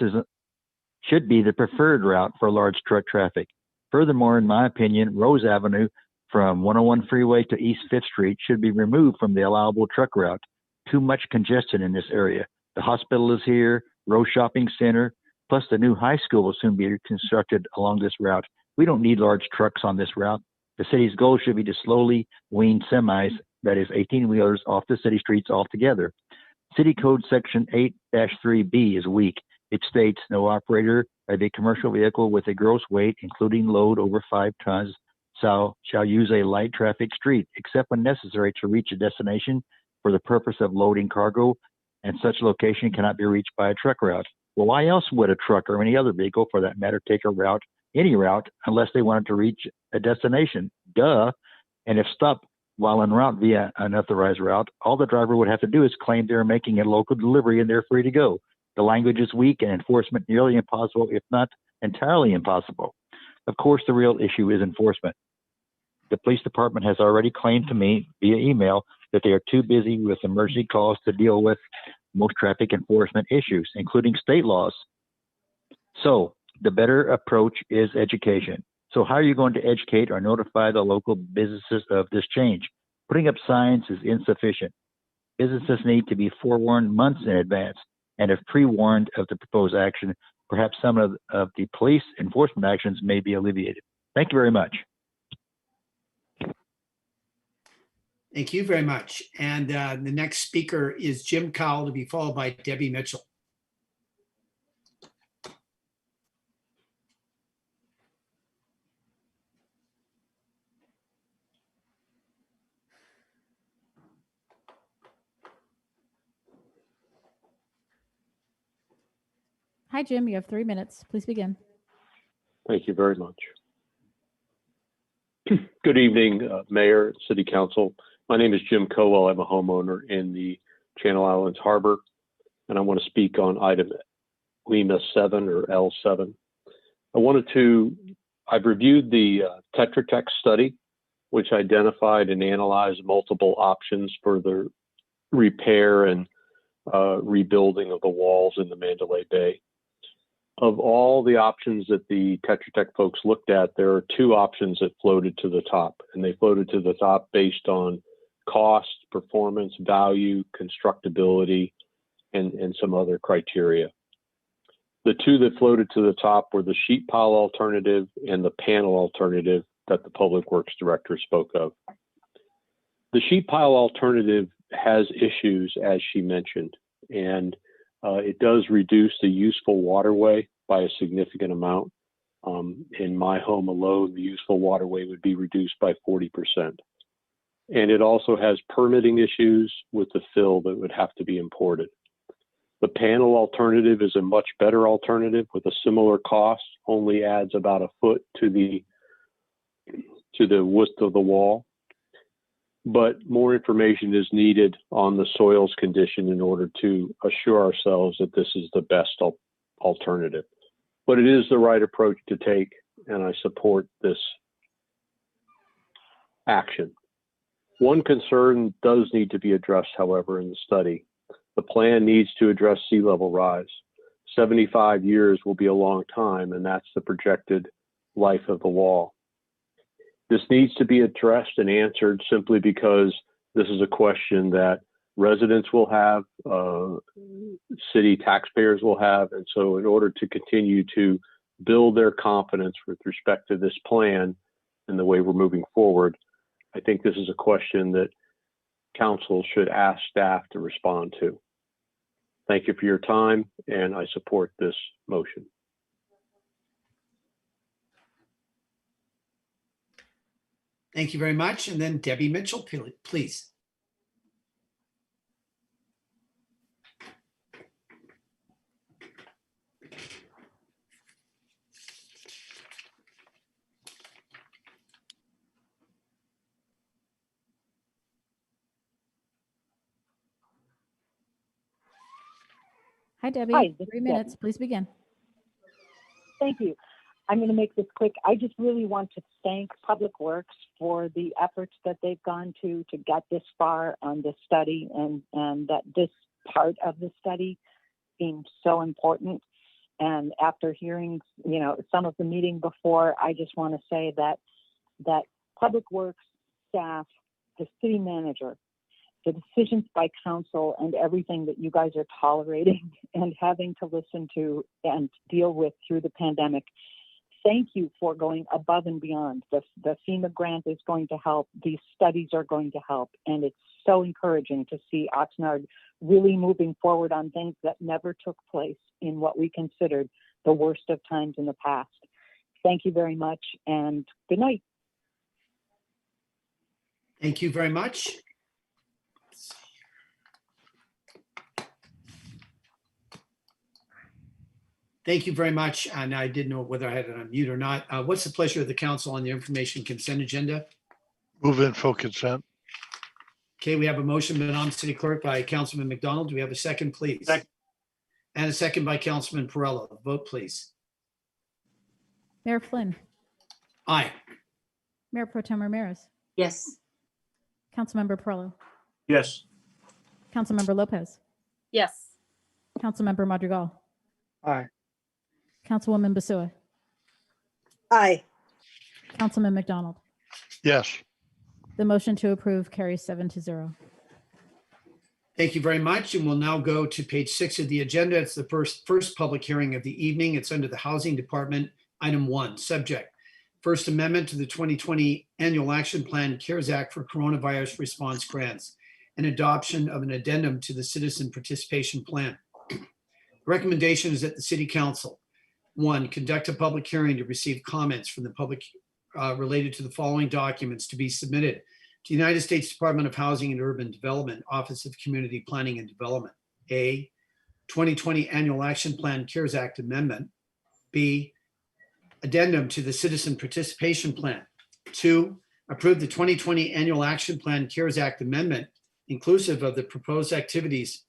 should be the preferred route for large truck traffic. Furthermore, in my opinion, Rose Avenue from 101 Freeway to East 5th Street should be removed from the allowable truck route. Too much congestion in this area. The hospital is here, Rose Shopping Center, plus the new high school will soon be constructed along this route. We don't need large trucks on this route. The city's goal should be to slowly wean semis, that is 18-wheelers, off the city streets altogether. City Code Section 8-3B is weak. It states no operator of a commercial vehicle with a gross weight, including load over 5 tons, shall use a light traffic street, except when necessary to reach a destination for the purpose of loading cargo, and such location cannot be reached by a truck route. Well, why else would a truck or any other vehicle, for that matter, take a route, any route, unless they wanted to reach a destination? Duh. And if stopped while en route via an authorized route, all the driver would have to do is claim they're making a local delivery and they're free to go. The language is weak and enforcement nearly impossible, if not entirely impossible. Of course, the real issue is enforcement. The police department has already claimed to me via email that they are too busy with emergency calls to deal with most traffic enforcement issues, including state laws. So the better approach is education. So how are you going to educate or notify the local businesses of this change? Putting up signs is insufficient. Businesses need to be forewarned months in advance, and if pre-warned of the proposed action, perhaps some of the police enforcement actions may be alleviated. Thank you very much. Thank you very much. And the next speaker is Jim Cowell, to be followed by Debbie Mitchell. Hi, Jim. You have 3 minutes. Please begin. Thank you very much. Good evening, Mayor, City Council. My name is Jim Cowell. I'm a homeowner in the Channel Islands Harbor, and I want to speak on item Lima 7 or L7. I've reviewed the Tetra Tech study, which identified and analyzed multiple options for the repair and rebuilding of the walls in the Mandalay Bay. Of all the options that the Tetra Tech folks looked at, there are 2 options that floated to the top, and they floated to the top based on cost, performance, value, constructability, and some other criteria. The 2 that floated to the top were the sheet pile alternative and the panel alternative that the Public Works Director spoke of. The sheet pile alternative has issues, as she mentioned. and it does reduce the useful waterway by a significant amount. In my home alone, the useful waterway would be reduced by 40%. And it also has permitting issues with the fill that would have to be imported. The panel alternative is a much better alternative with a similar cost, only adds about a foot to the width of the wall. But more information is needed on the soils condition in order to assure ourselves that this is the best alternative. But it is the right approach to take, and I support this action. One concern does need to be addressed, however, in the study. The plan needs to address sea level rise. 75 years will be a long time, and that's the projected life of the wall. This needs to be addressed and answered simply because this is a question that residents will have, city taxpayers will have, and so in order to continue to build their confidence with respect to this plan and the way we're moving forward, I think this is a question that council should ask staff to respond to. Thank you for your time, and I support this motion. Thank you very much. And then Debbie Mitchell, please. Hi, Debbie. Hi, this 3 is minutes. Debbie. Please begin. Thank you. I'm going to make this quick. I just really want to thank Public Works for the efforts that they've gone to get this far on this study, and that this part of the study seems so important. And after hearing, some of the meeting before, I just want to say that Public Works staff, the city manager, the decisions by council, and everything that you guys are tolerating and having to listen to and deal with through the pandemic. Thank you for going above and beyond. The FEMA grant is going to help. These studies are going to help. And it's so encouraging to see Oxnard really moving forward on things that never took place in what we considered the worst of times in the past. Thank you very much, and good night. Thank you very much. Thank you very much. And I didn't know whether I had it on mute or not. What's the pleasure of the council on the information consent agenda? Move in full consent. Okay, we have a motion Madam City Clerk by Councilman McDonald. Do we have a second, please? Second. And a second by Councilman Perrello. Vote, please. Mayor Flynn, Aye. Mayor Pro Tem Ramirez, Yes. Councilmember Perrello, Yes. Councilmember Lopez, Yes. Councilmember Madrigal, Aye. Councilwoman Basua, Aye. Councilman McDonald. Yes. The motion to approve carries 7-0. Thank you very much. And we'll now go to page 6 of the agenda. It's the first public hearing of the evening. It's under the Housing Department. Item 1, subject, First Amendment to the 2020 Annual Action Plan CARES Act for Coronavirus Response Grants and adoption of an addendum to the Citizen Participation Plan. The recommendation is that the City Council, 1, conduct a public hearing to receive comments from the public related to the following documents to be submitted to the United States Department of Housing and Urban Development, Office of Community Planning and Development. A, 2020 Annual Action Plan CARES Act Amendment. B, addendum to the Citizen Participation Plan. 2, approve the 2020 Annual Action Plan CARES Act Amendment, inclusive of the proposed activities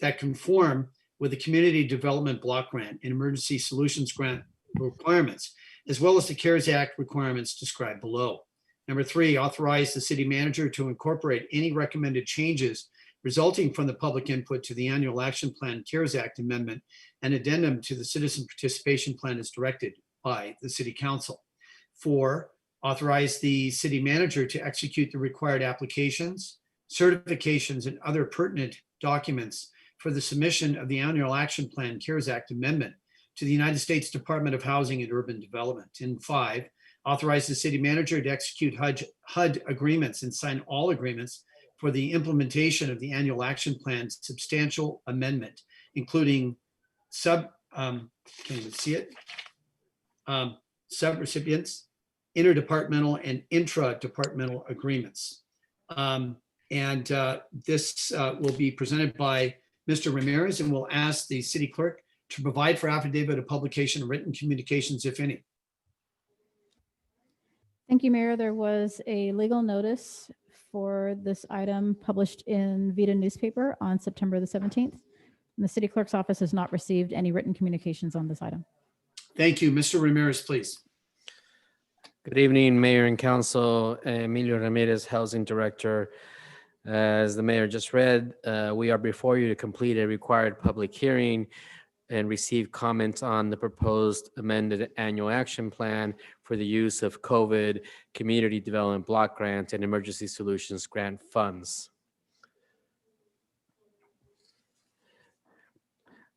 that conform with the Community Development Block Grant and Emergency Solutions Grant requirements, as well as the CARES Act requirements described below. Number 3, authorize the city manager to incorporate any recommended changes resulting from the public input to the Annual Action Plan CARES Act Amendment and addendum to the Citizen Participation Plan as directed by the City Council. 4, authorize the city manager to execute the required applications, certifications, and other pertinent documents for the submission of the Annual Action Plan CARES Act Amendment to the United States Department of Housing and Urban Development. And 5, authorize the city manager to execute HUD agreements and sign all agreements for the implementation of the annual action plan's substantial amendment, including can you see it? Subrecipients, interdepartmental and intra-departmental agreements. This will be presented by Mr. Ramirez, and we'll ask the city clerk to provide for affidavit of publication of written communications, if any. Thank you, Mayor. There was a legal notice for this item published in Vita newspaper on September the 17th. And the city clerk's office has not received any written communications on this item. Thank you. Mr. Ramirez, please. Good evening, Mayor and Council. Emilio Ramirez, Housing Director. As the Mayor just read, we are before you to complete a required public hearing and receive comments on the proposed amended annual action plan for the use of COVID Community Development Block Grant and Emergency Solutions Grant funds.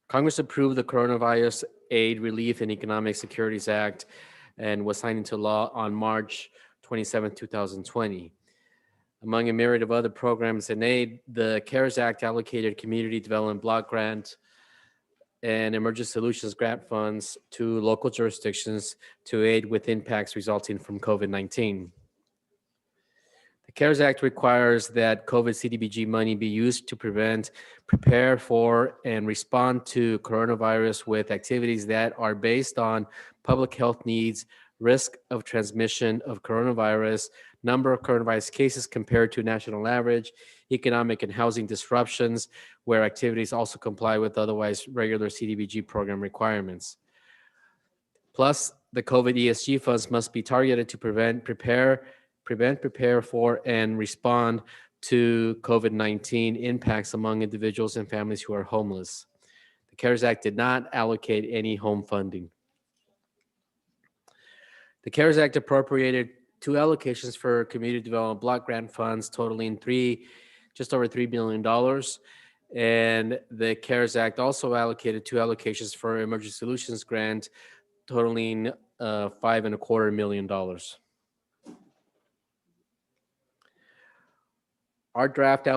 Congress approved the Coronavirus Aid, Relief, and Economic Securities Act and was signed into law on March 27, 2020. Among a myriad of other programs and aid, the CARES Act allocated Community Development Block Grant and Emergency Solutions Grant funds to local jurisdictions to aid with impacts resulting from COVID-19. The CARES Act requires that COVID CDBG money be used to prevent, prepare for, and respond to coronavirus with activities that are based on public health needs, risk of transmission of coronavirus, number of coronavirus cases compared to national average, economic and housing disruptions, where activities also comply with otherwise regular CDBG program requirements. Plus, the COVID ESG funds must be targeted to prevent, prepare for, and respond to COVID-19 impacts among individuals and families who are homeless. The CARES Act did not allocate any home funding. The CARES Act appropriated 2 allocations for community development block grant funds totaling just over $3 billion. And the CARES Act also allocated 2 allocations for emergency solutions grant totaling $5.25 million. Our draft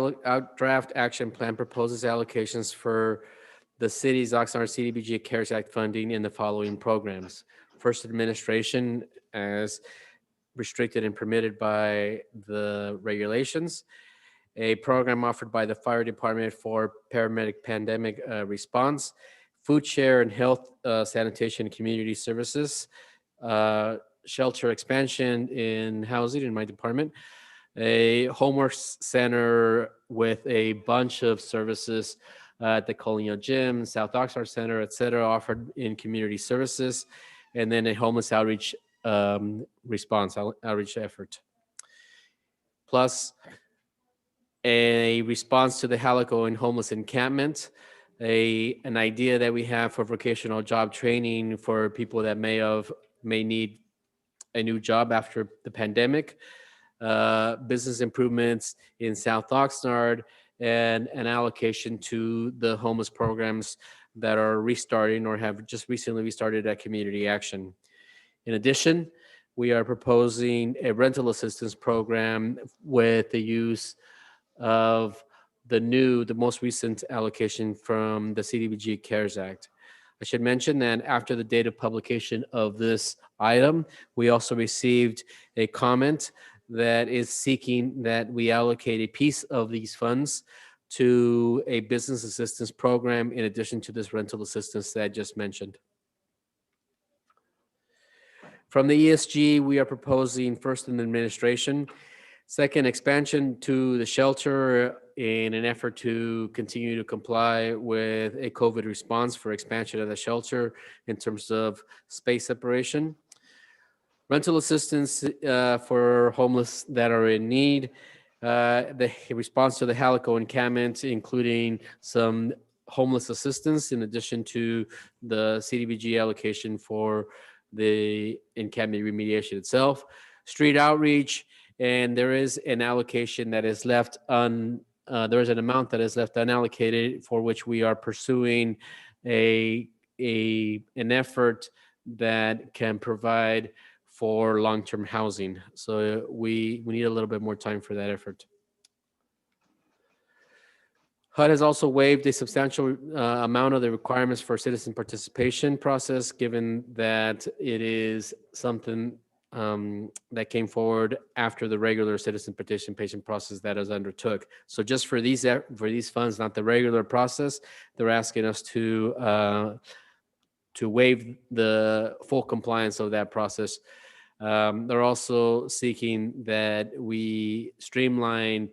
action plan proposes allocations for the city's Oxnard CDBG CARES Act funding in the following programs. First, administration as restricted and permitted by the regulations. A program offered by the fire department for paramedic pandemic response, food share and health, sanitation and community services, shelter expansion in housing in my department, a homework center with a bunch of services at the Colonial Gym, South Oxnard Center, et cetera, offered in community services, and then a homeless outreach outreach effort. Plus, a response to the Halico and homeless encampment, an idea that we have for vocational job training for people that may need a new job after the pandemic, business improvements in South Oxnard, and an allocation to the homeless programs that are restarting or have just recently restarted at Community Action. In addition, we are proposing a rental assistance program with the use of the most recent allocation from the CDBG CARES Act. I should mention that after the date of publication of this item, we also received a comment that is seeking that we allocate a piece of these funds to a business assistance program in addition to this rental assistance that I just mentioned. From the ESG, we are proposing first an administration, second expansion to the shelter in an effort to continue to comply with a COVID response for expansion of the shelter in terms of space separation. Rental assistance for homeless that are in need. The response to the Halico encampment, including some homeless assistance in addition to the CDBG allocation for the encampment remediation itself. Street outreach, and there is an allocation that is left there is an amount that is left unallocated for which we are pursuing an effort that can provide for long-term housing. So we need a little bit more time for that effort. HUD has also waived a substantial amount of the requirements for citizen participation process, given that it is something that came forward after the regular citizen participation process that is undertook. So just for these funds, not the regular process, they're asking us to waive the full compliance of that process. They're also seeking that we streamline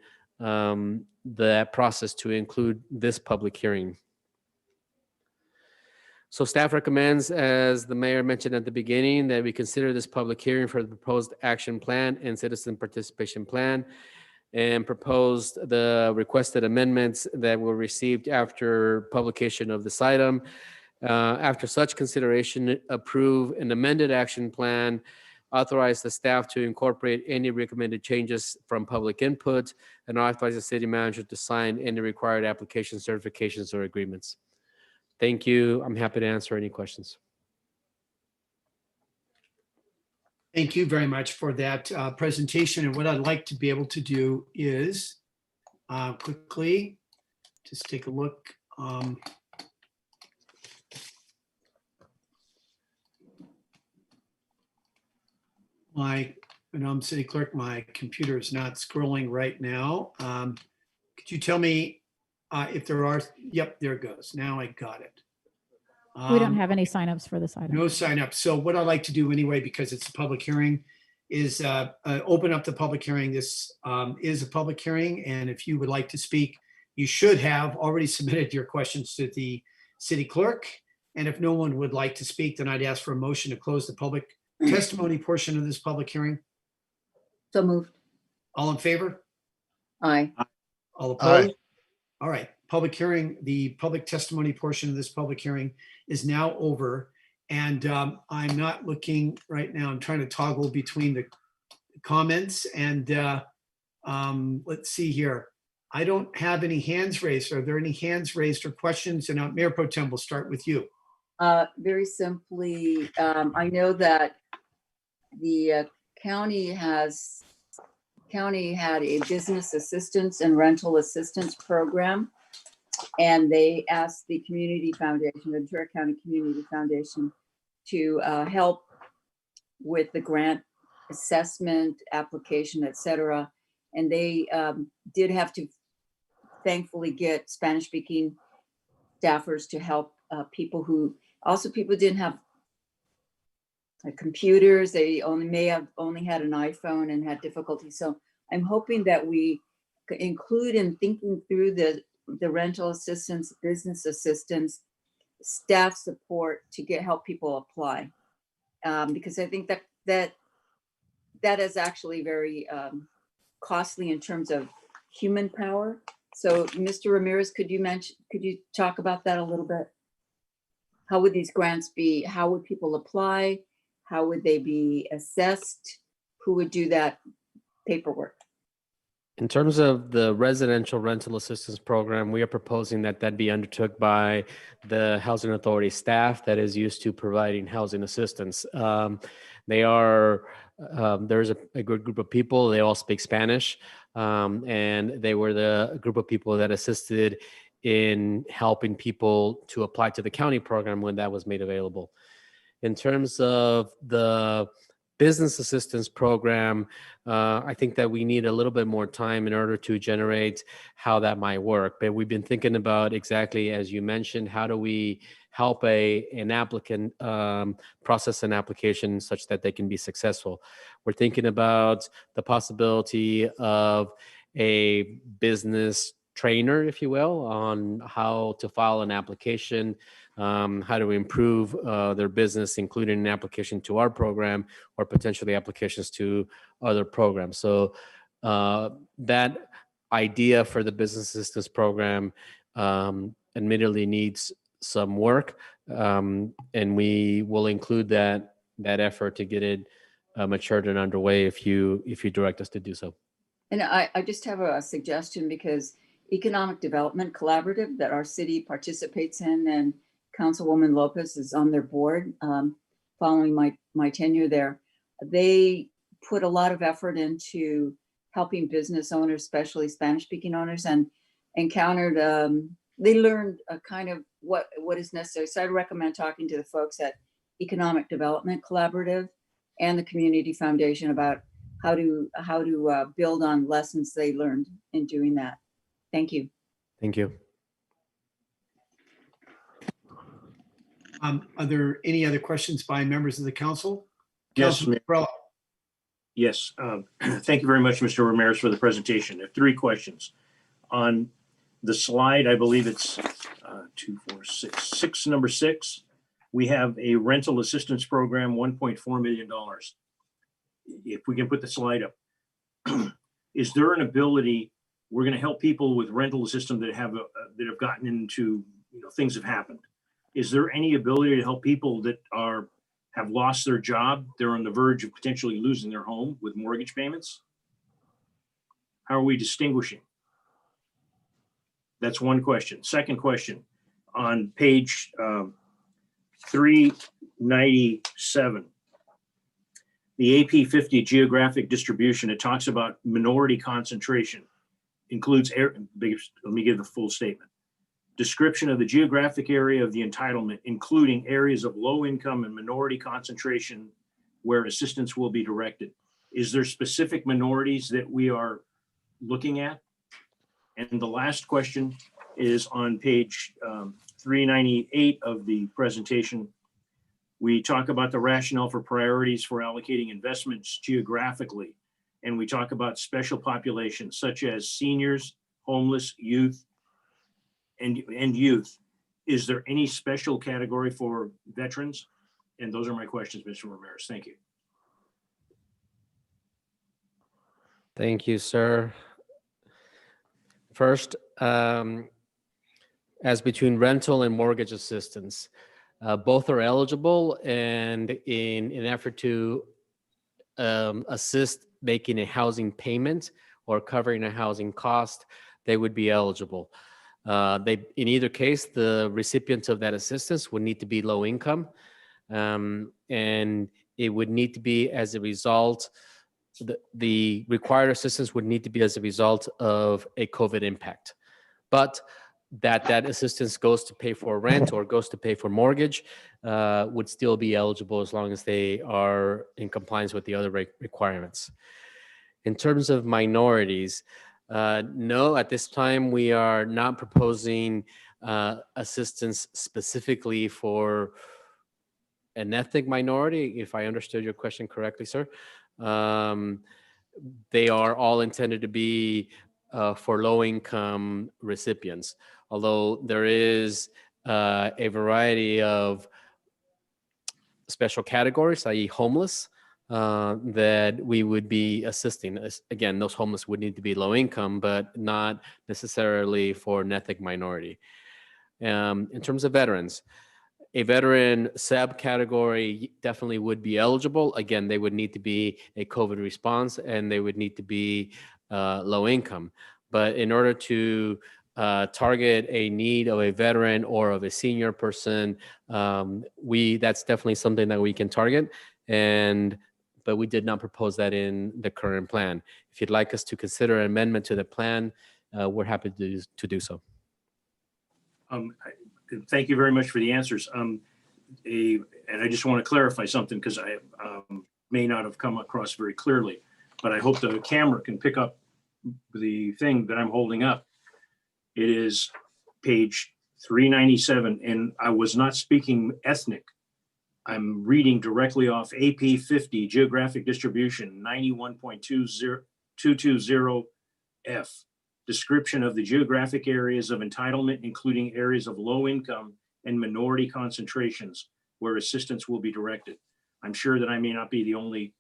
that process to include this public hearing. So staff recommends, as the mayor mentioned at the beginning, that we consider this public hearing for the proposed action plan and citizen participation plan, and proposed the requested amendments that were received after publication of this item. After such consideration, approve an amended action plan, authorize the staff to incorporate any recommended changes from public input, and authorize the city manager to sign any required application certifications or agreements. Thank you. I'm happy to answer any questions. Thank you very much for that presentation. And what I'd like to be able to do is quickly just take a look. I'm city clerk, my computer is not scrolling right now. Could you tell me if there are, yep, there it goes. Now I got it. We don't have any signups for this item. No signups. So what I'd like to do anyway, because it's a public hearing, is open up the public hearing. This is a public hearing, and if you would like to speak, you should have already submitted your questions to the city clerk. And if no one would like to speak, then I'd ask for a motion to close the public testimony portion of this public hearing. So moved. All in favor? Aye. All opposed? All right, public hearing, the public testimony portion of this public hearing is now over. And I'm not looking right now, I'm trying to toggle between the comments and let's see here. I don't have any hands raised. Are there any hands raised or questions? And Mayor Pro Tem, we'll start with you. Very simply, I know that the county had a business assistance and rental assistance program, and they asked the Community Foundation, Ventura County Community Foundation, to help with the grant assessment, application, etc. And they did have to thankfully get Spanish-speaking staffers to help people who didn't have computers. They may have only had an iPhone and had difficulty. So I'm hoping that we include in thinking through the rental assistance, business assistance, staff support to help people apply. Because I think that is actually very costly in terms of human power. So Mr. Ramirez, could you talk about that a little bit? How would these grants be? How would people apply? How would they be assessed? Who would do that paperwork? In terms of the residential rental assistance program, we are proposing that be undertook by the Housing Authority staff that is used to providing housing assistance. There's a good group of people. They all speak Spanish, and they were the group of people that assisted in helping people to apply to the county program when that was made available. In terms of the business assistance program, I think that we need a little bit more time in order to generate how that might work. But we've been thinking about exactly, as you mentioned, how do we help an applicant process an application such that they can be successful. We're thinking about the possibility of a business trainer, if you will, on how to file an application, how to improve their business, including an application to our program or potentially applications to other programs. So that idea for the business assistance program admittedly needs some work, and we will include that effort to get it matured and underway if you direct us to do so. And I just have a suggestion, because Economic Development Collaborative that our city participates in, and Councilwoman Lopez is on their board following my tenure there. They put a lot of effort into helping business owners, especially Spanish-speaking owners, and encountered, they learned a kind of what is necessary. So I'd recommend talking to the folks at Economic Development Collaborative and the Community Foundation about how to build on lessons they learned in doing that. Thank you. Thank you. Are there any other questions by members of the council? Yes, Councilman Perrello. Yes, thank you very much, Mr. Ramirez, for the presentation. There are 3 questions. On the slide, I believe it's 2, 4, 6, number 6, we have a rental assistance program, $1.4 million. If we can put the slide up. Is there an ability, we're going to help people with rental assistance that have gotten into, things have happened. Is there any ability to help people that have lost their job? They're on the verge of potentially losing their home with mortgage payments. How are we distinguishing? That's one question. Second question, on page 397, the AP 50 geographic distribution, it talks about minority concentration, includes, let me give the full statement. Description of the geographic area of the entitlement, including areas of low income and minority concentration where assistance will be directed. Is there specific minorities that we are looking at? And the last question is on page 398 of the presentation. We talk about the rationale for priorities for allocating investments geographically. And we talk about special populations such as seniors, homeless, youth, and youth. Is there any special category for veterans? And those are my questions, Mr. Ramirez. Thank you. Thank you, sir. First, as between rental and mortgage assistance, both are eligible, and in an effort to assist making a housing payment or covering a housing cost, they would be eligible. In either case, the recipient of that assistance would need to be low income, and it would need to be as a result, the required assistance would need to be as a result of a COVID impact. But that assistance goes to pay for rent or goes to pay for mortgage would still be eligible as long as they are in compliance with the other requirements. In terms of minorities, no, at this time we are not proposing assistance specifically for an ethnic minority, if I understood your question correctly, sir. They are all intended to be for low-income recipients, although there is a variety of special categories, i.e. homeless, that we would be assisting. Again, those homeless would need to be low income, but not necessarily for an ethnic minority. In terms of veterans, a veteran subcategory definitely would be eligible. Again, they would need to be a COVID response and they would need to be low income. But in order to target a need of a veteran or of a senior person, that's definitely something that we can target. But we did not propose that in the current plan. If you'd like us to consider an amendment to the plan, we're happy to do so. Thank you very much for the answers. And I just want to clarify something because I may not have come across very clearly, but I hope the camera can pick up the thing that I'm holding up. It is page 397, and I was not speaking ethnic. I'm reading directly off AP 50 geographic distribution 91.220F. Description of the geographic areas of entitlement, including areas of low income and minority concentrations where assistance will be directed. I'm sure that I may not be the only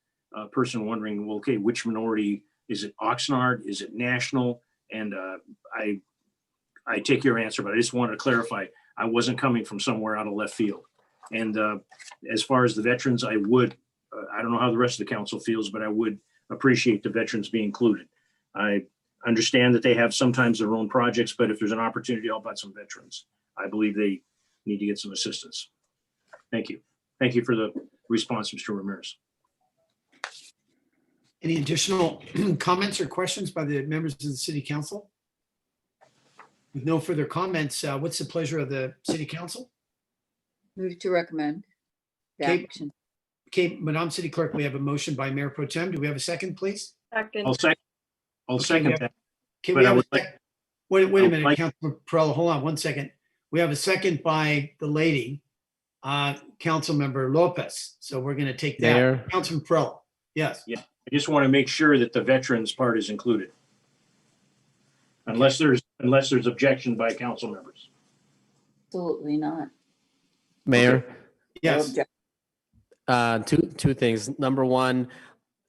person wondering, well, okay, which minority? Is it Oxnard? Is it national? And I take your answer, but I just wanted to clarify, I wasn't coming from somewhere out of left field. And as far as the veterans, I don't know how the rest of the council feels, but I would appreciate the veterans being included. I understand that they have sometimes their own projects, but if there's an opportunity to help out some veterans, I believe they need to get some assistance. Thank you. Thank you for the response, Mr. Ramirez. Any additional comments or questions by the members of the City Council? With no further comments, what's the pleasure of the city council? Move to recommend the Okay. action. Okay, Madam City Clerk, we have a motion by Mayor Pro Tem. Do we have a second, please? Second. I'll second. I'll Okay, second we have- that. Okay, But we I have a would like- sec- wait a I would minute, like- Councilman Perrella, hold on one second. We have a second by the lady, Councilmember Lopez. So we're going to take that. Mayor? Councilman Perrella, yes. Yeah, I just want to make sure that the veterans part is included. Unless there's objection by council members. Absolutely not. Mayor? Yes. Two things. Number one,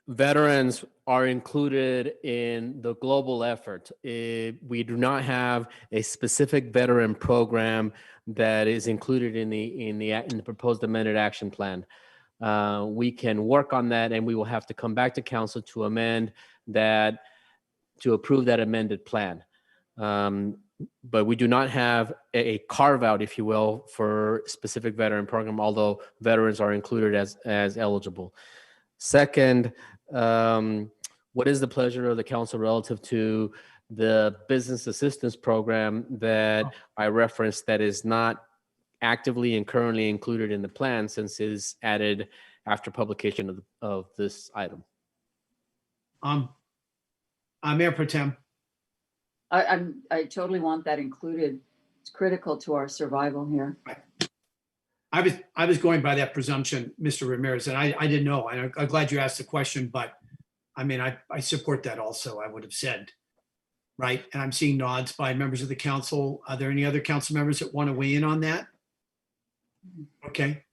veterans are included in the global effort. We do not have a specific veteran program that is included in the proposed amended action plan. We can work on that, and we will have to come back to council to amend that, to approve that amended plan. But we do not have a carve out, if you will, for specific veteran program, although veterans are included as eligible. Second, what is the pleasure of the council relative to the business assistance program that I referenced that is not actively and currently included in the plan since it is added after publication of this item? Mayor Pro Tem. I totally want that included. It's critical to our survival here. I was going by that presumption, Mr. Ramirez, and I didn't know. I'm glad you asked the question, but I mean, I support that also, I would have said. Right? And I'm seeing nods by members of the council. Are there any other council members that want to weigh in on that? Okay.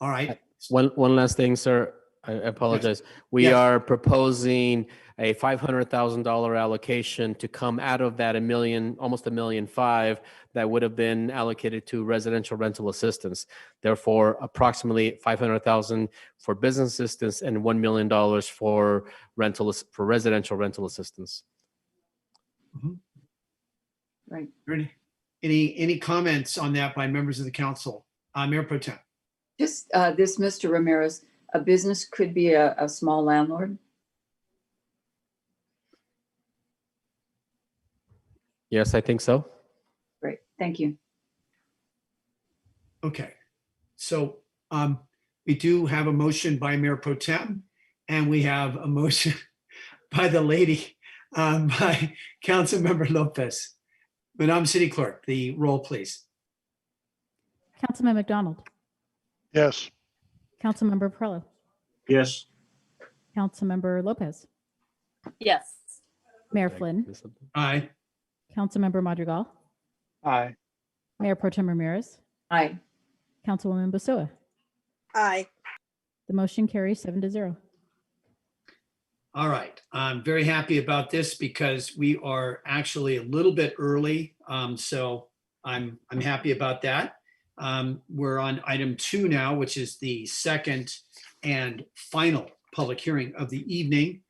All right. One last thing, sir. I apologize. We Yes. are proposing a $500,000 allocation to come out of that almost $1.5 million that would have been allocated to residential rental assistance. Therefore, approximately $500,000 for business assistance and $1 million for residential rental assistance. Right. Any comments on that by members of the council? Mayor Pro Tem. Just this, Mr. Ramirez, a business could be a small landlord. Yes, I think so. Great, thank you. Okay. So we do have a motion by Mayor Pro Tem, and we have a motion by the lady, by Councilmember Lopez. Madam City Clerk, the roll, please. Councilman McDonald, Yes. Councilmember Perrella, Yes. Councilmember Lopez, Yes. Mayor Flynn, Aye. Councilmember Madrigal, Aye. Mayor Pro Tem Ramirez, Aye. Councilwoman Basua. Aye. The motion carries 7-0. All right. I'm very happy about this because we are actually a little bit early. So I'm happy about that. We're on item 2 now, which is the second and final public hearing of the evening.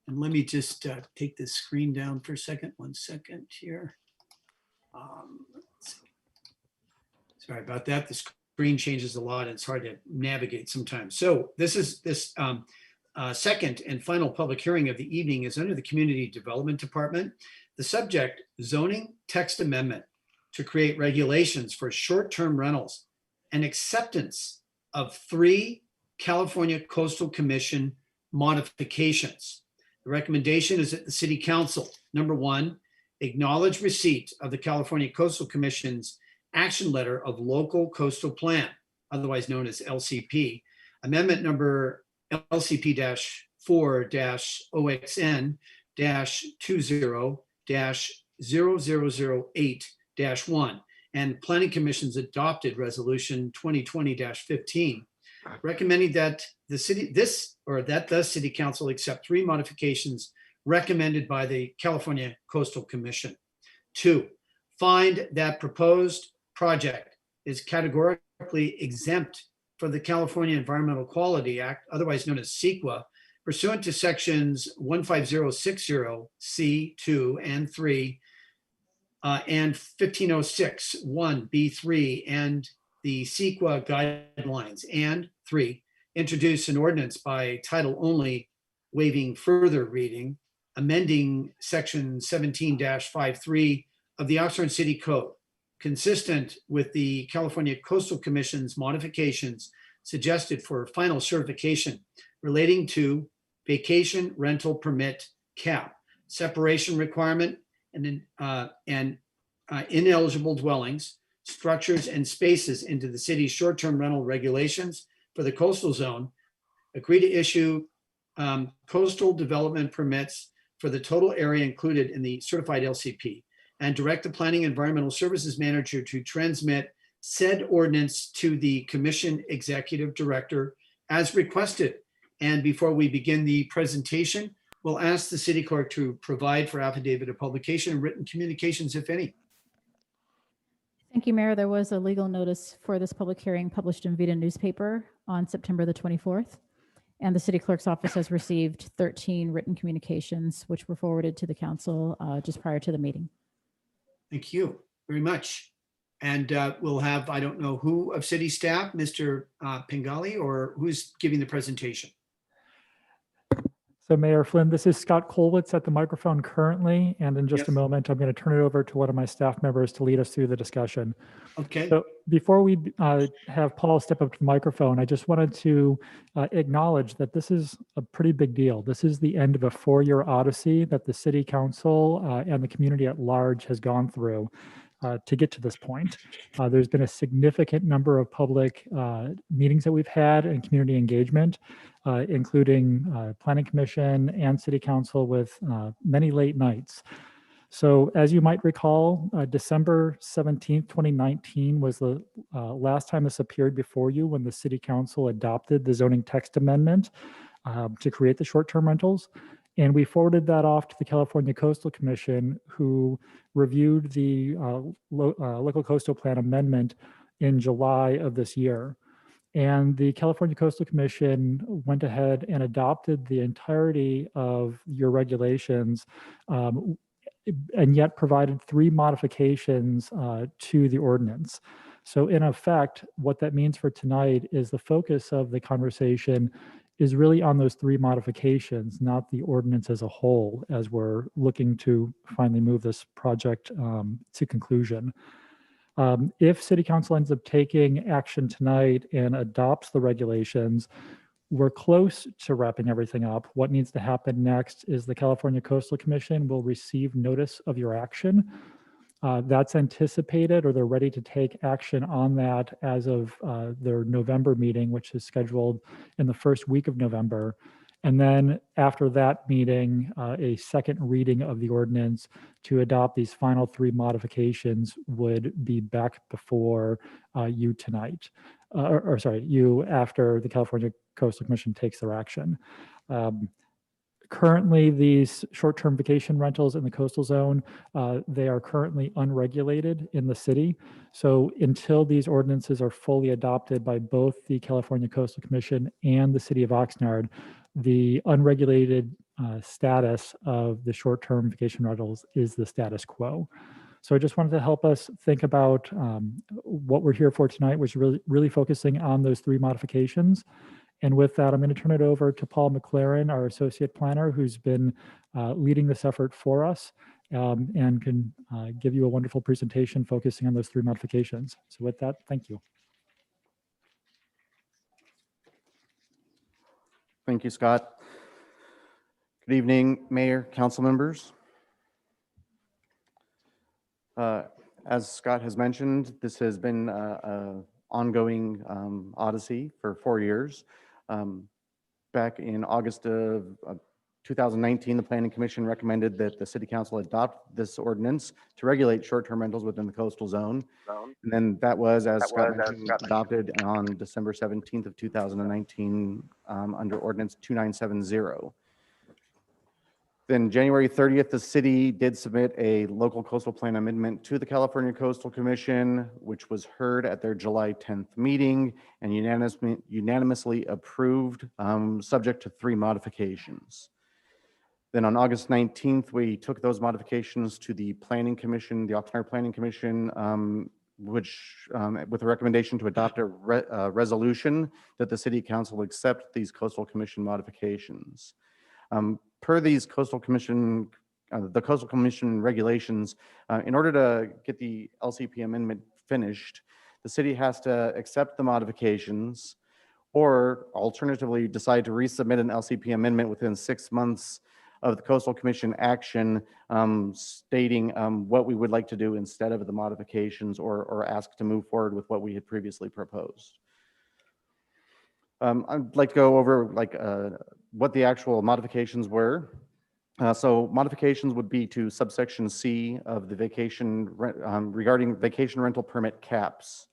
And let me just take this screen down for a second. 1 second here. Let's see. Sorry about that. The screen changes a lot and it's hard to navigate sometimes. So this second and final public hearing of the evening is under the Community Development Department. The subject, zoning text amendment to create regulations for short-term rentals and acceptance of 3 California Coastal Commission modifications. The recommendation is that the City Council, number 1, acknowledge receipt of the California Coastal Commission's action letter of local coastal plan, otherwise known as LCP, amendment number LCP-4-OXN-20-0008-1 and Planning Commission's adopted resolution 2020-15, recommending that the City Council accept 3 modifications recommended by the California Coastal Commission. 2, find that proposed project is categorically exempt for the California Environmental Quality Act, otherwise known as CEQA, pursuant to sections 15060C2 and 3 and 1506(1)(b)(3) and the CEQA guidelines, and 3, introduce an ordinance by title only, waiving further reading, amending section 17-53 of the Oxnard City Code, consistent with the California Coastal Commission's modifications suggested for final certification relating to vacation rental permit cap, separation requirement, and ineligible dwellings, structures, and spaces into the city's short-term rental regulations for the coastal zone, agree to issue coastal development permits for the total area included in the certified LCP, and direct the Planning Environmental Services Manager to transmit said ordinance to the Commission Executive Director as requested. And before we begin the presentation, we'll ask the City Clerk to provide for affidavit of publication and written communications, if any. Thank you, Mayor. There was a legal notice for this public hearing published in Vita newspaper on September the 24th. And the City Clerk's office has received 13 written communications, which were forwarded to the council just prior to the meeting. Thank you very much. And we'll have, I don't know who of city staff, Mr. Pingali, or who's giving the presentation. So Mayor Flynn, this is Scott Kolwitz at the microphone currently, and in just a moment, I'm going to turn it over to one of my staff members to lead us through the discussion. Okay. So before we have Paul step up to the microphone, I just wanted to acknowledge that this is a pretty big deal. This is the end of a 4-year odyssey that the City Council and the community at large has gone through to get to this point. There's been a significant number of public meetings that we've had and community engagement, including Planning Commission and City Council with many late nights. So as you might recall, December 17th, 2019 was the last time this appeared before you when the City Council adopted the zoning text amendment to create the short-term rentals. And we forwarded that off to the California Coastal Commission, who reviewed the local coastal plan amendment in July of this year. And the California Coastal Commission went ahead and adopted the entirety of your regulations, and yet provided 3 modifications to the ordinance. So in effect, what that means for tonight is the focus of the conversation is really on those 3 modifications, not the ordinance as a whole, as we're looking to finally move this project to conclusion. If City Council ends up taking action tonight and adopts the regulations, we're close to wrapping everything up. What needs to happen next is the California Coastal Commission will receive notice of your action. That's anticipated, or they're ready to take action on that as of their November meeting, which is scheduled in the first week of November. And then after that meeting, a second reading of the ordinance to adopt these final 3 modifications would be back before you tonight, you after the California Coastal Commission takes their action. Currently, these short-term vacation rentals in the coastal zone, they are currently unregulated in the city. So until these ordinances are fully adopted by both the California Coastal Commission and the city of Oxnard, the unregulated status of the short-term vacation rentals is the status quo. So I just wanted to help us think about what we're here for tonight, which is really focusing on those 3 modifications. And with that, I'm going to turn it over to Paul McLaren, our associate planner, who's been leading this effort for us and can give you a wonderful presentation focusing on those 3 modifications. So with that, thank you. Thank you, Scott. Good evening, Mayor, council members. As Scott has mentioned, this has been an ongoing odyssey for 4 years. Back in August of 2019, the Planning Commission recommended that the City Council adopt this ordinance to regulate short-term rentals within the coastal zone. And then that was, as Scott mentioned, adopted on December 17th of 2019 under Ordinance 2970. Then January 30th, the city did submit a local coastal plan amendment to the California Coastal Commission, which was heard at their July 10th meeting and unanimously approved, subject to 3 modifications. Then on August 19th, we took those modifications to the Planning Commission, the Oxnard Planning Commission, which with a recommendation to adopt a resolution that the City Council accept these Coastal Commission modifications. Per these Coastal Commission the Coastal Commission regulations, in order to get the LCP amendment finished, the city has to accept the modifications or alternatively decide to resubmit an LCP amendment within 6 months of the Coastal Commission action, stating what we would like to do instead of the modifications, or ask to move forward with what we had previously proposed. I'd like to go over what the actual modifications were. So modifications would be to subsection C of the regarding vacation rental permit caps.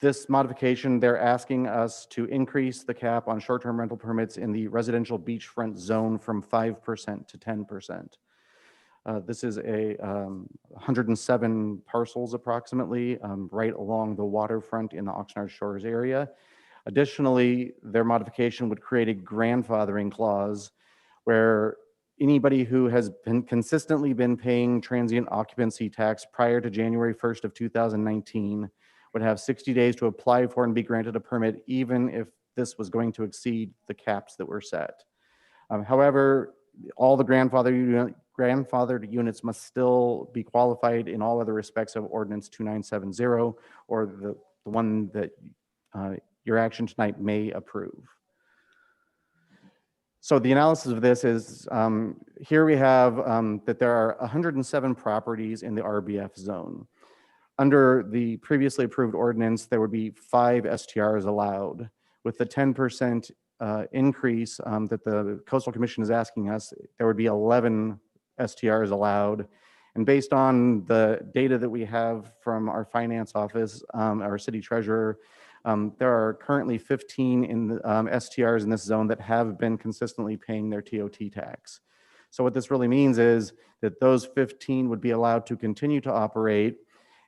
This modification, they're asking us to increase the cap on short-term rental permits in the residential beachfront zone from 5% to 10%. This is 107 parcels approximately, right along the waterfront in the Oxnard Shores area. Additionally, their modification would create a grandfathering clause where anybody who has consistently been paying transient occupancy tax prior to January 1st of 2019 would have 60 days to apply for and be granted a permit, even if this was going to exceed the caps that were set. However, all the grandfathered units must still be qualified in all other respects of Ordinance 2970, or the one that your action tonight may approve. So the analysis of this is, here we have that there are 107 properties in the RBF zone. Under the previously approved ordinance, there would be 5 STRs allowed. With the 10% increase that the Coastal Commission is asking us, there would be 11 STRs allowed. And based on the data that we have from our finance office, our city treasurer, there are currently 15 in the, STRs in this zone that have been consistently paying their TOT tax. So what this really means is that those 15 would be allowed to continue to operate.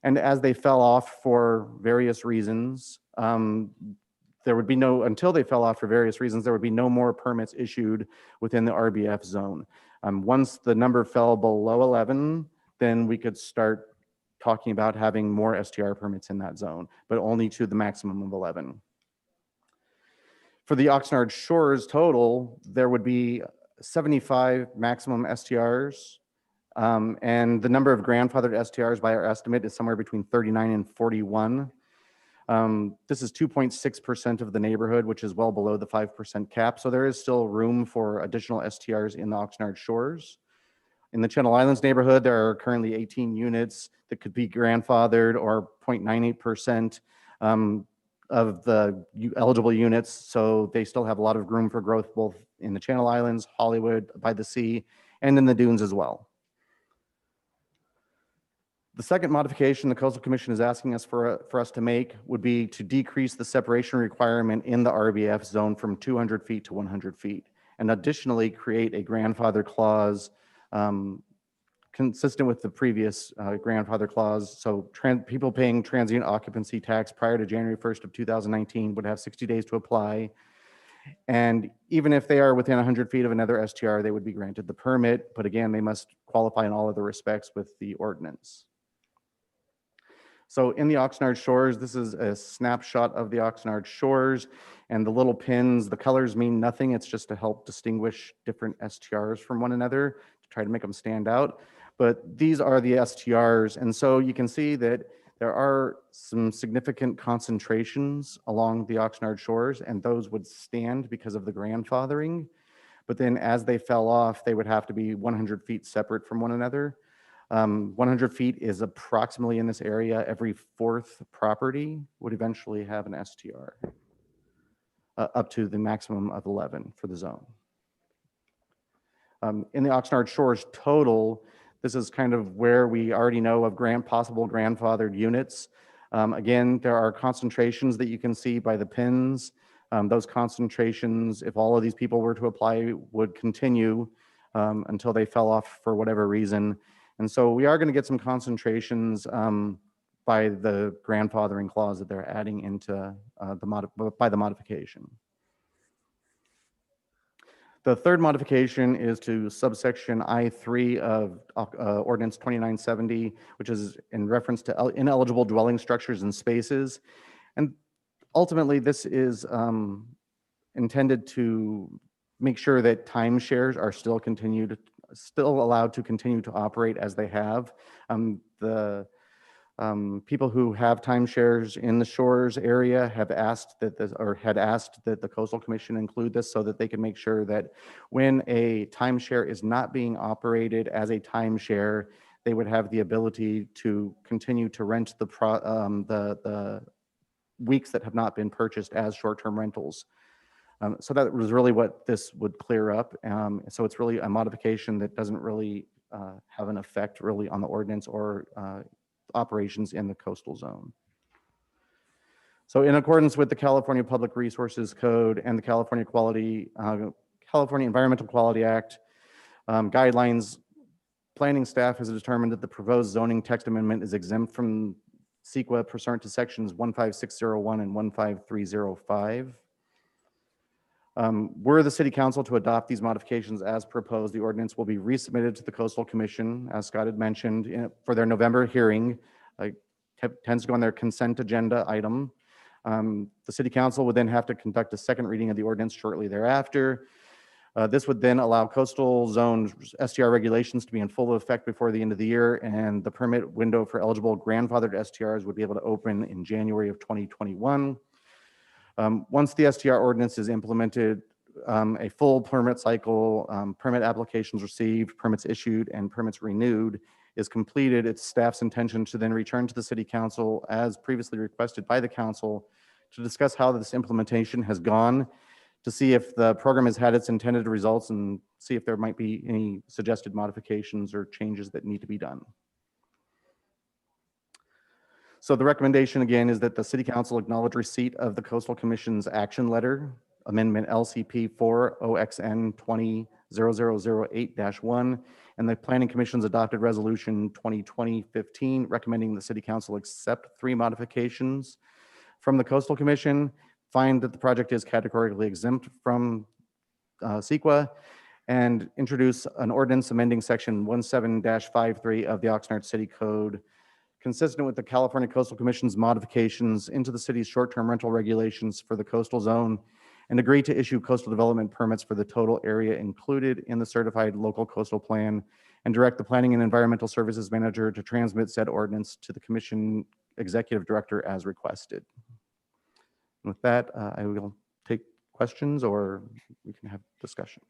And as they fell off for various reasons, there would be no, until they fell off for various reasons, there would be no more permits issued within the RBF zone. Once the number fell below 11, then we could start talking about having more STR permits in that zone, but only to the maximum of 11. For the Oxnard Shores total, there would be 75 maximum STRs, and the number of grandfathered STRs by our estimate is somewhere between 39 and 41. This is 2.6% of the neighborhood, which is well below the 5% cap. So there is still room for additional STRs in the Oxnard Shores. In the Channel Islands neighborhood, there are currently 18 units that could be grandfathered, or 0.98% of the eligible units. So they still have a lot of room for growth, both in the Channel Islands, Hollywood, by the sea, and in the dunes as well. The second modification the Coastal Commission is asking us for us to make would be to decrease the separation requirement in the RBF zone from 200 feet to 100 feet, and additionally create a grandfather clause consistent with the previous grandfather clause. So people paying transient occupancy tax prior to January 1st of 2019 would have 60 days to apply. And even if they are within 100 feet of another STR, they would be granted the permit. But again, they must qualify in all other respects with the ordinance. So in the Oxnard Shores, this is a snapshot of the Oxnard Shores, and the little pins, the colors mean nothing. It's just to help distinguish different STRs from one another, to try to make them stand out. But these are the STRs. And so you can see that there are some significant concentrations along the Oxnard Shores, and those would stand because of the grandfathering. But then as they fell off, they would have to be 100 feet separate from one another. 100 feet is approximately in this area. Every 4th property would eventually have an STR, up to the maximum of 11 for the zone. In the Oxnard Shores total, this is kind of where we already know of possible grandfathered units. Again, there are concentrations that you can see by the pins. Those concentrations, if all of these people were to apply, would continue until they fell off for whatever reason. And so we are going to get some concentrations by the grandfathering clause that they're adding into by the modification. The third modification is to subsection I3 of Ordinance 2970, which is in reference to ineligible dwelling structures and spaces. And ultimately, this is intended to make sure that timeshares are still continued still allowed to continue to operate as they have. The people who have timeshares in the shores area have asked that had asked that the Coastal Commission include this so that they can make sure that when a timeshare is not being operated as a timeshare, they would have the ability to continue to rent the weeks that have not been purchased as short-term rentals. So that was really what this would clear up. So it's really a modification that doesn't really have an effect really on the ordinance or operations in the coastal zone. So in accordance with the California Public Resources Code and the California Environmental Quality Act guidelines, planning staff has determined that the proposed zoning text amendment is exempt from CEQA pursuant to sections 15601 and 15305. Were the City Council to adopt these modifications as proposed, the ordinance will be resubmitted to the Coastal Commission, as Scott had mentioned, for their November hearing. Tends to go on their consent agenda item. The City Council would then have to conduct a second reading of the ordinance shortly thereafter. This would then allow coastal zone STR regulations to be in full effect before the end of the year, and the permit window for eligible grandfathered STRs would be able to open in January of 2021. Once the STR ordinance is implemented, a full permit cycle, permit applications received, permits issued, and permits renewed is completed. It's staff's intention to then return to the City Council as previously requested by the Council to discuss how this implementation has gone, to see if the program has had its intended results and see if there might be any suggested modifications or changes that need to be done. So the recommendation again is that the City Council acknowledge receipt of the Coastal Commission's action letter, Amendment LCP 4 OXN 200008-1, and the Planning Commission's adopted Resolution 2020-15, recommending the City Council accept 3 modifications from the Coastal Commission, find that the project is categorically exempt from CEQA, and introduce an ordinance amending Section 17-53 of the Oxnard City Code, consistent with the California Coastal Commission's modifications into the city's short-term rental regulations for the coastal zone, and agree to issue coastal development permits for the total area included in the certified local coastal plan, and direct the Planning and Environmental Services Manager to transmit said ordinance to the Commission Executive Director as requested. And with that, I will take questions or we can have discussion.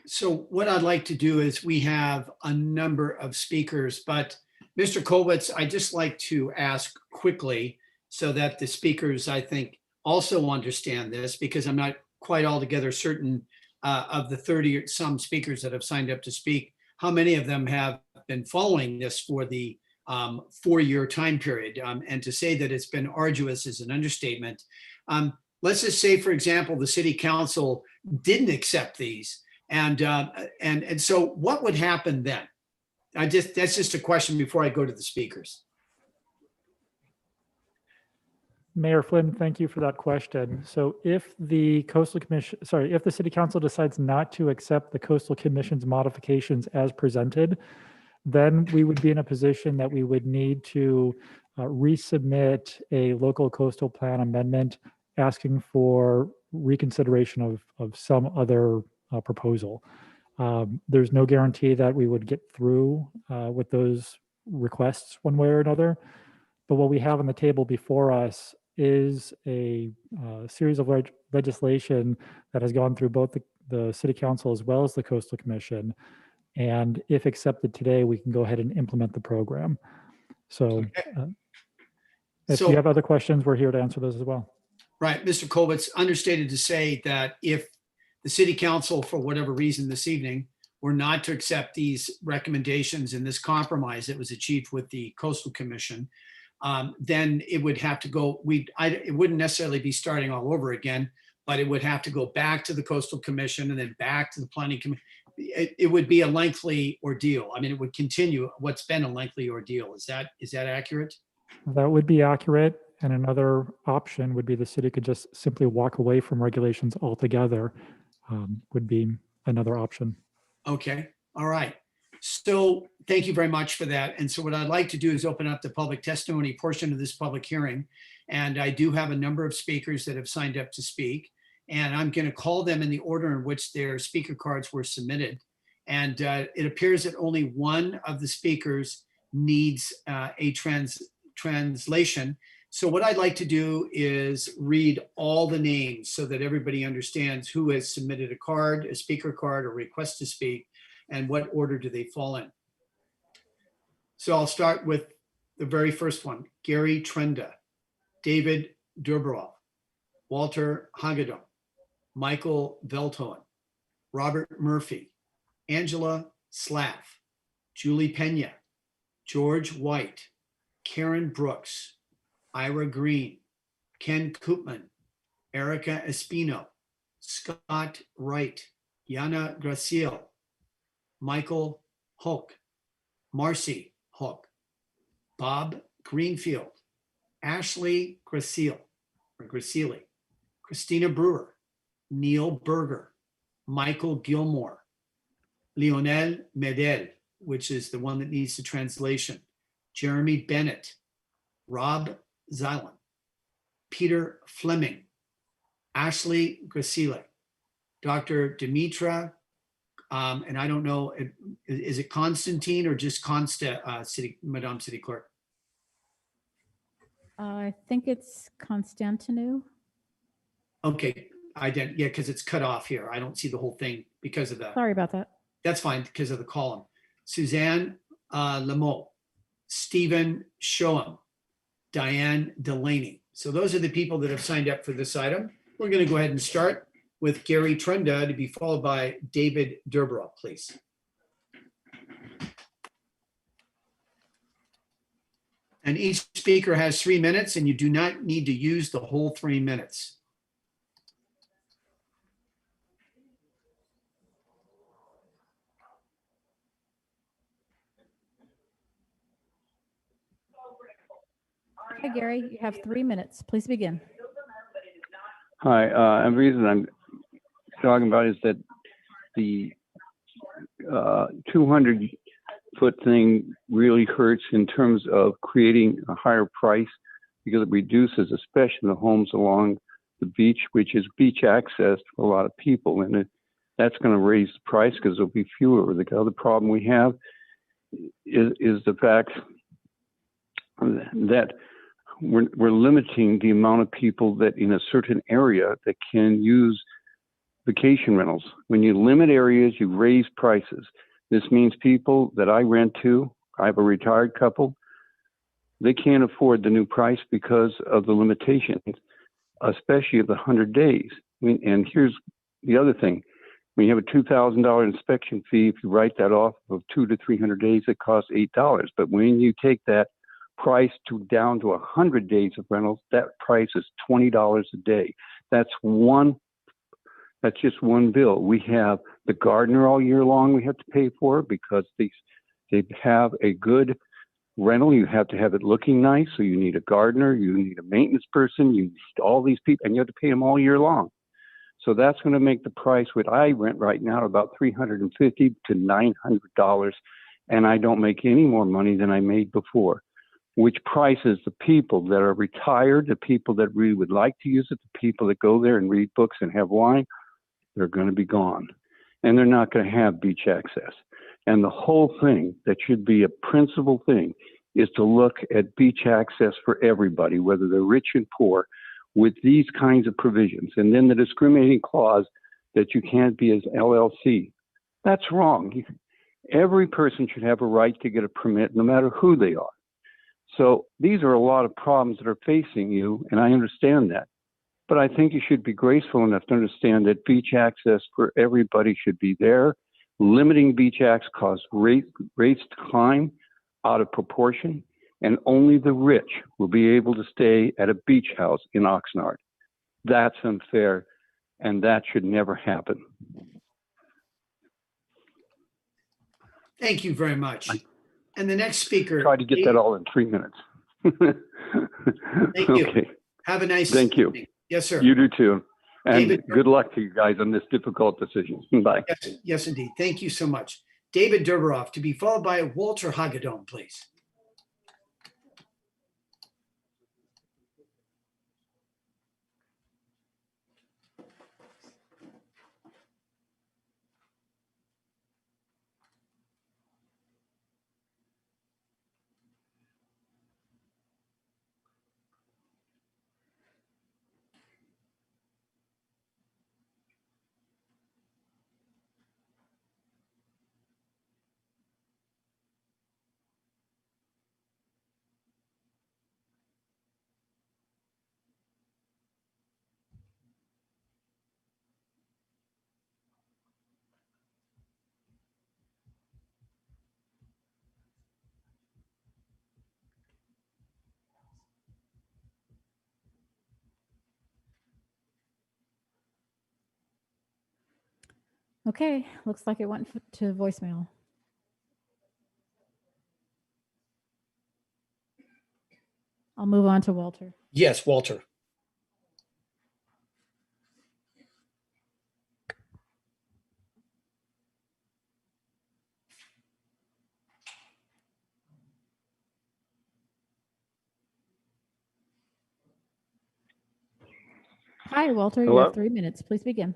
So what I'd like to do is we have a number of speakers, but Mr. Kovitz, I'd just like to ask quickly so that the speakers, I think, also understand this, because I'm not quite altogether certain of the 30 or some speakers that have signed up to speak, how many of them have been following this for the 4-year time period. And to say that it's been arduous is an understatement. Let's just say, for example, the City Council didn't accept these. And so what would happen then? That's just a question before I go to the speakers. Mayor Flynn, thank you for that question. So if the Coastal Commission, if the City Council decides not to accept the Coastal Commission's modifications as presented, then we would be in a position that we would need to resubmit a local coastal plan amendment asking for reconsideration of some other proposal. There's no guarantee that we would get through with those requests one way or another. But what we have on the table before us is a series of legislation that has gone through both the City Council as well as the Coastal Commission. And if accepted today, we can go ahead and implement the program. So if you have other questions, we're here to answer those as well. Right, Mr. Kovitz, understated to say that if the City Council, for whatever reason this evening, were not to accept these recommendations and this compromise that was achieved with the Coastal Commission, then it would have to go, it wouldn't necessarily be starting all over again, but it would have to go back to the Coastal Commission and then back to the Planning Commission. It would be a lengthy ordeal. I mean, it would continue what's been a lengthy ordeal. Is that accurate? That would be accurate. And another option would be the city could just simply walk away from regulations altogether, would be another option. Okay, all right. So thank you very much for that. And so what I'd like to do is open up the public testimony portion of this public hearing. And I do have a number of speakers that have signed up to speak. And I'm going to call them in the order in which their speaker cards were submitted. And it appears that only one of the speakers needs a translation. So what I'd like to do is read all the names so that everybody understands who has submitted a card, a speaker card, or request to speak, and what order do they fall in. So I'll start with the very first one: Gary Trenda, David Dubrov, Walter Hagedorn, Michael Veltoen, Robert Murphy, Angela Slaff, Julie Pena, George White, Karen Brooks, Ira Green, Ken Koopman, Erica Espino, Scott Wright, Yana Graciel, Michael Hook, Marcy Hook, Bob Greenfield, Ashley Gracile, Christina Brewer, Neil Berger, Michael Gilmore, Lionel Medel, which is the one that needs the translation, Jeremy Bennett, Rob Zylan, Peter Fleming, Ashley Gracile, Dr. Dimitra, and I don't know, is it Constantine or just Madame City Clerk? I think it's Constantinou. Okay, yeah, because it's cut off here. I don't see the whole thing because of that. Sorry about that. That's fine because of the column. Suzanne Lameau, Stephen Shoham, Diane Delaney. So those are the people that have signed up for this item. We're going to go ahead and start with Gary Trenda, to be followed by David Dubrov, please. And each speaker has 3 minutes, and you do not need to use the whole 3 minutes. Hi, Gary, you have 3 minutes. Please begin. Hi, and the reason I'm talking about is that the 200-foot thing really hurts in terms of creating a higher price because it reduces, especially the homes along the beach, which is beach access for a lot of people. And that's going to raise the price because there'll be fewer. The other problem we have is the fact that we're limiting the amount of people that in a certain area that can use vacation rentals. When you limit areas, you raise prices. This means people that I rent to, I have a retired couple, they can't afford the new price because of the limitations, especially of the 100 days. I mean, and here's the other thing. When you have a $2,000 inspection fee, if you write that off of 200 to 300 days, it costs $8. But when you take that price down to 100 days of rentals, that price is $20 a day. That's just one bill. We have the gardener all year long we have to pay for because they have a good rental. You have to have it looking nice. So you need a gardener, you need a maintenance person, you need all these people, and you have to pay them all year long. So that's going to make the price what I rent right now about $350 to $900, and I don't make any more money than I made before. Which prices the people that are retired, the people that really would like to use it, the people that go there and read books and have wine, they're going to be gone. And they're not going to have beach access. And the whole thing that should be a principal thing is to look at beach access for everybody, whether they're rich and poor, with these kinds of provisions. And then the discriminating clause that you can't be as LLC. That's wrong. Every person should have a right to get a permit no matter who they are. So these are a lot of problems that are facing you, and I understand that. But I think you should be graceful enough to understand that beach access for everybody should be there. Limiting beach access causes rates to climb out of proportion, and only the rich will be able to stay at a beach house in Oxnard. That's unfair, and that should never happen. Thank you very much. And the next speaker. Try to get that all in 3 minutes. Thank you. Okay. Have a nice Thank you. evening. Yes, sir. You do too. And David, good luck to you guys on this difficult decision. Bye. Yes, indeed. Thank you so much. David Dubrov, to be followed by Walter Hagedorn, please. Okay, looks like it went to voicemail. I'll move on to Walter. Yes, Walter. Hi, Walter. You Hello. have 3 minutes. Please begin.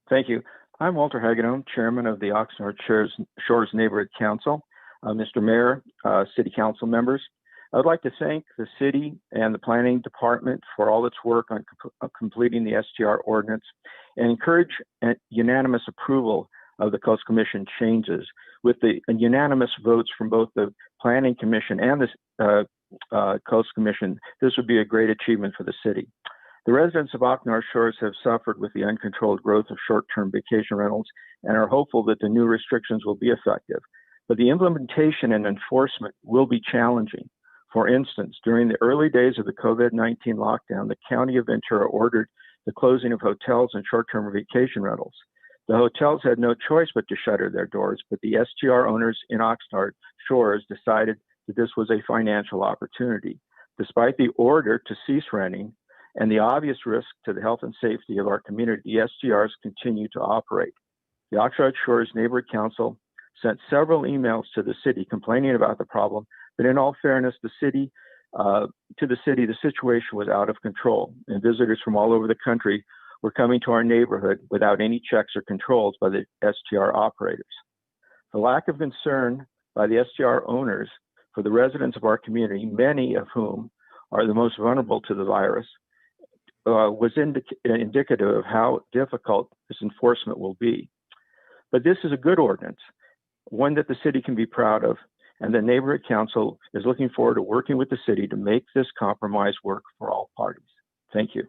Thank you. I'm Walter Hagedorn, Chairman of the Oxnard Shores Neighborhood Council. Mr. Mayor, City Council members, I would like to thank the city and the Planning Department for all its work on completing the STR ordinance and encourage unanimous approval of the Coast Commission changes. With the unanimous votes from both the Planning Commission and the Coast Commission, this would be a great achievement for the city. The residents of Oxnard Shores have suffered with the uncontrolled growth of short-term vacation rentals and are hopeful that the new restrictions will be effective. But the implementation and enforcement will be challenging. For instance, during the early days of the COVID-19 lockdown, the County of Ventura ordered the closing of hotels and short-term vacation rentals. The hotels had no choice but to shutter their doors, but the STR owners in Oxnard Shores decided that this was a financial opportunity. Despite the order to cease renting, and the obvious risk to the health and safety of our community, the STRs continue to operate. The Oxnard Shores Neighborhood Council sent several emails to the city complaining about the problem, but in all fairness, the situation was out of control, and visitors from all over the country were coming to our neighborhood without any checks or controls by the STR operators. The lack of concern by the STR owners for the residents of our community, many of whom are the most vulnerable to the virus, was indicative of how difficult this enforcement will be. But this is a good ordinance, one that the city can be proud of, and the Neighborhood Council is looking forward to working with the city to make this compromise work for all parties. Thank you.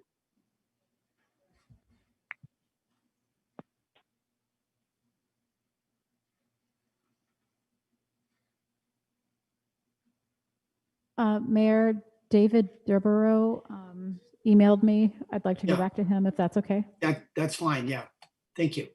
Mayor David Derborough emailed me. I'd like to go back to him if that's okay. That's fine. Yeah. Thank you.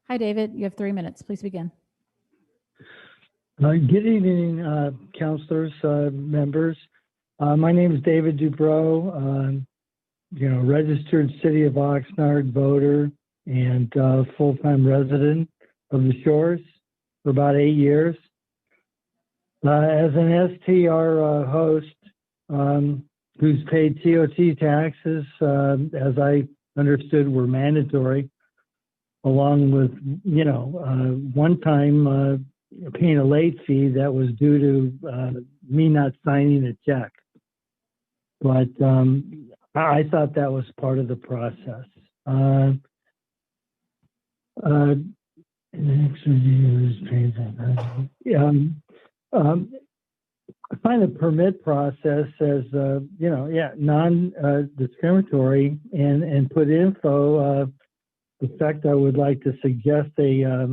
Hi, David. You have 3 minutes. Please begin. Good evening, councilors, members. My name is David Dubrow, registered City of Oxnard voter and full-time resident of the Shores for about 8 years. As an STR host who's paid TOT taxes, as I understood were mandatory, along with, one time paying a late fee that was due to me not signing a check. But I thought that was part of the process. I find the permit process as, non-discriminatory and put info. In fact, I would like to suggest a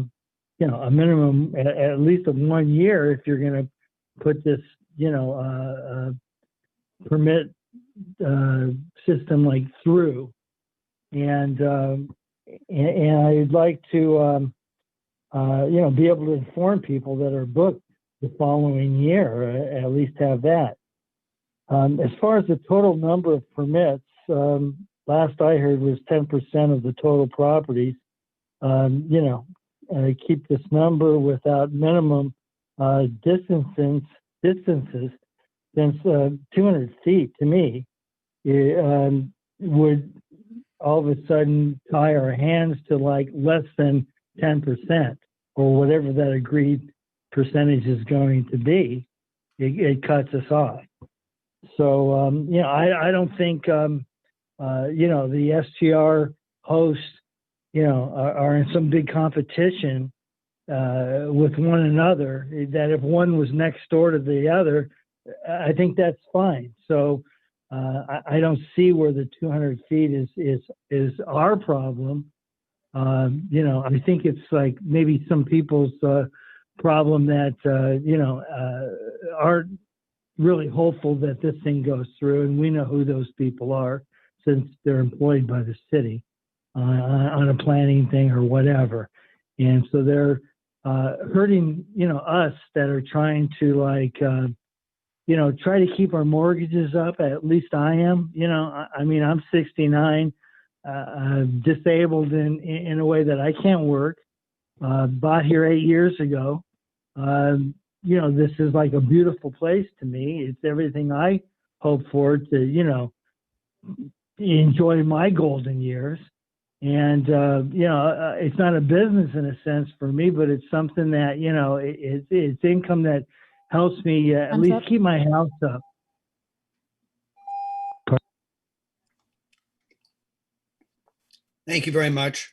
minimum at least of 1 year if you're going to put this, permit system like through. And I'd like to, be able to inform people that are booked the following year, at least have that. As far as the total number of permits, last I heard was 10% of the total properties. Keep this number without minimum distances, since 200 feet to me would all of a sudden tie our hands to like less than 10% or whatever that agreed percentage is going to be. It cuts us off. So, I don't think, the STR hosts, are in some big competition with one another, that if one was next door to the other, I think that's fine. So I don't see where the 200 feet is our problem. I think it's like maybe some people's problem that, aren't really hopeful that this thing goes through. And we know who those people are since they're employed by the city on a planning thing or whatever. And so they're hurting, us that are trying to try to keep our mortgages up. At least I am, I'm 69, disabled in a way that I can't work. Bought here 8 years ago. This is like a beautiful place to me. It's everything I hope for to, enjoy my golden years. And, it's not a business in a sense for me, but it's something that, it's income that helps me at Thumbs least up. keep my house up. Thank you very much.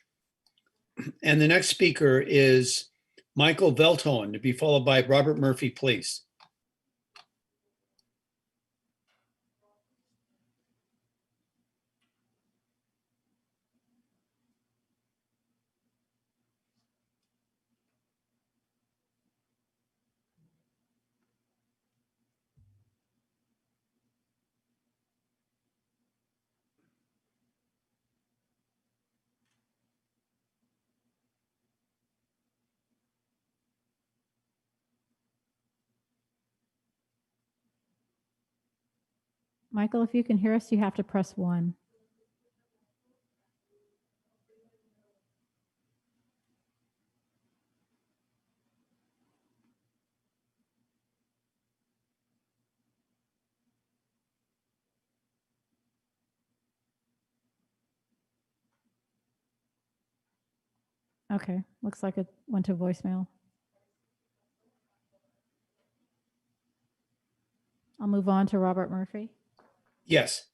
And the next speaker is Michael Veltone, to be followed by Robert Murphy, please. Michael, if you can hear us, you have to press 1. Okay, looks like it went to voicemail. I'll move on to Robert Murphy. Yes.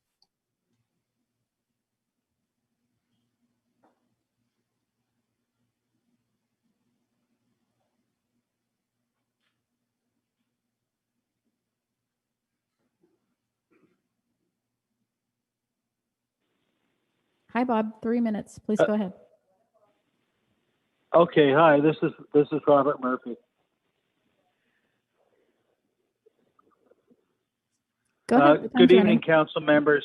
Hi, Bob. 3 minutes. Please go ahead. Okay, hi, this is Robert Murphy. Go ahead. Good evening, council members.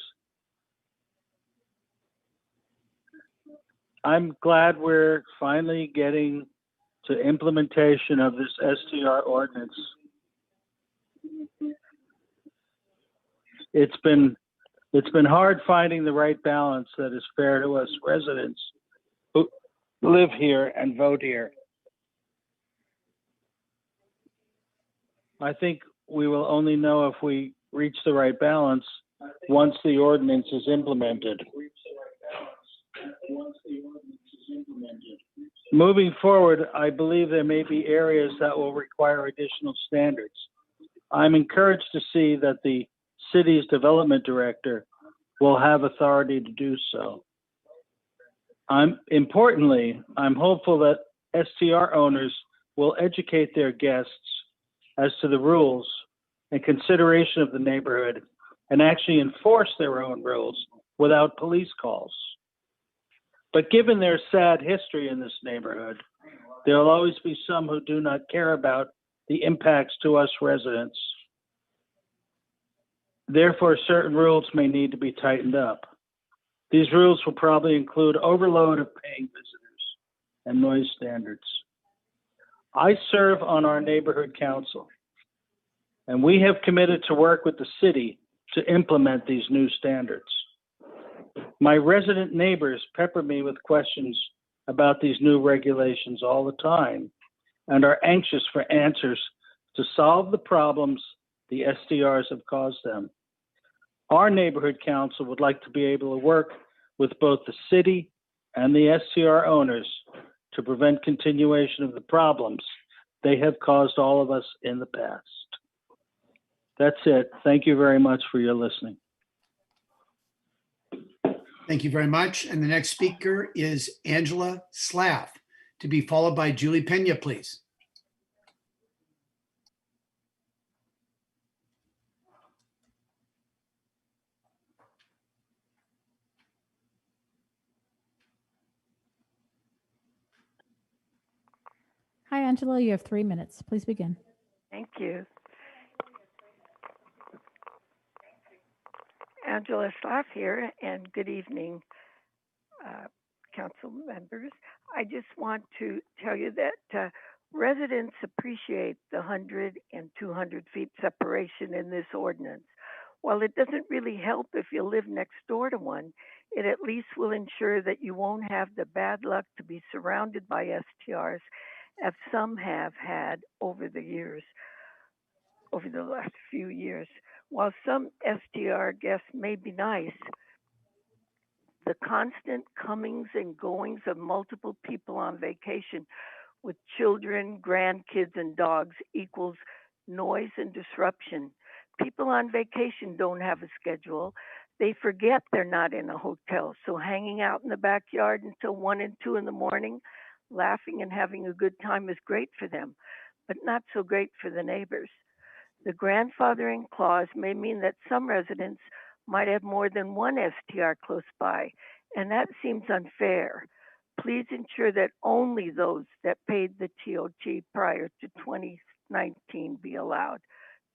I'm glad we're finally getting to implementation of this STR ordinance. It's been hard finding the right balance that is fair to us residents who live here and vote here. I think we will only know if we reach the right balance once the ordinance is implemented. Moving forward, I believe there may be areas that will require additional standards. I'm encouraged to see that the city's development director will have authority to do so. Importantly, I'm hopeful that STR owners will educate their guests as to the rules and consideration of the neighborhood and actually enforce their own rules without police calls. But given their sad history in this neighborhood, there will always be some who do not care about the impacts to us residents. Therefore, certain rules may need to be tightened up. These rules will probably include overload of paying visitors and noise standards. I serve on our neighborhood council, and we have committed to work with the city to implement these new standards. My resident neighbors pepper me with questions about these new regulations all the time and are anxious for answers to solve the problems the STRs have caused them. Our neighborhood council would like to be able to work with both the city and the STR owners to prevent continuation of the problems they have caused all of us in the past. That's it. Thank you very much for your listening. Thank you very much. And the next speaker is Angela Slav, to be followed by Julie Pena, please. Hi, Angela. You have 3 minutes. Please begin. Thank you. Angela Slaff here, and good evening, council members. I just want to tell you that residents appreciate the 100 and 200 feet separation in this ordinance. While it doesn't really help if you live next door to one, it at least will ensure that you won't have the bad luck to be surrounded by STRs, as some have had over the last few years. While some STR guests may be nice, the constant comings and goings of multiple people on vacation with children, grandkids, and dogs equals noise and disruption. People on vacation don't have a schedule. They forget they're not in a hotel, so hanging out in the backyard until 1 and 2 in the morning, laughing and having a good time is great for them, but not so great for the neighbors. The grandfathering clause may mean that some residents might have more than one STR close by, and that seems unfair. Please ensure that only those that paid the TOT prior to 2019 be allowed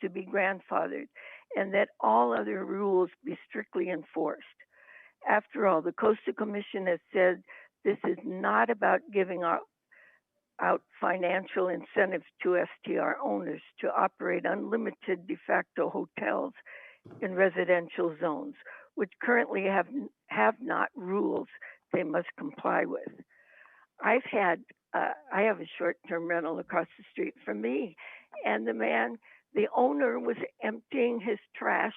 to be grandfathered, and that all other rules be strictly enforced. After all, the Coastal Commission has said this is not about giving out financial incentives to STR owners to operate unlimited de facto hotels in residential zones, which currently have not rules they must comply with. I have a short-term rental across the street from me, and the owner was emptying his trash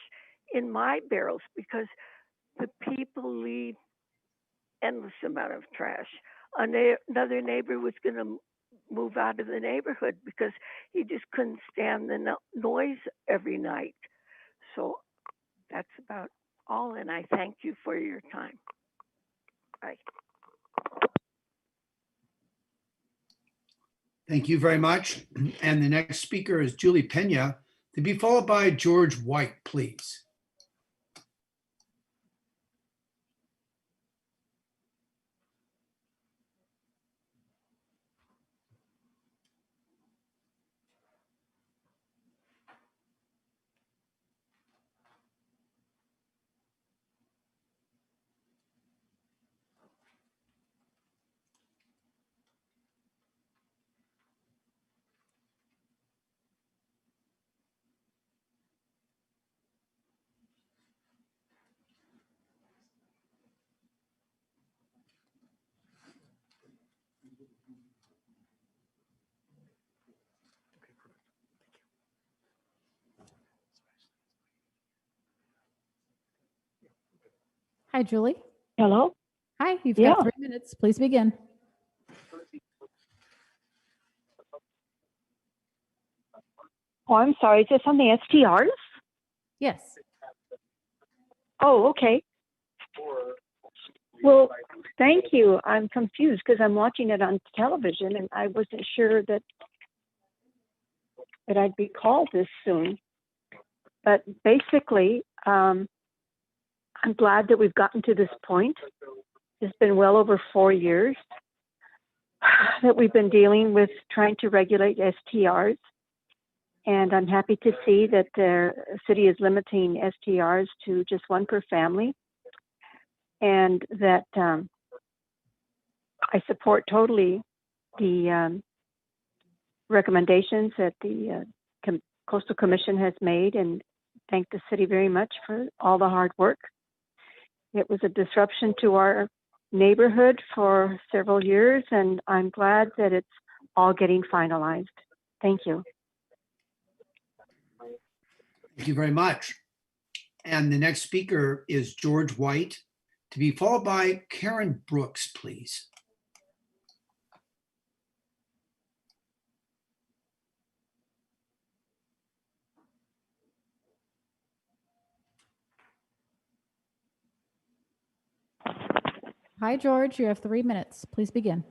in my barrels because the people leave endless amount of trash. Another neighbor was going to move out of the neighborhood because he just couldn't stand the noise every night. So that's about all, and I thank you for your time. Bye. Thank you very much. And the next speaker is Julie Pena, to be followed by George White, please. Hi, Julie. Hello? Hi, you've Yeah. got 3 minutes. Please begin. Oh, I'm sorry. Is this on the STRs? Yes. Oh, okay. Well, thank you. I'm confused because I'm watching it on television and I wasn't sure that I'd be called this soon. But basically, I'm glad that we've gotten to this point. It's been well over 4 years that we've been dealing with trying to regulate STRs. And I'm happy to see that the city is limiting STRs to just one per family. And that I support totally the recommendations that the Coastal Commission has made, and thank the city very much for all the hard work. It was a disruption to our neighborhood for several years, and I'm glad that it's all getting finalized. Thank you. Thank you very much. And the next speaker is George White, to be followed by Karen Brooks, please. Hi, George. You have 3 minutes. Please begin.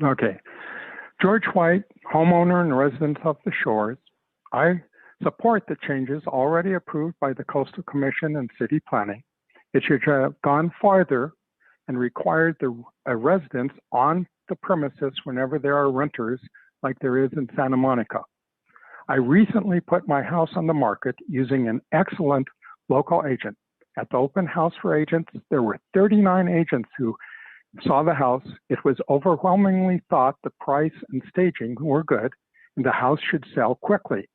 Okay. George White, homeowner and resident of the Shores. I support the changes already approved by the Coastal Commission and City Planning. It should have gone farther and required the residents on the premises whenever there are renters like there is in Santa Monica. I recently put my house on the market using an excellent local agent. At the open house for agents, there were 39 agents who saw the house. It was overwhelmingly thought the price and staging were good and the house should sell quickly.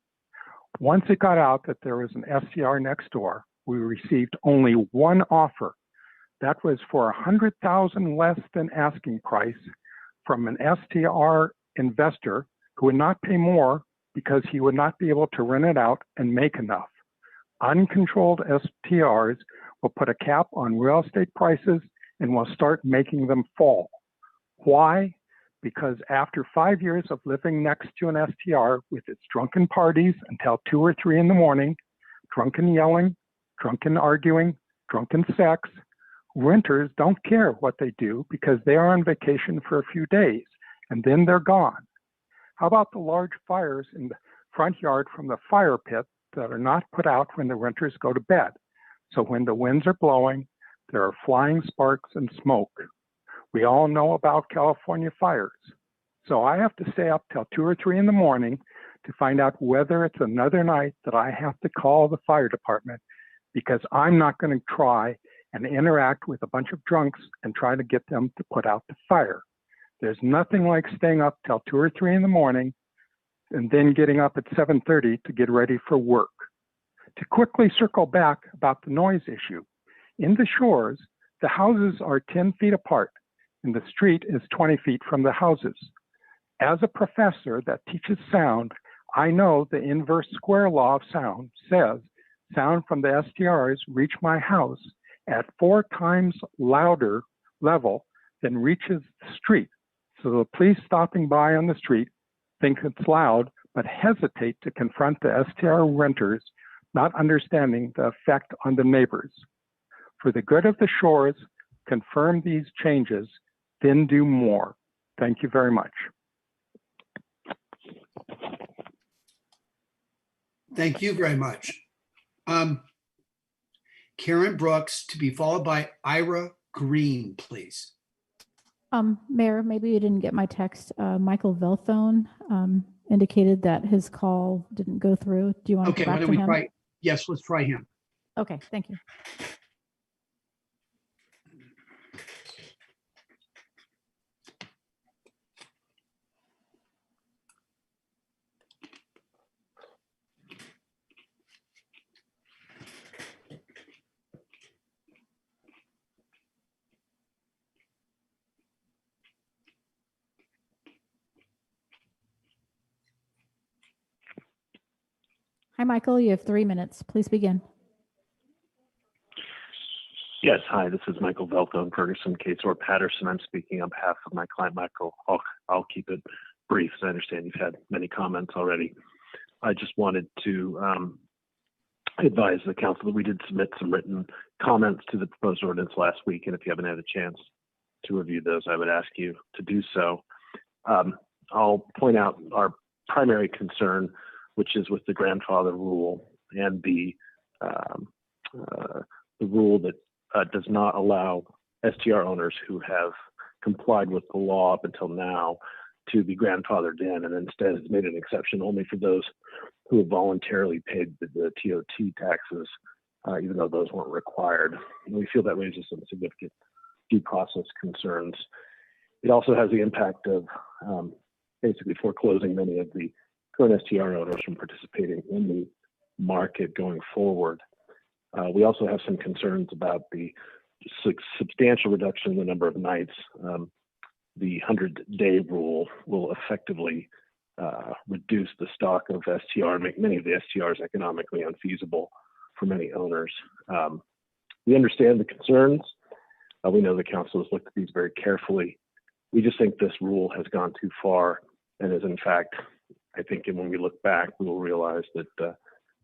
Once it got out that there was an STR next door, we received only one offer. That was for $100,000 less than asking price from an STR investor who would not pay more because he would not be able to rent it out and make enough. Uncontrolled STRs will put a cap on real estate prices and will start making them fall. Why? Because after 5 years of living next to an STR with its drunken parties until 2 or 3 in the morning, drunken yelling, drunken arguing, drunken sex, renters don't care what they do because they are on vacation for a few days and then they're gone. How about the large fires in the front yard from the fire pit that are not put out when the renters go to bed? So when the winds are blowing, there are flying sparks and smoke. We all know about California fires. So I have to stay up till 2 or 3 in the morning to find out whether it's another night that I have to call the fire department because I'm not going to try and interact with a bunch of drunks and try to get them to put out the fire. There's nothing like staying up till 2 or 3 in the morning and then getting up at 7:30 to get ready for work. To quickly circle back about the noise issue, in the shores, the houses are 10 feet apart and the street is 20 feet from the houses. As a professor that teaches sound, I know the inverse square law of sound says sound from the STRs reach my house at 4 times louder level than reaches the street. So the police stopping by on the street think it's loud, but hesitate to confront the STR renters, not understanding the effect on the neighbors. For the good of the shores, confirm these changes, then do more. Thank you very much. Thank you very much. Karen Brooks, to be followed by Ira Green, please. Mayor, maybe you didn't get my text. Michael Velthone indicated that his call didn't go through. Do you want to Okay, go why back don't to we him? try? Yes, let's try him. Okay, thank you. Hi, Michael. You have 3 minutes. Please begin. Yes, hi, this is Michael Velko, Ferguson, Case-Or Patterson. I'm speaking on behalf of my client, Michael. I'll keep it brief, as I understand you've had many comments already. I just wanted to advise the council that we did submit some written comments to the proposed ordinance last week, and if you haven't had a chance to review those, I would ask you to do so. I'll point out our primary concern, which is with the grandfather rule and the rule that does not allow STR owners who have complied with the law up until now to be grandfathered in, and instead has made an exception only for those who have voluntarily paid the TOT taxes, even though those weren't required. And we feel that raises some significant due process concerns. It also has the impact of basically foreclosing many of the current STR owners from participating in the market going forward. We also have some concerns about the substantial reduction in the number of nights. The 100-day rule will effectively reduce the stock of STR and make many of the STRs economically unfeasible for many owners. We understand the concerns. We know the council has looked at these very carefully. We just think this rule has gone too far and is, in fact, I think when we look back, we will realize that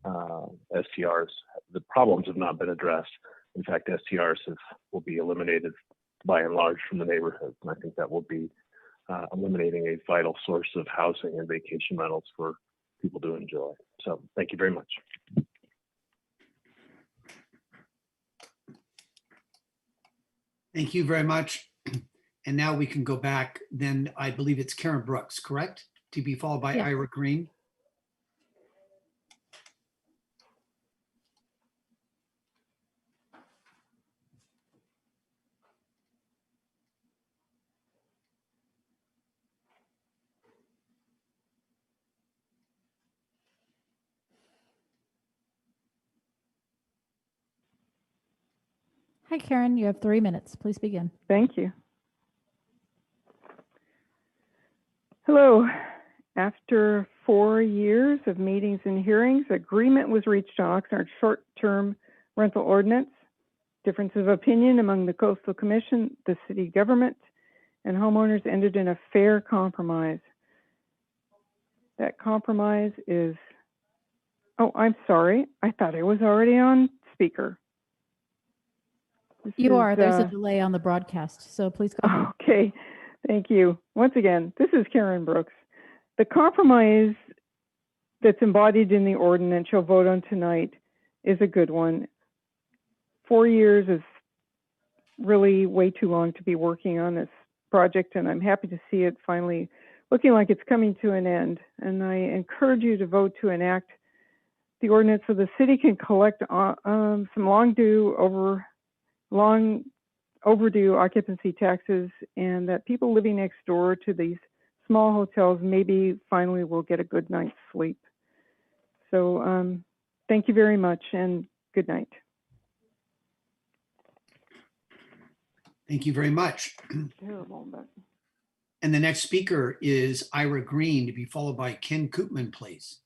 STRs, the problems have not been addressed. In fact, STRs will be eliminated by and large from the neighborhoods. And I think that will be eliminating a vital source of housing and vacation rentals for people to enjoy. So thank you very much. Thank you very much. And now we can go back, then I believe it's Karen Brooks, correct? To be followed by Yes. Ira Green. Hi, Karen. You have 3 minutes. Please begin. Thank you. Hello. After 4 years of meetings and hearings, agreement was reached on Oxnard short-term rental ordinance. Difference of opinion among the Coastal Commission, the city government, and homeowners ended in a fair compromise. That compromise is, oh, I'm sorry. I thought I was already on speaker. You are. There's a delay on the broadcast, so please go ahead. Okay, thank you. Once again, this is Karen Brooks. The compromise that's embodied in the ordinance you'll vote on tonight is a good one. 4 years is really way too long to be working on this project, and I'm happy to see it finally looking like it's coming to an end. And I encourage you to vote to enact the ordinance so the city can collect some long overdue occupancy taxes, and that people living next door to these small hotels maybe finally will get a good night's sleep. So thank you very much and good night. Thank you very much. Terrible, but And the next speaker is Ira Green, to be followed by Ken Koopman, please.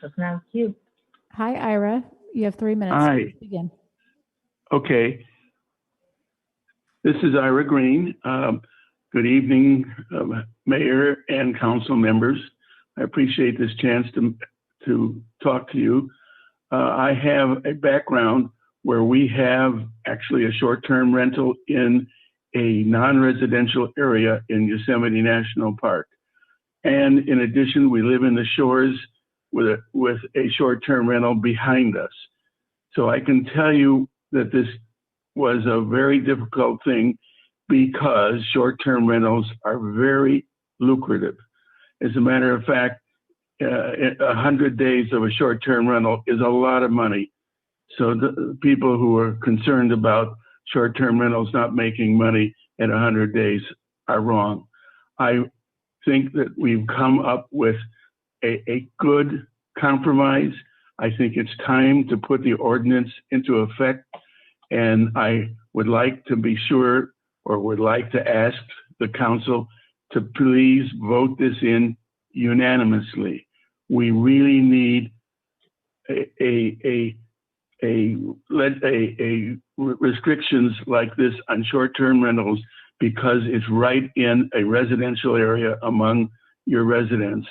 That's now you. Hi, Ira. You have 3 minutes. Hi. Please begin. Okay. This is Ira Green. Good evening, Mayor and council members. I appreciate this chance to talk to you. I have a background where we have actually a short-term rental in a non-residential area in Yosemite National Park. And in addition, we live in the shores with a short-term rental behind us. So I can tell you that this was a very difficult thing because short-term rentals are very lucrative. As a matter of fact, 100 days of a short-term rental is a lot of money. So the people who are concerned about short-term rentals not making money at 100 days are wrong. I think that we've come up with a good compromise. I think it's time to put the ordinance into effect, and I would like to be sure, or would like to ask the council to please vote this in unanimously. We really need restrictions like this on short-term rentals because it's right in a residential area among your residents.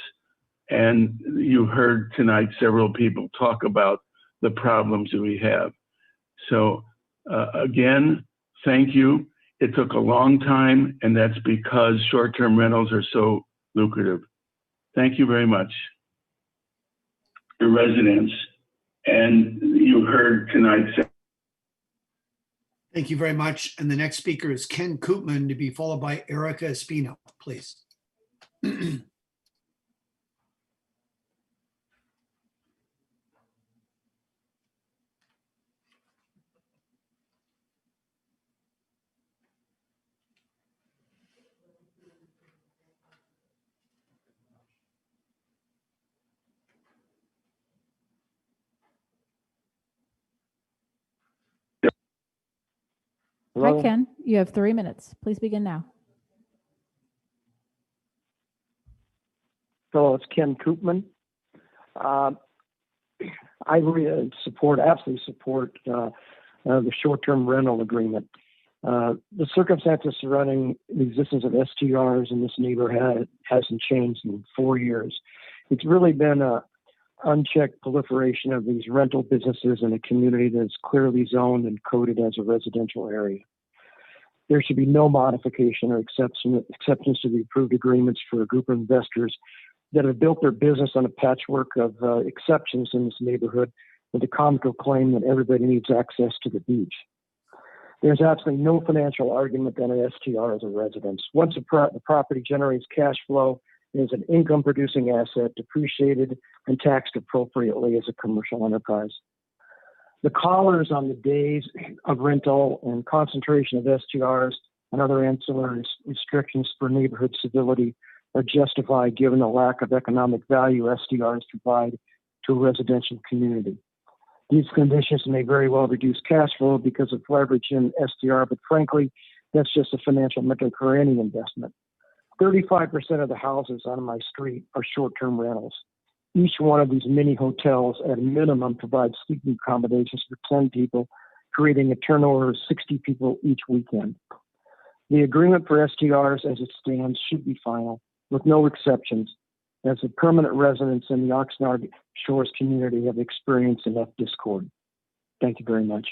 And you heard tonight several people talk about the problems that we have. So again, thank you. It took a long time, and that's because short-term rentals are so lucrative. Thank you very much. Your residents, and you heard tonight. Thank you very much. And the next speaker is Ken Koopman, to be followed by Erica Espino, please. Hi, Ken. You have 3 minutes. Please begin now. Hello, it's Ken Koopman. I really absolutely support the short-term rental agreement. The circumstances surrounding the existence of STRs in this neighborhood hasn't changed in 4 years. It's really been a unchecked proliferation of these rental businesses in a community that's clearly zoned and coded as a residential area. There should be no modification or acceptance to the approved agreements for a group of investors that have built their business on a patchwork of exceptions in this neighborhood with the comical claim that everybody needs access to the beach. There's absolutely no financial argument that an STR is a residence. Once the property generates cash flow, it is an income-producing asset, depreciated and taxed appropriately as a commercial enterprise. The collars on the days of rental and concentration of STRs and other ancillary restrictions for neighborhood civility are justified given the lack of economic value STRs provide to a residential community. These conditions may very well reduce cash flow because of leverage in STR, but frankly, that's just a financial metric for any investment. 35% of the houses on my street are short-term rentals. Each one of these mini hotels at a minimum provides sleeping accommodations for 10 people, creating a turnover of 60 people each weekend. The agreement for STRs as it stands should be final, with no exceptions, as the permanent residents in the Oxnard Shores community have experienced enough discord. Thank you very much.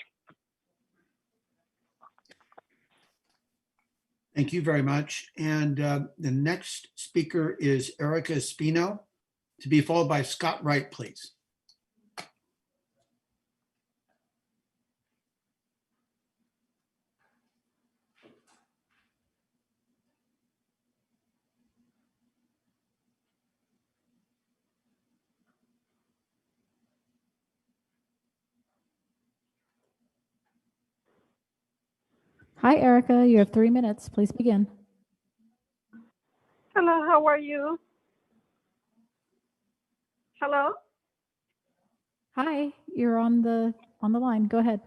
Thank you very much. And the next speaker is Erica Espino, to be followed by Scott Wright, please. Hi, Erica. You have 3 minutes. Please begin. Hello, how are you? Hello? Hi, you're on the line. Go ahead.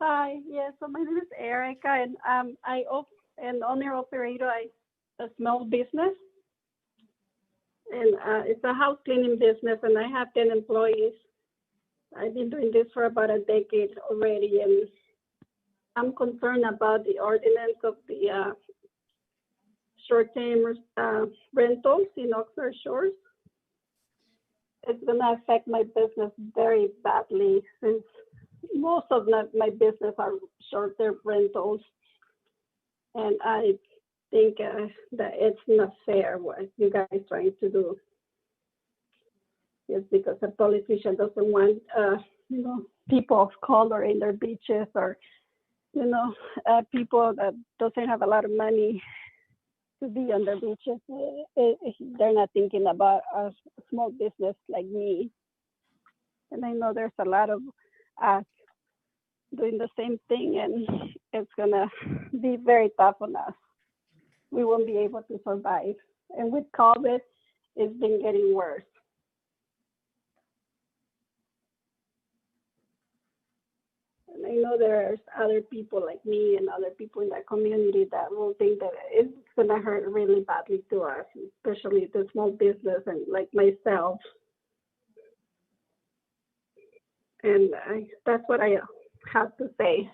Hi, yes, so my name is Erica, and an owner operator a small business. And it's a house cleaning business, and I have 10 employees. I've been doing this for about a decade already, and I'm concerned about the ordinance of the short-term rentals in Oxnard Shores. It's going to affect my business very badly since most of my business are short-term rentals. And I think that it's not fair what you guys are trying to do. It's because a politician doesn't want, people of color in their beaches, or, people that doesn't have a lot of money to be on their beaches. They're not thinking about a small business like me. And I know there's a lot of us doing the same thing, and it's gonna be very tough on us. We won't be able to survive. And with COVID, it's been getting worse. And I know there's other people like me and other people in that community that will think that it's going to hurt really badly to us, especially the small business and like myself. And that's what I have to say.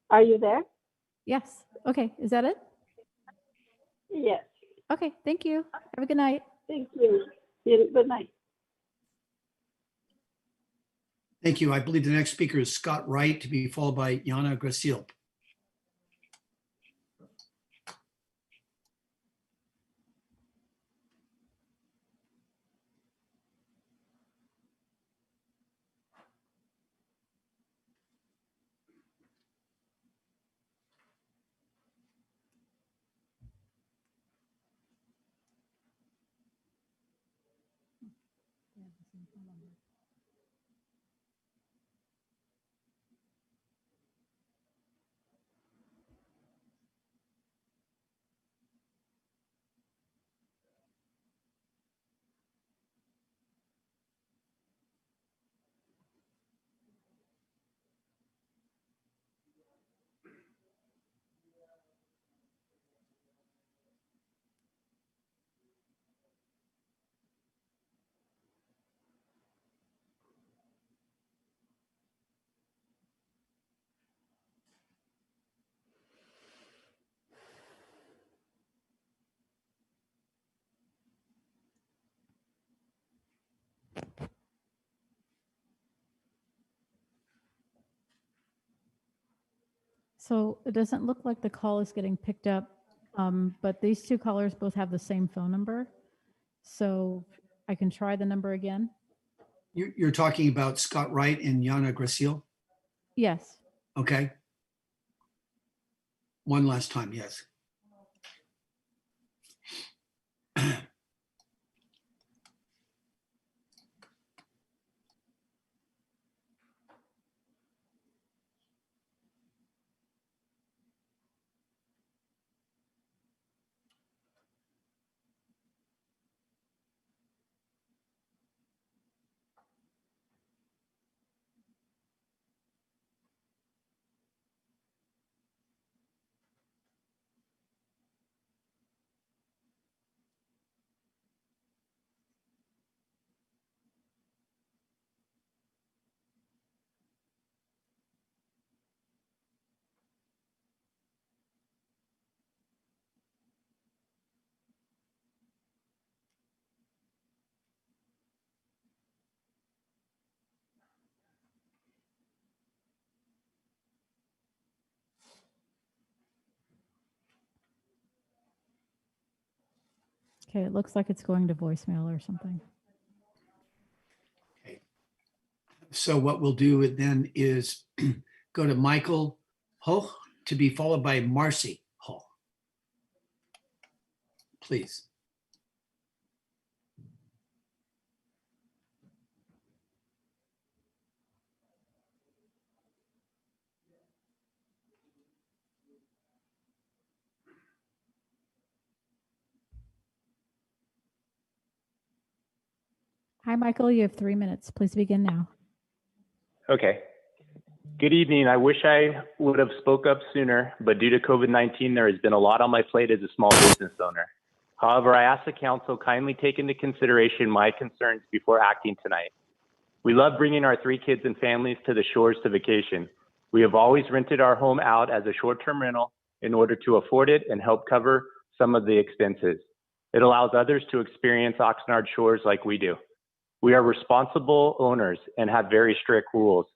Are you there? Yes. Okay. Is that it? Yes. Okay. Thank you. Have a good night. Thank you. Good night. Thank you. I believe the next speaker is Scott Wright, to be followed by Yana Grasil. So it doesn't look like the call is getting picked up, but these two callers both have the same phone number. So I can try the number again. You're talking about Scott Wright and Yana Gracil? Yes. Okay. One last time, yes. Okay, it looks like it's going to voicemail or something. So what we'll do then is go to Michael Hoch to be followed by Marcy Hoch. Please. Hi, Michael, you have 3 minutes. Please begin now. Okay. Good evening. I wish I would have spoke up sooner, but due to COVID-19, there has been a lot on my plate as a small business owner. However, I ask the council kindly take into consideration my concerns before acting tonight. We love bringing our 3 kids and families to the shores to vacation. We have always rented our home out as a short-term rental in order to afford it and help cover some of the expenses. It allows others to experience Oxnard shores like we do. We are responsible owners and have very strict rules.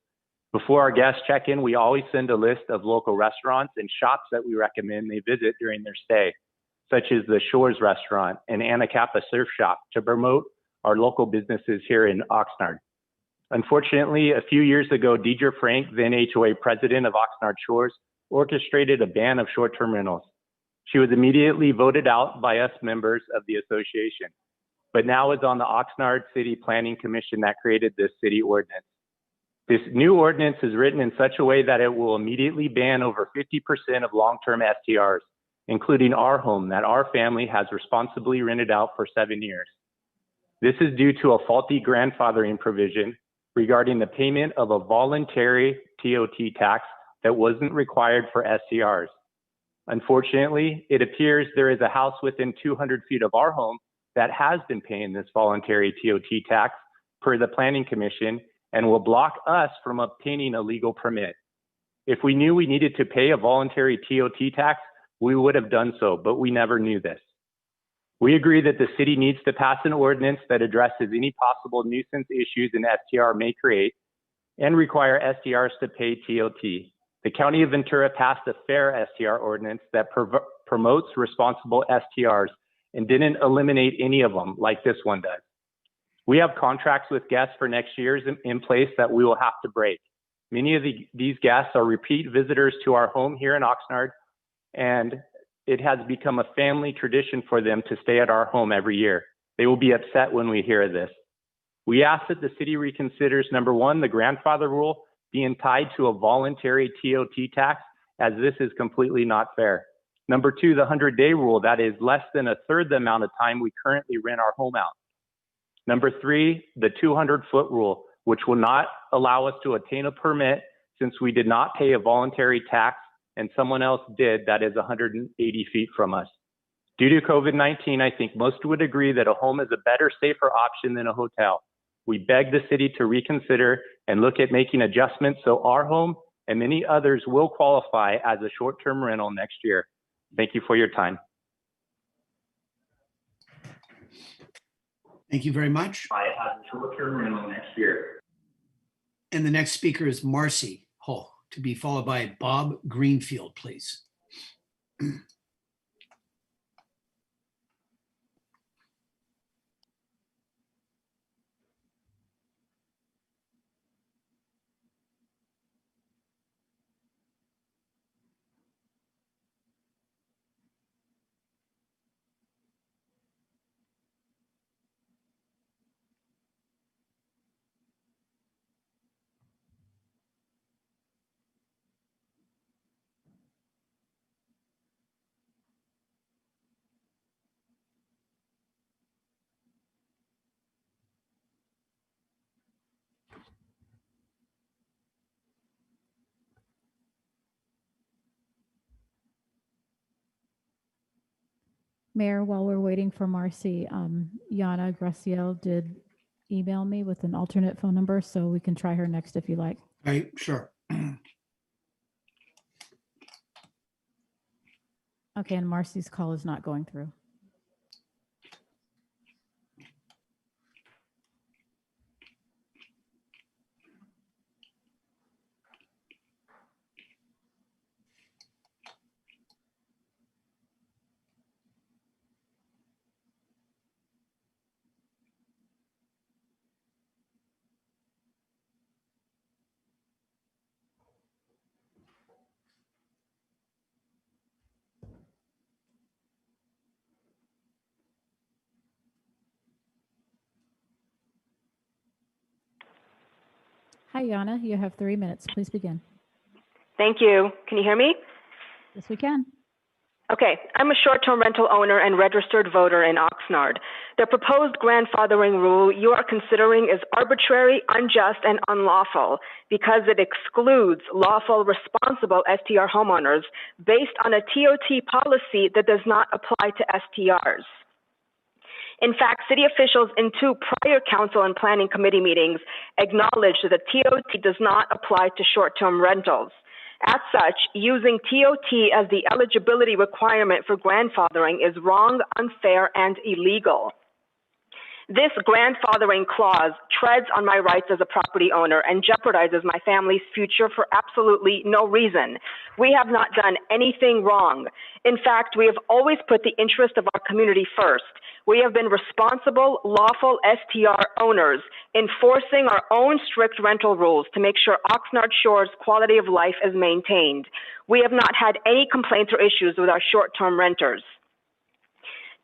Before our guests check in, we always send a list of local restaurants and shops that we recommend they visit during their stay, such as the Shores Restaurant and Anacapa Surf Shop, to promote our local businesses here in Oxnard. Unfortunately, a few years ago, Deidre Frank, then HOA president of Oxnard Shores, orchestrated a ban of short-term rentals. She was immediately voted out by us members of the association, but now is on the Oxnard City Planning Commission that created this city ordinance. This new ordinance is written in such a way that it will immediately ban over 50% of long-term STRs, including our home that our family has responsibly rented out for 7 years. This is due to a faulty grandfathering provision regarding the payment of a voluntary TOT tax that wasn't required for STRs. Unfortunately, it appears there is a house within 200 feet of our home that has been paying this voluntary TOT tax per the Planning Commission and will block us from obtaining a legal permit. If we knew we needed to pay a voluntary TOT tax, we would have done so, but we never knew this. We agree that the city needs to pass an ordinance that addresses any possible nuisance issues an STR may create and require STRs to pay TOT. The County of Ventura passed a fair STR ordinance that promotes responsible STRs and didn't eliminate any of them like this one does. We have contracts with guests for next year in place that we will have to break. Many of these guests are repeat visitors to our home here in Oxnard, and it has become a family tradition for them to stay at our home every year. They will be upset when we hear this. We ask that the city reconsiders, number one, the grandfather rule being tied to a voluntary TOT tax, as this is completely not fair. Number two, the 100-day rule, that is less than a third the amount of time we currently rent our home out. Number three, the 200-foot rule, which will not allow us to obtain a permit since we did not pay a voluntary tax and someone else did that is 180 feet from us. Due to COVID-19, I think most would agree that a home is a better, safer option than a hotel. We beg the city to reconsider and look at making adjustments so our home and many others will qualify as a short-term rental next year. Thank you for your time. Thank you very much. I have a short-term rental next year. And the next speaker is Marcy Hull to be followed by Bob Greenfield, please. Mayor, while we're waiting for Marcy, Yana Graciel did email me with an alternate phone number, so we can try her next if you like. Right, sure. Okay, and Marcy's call is not going through. Hi, Yana. You have 3 minutes. Please begin. Thank you. Can you hear me? Yes, we can. Okay. I'm a short-term rental owner and registered voter in Oxnard. The proposed grandfathering rule you are considering is arbitrary, unjust, and unlawful because it excludes lawful, responsible STR homeowners based on a TOT policy that does not apply to STRs. In fact, city officials in 2 prior council and planning committee meetings acknowledged that TOT does not apply to short-term rentals. As such, using TOT as the eligibility requirement for grandfathering is wrong, unfair, and illegal. This grandfathering clause treads on my rights as a property owner and jeopardizes my family's future for absolutely no reason. We have not done anything wrong. In fact, we have always put the interest of our community first. We have been responsible, lawful STR owners, enforcing our own strict rental rules to make sure Oxnard Shores' quality of life is maintained. We have not had any complaints or issues with our short-term renters.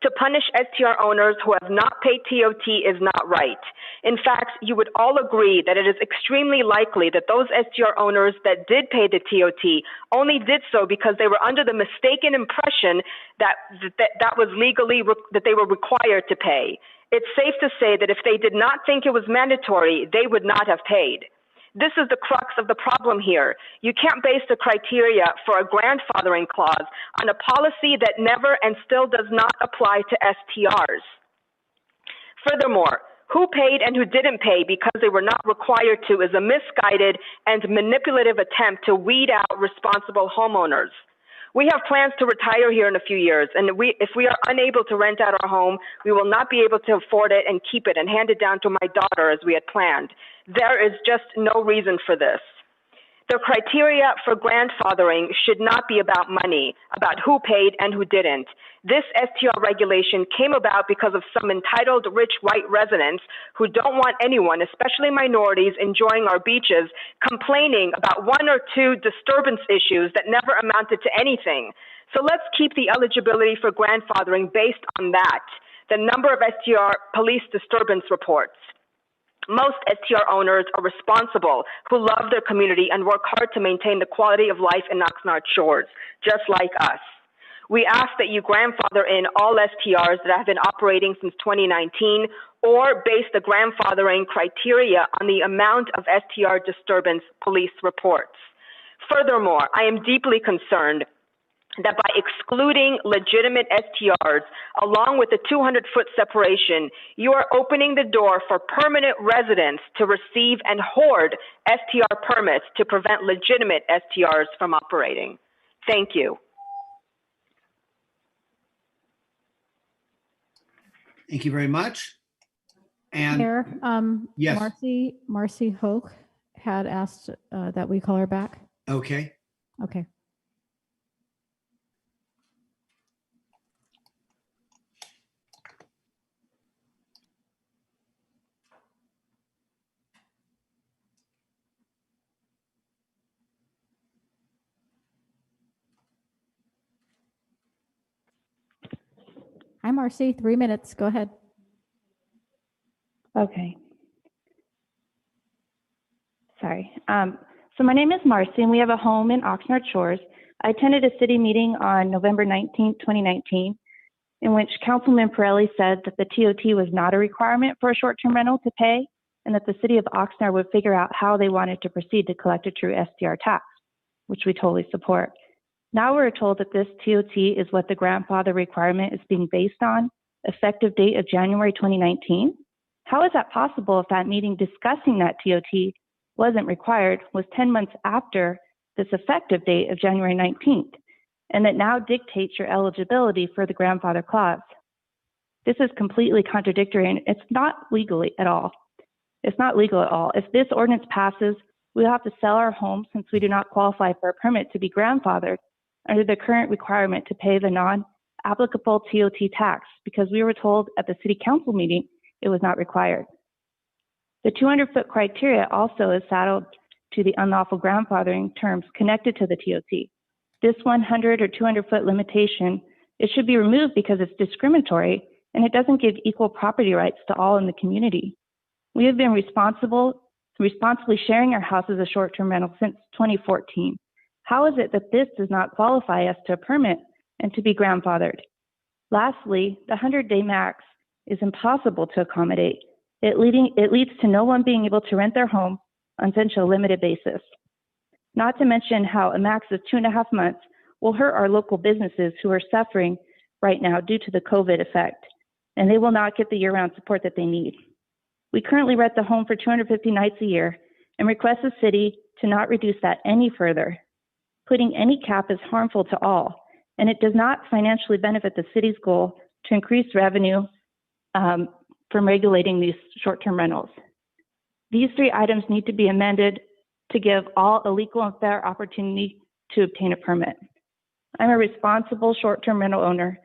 To punish STR owners who have not paid TOT is not right. In fact, you would all agree that it is extremely likely that those STR owners that did pay the TOT only did so because they were under the mistaken impression that was legally that they were required to pay. It's safe to say that if they did not think it was mandatory, they would not have paid. This is the crux of the problem here. You can't base the criteria for a grandfathering clause on a policy that never and still does not apply to STRs. Furthermore, who paid and who didn't pay because they were not required to is a misguided and manipulative attempt to weed out responsible homeowners. We have plans to retire here in a few years, and if we are unable to rent out our home, we will not be able to afford it and keep it and hand it down to my daughter as we had planned. There is just no reason for this. The criteria for grandfathering should not be about money, about who paid and who didn't. This STR regulation came about because of some entitled rich white residents who don't want anyone, especially minorities, enjoying our beaches, complaining about 1 or 2 disturbance issues that never amounted to anything. So let's keep the eligibility for grandfathering based on that, the number of STR police disturbance reports. Most STR owners are responsible, who love their community and work hard to maintain the quality of life in Oxnard Shores, just like us. We ask that you grandfather in all STRs that have been operating since 2019 or base the grandfathering criteria on the amount of STR disturbance police reports. Furthermore, I am deeply concerned that by excluding legitimate STRs, along with the 200-foot separation, you are opening the door for permanent residents to receive and hoard STR permits to prevent legitimate STRs from operating. Thank you. Thank you very much. And Mayor, yes. Marcy Hoke had asked that we call her back. Okay. Okay. Hi, Marcy. 3 minutes. Go ahead. Okay. Sorry. So my name is Marcy, and we have a home in Oxnard Shores. I attended a city meeting on November 19th, 2019, in which Councilman Pirelli said that the TOT was not a requirement for a short-term rental to pay, and that the city of Oxnard would figure out how they wanted to proceed to collect a true STR tax, which we totally support. Now we're told that this TOT is what the grandfather requirement is being based on, effective date of January 2019. How is that possible if that meeting discussing that TOT wasn't required was 10 months after this effective date of January 19th, and that now dictates your eligibility for the grandfather clause? This is completely contradictory, and it's not legally at all. It's not legal at all. If this ordinance passes, we'll have to sell our home since we do not qualify for a permit to be grandfathered under the current requirement to pay the non-applicable TOT tax, because we were told at the city council meeting it was not required. The 200-foot criteria also is saddled to the unlawful grandfathering terms connected to the TOT. This 100 or 200-foot limitation, it should be removed because it's discriminatory and it doesn't give equal property rights to all in the community. We have been responsibly sharing our house as a short-term rental since 2014. How is it that this does not qualify us to a permit and to be grandfathered? Lastly, the 100-day max is impossible to accommodate. It leads to no one being able to rent their home on such a limited basis. Not to mention how a max of 2.5 months will hurt our local businesses who are suffering right now due to the COVID effect, and they will not get the year-round support that they need. We currently rent the home for 250 nights a year and request the city to not reduce that any further. Putting any cap is harmful to all, and it does not financially benefit the city's goal to increase revenue from regulating these short-term rentals. These 3 items need to be amended to give all a legal and fair opportunity to obtain a permit. I'm a responsible short-term rental owner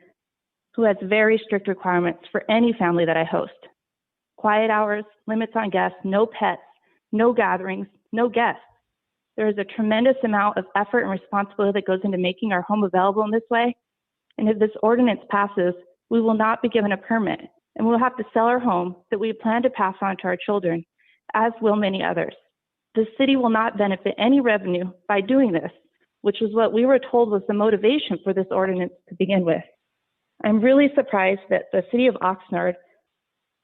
who has very strict requirements for any family that I host. Quiet hours, limits on guests, no pets, no gatherings, no guests. There is a tremendous amount of effort and responsibility that goes into making our home available in this way. And if this ordinance passes, we will not be given a permit, and we'll have to sell our home that we plan to pass on to our children, as will many others. The city will not benefit any revenue by doing this, which was what we were told was the motivation for this ordinance to begin with. I'm really surprised that the city of Oxnard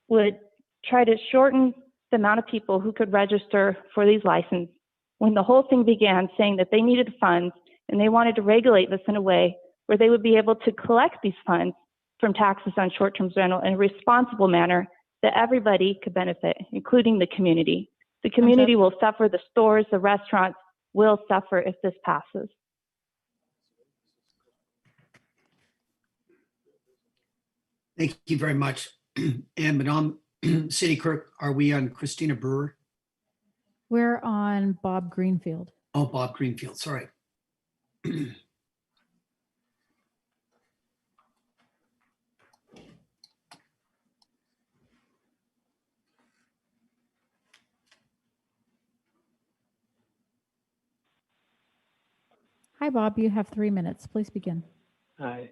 would try to shorten the amount of people who could register for these licenses when the whole thing began saying that they needed funds and they wanted to regulate this in a way where they would be able to collect these funds from taxes on short-term rental in a responsible manner that everybody could benefit, including the community. The community will suffer, the stores, the restaurants will suffer if this passes. Thank you very much. And Madam City Clerk, are we on Christina Brewer? We're on Bob Greenfield. Oh, Bob Greenfield, sorry. Hi, Bob. You have 3 minutes. Please begin. Hi.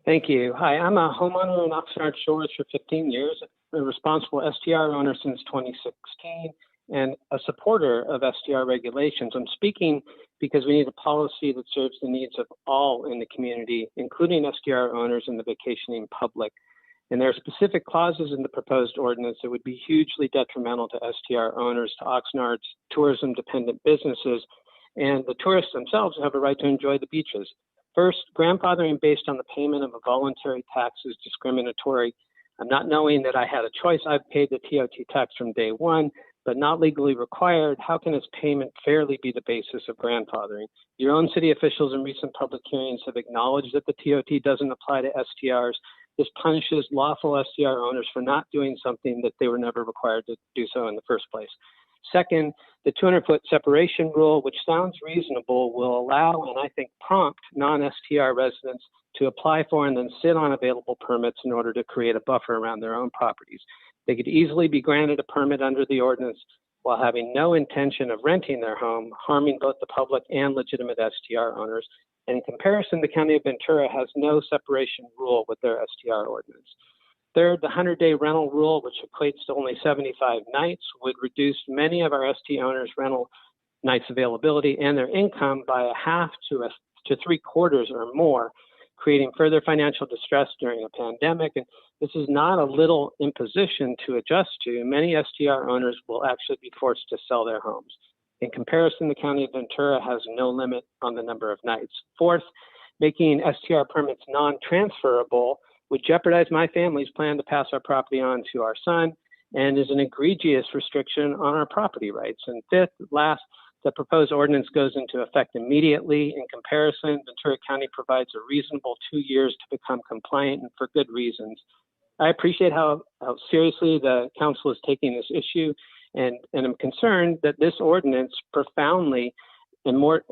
Thank you. Hi, I'm a homeowner in Oxnard Shores for 15 years, a responsible STR owner since 2016, and a supporter of STR regulations. I'm speaking because we need a policy that serves the needs of all in the community, including STR owners and the vacationing public. And there are specific clauses in the proposed ordinance that would be hugely detrimental to STR owners, to Oxnard's tourism-dependent businesses, and the tourists themselves have a right to enjoy the beaches. First, grandfathering based on the payment of a voluntary tax is discriminatory. I'm not knowing that I had a choice. I've paid the TOT tax from day one, but not legally required. How can this payment fairly be the basis of grandfathering? Your own city officials in recent public hearings have acknowledged that the TOT doesn't apply to STRs. This punishes lawful STR owners for not doing something that they were never required to do so in the first place. Second, the 200-foot separation rule, which sounds reasonable, will allow and I think prompt non-STR residents to apply for and then sit on available permits in order to create a buffer around their own properties. They could easily be granted a permit under the ordinance while having no intention of renting their home, harming both the public and legitimate STR owners. And in comparison, the County of Ventura has no separation rule with their STR ordinance. Third, the 100-day rental rule, which equates to only 75 nights, would reduce many of our ST owners' rental nights availability and their income by a half to 3/4 or more, creating further financial distress during a pandemic. And this is not a little imposition to adjust to. Many STR owners will actually be forced to sell their homes. In comparison, the County of Ventura has no limit on the number of nights. Fourth, making STR permits non-transferable would jeopardize my family's plan to pass our property on to our son and is an egregious restriction on our property rights. And fifth, last, the proposed ordinance goes into effect immediately. In comparison, Ventura County provides a reasonable 2 years to become compliant and for good reasons. I appreciate how seriously the council is taking this issue, and I'm concerned that this ordinance is profoundly more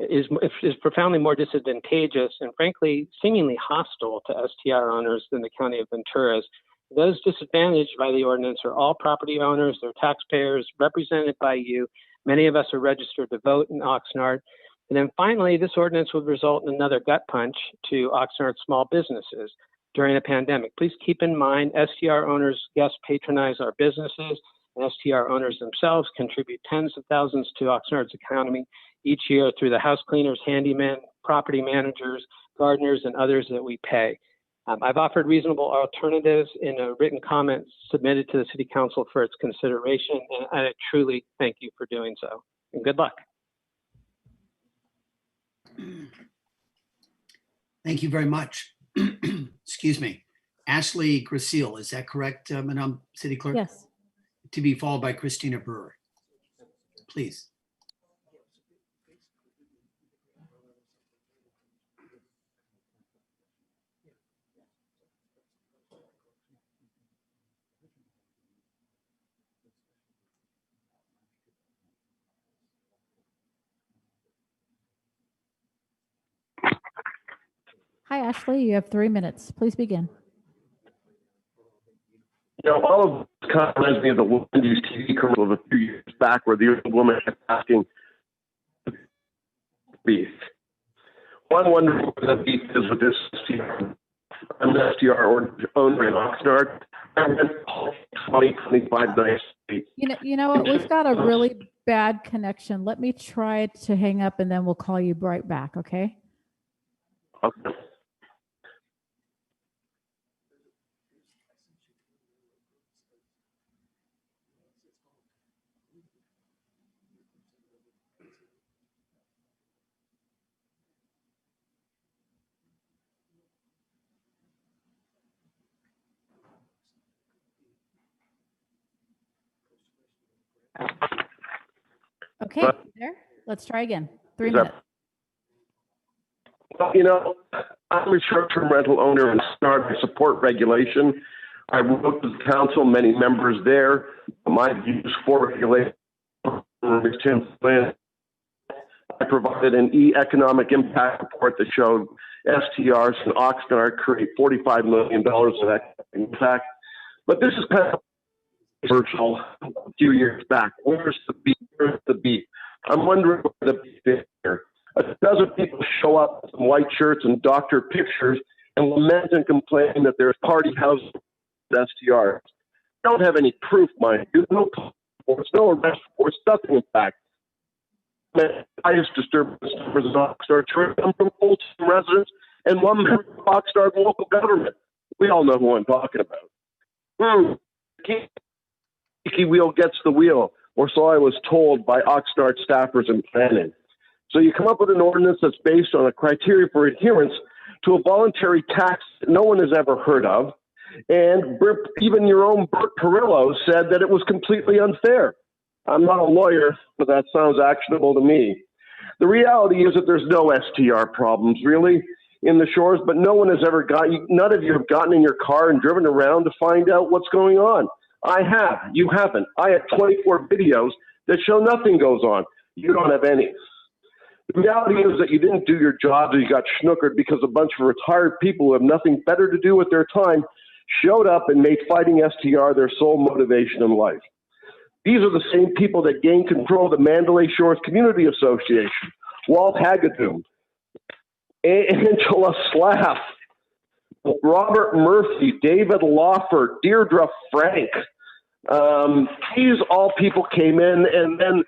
disadvantageous and frankly seemingly hostile to STR owners than the County of Ventura's. Those disadvantaged by the ordinance are all property owners, they're taxpayers represented by you. Many of us are registered to vote in Oxnard. And then finally, this ordinance would result in another gut punch to Oxnard small businesses during a pandemic. Please keep in mind, STR owners, guests patronize our businesses, and STR owners themselves contribute tens of thousands to Oxnard's economy each year through the house cleaners, handymen, property managers, gardeners, and others that we pay. I've offered reasonable alternatives in a written comment submitted to the City Council for its consideration, and I truly thank you for doing so. And good luck. Thank you very much. Excuse me. Ashley Gracile, is that correct, Madam City Clerk? Yes. To be followed by Christina Brewer. Please. Hi, Ashley. You have 3 minutes. Please begin. You know, all of this kind of reminds me of the Wendy's TV commercial of a few years back where the old woman kept asking beef. Well, I'm wondering what the beef is with this STR. I'm an STR owner in Oxnard. I rent 20, 25 nights a week. You know what? We've got a really bad connection. Let me try to hang up and then we'll call you right back, okay? Okay. Okay, there. Let's try again. 3 minutes. Well, you know, I'm a short-term rental owner and I support regulation. I wrote to the council, many members there. My views for regulation. I provided an economic impact report that showed STRs in Oxnard create $45 million of economic impact. But this is kind of virtual a few years back. Where's the beef? Where's the beef? I'm wondering where the beef is here. A dozen people show up with some white shirts and doctor pictures and lament and complain that there's party houses with STRs. Don't have any proof, mind you. No reports, no arrest reports, nothing in fact. The highest disturbance numbers in Oxnard Church come from full-time residents and one member of Oxnard local government. We all know who I'm talking about. Squeaky wheel gets the wheel, or so I was told by Oxnard staffers in planning. So you come up with an ordinance that's based on a criteria for adherence to a voluntary tax that no one has ever heard of, and even your own Bert Perillo said that it was completely unfair. I'm not a lawyer, but that sounds actionable to me. The reality is that there's no STR problems, really, in the shores, but no one has ever none of you have gotten in your car and driven around to find out what's going on. I have. You haven't. I had 24 videos that show nothing goes on. You don't have any. The reality is that you didn't do your job and you got schnookered because a bunch of retired people who have nothing better to do with their time showed up and made fighting STR their sole motivation in life. These are the same people that gained control of the Mandalay Shores Community Association, Walt Hagedorn, Angela Slaff, Robert Murphy, David Lawford, Deirdre Frank. These all people came in, and then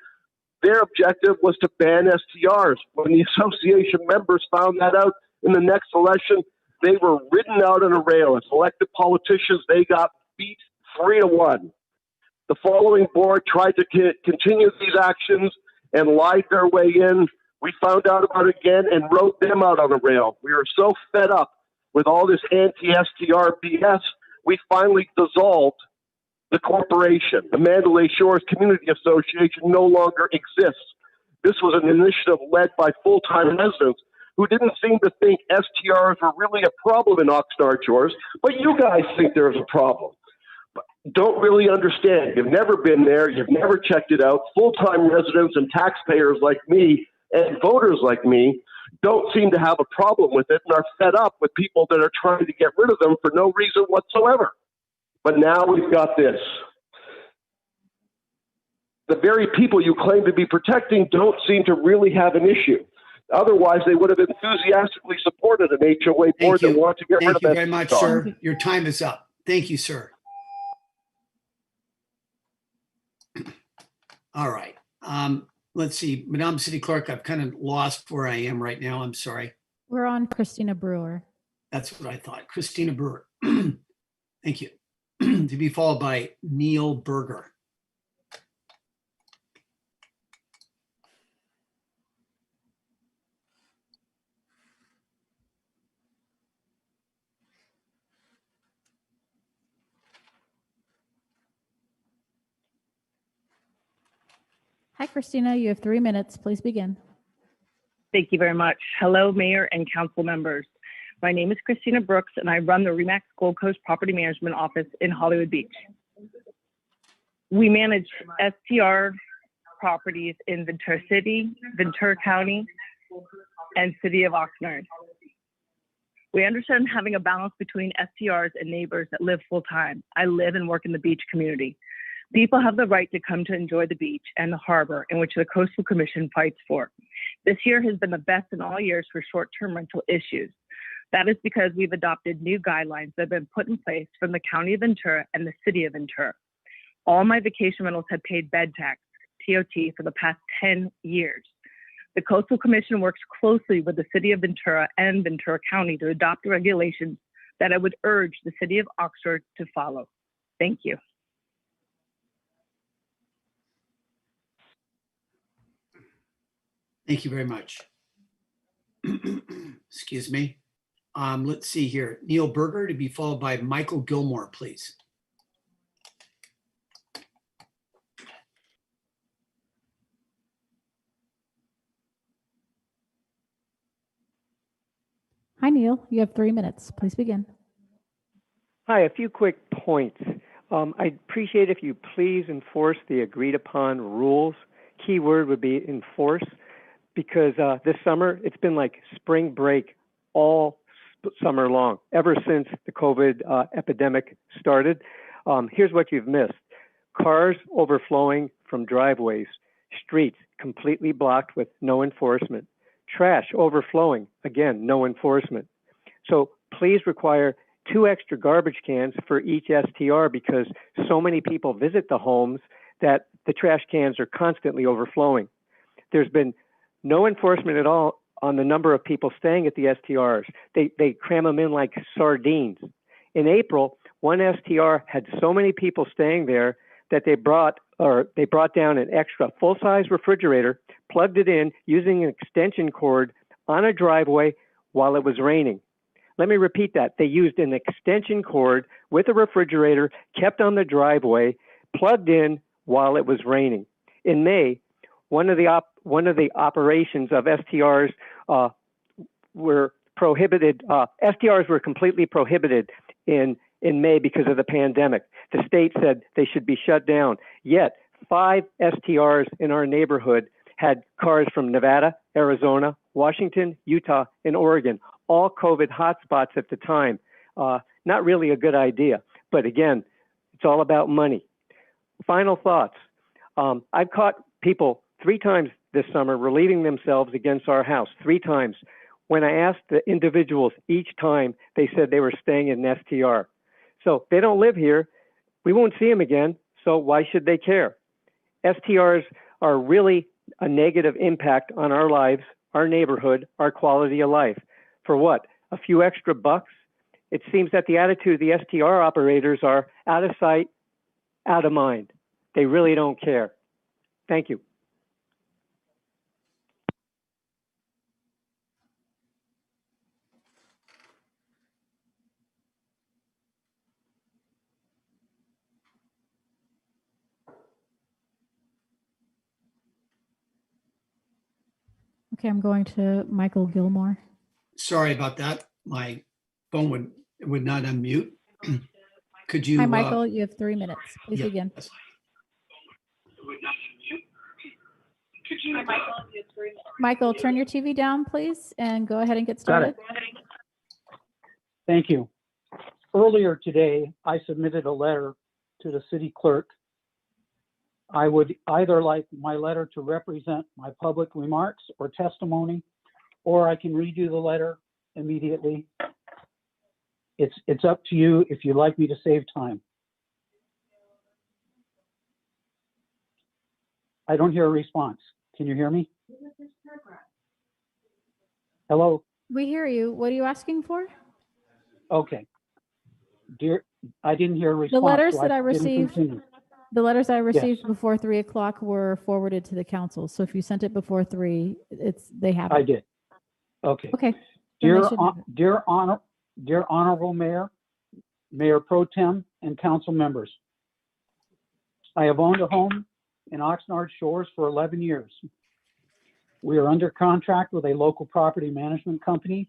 their objective was to ban STRs. When the association members found that out in the next election, they were ridden out on a rail. As elected politicians, they got beat 3-1. The following board tried to continue these actions and lied their way in. We found out about it again and wrote them out on a rail. We were so fed up with all this anti-STR BS, we finally dissolved the corporation. The Mandalay Shores Community Association no longer exists. This was an initiative led by full-time residents who didn't seem to think STRs were really a problem in Oxnard Shores, but you guys think there's a problem. But don't really understand. You've never been there. You've never checked it out. Full-time residents and taxpayers like me and voters like me don't seem to have a problem with it and are fed up with people that are trying to get rid of them for no reason whatsoever. But now we've got this. The very people you claim to be protecting don't seem to really have an issue. Otherwise, they would have enthusiastically supported an HOA board that wanted to get rid of Thank you that. very much, sir. Your time is up. Thank you, sir. All right. Let's see. Madam City Clerk, I've kind of lost where I am right now. I'm sorry. We're on Christina Brewer. That's what I thought. Christina Brewer. Thank you. To be followed by Neil Berger. Hi, Christina. You have 3 minutes. Please begin. Thank you very much. Hello, Mayor and Council members. My name is Christina Brooks, and I run the REMAX Gold Coast Property Management Office in Hollywood Beach. We manage STR properties in Ventura City, Ventura County, and City of Oxnard. We understand having a balance between STRs and neighbors that live full-time. I live and work in the beach community. People have the right to come to enjoy the beach and the harbor in which the Coastal Commission fights for. This year has been the best in all years for short-term rental issues. That is because we've adopted new guidelines that have been put in place from the County of Ventura and the City of Ventura. All my vacation rentals have paid bed tax, TOT, for the past 10 years. The Coastal Commission works closely with the City of Ventura and Ventura County to adopt regulations that I would urge the City of Oxnard to follow. Thank you. Thank you very much. Excuse me. Let's see here. Neil Berger to be followed by Michael Gilmore, please. Hi, Neil. You have 3 minutes. Please begin. Hi, a few quick points. I'd appreciate if you please enforce the agreed upon rules. Key word would be enforce, because this summer it's been like spring break all summer long, ever since the COVID epidemic started. Here's what you've missed. Cars overflowing from driveways, streets completely blocked with no enforcement, trash overflowing, again, no enforcement. So please require 2 extra garbage cans for each STR, because so many people visit the homes that the trash cans are constantly overflowing. There's been no enforcement at all on the number of people staying at the STRs. They cram them in like sardines. In April, one STR had so many people staying there that they brought down an extra full-size refrigerator, plugged it in using an extension cord on a driveway while it was raining. Let me repeat that. They used an extension cord with a refrigerator kept on the driveway, plugged in while it was raining. In May, one of the operations of STRs were prohibited. STRs were completely prohibited in May because of the pandemic. The state said they should be shut down. Yet 5 STRs in our neighborhood had cars from Nevada, Arizona, Washington, Utah, and Oregon, all COVID hotspots at the time. Not really a good idea, but again, it's all about money. Final thoughts. I've caught people 3 times this summer relieving themselves against our house, 3 times. When I asked the individuals each time, they said they were staying in an STR. So they don't live here. We won't see them again, so why should they care? STRs are really a negative impact on our lives, our neighborhood, our quality of life. For what? A few extra bucks? It seems that the attitude of the STR operators are out of sight, out of mind. They really don't care. Thank you. Okay, I'm going to Michael Gilmore. Sorry about that. My phone would not unmute. Could you? Hi, Michael. You have 3 minutes. Please yeah. begin. Michael, turn your TV down, please, and go ahead and get started. Thank you. Earlier today, I submitted a letter to the city clerk. I would either like my letter to represent my public remarks or testimony, or I can redo the letter immediately. It's up to you if you'd like me to save time. I don't hear a response. Can you hear me? Hello? We hear you. What are you asking for? Okay. Dear, I didn't hear a response. The letters so that I didn't received, continue. the letters I Yes. received before 3 o'clock were forwarded to the council. So if you sent it before 3, they have it. I did. Okay. Okay. Then Dear, they should have it. dear Honorable Mayor, Mayor Pro Tem, and council members. I have owned a home in Oxnard Shores for 11 years. We are under contract with a local property management company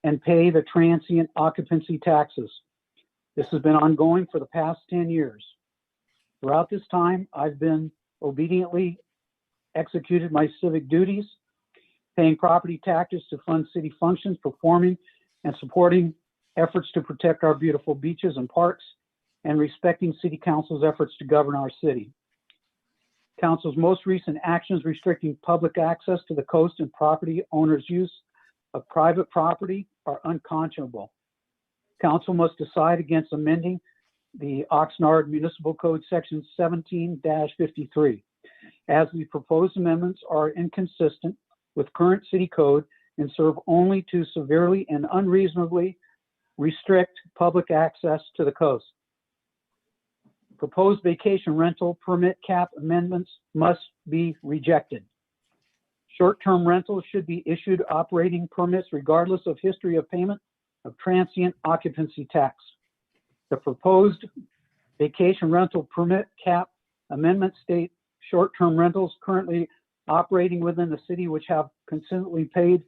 and pay the transient occupancy taxes. This has been ongoing for the past 10 years. Throughout this time, I've been obediently executed my civic duties, paying property taxes to fund city functions, performing and supporting efforts to protect our beautiful beaches and parks, and respecting city council's efforts to govern our city. Council's most recent actions restricting public access to the coast and property owners' use of private property are unconscionable. Council must decide against amending the Oxnard Municipal Code Section 17-53, as the proposed amendments are inconsistent with current city code and serve only to severely and unreasonably restrict public access to the coast. Proposed vacation rental permit cap amendments must be rejected. Short-term rentals should be issued operating permits regardless of history of payment of transient occupancy tax. The proposed vacation rental permit cap amendment state short-term rentals currently operating within the city which have consistently paid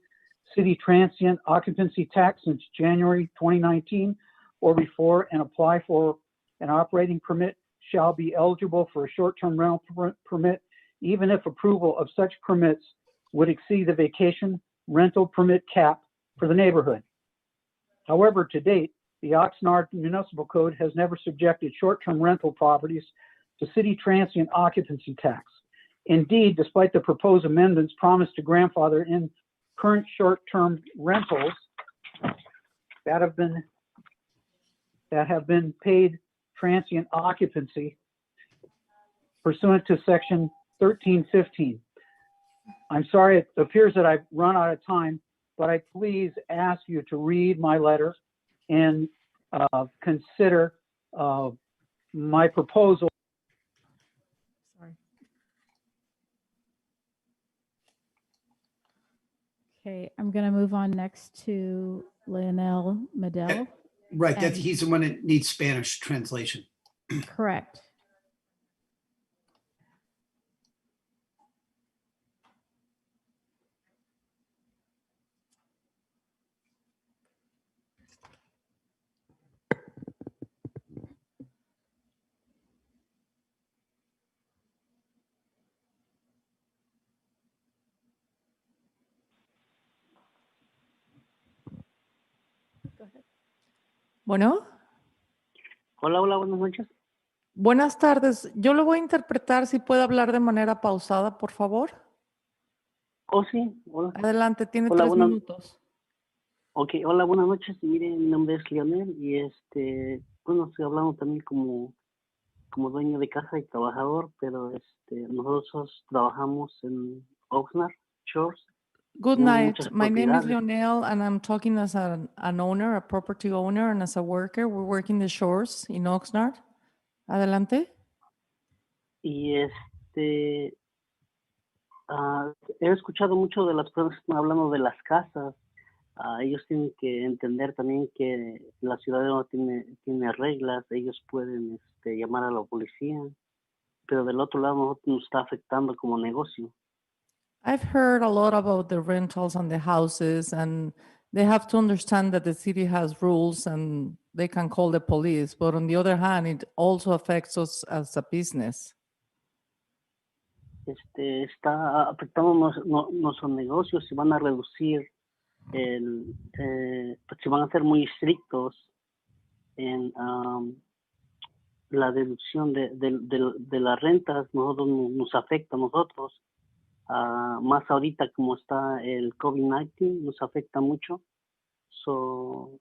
city transient occupancy tax since January 2019 or before and apply for an operating permit shall be eligible for a short-term rental permit, even if approval of such permits would exceed the vacation rental permit cap for the neighborhood. However, to date, the Oxnard Municipal Code has never subjected short-term rental properties to city transient occupancy tax. Indeed, despite the proposed amendments promised to grandfather in current short-term rentals that have been paid transient occupancy pursuant to section 1315. I'm sorry, it appears that I've run out of time, but I please ask you to read my letter and consider my proposal. Sorry. Okay, I'm going to move on next to Lionel Medell. Right, And- he's the one that needs Spanish translation. Correct. Bueno, Hola, hola, buenas noches. buenas tardes. Yo lo voy a interpretar si puede hablar de manera pausada, por favor. Oh, sí, hola. Adelante, tiene Hola, 3 buenas, minutos. ok, hola, buenas noches. Mire, mi nombre es Lionel y bueno, estoy hablando también como dueño de casa y trabajador, pero nosotros trabajamos en Oxnard Shores. Good Tenemos night. muchas My name is propiedades Lionel, and I'm talking as an owner, a property owner, and as a worker. We're working the shores in Oxnard. Adelante. y he escuchado mucho de las personas que están hablando de las casas. Ellos tienen que entender también que la ciudad no tiene reglas, ellos pueden llamar a la policía, pero del otro lado nosotros nos está afectando como negocio. I've heard a lot about the rentals and the houses, and they have to understand that the city has rules and they can call the police. But on the other hand, it also affects us as a business. Está afectando nuestros negocios y van a reducir pues, si van a ser muy estrictos en la deducción de las rentas, nos afecta a nosotros. Más ahorita como está el COVID-19, nos afecta mucho. So,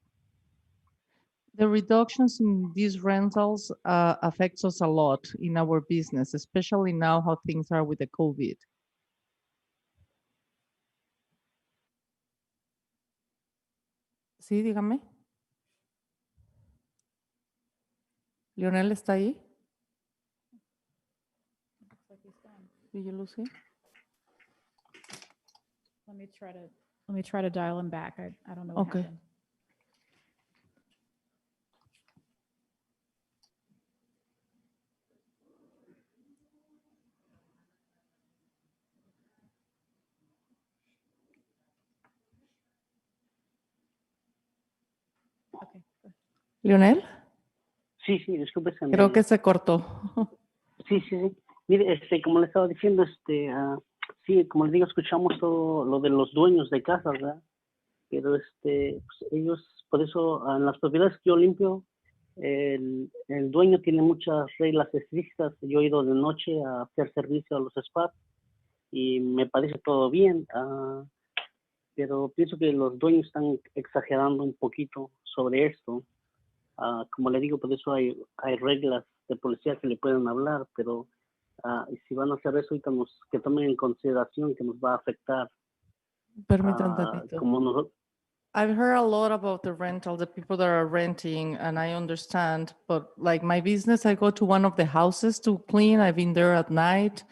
The reductions in these rentals affects us a lot in our business, especially now how things are with the COVID. Sí, dígame. Leonel está ahí. Did you lose him? Let me try to dial him back. I don't know what Okay. happened. Okay. Leonel, sí, disculpe. creo que se cortó. Sí. Mire, como le estaba diciendo, sí, como les digo, escuchamos todo lo de los dueños de casas, ¿verdad? Pero pues, ellos, por eso, en las propiedades que yo limpio, el dueño tiene muchas reglas estrictas. Yo he ido de noche a hacer servicio a los spas y me parece todo bien, pero pienso que los dueños están exagerando un poquito sobre esto. Como le digo, por eso hay reglas de policía que le pueden hablar, pero si van a hacer eso, ahorita que tomen en consideración que nos va a afectar. Permítanme tantito. Como nosotros. I've heard a lot about the rental, the people that are renting, and I understand, but like my business, I go to one of the houses to clean. I've been there at night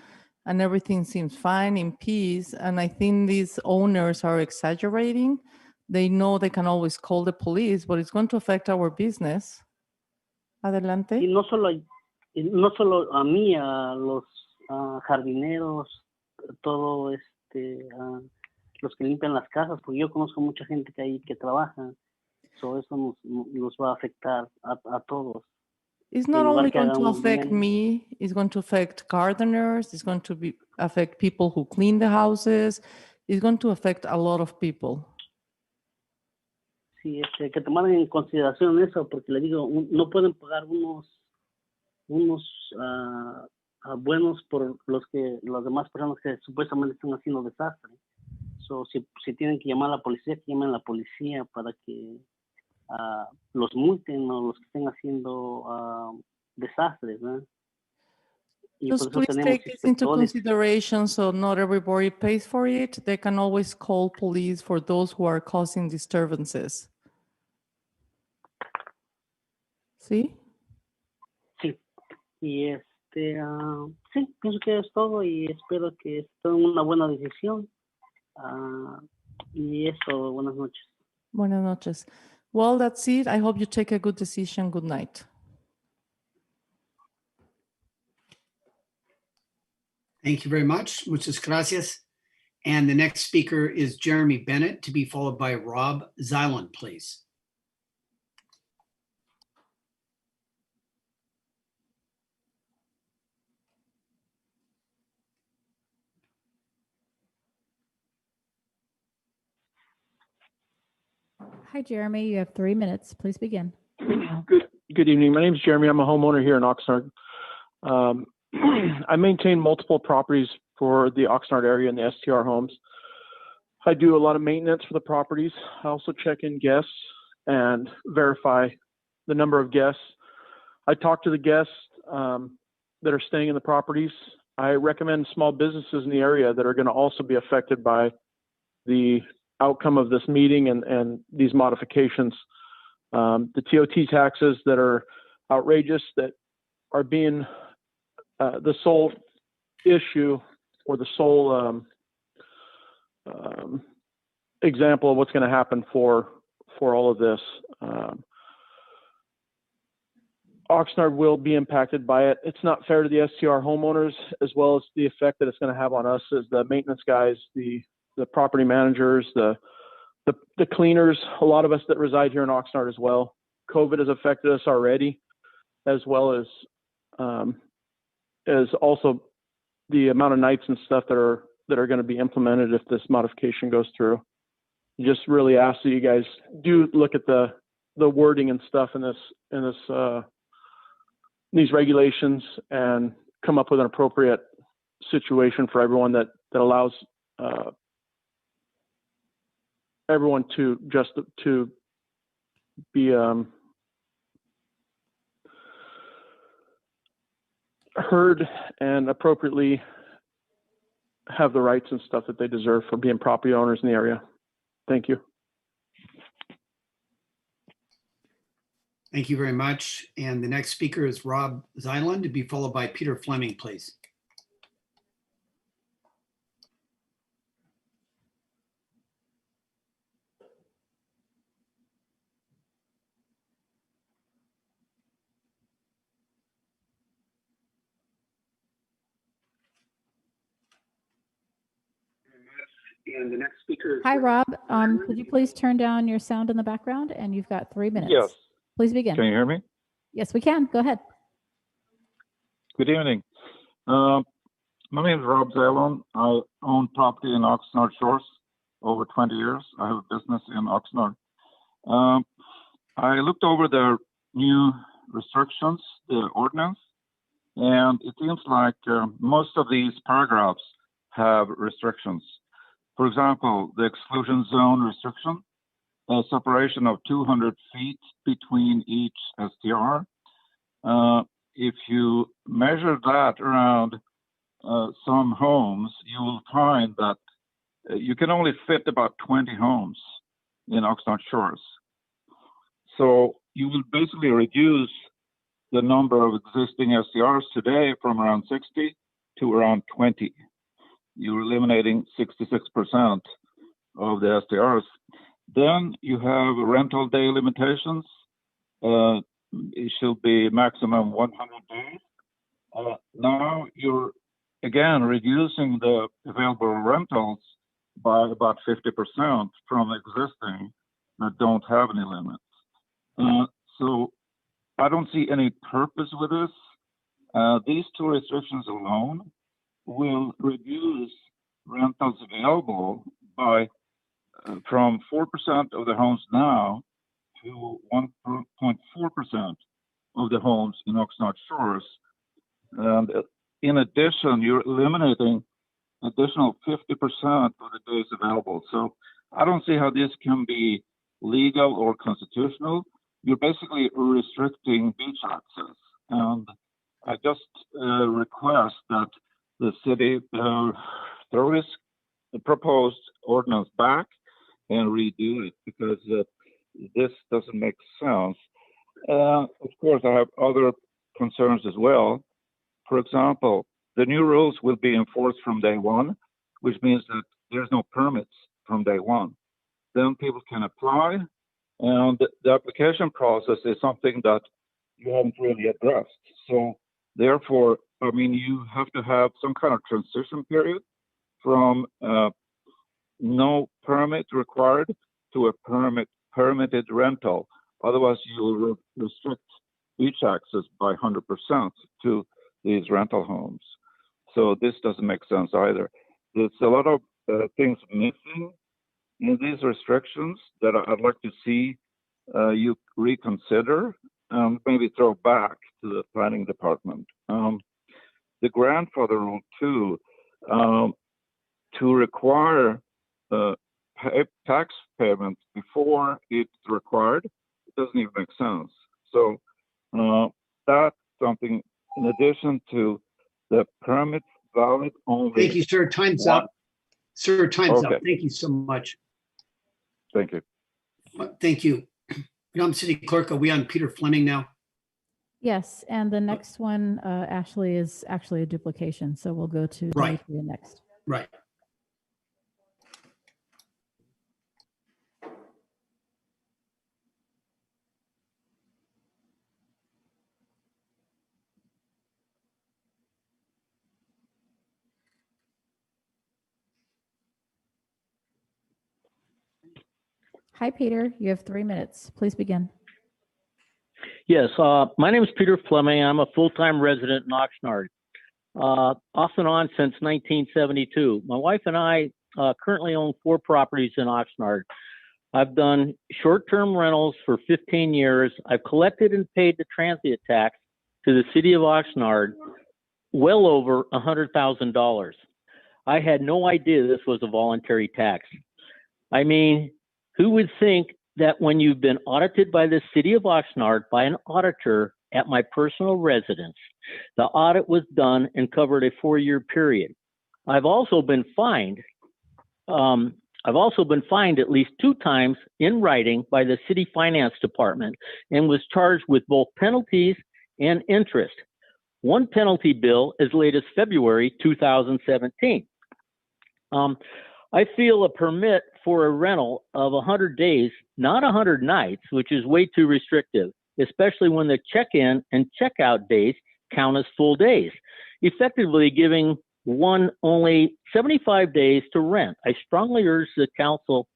and everything seems fine, in peace. And I think these owners are exaggerating. They know they can always call the police, but it's going to affect our business. Adelante. Y no solo a mí, a los jardineros, todo los que limpian las casas, porque yo conozco mucha gente que trabaja. So eso nos va a afectar a todos. It's not only going to affect me, it's going to affect gardeners, it's going to affect people who clean the houses, it's going to affect a lot of people. Sí, que tomaran en consideración eso, porque le digo, no pueden pagar unos buenos por las demás personas que supuestamente están haciendo desastre. So, si tienen que llamar a la policía, que llamen a la policía para que los multen o los que estén haciendo desastres, ¿no? Y Just please take this into consideration so not everybody pays for it. They can always call police for those who are causing disturbances. ¿Sí? Sí. Y sí, pienso que es todo y espero que tomen una buena decisión. Y eso, buenas noches. Buenas noches. Well, that's it. I hope you take a good decision. Good night. Thank you very much. Muchas gracias. And the next speaker is Jeremy Bennett, to be followed by Rob Zyland, please. Hi, Jeremy. You have 3 minutes. Please begin. Good evening. My name is Jeremy. I'm a homeowner here in Oxnard. I maintain multiple properties for the Oxnard area and the STR homes. I do a lot of maintenance for the properties. I also check in guests and verify the number of guests. I talk to the guests that are staying in the properties. I recommend small businesses in the area that are going to also be affected by the outcome of this meeting and these modifications. The TOT taxes that are outrageous, that are being the sole issue or the sole example of what's going to happen for all of this. Oxnard will be impacted by it. It's not fair to the STR homeowners, as well as the effect that it's going to have on us as the maintenance guys, the property managers, the cleaners, a lot of us that reside here in Oxnard as well. COVID has affected us already, as well as also the amount of nights and stuff that are going to be implemented if this modification goes through. Just really ask that you guys do look at the wording and stuff in these regulations and come up with an appropriate situation for everyone that allows everyone to be heard and appropriately have the rights and stuff that they deserve for being property owners in the area. Thank you. Thank you very much. And the next speaker is Rob Zyland, to be followed by Peter Fleming, please. And the next speaker is Hi, Rob. Could you please turn down your sound in the background? And you've got 3 minutes. Yes. Please begin. Can you hear me? Yes, we can. Go ahead. Good evening. My name is Rob Zalon. I own property in Oxnard Shores over 20 years. I have a business in Oxnard. I looked over the new restrictions, the ordinance, and it seems like most of these paragraphs have restrictions. For example, the exclusion zone restriction, a separation of 200 feet between each STR. If you measure that around some homes, you will find that you can only fit about 20 homes in Oxnard Shores. So you will basically reduce the number of existing STRs today from around 60 to around 20. You're eliminating 66% of the STRs. Then you have rental day limitations. It should be maximum 100 days. Now you're again reducing the available rentals by about 50% from existing that don't have any limits. So I don't see any purpose with this. These two restrictions alone will reduce rentals available by from 4% of the homes now to 1.4% of the homes in Oxnard Shores. And in addition, you're eliminating additional 50% of the days available. So I don't see how this can be legal or constitutional. You're basically restricting beach access. And I just request that the city throw this proposed ordinance back and redo it, because this doesn't make sense. Of course, I have other concerns as well. For example, the new rules will be enforced from day one, which means that there's no permits from day one. Then people can apply, and the application process is something that you haven't really addressed. So therefore, I mean, you have to have some kind of transition period from no permit required to a permitted rental. Otherwise, you will restrict beach access by 100% to these rental homes. So this doesn't make sense either. There's a lot of things missing in these restrictions that I'd like to see you reconsider and maybe throw back to the planning department. The grandfather rule too, to require tax payments before it's required, it doesn't even make sense. So that's something in addition to the permits valid only. Thank you, sir. Time's up. Sir, time's up. Thank you so much. Thank you. Thank you. Madam City Clerk, are we on Peter Fleming now? Yes, and the next one, Ashley, is actually a duplication, so we'll go to Right. Demetria next. Right. Hi, Peter. You have 3 minutes. Please begin. Yes, my name is Peter Fleming. I'm a full-time resident in Oxnard, off and on since 1972. My wife and I currently own 4 properties in Oxnard. I've done short-term rentals for 15 years. I've collected and paid the transient tax to the city of Oxnard well over $100,000. I had no idea this was a voluntary tax. I mean, who would think that when you've been audited by the city of Oxnard by an auditor at my personal residence, the audit was done and covered a 4-year period. I've also been fined. At least 2 times in writing by the city finance department and was charged with both penalties and interest. One penalty bill as late as February 2017. I feel a permit for a rental of 100 days, not 100 nights, which is way too restrictive, especially when the check-in and check-out days count as full days, effectively giving one only 75 days to rent. I strongly urge the council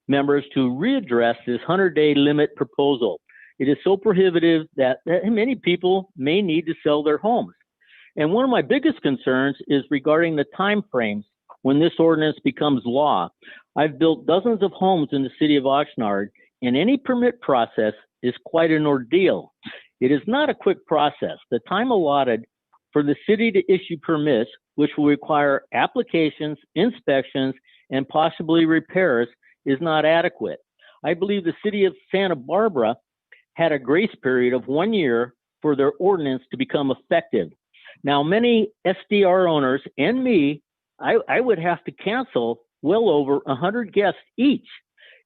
members to readdress this 100-day limit proposal. It is so prohibitive that many people may need to sell their homes. And one of my biggest concerns is regarding the time frames when this ordinance becomes law. I've built dozens of homes in the city of Oxnard, and any permit process is quite an ordeal. It is not a quick process. The time allotted for the city to issue permits, which will require applications, inspections, and possibly repairs, is not adequate. I believe the city of Santa Barbara had a grace period of 1 year for their ordinance to become effective. Now, many SDR owners and me, I would have to cancel well over 100 guests each,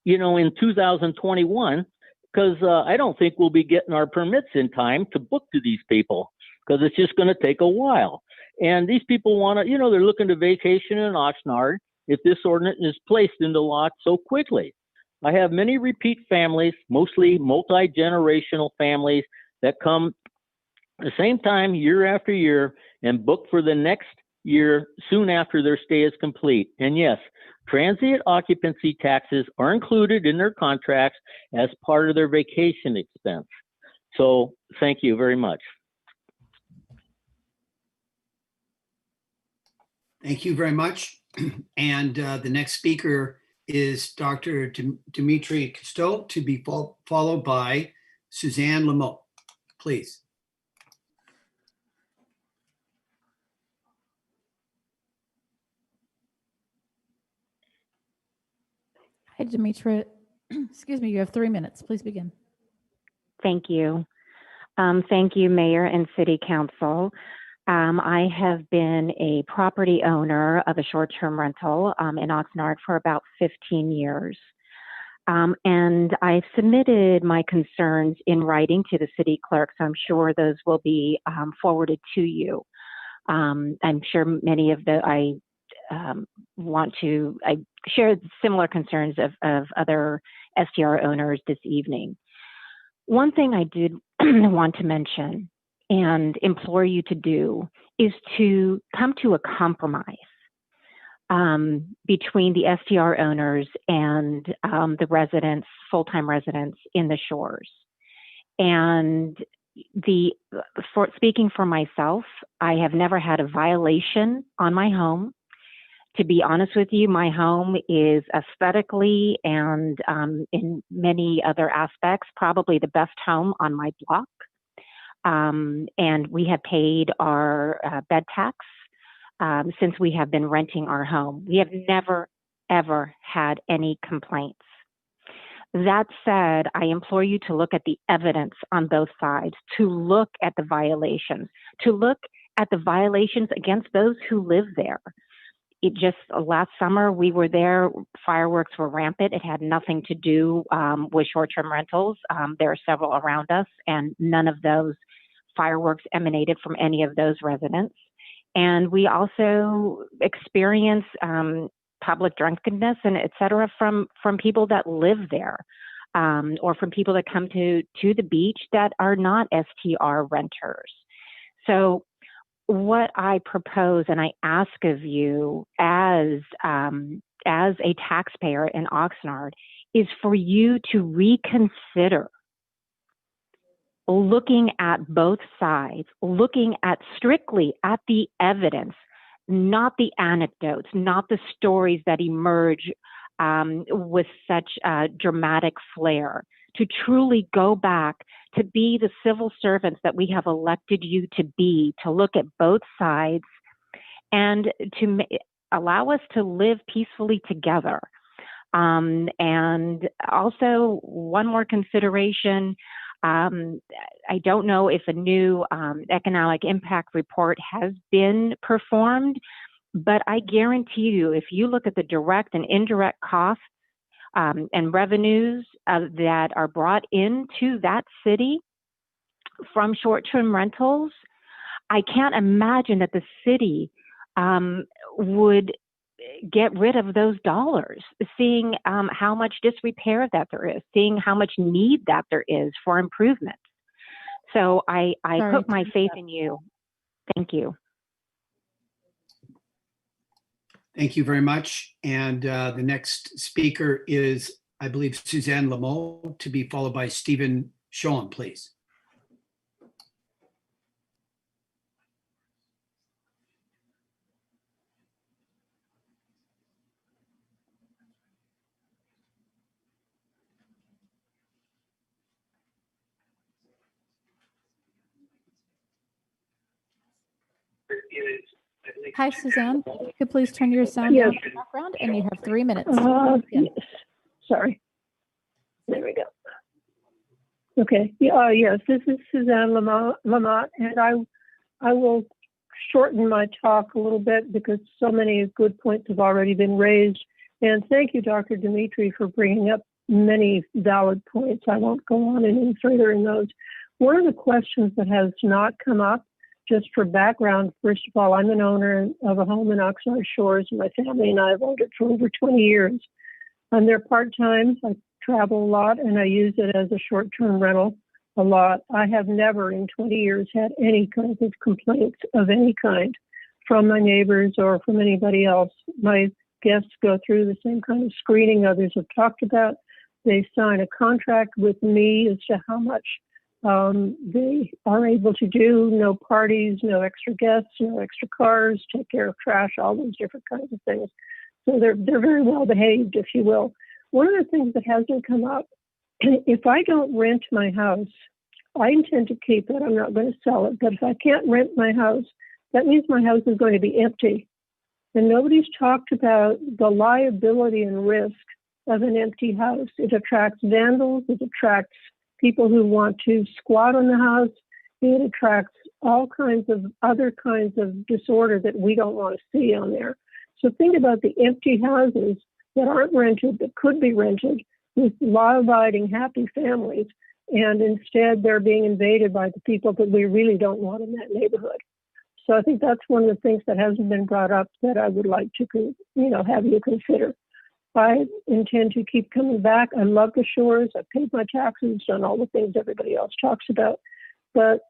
in 2021, because I don't think we'll be getting our permits in time to book to these people, because it's just going to take a while. And these people want to, they're looking to vacation in Oxnard if this ordinance is placed into law so quickly. I have many repeat families, mostly multi-generational families, that come the same time year after year and book for the next year soon after their stay is complete. And yes, transient occupancy taxes are included in their contracts as part of their vacation expense. So thank you very much. Thank you very much. And the next speaker is Dr. Dimitri Cousteau, to be followed by Suzanne Lamotte. Please. Hi, Demetra. Excuse me, you have 3 minutes. Please begin. Thank you. Thank you, Mayor and City Council. I have been a property owner of a short-term rental in Oxnard for about 15 years. And I've submitted my concerns in writing to the city clerk, so I'm sure those will be forwarded to you. I'm sure many of I share similar concerns of other STR owners this evening. One thing I did want to mention and implore you to do is to come to a compromise between the STR owners and the residents, full-time residents in the shores. And speaking for myself, I have never had a violation on my home. To be honest with you, my home is aesthetically and in many other aspects probably the best home on my block. And we have paid our bed tax since we have been renting our home. We have never, ever had any complaints. That said, I implore you to look at the evidence on both sides, to look at the violations, to look at the violations against those who live there. It just last summer we were there, fireworks were rampant. It had nothing to do with short-term rentals. There are several around us, and none of those fireworks emanated from any of those residents. And we also experience public drunkenness and et cetera from people that live there, or from people that come to the beach that are not STR renters. So what I propose and I ask of you as a taxpayer in Oxnard is for you to reconsider looking at both sides, looking at strictly at the evidence, not the anecdotes, not the stories that emerge with such dramatic flair, to truly go back to be the civil servants that we have elected you to be, to look at both sides and to allow us to live peacefully together. And also one more consideration, I don't know if a new economic impact report has been performed, but I guarantee you, if you look at the direct and indirect costs and revenues that are brought into that city from short-term rentals, I can't imagine that the city would get rid of those dollars, seeing how much disrepair that there is, seeing how much need that there is for improvement. So I put my faith in you. Thank you. Thank you very much. And the next speaker is, I believe, Suzanne Lamont, to be followed by Stephen Schoen, please. Hi, Suzanne. If you could please turn your sound down in the background, and you have 3 minutes. Yes. Sorry. There we go. Okay. Yes, this is Suzanne Lamont, and I will shorten my talk a little bit because so many good points have already been raised. And thank you, Dr. Dimitri, for bringing up many valid points. I won't go on any further in those. One of the questions that has not come up, just for background, first of all, I'm an owner of a home in Oxnard Shores. My family and I have owned it for over 20 years. I'm there part-time. I travel a lot, and I use it as a short-term rental a lot. I have never in 20 years had any kind of complaints of any kind from my neighbors or from anybody else. My guests go through the same kind of screening others have talked about. They sign a contract with me as to how much they are able to do, no parties, no extra guests, no extra cars, take care of trash, all those different kinds of things. So they're very well behaved, if you will. One of the things that hasn't come up, if I don't rent my house, I intend to keep it. I'm not going to sell it. But if I can't rent my house, that means my house is going to be empty. And nobody's talked about the liability and risk of an empty house. It attracts vandals. It attracts people who want to squat on the house. It attracts all kinds of other kinds of disorder that we don't want to see on there. So think about the empty houses that aren't rented, that could be rented with law-abiding, happy families, and instead they're being invaded by the people that we really don't want in that neighborhood. So I think that's one of the things that hasn't been brought up that I would like to, have you consider. I intend to keep coming back. I love the shores. I've paid my taxes, done all the things everybody else talks about. But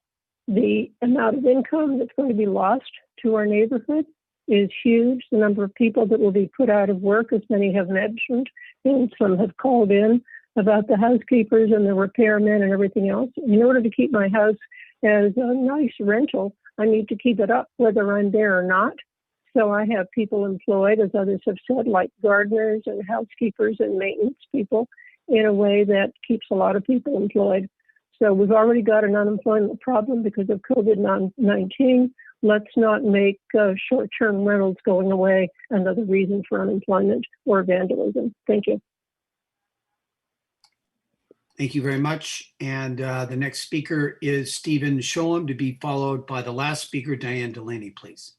the amount of income that's going to be lost to our neighborhood is huge. The number of people that will be put out of work, as many have mentioned, and some have called in about the housekeepers and the repairmen and everything else. In order to keep my house as a nice rental, I need to keep it up, whether I'm there or not. So I have people employed, as others have said, like gardeners and housekeepers and maintenance people, in a way that keeps a lot of people employed. So we've already got an unemployment problem because of COVID-19. Let's not make short-term rentals going away another reason for unemployment or vandalism. Thank you. Thank you very much. And the next speaker is Stephen Sholem, to be followed by the last speaker, Diane Delaney, please.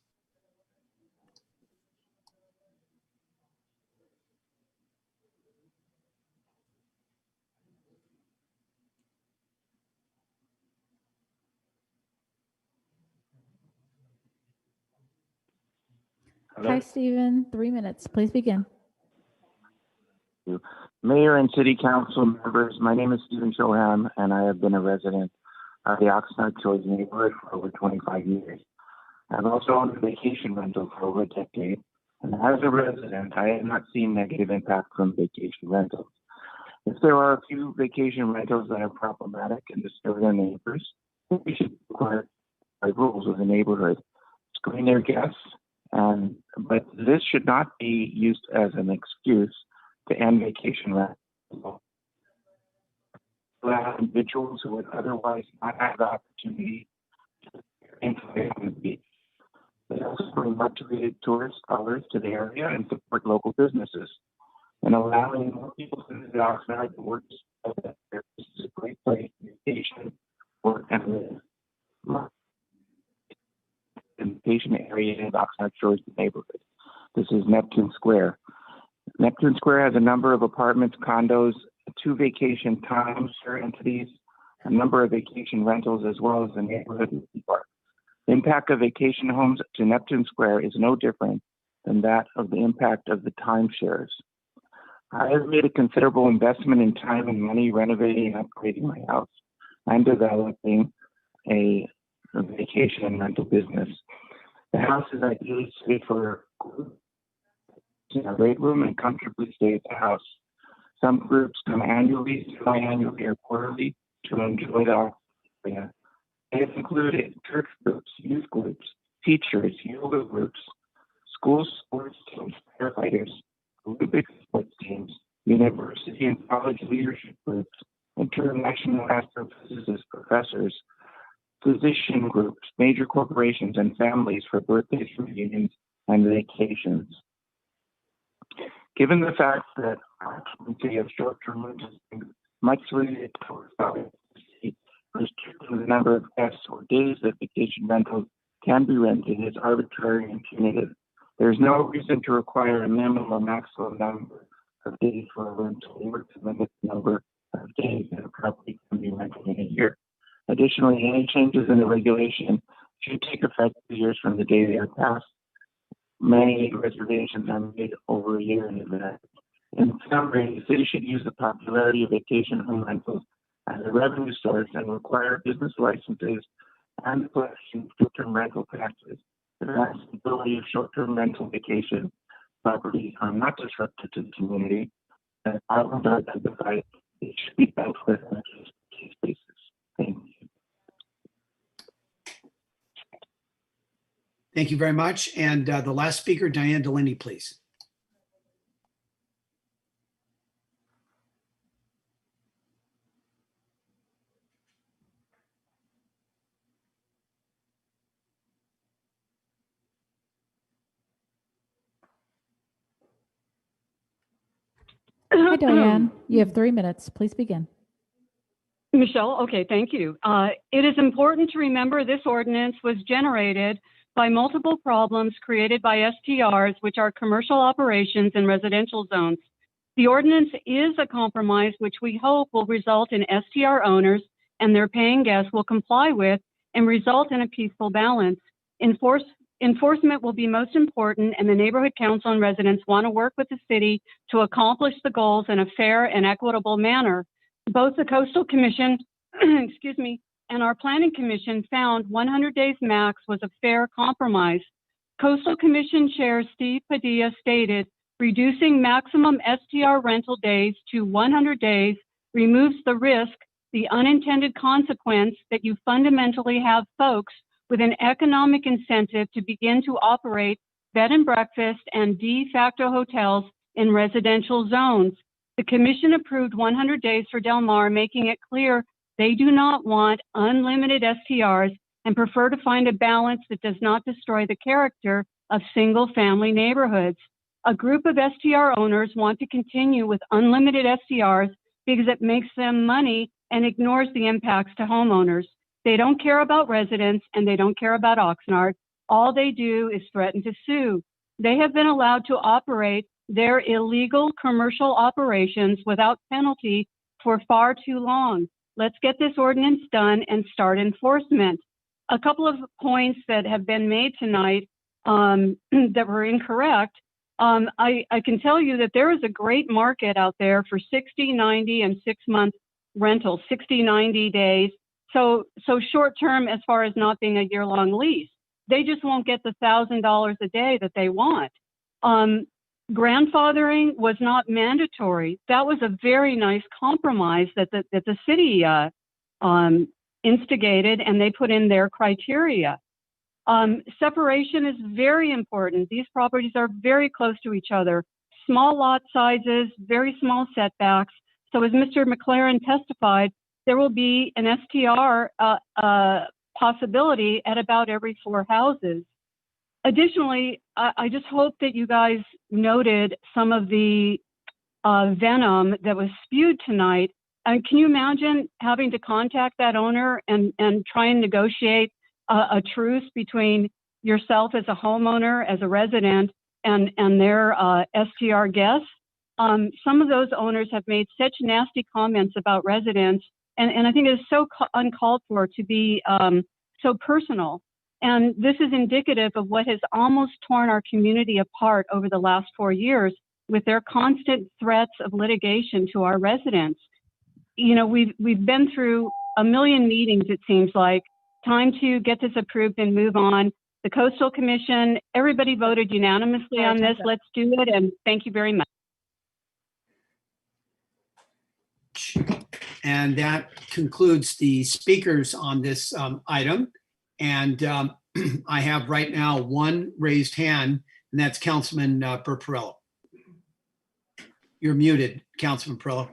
Hi, Stephen. 3 minutes. Please begin. Mayor and City Council members, my name is Stephen Shoham, and I have been a resident of the Oxnard Shores neighborhood for over 25 years. I've also owned a vacation rental for over a decade, and as a resident, I have not seen negative impact from vacation rentals. If there are a few vacation rentals that are problematic and disturb their neighbors, we should require rules of the neighborhood, screen their guests, but this should not be used as an excuse to end vacation rentals. Allow individuals who would otherwise not have the opportunity to enjoy on the beach. They also bring motivated tourist dollars to the area and support local businesses. And allowing more people to visit Oxnard to work, this is a great place to vacation, work, and live. In the vacation area in Oxnard Shores neighborhood. This is Neptune Square. Neptune Square has a number of apartments, condos, 2 vacation timeshare entities, a number of vacation rentals, as well as the neighborhood park. The impact of vacation homes to Neptune Square is no different than that of the impact of the timeshares. I have made a considerable investment in time and money renovating and upgrading my house and developing a vacation and rental business. The house is ideally suited for groups in a great room and comfortably stay at the house. Some groups come annually, semi-annually, or quarterly to enjoy the area. They have included church groups, youth groups, teachers, yoga groups, school sports teams, firefighters, Olympic sports teams, university and college leadership groups, international astrophysicist professors, physician groups, major corporations, and families for birthdays, reunions, and vacations. Given the fact that occupancy of short-term rentals is much related to restricting the number of guests or days that vacation rentals can be rented is arbitrary and punitive. There is no reason to require a minimum or maximum number of days for a rental or to limit the number of days that a property can be rented in a year. Additionally, any changes in the regulation should take effect 2 years from the day they are passed. Many reservations are made over a year in advance. In summary, the city should use the popularity of vacation home rentals as a revenue source and require business licenses and the collection of short-term rental taxes. The accessibility of short-term rental vacation properties are not disruptive to the community, and problems are identified. It should be dealt with on a case basis. Thank you. Thank you very much. And the last speaker, Diane Delaney, please. Hi, Diane. You have 3 minutes. Please begin. Michelle, okay, thank you. It is important to remember this ordinance was generated by multiple problems created by STRs, which are commercial operations in residential zones. The ordinance is a compromise which we hope will result in STR owners and their paying guests will comply with and result in a peaceful balance. Enforcement will be most important, and the neighborhood council and residents want to work with the city to accomplish the goals in a fair and equitable manner. Both the Coastal Commission, excuse me, and our Planning Commission found 100 days max was a fair compromise. Coastal Commission Chair Steve Padilla stated, reducing maximum STR rental days to 100 days removes the risk, the unintended consequence that you fundamentally have folks with an economic incentive to begin to operate bed and breakfast, and de facto hotels in residential zones. The commission approved 100 days for Del Mar, making it clear they do not want unlimited STRs and prefer to find a balance that does not destroy the character of single-family neighborhoods. A group of STR owners want to continue with unlimited STRs because it makes them money and ignores the impacts to homeowners. They don't care about residents and they don't care about Oxnard. All they do is threaten to sue. They have been allowed to operate their illegal commercial operations without penalty for far too long. Let's get this ordinance done and start enforcement. A couple of points that have been made tonight that were incorrect. I can tell you that there is a great market out there for 60, 90, and 6-month rentals, 60, 90 days. So short term as far as not being a year-long lease. They just won't get the $1,000 a day that they want. Grandfathering was not mandatory. That was a very nice compromise that the city instigated, and they put in their criteria. Separation is very important. These properties are very close to each other. Small lot sizes, very small setbacks. So as Mr. McLaren testified, there will be an STR possibility at about every 4 houses. Additionally, I just hope that you guys noted some of the venom that was spewed tonight. Can you imagine having to contact that owner and try and negotiate a truce between yourself as a homeowner, as a resident, and their STR guests? Some of those owners have made such nasty comments about residents, and I think it is so uncalled for to be so personal. And this is indicative of what has almost torn our community apart over the last 4 years with their constant threats of litigation to our residents. You know, we've been through a million meetings, it seems like. Time to get this approved and move on. The Coastal Commission, everybody voted unanimously on this. Let's do it, and thank you very much. And that concludes the speakers on this item. And I have right now one raised hand, and that's Councilman Perillo. You're muted, Councilman Perillo.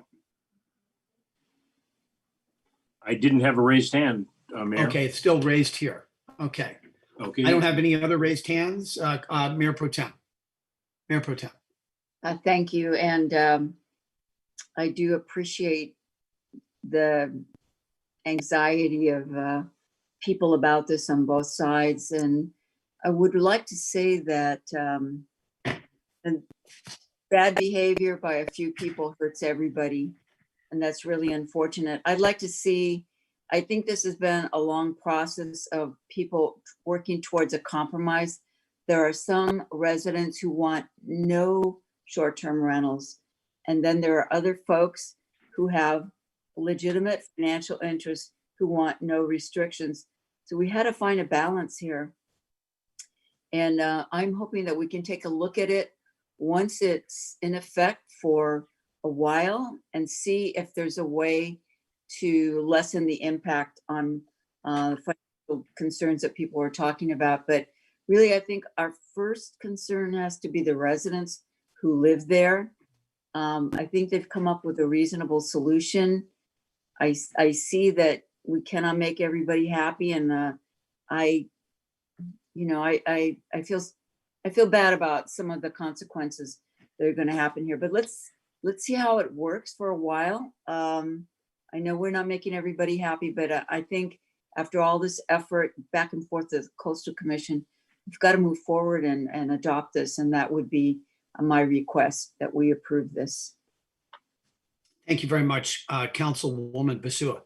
I didn't have a raised hand, Mayor. Okay, it's still raised here. Okay. Okay. I don't have any other raised hands. Mayor Pro Tem. Mayor Pro Tem. Thank you. And I do appreciate the anxiety of people about this on both sides. And I would like to say that bad behavior by a few people hurts everybody. And that's really unfortunate. I'd like to see, I think this has been a long process of people working towards a compromise. There are some residents who want no short-term rentals. And then there are other folks who have legitimate financial interests who want no restrictions. So we had to find a balance here. And I'm hoping that we can take a look at it once it's in effect for a while and see if there's a way to lessen the impact on financial concerns that people are talking about. But really, I think our first concern has to be the residents who live there. I think they've come up with a reasonable solution. I see that we cannot make everybody happy, and I feel bad about some of the consequences that are going to happen here. But let's see how it works for a while. I know we're not making everybody happy, but I think after all this effort back and forth with the Coastal Commission, we've got to move forward and adopt this, and that would be my request that we approve this. Thank you very much, Councilwoman Basua.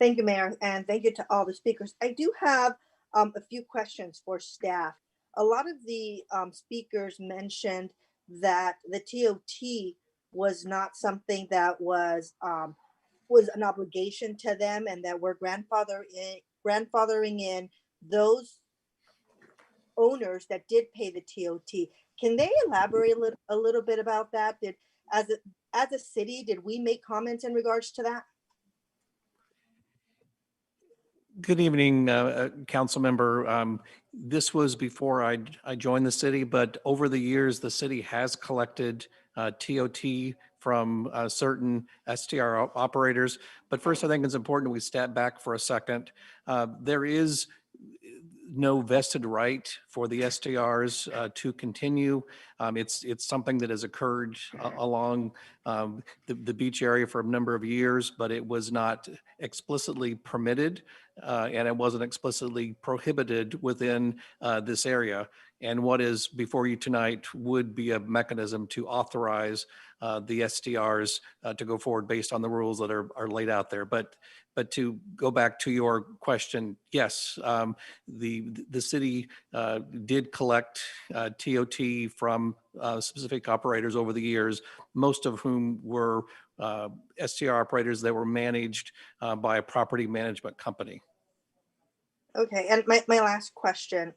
Thank you, Mayor, and thank you to all the speakers. I do have a few questions for staff. A lot of the speakers mentioned that the TOT was not something that was an obligation to them, and that we're grandfathering in those owners that did pay the TOT. Can they elaborate a little bit about that? As a city, did we make comments in regards to that? Good evening, Council Member. This was before I joined the city, but over the years, the city has collected TOT from certain STR operators. But first, I think it's important we step back for a second. There is no vested right for the STRs to continue. It's something that has occurred along the beach area for a number of years, but it was not explicitly permitted and it wasn't explicitly prohibited within this area. And what is before you tonight would be a mechanism to authorize the STRs to go forward based on the rules that are laid out there. But to go back to your question, yes, the city did collect TOT from specific operators over the years, most of whom were STR operators that were managed by a property management company. Okay, and my last question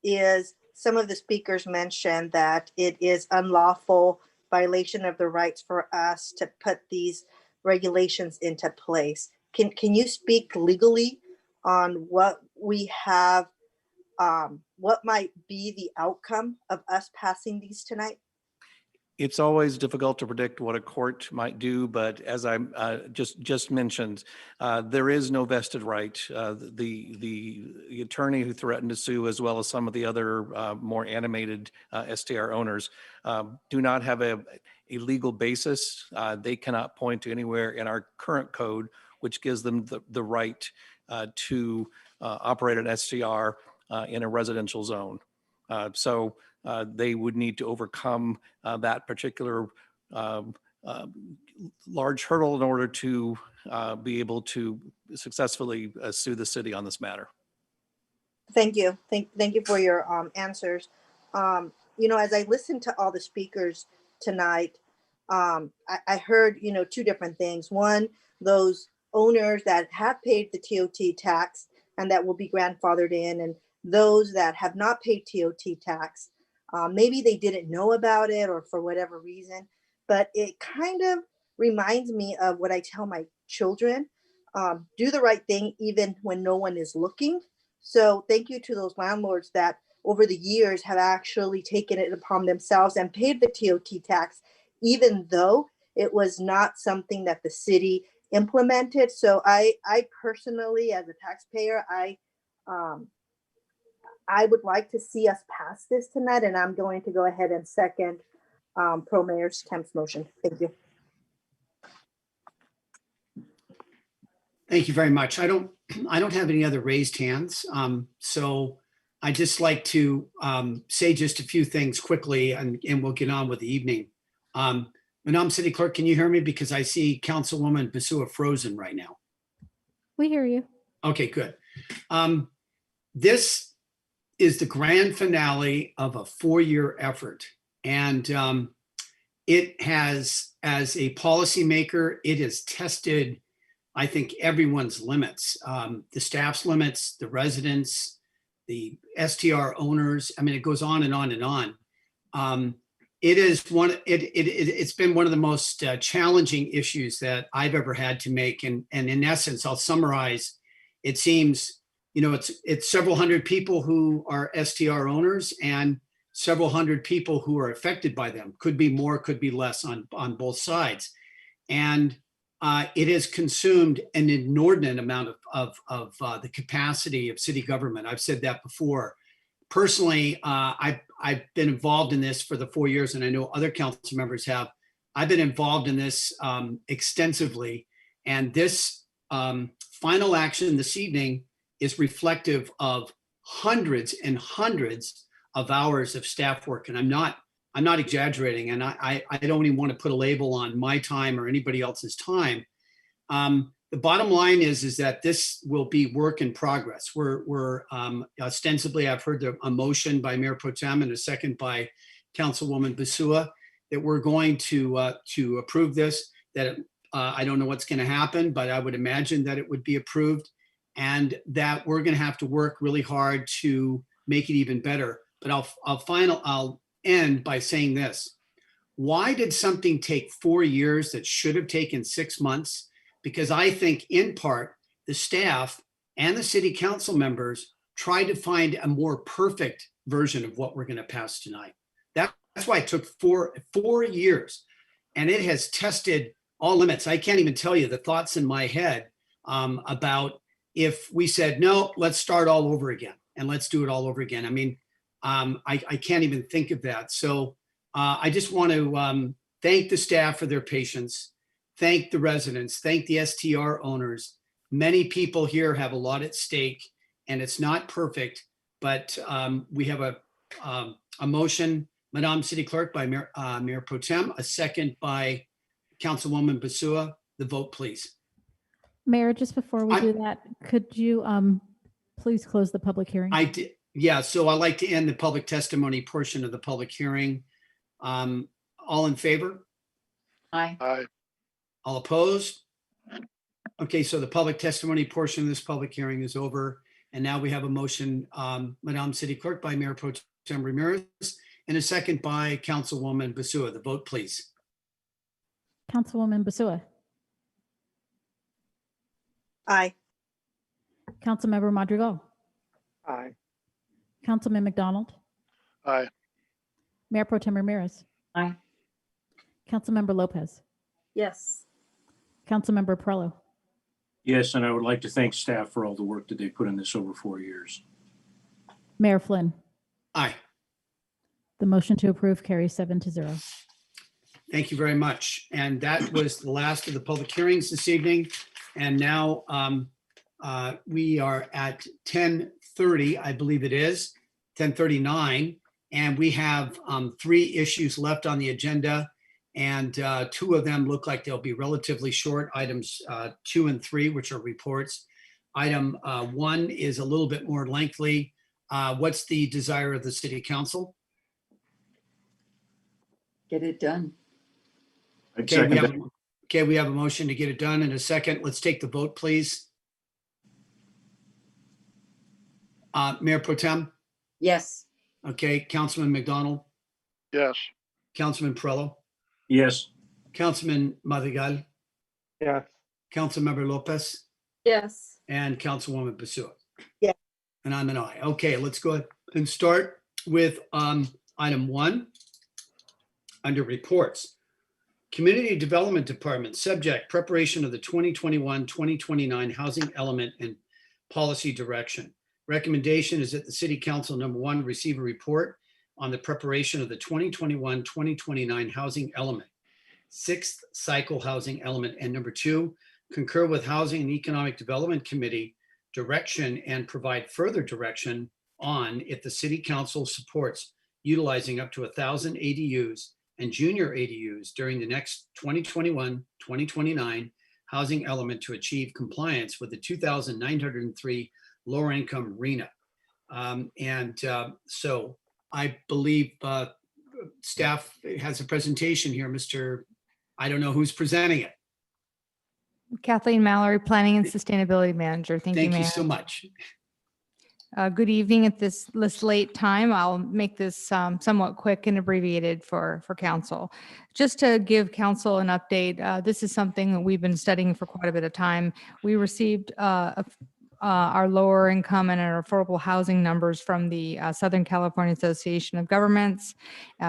is, some of the speakers mentioned that it is unlawful violation of the rights for us to put these regulations into place. Can you speak legally on what we have, what might be the outcome of us passing these tonight? It's always difficult to predict what a court might do, but as I just mentioned, there is no vested right. The attorney who threatened to sue, as well as some of the other more animated STR owners, do not have a legal basis. They cannot point to anywhere in our current code which gives them the right to operate an STR in a residential zone. So they would need to overcome that particular large hurdle in order to be able to successfully sue the city on this matter. Thank you. Thank you for your answers. You know, as I listened to all the speakers tonight, I heard, you know, two different things. One, those owners that have paid the TOT tax and that will be grandfathered in, and those that have not paid TOT tax. Maybe they didn't know about it or for whatever reason, but it kind of reminds me of what I tell my children, do the right thing even when no one is looking. So thank you to those landlords that over the years have actually taken it upon themselves and paid the TOT tax, even though it was not something that the city implemented. So I personally, as a taxpayer, I would like to see us pass this tonight, and I'm going to go ahead and second Pro Mayor Kemp's motion. Thank you. Thank you very much. I don't have any other raised hands. So I just like to say just a few things quickly, and we'll get on with the evening. Madam City Clerk, can you hear me? Because I see Councilwoman Basua frozen right now. We hear you. Okay, good. This is the grand finale of a 4-year effort. And it has, as a policymaker, it has tested, I think, everyone's limits, the staff's limits, the residents, the STR owners. I mean, it goes on and on and on. It's been one of the most challenging issues that I've ever had to make. And in essence, I'll summarize, it seems, you know, it's several hundred people who are STR owners and several hundred people who are affected by them. Could be more, could be less on both sides. And it has consumed an inordinate amount of the capacity of city government. I've said that before. Personally, I've been involved in this for the 4 years, and I know other council members have. I've been involved in this extensively, and this final action this evening is reflective of hundreds and hundreds of hours of staff work. And I'm not exaggerating, and I don't even want to put a label on my time or anybody else's time. The bottom line is that this will be work in progress. We're ostensibly, I've heard a motion by Mayor Pro Tem and a second by Councilwoman Basua that we're going to approve this. That I don't know what's going to happen, but I would imagine that it would be approved, and that we're going to have to work really hard to make it even better. But I'll end by saying this. Why did something take 4 years that should have taken 6 months? Because I think in part, the staff and the city council members try to find a more perfect version of what we're going to pass tonight. That's why it took four years, and it has tested all limits. I can't even tell you the thoughts in my head about if we said, no, let's start all over again and let's do it all over again. I mean, I can't even think of that. So I just want to thank the staff for their patience, thank the residents, thank the STR owners. Many people here have a lot at stake, and it's not perfect, but we have a motion, Madam City Clerk, by Mayor Pro Tem, a second by Councilwoman Basua. The vote, please. Mayor, just before we do that, could you please close the public hearing? I did. Yeah, so I'd like to end the public testimony portion of the public hearing. All in favor? Aye. Aye. All opposed? Okay, so the public testimony portion of this public hearing is over. And now we have a motion, Madam City Clerk, by Mayor Pro Tem Ramirez, and a second by Councilwoman Basua. The vote, please. Councilwoman Basua. Aye. Councilmember Madrigal. Aye. Councilman McDonald. Aye. Mayor Pro Tem Ramirez. Aye. Councilmember Lopez. Yes. Councilmember Perello. Yes, and I would like to thank staff for all the work that they put in this over 4 years. Mayor Flynn. Aye. The motion to approve carries 7-0. Thank you very much. And that was the last of the public hearings this evening. And now we are at 10:30, I believe it is, 10:39. And we have 3 issues left on the agenda. And 2 of them look like they'll be relatively short, items 2 and 3, which are reports. Item 1 is a little bit more lengthy. What's the desire of the city council? Get it done. Okay, we have a motion to get it done in a second. Let's take the vote, please. Mayor Pro Tem? Yes. Okay, Councilman McDonald? Yes. Councilman Perello? Yes. Councilman Madrigal? Yes. Councilmember Lopez? Yes. And Councilwoman Basua? Yes. And I'm an aye. Okay, let's go ahead and start with item 1 under reports. Community Development Department, subject preparation of the 2021-2029 housing element and policy direction. Recommendation is that the City Council, number 1, receive a report on the preparation of the 2021-2029 housing element, 6th cycle housing element, and number 2, concur with Housing and Economic Development Committee direction and provide further direction on if the City Council supports utilizing up to 1,000 ADUs and junior ADUs during the next 2021-2029 housing element to achieve compliance with the 2,903 lower income RENA. So I believe staff has a presentation here, I don't know who's presenting it. Kathleen Mallory, Planning and Sustainability Manager. Thank you, Mayor. Thank you so much. Good evening at this late time. I'll make this somewhat quick and abbreviated for council. Just to give council an update, this is something that we've been studying for quite a bit of time. We received our lower income and our affordable housing numbers from the Southern California Association of Governments.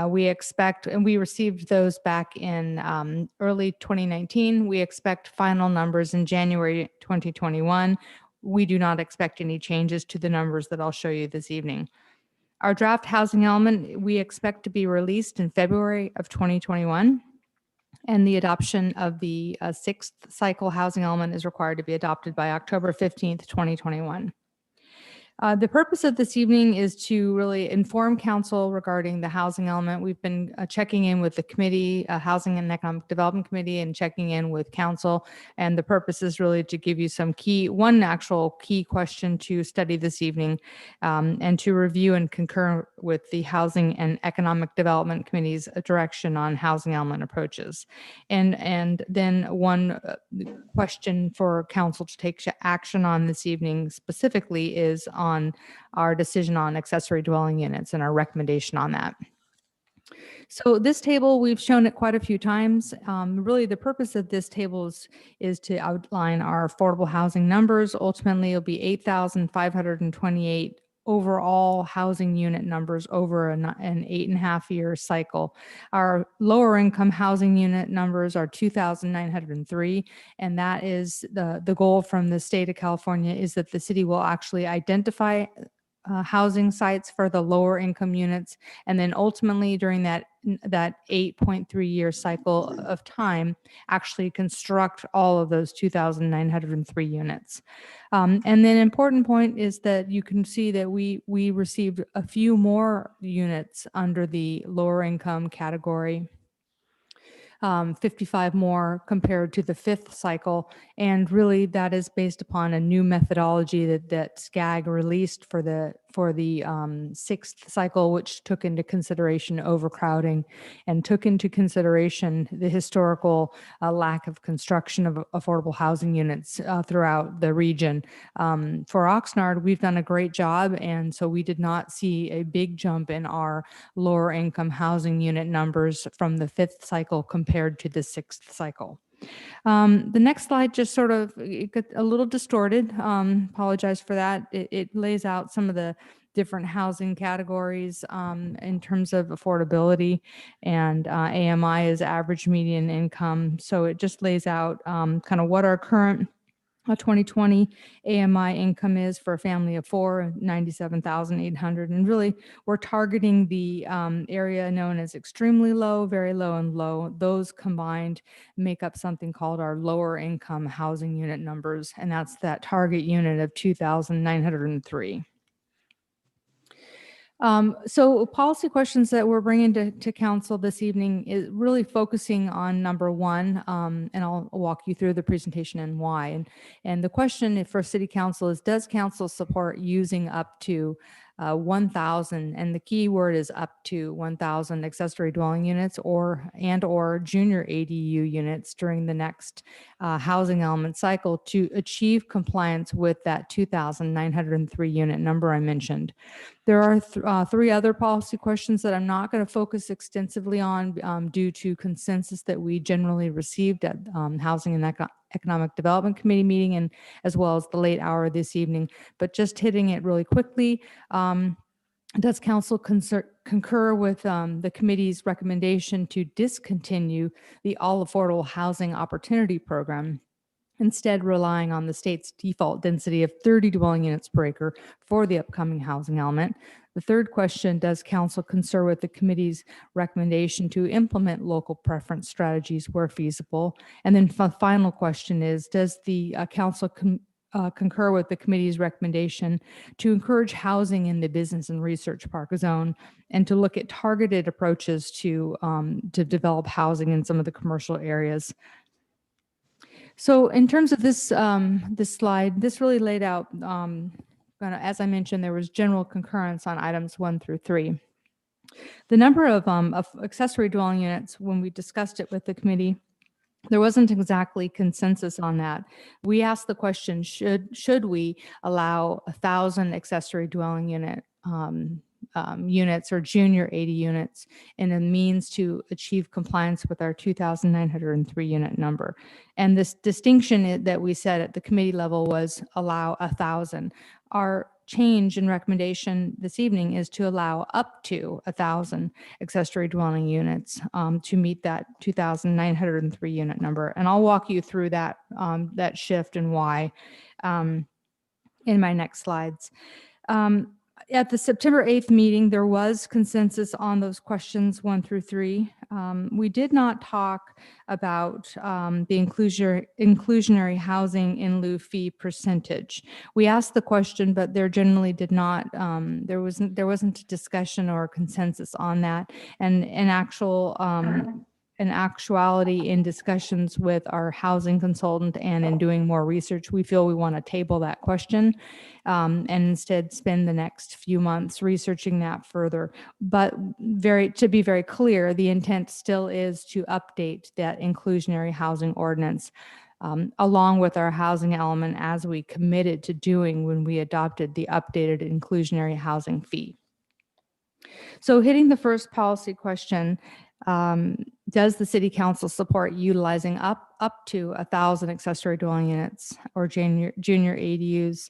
We expect, and we received those back in early 2019. We expect final numbers in January 2021. We do not expect any changes to the numbers that I'll show you this evening. Our draft housing element, we expect to be released in February of 2021. And the adoption of the 6th cycle housing element is required to be adopted by October 15th, 2021. The purpose of this evening is to really inform council regarding the housing element. We've been checking in with the committee, Housing and Economic Development Committee, and checking in with council. And the purpose is really to give you one actual key question to study this evening, and to review and concur with the Housing and Economic Development Committee's direction on housing element approaches. And then one question for council to take action on this evening specifically is on our decision on accessory dwelling units and our recommendation on that. So this table, we've shown it quite a few times. Really, the purpose of this table is to outline our affordable housing numbers. Ultimately, it'll be 8,528 overall housing unit numbers over an 8.5-year cycle. Our lower income housing unit numbers are 2,903, and that is the goal from the state of California, is that the city will actually identify housing sites for the lower income units, and then ultimately during that 8.3-year cycle of time, actually construct all of those 2,903 units. And then important point is that you can see that we received a few more units under the lower income category. 55 more compared to the 5th cycle. And really that is based upon a new methodology that SCAG released for the 6th cycle, which took into consideration overcrowding and took into consideration the historical lack of construction of affordable housing units throughout the region. For Oxnard, we've done a great job, and so we did not see a big jump in our lower income housing unit numbers from the 5th cycle compared to the 6th cycle. The next slide just sort of it got a little distorted. Apologize for that. It lays out some of the different housing categories in terms of affordability, and AMI is average median income. So it just lays out kind of what our current 2020 AMI income is for a family of 4, 97,800. And really, we're targeting the area known as extremely low, very low, and low. Those combined make up something called our lower income housing unit numbers. And that's that target unit of 2,903. So policy questions that we're bringing to council this evening is really focusing on number 1, and I'll walk you through the presentation and why. And the question for city council is, does council support using up to 1,000, and the key word is up to 1,000 accessory dwelling units or junior ADU units during the next housing element cycle to achieve compliance with that 2,903 unit number I mentioned. There are 3 other policy questions that I'm not going to focus extensively on due to consensus that we generally received at Housing and Economic Development Committee meeting, and as well as the late hour this evening. But just hitting it really quickly, does council concur with the committee's recommendation to discontinue the All Affordable Housing Opportunity Program, instead relying on the state's default density of 30 dwelling units per acre for the upcoming housing element? The third question, does council concur with the committee's recommendation to implement local preference strategies where feasible? And then the final question is, does the council concur with the committee's recommendation to encourage housing in the business and research park zone and to look at targeted approaches to develop housing in some of the commercial areas? So in terms of this slide, this really laid out, as I mentioned, there was general concurrence on items 1 through 3. The number of accessory dwelling units, when we discussed it with the committee, there wasn't exactly consensus on that. We asked the question, should we allow 1,000 accessory dwelling unit units or junior 80 units in a means to achieve compliance with our 2,903 unit number? And this distinction that we set at the committee level was allow 1,000. Our change in recommendation this evening is to allow up to 1,000 accessory dwelling units to meet that 2,903 unit number. And I'll walk you through that shift and why in my next slides. At the September 8th meeting, there was consensus on those questions 1 through 3. We did not talk about the inclusionary housing in lieu fee percentage. We asked the question, but there generally did not. There wasn't a discussion or consensus on that. And in actuality, in discussions with our housing consultant and in doing more research, we feel we want to table that question and instead spend the next few months researching that further. But to be very clear, the intent still is to update that inclusionary housing ordinance along with our housing element, as we committed to doing when we adopted the updated inclusionary housing fee. So hitting the first policy question, does the city council support utilizing up to 1,000 accessory dwelling units or junior ADUs?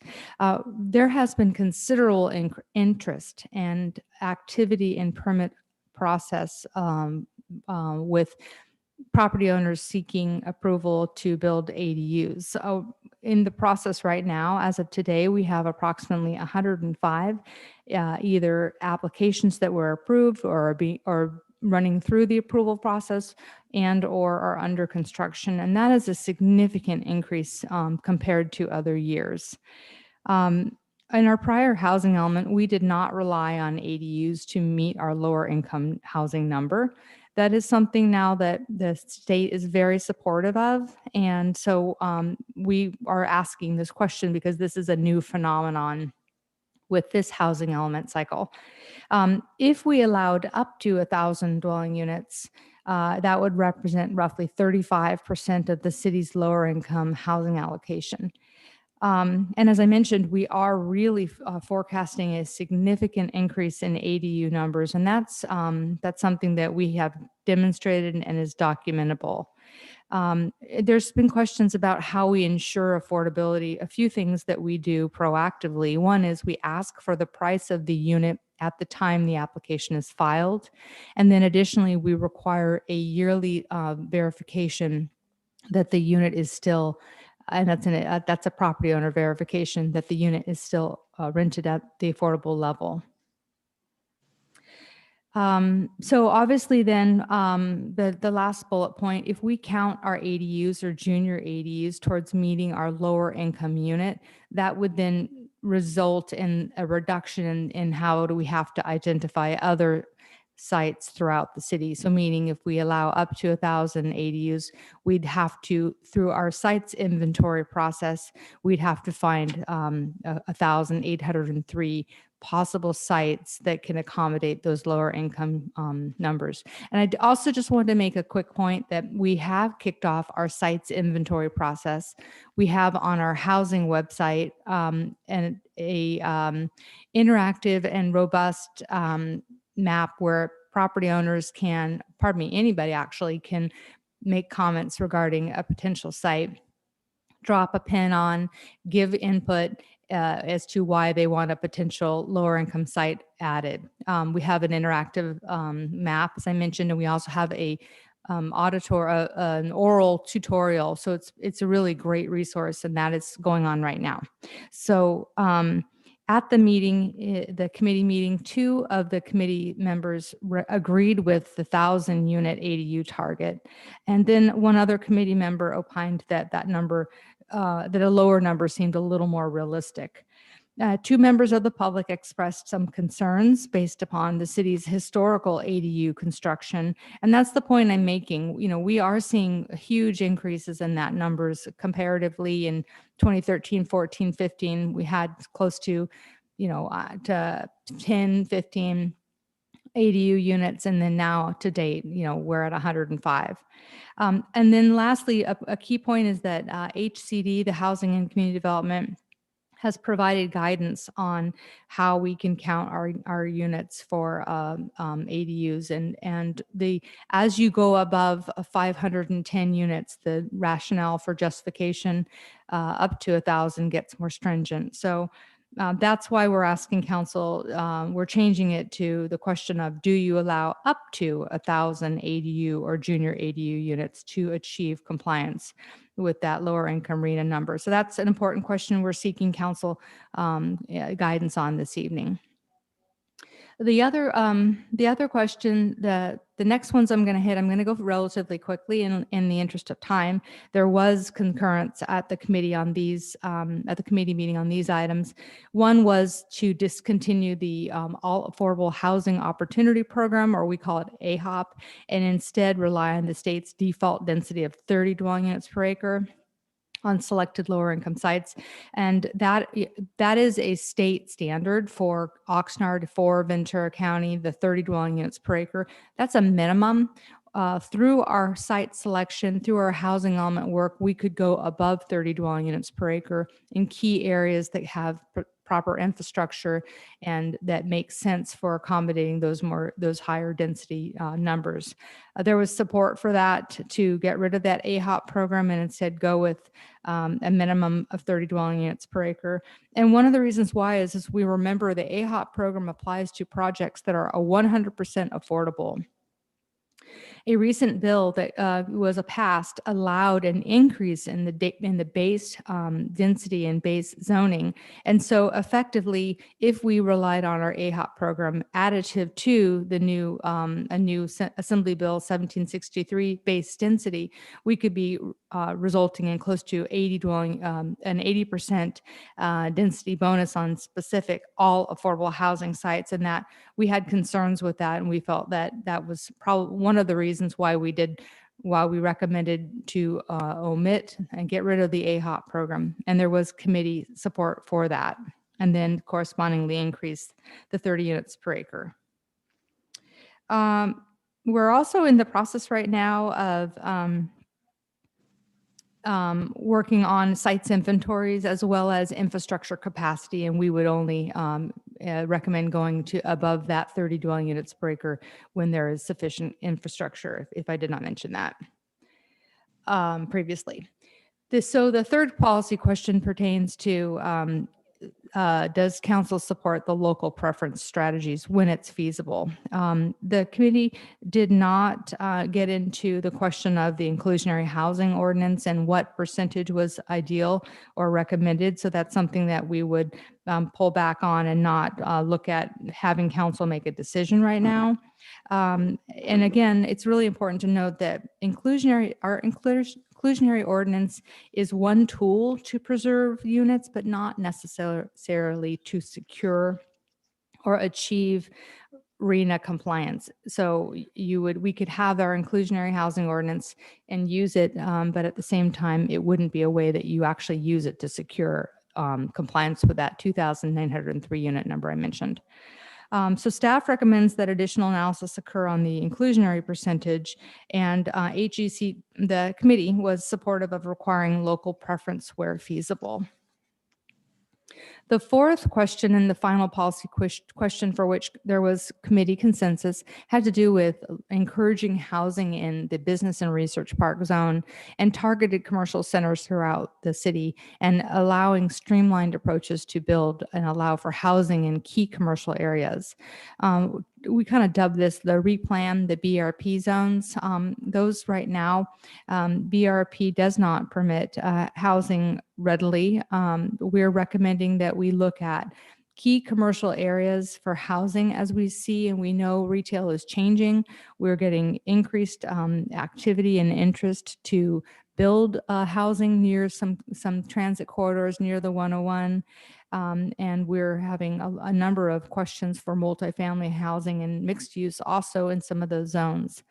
There has been considerable interest and activity in permit process with property owners seeking approval to build ADUs. So in the process right now, as of today, we have approximately 105 either applications that were approved or are running through the approval process and or are under construction. And that is a significant increase compared to other years. In our prior housing element, we did not rely on ADUs to meet our lower income housing number. That is something now that the state is very supportive of. And so we are asking this question because this is a new phenomenon with this housing element cycle. If we allowed up to 1,000 dwelling units, that would represent roughly 35% of the city's lower income housing allocation. And as I mentioned, we are really forecasting a significant increase in ADU numbers, and that's something that we have demonstrated and is documentable. There's been questions about how we ensure affordability. A few things that we do proactively. One is we ask for the price of the unit at the time the application is filed. And then additionally, we require a yearly verification that the unit is still, and that's a property owner verification that the unit is still rented at the affordable level. So obviously then the last bullet point, if we count our ADUs or junior ADUs towards meeting our lower income unit, that would then result in a reduction in how do we have to identify other sites throughout the city. So meaning if we allow up to 1,000 ADUs, we'd have to, through our sites inventory process, we'd have to find 1,803 possible sites that can accommodate those lower income numbers. And I also just wanted to make a quick point that we have kicked off our sites inventory process. We have on our housing website and a interactive and robust map where property owners can, anybody actually can make comments regarding a potential site, drop a pin on, give input as to why they want a potential lower income site added. We have an interactive map, as I mentioned, and we also have a an oral tutorial. So it's a really great resource, and that is going on right now. So at the meeting, the committee meeting, 2 of the committee members agreed with the 1,000 unit ADU target. And then 1 other committee member opined that that number, that a lower number seemed a little more realistic. 2 members of the public expressed some concerns based upon the city's historical ADU construction. And that's the point I'm making. You know, we are seeing huge increases in that numbers comparatively. In 2013, 14, 15, we had close to, to 10, 15 ADU units. And then now to date, we're at 105. And then lastly, a key point is that HCD, the Housing and Community Development, has provided guidance on how we can count our units for ADUs, and as you go above 510 units, the rationale for justification up to 1,000 gets more stringent. So that's why we're asking council. We're changing it to the question of: do you allow up to 1,000 ADU or junior ADU units to achieve compliance with that lower income RENA number? So that's an important question we're seeking council guidance on this evening. The other question, the next ones I'm going to hit, I'm going to go relatively quickly in the interest of time. There was concurrence at the committee on these, at the committee meeting on these items. One was to discontinue the All Affordable Housing Opportunity Program, or we call it AHOP, and instead rely on the state's default density of 30 dwelling units per acre on selected lower income sites. And that is a state standard for Oxnard, for Ventura County, the 30 dwelling units per acre. That's a minimum. Through our site selection, through our housing element work, we could go above 30 dwelling units per acre in key areas that have proper infrastructure and that makes sense for accommodating those higher density numbers. There was support for that to get rid of that AHOP program and instead go with a minimum of 30 dwelling units per acre. And one of the reasons why is we remember the AHOP program applies to projects that are 100% affordable. A recent bill that was passed allowed an increase in the base density and base zoning. And so effectively, if we relied on our AHOP program additive to the new Assembly Bill 1763 base density, we could be resulting in close to 80 dwelling, an 80% density bonus on specific all affordable housing sites. And that we had concerns with that, and we felt that that was probably one of the reasons why we recommended to omit and get rid of the AHOP program. And there was committee support for that, and then correspondingly increase the 30 units per acre. We're also in the process right now of working on sites inventories as well as infrastructure capacity, and we would only recommend going to above that 30 dwelling units per acre when there is sufficient infrastructure, if I did not mention that previously. So the third policy question pertains to does council support the local preference strategies when it's feasible? The committee did not get into the question of the inclusionary housing ordinance and what percentage was ideal or recommended. So that's something that we would pull back on and not look at having council make a decision right now. And again, it's really important to note that our inclusionary ordinance is one tool to preserve units, but not necessarily to secure or achieve RENA compliance. So we could have our inclusionary housing ordinance and use it, but at the same time, it wouldn't be a way that you actually use it to secure compliance with that 2,903 unit number I mentioned. So staff recommends that additional analysis occur on the inclusionary percentage, and HEC, the committee, was supportive of requiring local preference where feasible. The fourth question and the final policy question for which there was committee consensus had to do with encouraging housing in the business and research park zone and targeted commercial centers throughout the city, and allowing streamlined approaches to build and allow for housing in key commercial areas. We kind of dub this the replan, the BRP zones. Those right now, BRP does not permit housing readily. We're recommending that we look at key commercial areas for housing as we see, and we know retail is changing. We're getting increased activity and interest to build housing near some transit corridors near the 101. And we're having a number of questions for multifamily housing and mixed use also in some of those zones.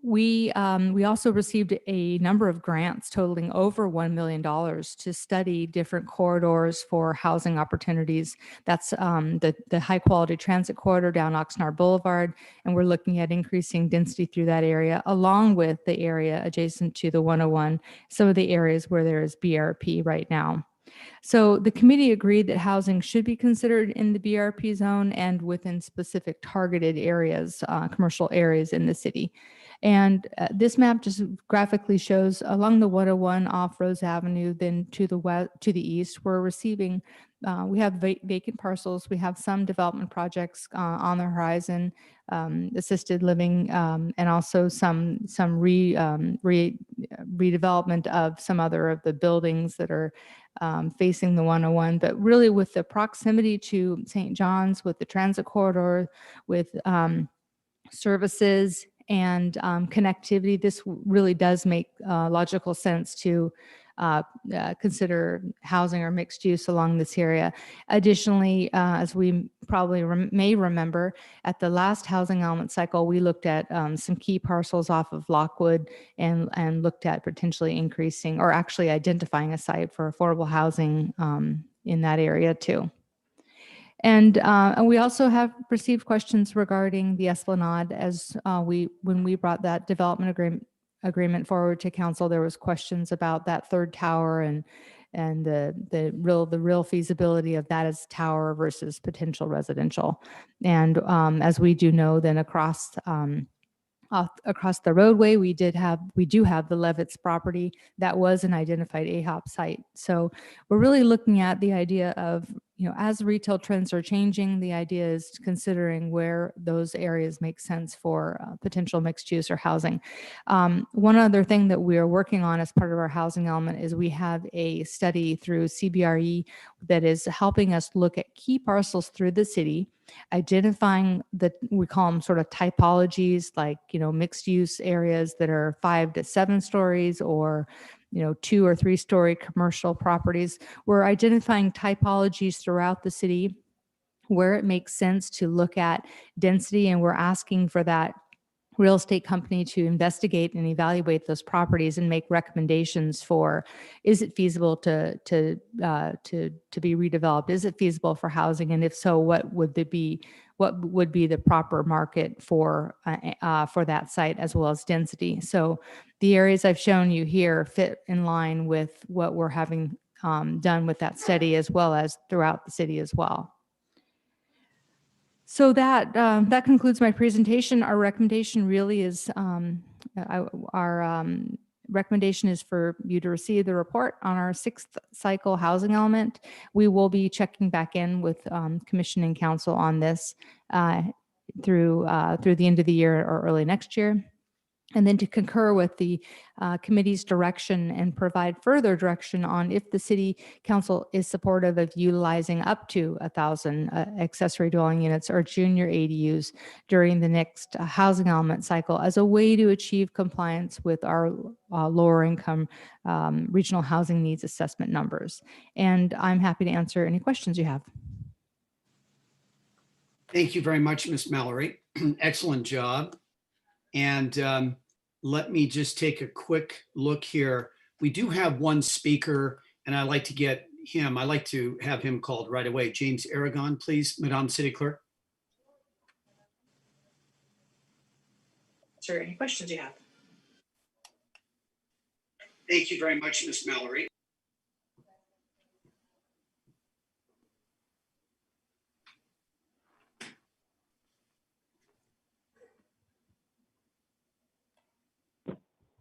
We also received a number of grants totaling over $1 million to study different corridors for housing opportunities. That's the high quality transit corridor down Oxnard Boulevard, and we're looking at increasing density through that area, along with the area adjacent to the 101, some of the areas where there is BRP right now. So the committee agreed that housing should be considered in the BRP zone and within specific targeted areas, commercial areas in the city. And this map just graphically shows along the 101 off Rose Avenue, then to the west, to the east, we're receiving, we have vacant parcels. We have some development projects on the horizon, assisted living, and also some redevelopment of some other of the buildings that are facing the 101. But really, with the proximity to St. John's, with the transit corridor, with services and connectivity, this really does make logical sense to consider housing or mixed use along this area. Additionally, as we probably may remember, at the last housing element cycle, we looked at some key parcels off of Lockwood and looked at potentially increasing or actually identifying a site for affordable housing in that area too. And we also have received questions regarding the Esplanade. As when we brought that development agreement forward to council, there was questions about that third tower and the real feasibility of that as tower versus potential residential. And as we do know, then across the roadway, we do have the Levitz property that was an identified AHOP site. So we're really looking at the idea of, as retail trends are changing, the idea is considering where those areas make sense for potential mixed use or housing. One other thing that we are working on as part of our housing element is we have a study through CBRE that is helping us look at key parcels through the city, identifying we call them sort of typologies, like, mixed use areas that are 5 to 7 stories, or 2 or 3 story commercial properties. We're identifying typologies throughout the city where it makes sense to look at density, and we're asking for that real estate company to investigate and evaluate those properties and make recommendations for, is it feasible to be redeveloped? Is it feasible for housing? And if so, what would be the proper market for that site, as well as density? So the areas I've shown you here fit in line with what we're having done with that study, as well as throughout the city as well. So that concludes my presentation. Our recommendation really is, recommendation is for you to receive the report on our 6th cycle housing element. We will be checking back in with Commission and Council on this through the end of the year or early next year. And then to concur with the committee's direction and provide further direction on if the city council is supportive of utilizing up to 1,000 accessory dwelling units or junior ADUs during the next housing element cycle as a way to achieve compliance with our lower income regional housing needs assessment numbers. And I'm happy to answer any questions you have. Thank you very much, Ms. Mallory. Excellent job. And let me just take a quick look here. We do have one speaker, and I'd like to have him called right away. James Aragon, please, Madam City Clerk. Sir, any questions you have? Thank you very much, Ms. Mallory.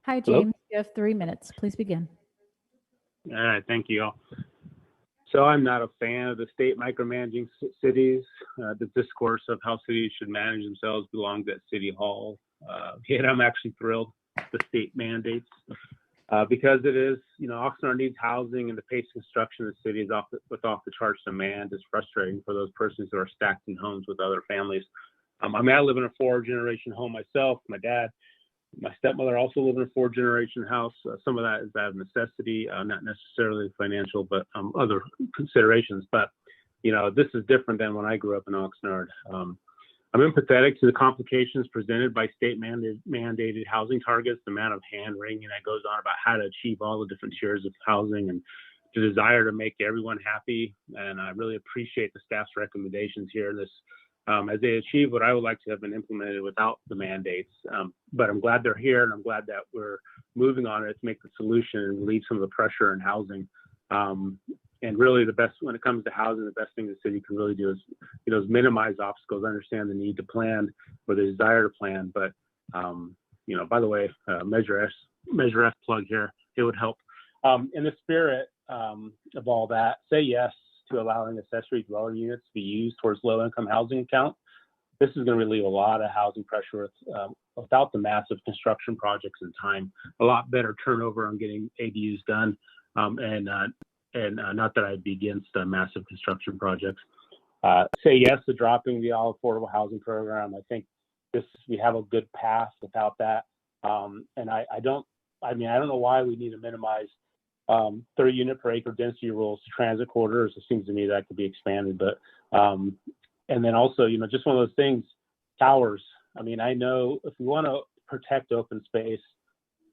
Hi, Hello? James. You have 3 minutes. Please begin. All right, thank you all. So I'm not a fan of the state micromanaging cities. The discourse of how cities should manage themselves belongs at City Hall. Yet I'm actually thrilled the state mandates because it is, Oxnard needs housing, and the pace of construction in the city is off the charts demand. Is frustrating for those persons who are stacked in homes with other families. I live in a 4-generation home myself. My dad, my stepmother also live in a 4-generation house. Some of that is out of necessity, not necessarily financial, but other considerations. But, this is different than when I grew up in Oxnard. I'm empathetic to the complications presented by state mandated housing targets, the amount of hand wringing that goes on about how to achieve all the different tiers of housing, and the desire to make everyone happy. And I really appreciate the staff's recommendations here. As they achieve what I would like to have been implemented without the mandates. But I'm glad they're here, and I'm glad that we're moving on it to make the solution and relieve some of the pressure in housing. And really when it comes to housing, the best thing the city can really do is, is minimize obstacles. I understand the need to plan or the desire to plan, but, by the way, Measure F plug here, it would help. In the spirit of all that, say yes to allowing accessory dwelling units to be used towards low-income housing account. This is going to relieve a lot of housing pressure without the massive construction projects and time. A lot better turnover on getting ADUs done, and not that I'd be against massive construction projects. Say yes to dropping the all affordable housing program. I think we have a good path without that, and I don't know why we need to minimize 30 unit per acre density rules to transit corridors. It seems to me that could be expanded, but and then also, just one of those things, towers. I know if we want to protect open space,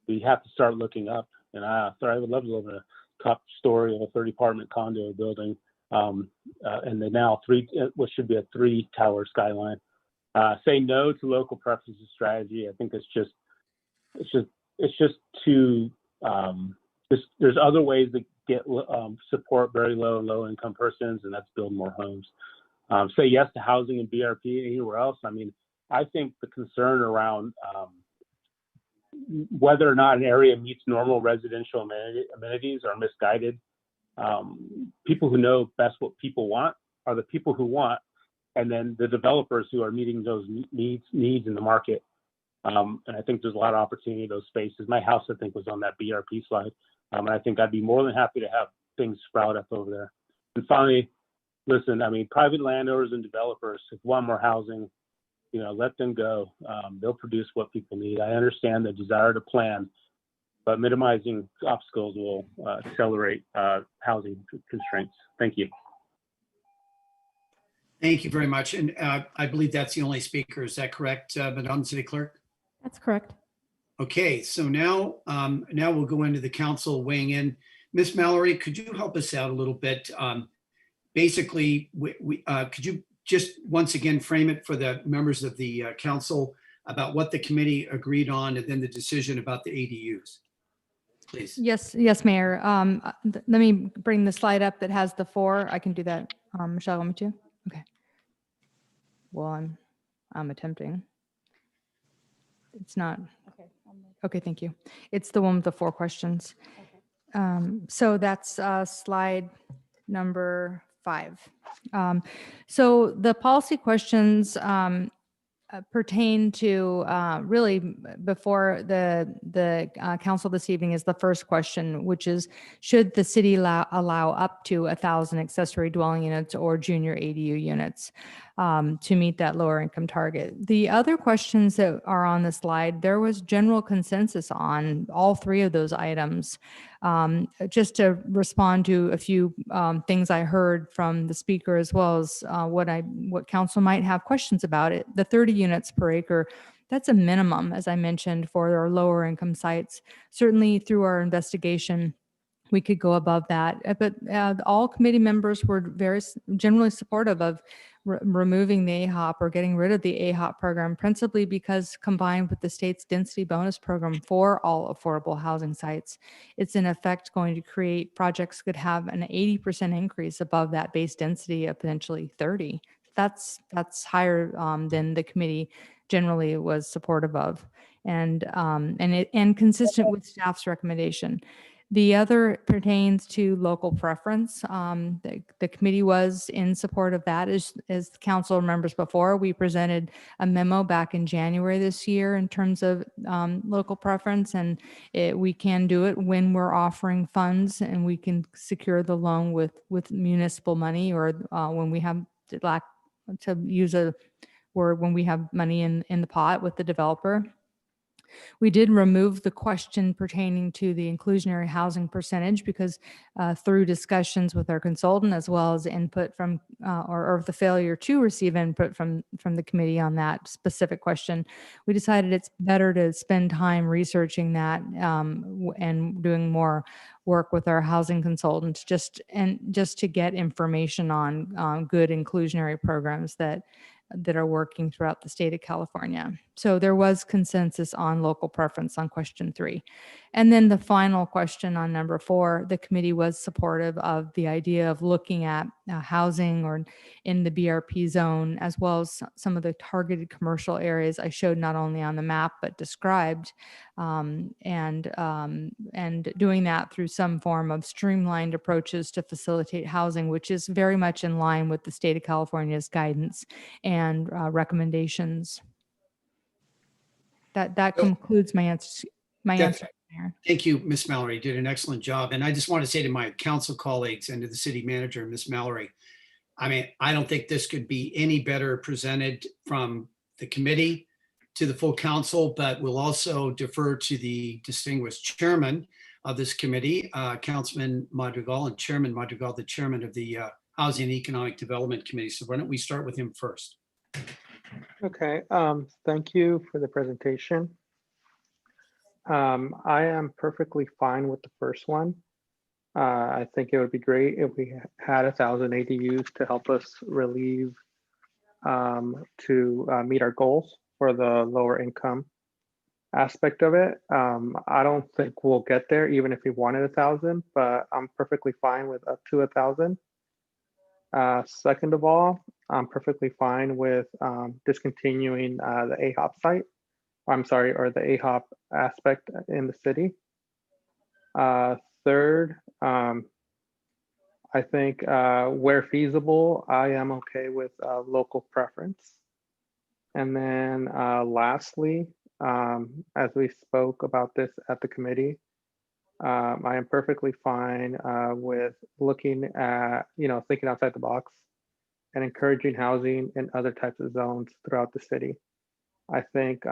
we have to start looking up. And I would love to live in a top story of a 30-apartment condo building, and then now what should be a 3-tower skyline. Say no to local preferences strategy. I think it's just too. There's other ways get support very low and low income persons, and that's build more homes. Say yes to housing in BRP anywhere else. I mean, I think the concern around whether or not an area meets normal residential amenities are misguided. People who know best what people want are the people who want, and then the developers who are meeting those needs in the market. And I think there's a lot of opportunity in those spaces. My house, I think, was on that BRP slide. And I think I'd be more than happy to have things sprout up over there. And finally, listen, I mean, private landowners and developers, if want more housing, let them go. They'll produce what people need. I understand the desire to plan, but minimizing obstacles will accelerate housing constraints. Thank you. Thank you very much. And I believe that's the only speaker. Is that correct, Madam City Clerk? That's correct. Okay, so now we'll go into the council weighing in. Ms. Mallory, could you help us out a little bit? Basically, could you just once again frame it for the members of the council about what the committee agreed on and then the decision about the ADUs, please? Yes, Mayor. Let me bring the slide up that has the 4. I can do that. Michelle, want me to? Okay. Well, I'm attempting. It's not. Okay, thank you. It's the one with the 4 questions. So that's slide number 5. So the policy questions pertain to really before the council this evening is the first question, which is, should the city allow up to 1,000 accessory dwelling units or junior ADU units to meet that lower income target? The other questions that are on the slide, there was general consensus on all 3 of those items. Just to respond to a few things I heard from the speaker, as well as what council might have questions about it. The 30 units per acre, that's a minimum, as I mentioned, for our lower income sites. Certainly through our investigation, we could go above that. But all committee members were very generally supportive of removing the AHOP or getting rid of the AHOP program, principally because combined with the state's density bonus program for all affordable housing sites, it's in effect going to create projects could have an 80% increase above that base density of potentially 30. That's higher than the committee generally was supportive of, and consistent with staff's recommendation. The other pertains to local preference. The committee was in support of that. As council remembers before, we presented a memo back in January this year in terms of local preference, and we can do it when we're offering funds and we can secure the loan with municipal money, or when we have, to use a word, when we have money in the pot with the developer. We did remove the question pertaining to the inclusionary housing percentage because through discussions with our consultant, as well as input from, or the failure to receive input from the committee on that specific question, we decided it's better to spend time researching that and doing more work with our housing consultants just to get information on good inclusionary programs that are working throughout the state of California. So there was consensus on local preference on question 3. And then the final question on number 4, the committee was supportive of the idea of looking at housing or in the BRP zone, as well as some of the targeted commercial areas I showed not only on the map, but described, and doing that through some form of streamlined approaches to facilitate housing, which is very much in line with the state of California's guidance and recommendations. That concludes my answer. Thank you, Ms. Mallory. You did an excellent job. And I just want to say to my council colleagues and to the city manager, Ms. Mallory, I mean, I don't think this could be any better presented from the committee to the full council, but we'll also defer to the distinguished chairman of this committee, Councilman Madrigal, and Chairman Madrigal, the chairman of the Housing and Economic Development Committee. So why don't we start with him first? Okay, thank you for the presentation. I am perfectly fine with the first one. I think it would be great if we had 1,000 ADUs to help us relieve, to meet our goals for the lower income aspect of it. I don't think we'll get there even if we wanted 1,000, but I'm perfectly fine with up to 1,000. Second of all, I'm perfectly fine with discontinuing the AHOP site. I'm sorry, or the AHOP aspect in the city. Third, I think where feasible, I am okay with local preference. And then lastly, as we spoke about this at the committee, I am perfectly fine with looking at, thinking outside the box and encouraging housing in other types of zones throughout the city. I think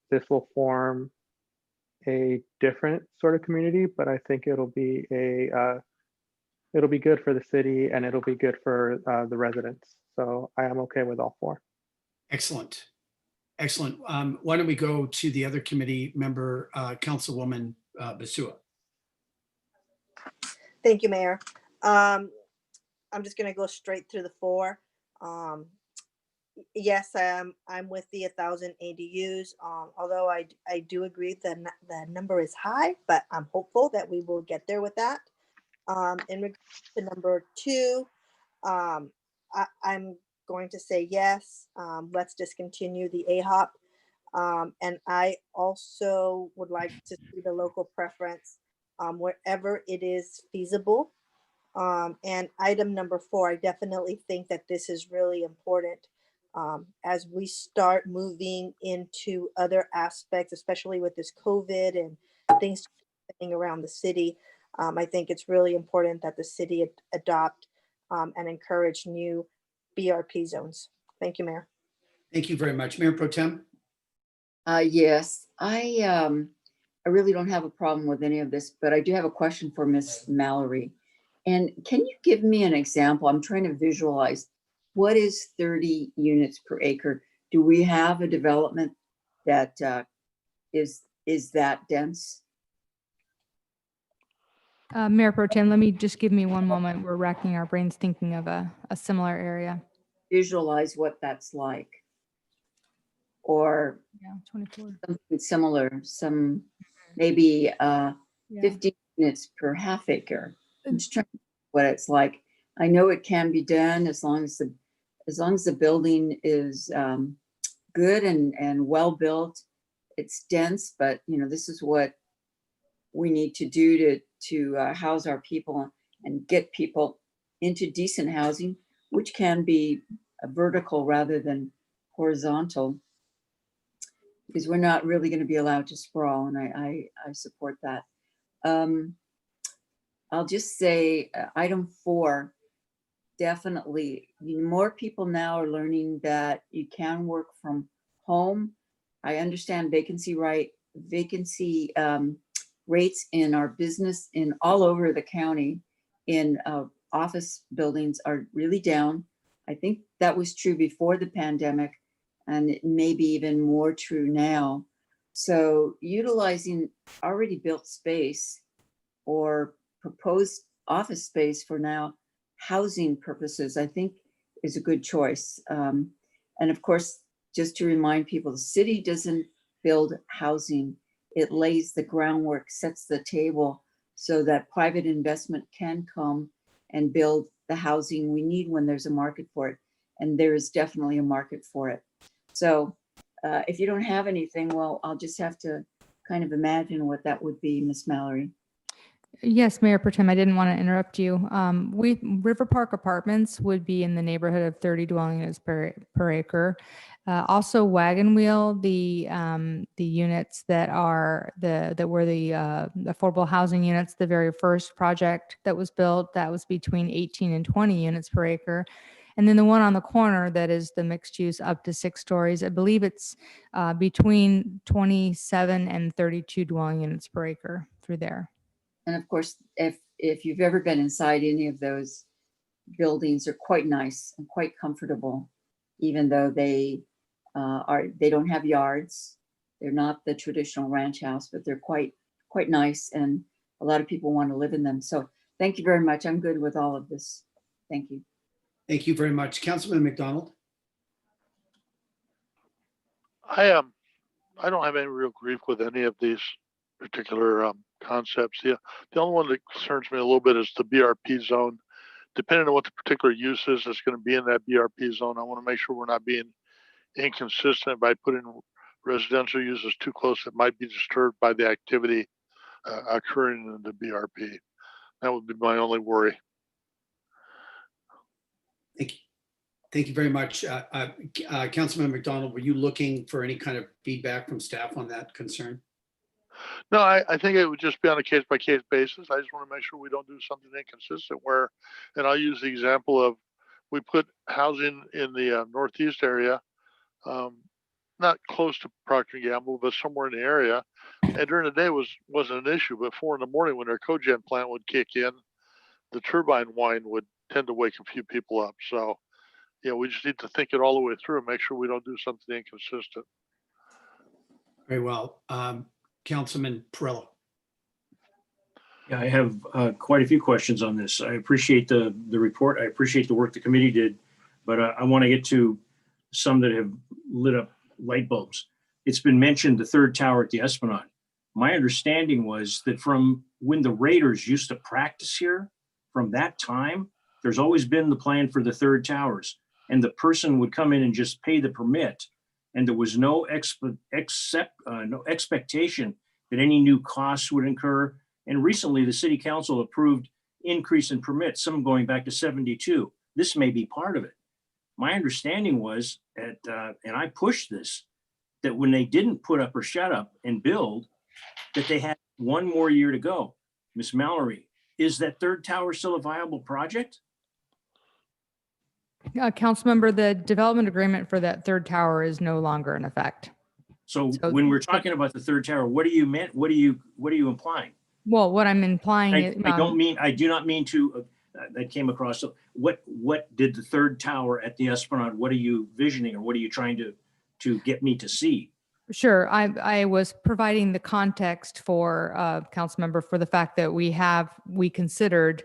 this will form a different sort of community, but I think it'll be good for the city and it'll be good for the residents. So I am okay with all four. Excellent. Excellent. Why don't we go to the other committee member, Councilwoman Basua. Thank you, Mayor. I'm just going to go straight through the four. Yes, I'm with the 1,000 ADUs. Although I do agree that the number is high, but I'm hopeful that we will get there with that. In regards to number two, I'm going to say yes. Let's discontinue the AHOP. And I also would like to see the local preference wherever it is feasible. And item number four, I definitely think that this is really important as we start moving into other aspects, especially with this COVID and things happening around the city. I think it's really important that the city adopt and encourage new BRP zones. Thank you, Mayor. Thank you very much. Mayor Pro Tem. Yes, I really don't have a problem with any of this, but I do have a question for Miss Mallory. And can you give me an example? I'm trying to visualize what is 30 units per acre? Do we have a development that is that dense? Mayor Pro Tem, let me just give me one moment. We're racking our brains thinking of a similar area. Visualize what that's like. Or yeah, 24. Something similar, maybe 50 units per half acre. I'm just trying to think what it's like. I know it can be done as long as the building is good and well built. It's dense, but this is what we need to do to house our people and get people into decent housing, which can be vertical rather than horizontal, because we're not really going to be allowed to sprawl, and I support that. I'll just say item 4, definitely more people now are learning that you can work from home. I understand vacancy rates in our business in all over the county in office buildings are really down. I think that was true before the pandemic, and it may be even more true now. So utilizing already built space or proposed office space for now housing purposes, I think is a good choice. And of course, just to remind people, the city doesn't build housing. It lays the groundwork, sets the table so that private investment can come and build the housing we need when there's a market for it. And there is definitely a market for it. So if you don't have anything, well, I'll just have to kind of imagine what that would be, Miss Mallory. Yes, Mayor Pro Tem, I didn't want to interrupt you. River Park Apartments would be in the neighborhood of 30 dwelling units per acre. Also, Wagon Wheel, the units that were the affordable housing units, the very first project that was built, that was between 18 and 20 units per acre. And then the one on the corner that is the mixed use up to 6 stories, I believe it's between 27 and 32 dwelling units per acre through there. And of course, if you've ever been inside any of those buildings, are quite nice and quite comfortable, even though they don't have yards. They're not the traditional ranch house, but they're quite nice, and a lot of people want to live in them. So thank you very much. I'm good with all of this. Thank you. Thank you very much. Councilman McDonald. I I don't have any real grief with any of these particular concepts. The only one that concerns me a little bit is the BRP zone. Depending on what the particular use is that's going to be in that BRP zone, I want to make sure we're not being inconsistent by putting residential uses too close that might be disturbed by the activity occurring in the BRP. That would be my only worry. Thank you. Thank you very much. Councilman McDonald, were you looking for any kind of feedback from staff on that concern? No, I think it would just be on a case by case basis. I just want to make sure we don't do something inconsistent where, and I'll use the example of, we put housing in the northeast area, not close to Procter & Gamble, but somewhere in the area. And during the day wasn't an issue, but 4 a.m. when their cogen plant would kick in, the turbine whine would tend to wake a few people up. So, we just need to think it all the way through and make sure we don't do something inconsistent. Very well. Councilman Perillo. Yeah, I have quite a few questions on this. I appreciate the report. I appreciate the work the committee did, but I want to get to some that have lit up light bulbs. It's been mentioned the third tower at the Esplanade. My understanding was that from when the Raiders used to practice here, from that time, there's always been the plan for the third towers, and the person would come in and just pay the permit. And there was no expectation that any new costs would incur. And recently, the city council approved increase in permits, some going back to 72. This may be part of it. My understanding was, and I pushed this, that when they didn't put up or shut up and build, that they had one more year to go. Ms. Mallory, is that third tower still a viable project? Councilmember, the development agreement for that third tower is no longer in effect. So when we're talking about the third tower, what do you mean? What are you implying? Well, what I'm implying is I do not mean to, that came across. So what did the third tower at the Esplanade, what are you visioning, or what are you trying to get me to see? Sure. I was providing the context for Councilmember for the fact that we considered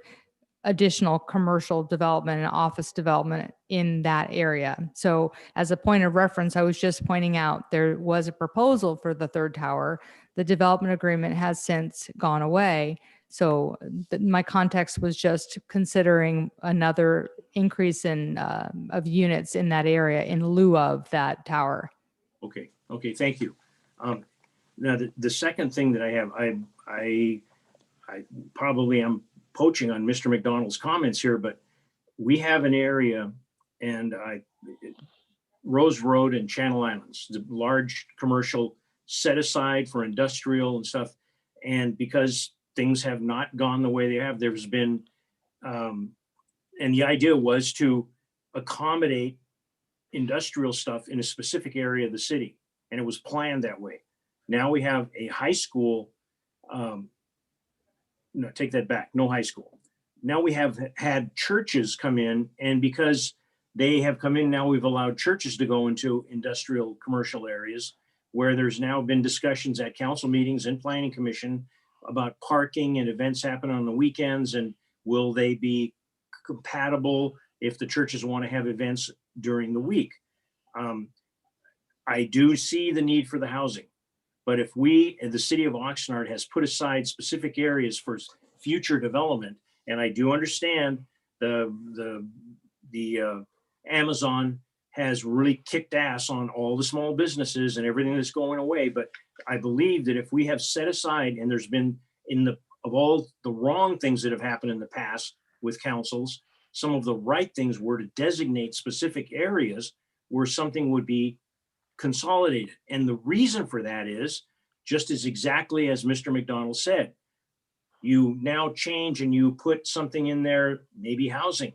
additional commercial development and office development in that area. So as a point of reference, I was just pointing out there was a proposal for the third tower. The development agreement has since gone away. So my context was just considering another increase in of units in that area in lieu of that tower. Okay, thank you. Now the second thing that I have, I probably am poaching on Mr. McDonald's comments here, but we have an area, and Rose Road and Channel Islands, the large commercial set aside for industrial and stuff. And because things have not gone the way they have, there's been, and the idea was to accommodate industrial stuff in a specific area of the city. And it was planned that way. Now we have a high school, no, take that back, no high school. Now we have had churches come in, and because they have come in, now we've allowed churches to go into industrial commercial areas where there's now been discussions at council meetings and planning commission about parking and events happen on the weekends, and will they be compatible if the churches want to have events during the week. I do see the need for the housing. But if we, the city of Oxnard, has put aside specific areas for future development, and I do understand the Amazon has really kicked ass on all the small businesses and everything that's going away. But I believe that if we have set aside, and there's been of all the wrong things that have happened in the past with councils, some of the right things were to designate specific areas where something would be consolidated. And the reason for that is just as exactly as Mr. McDonald said, you now change and you put something in there, maybe housing.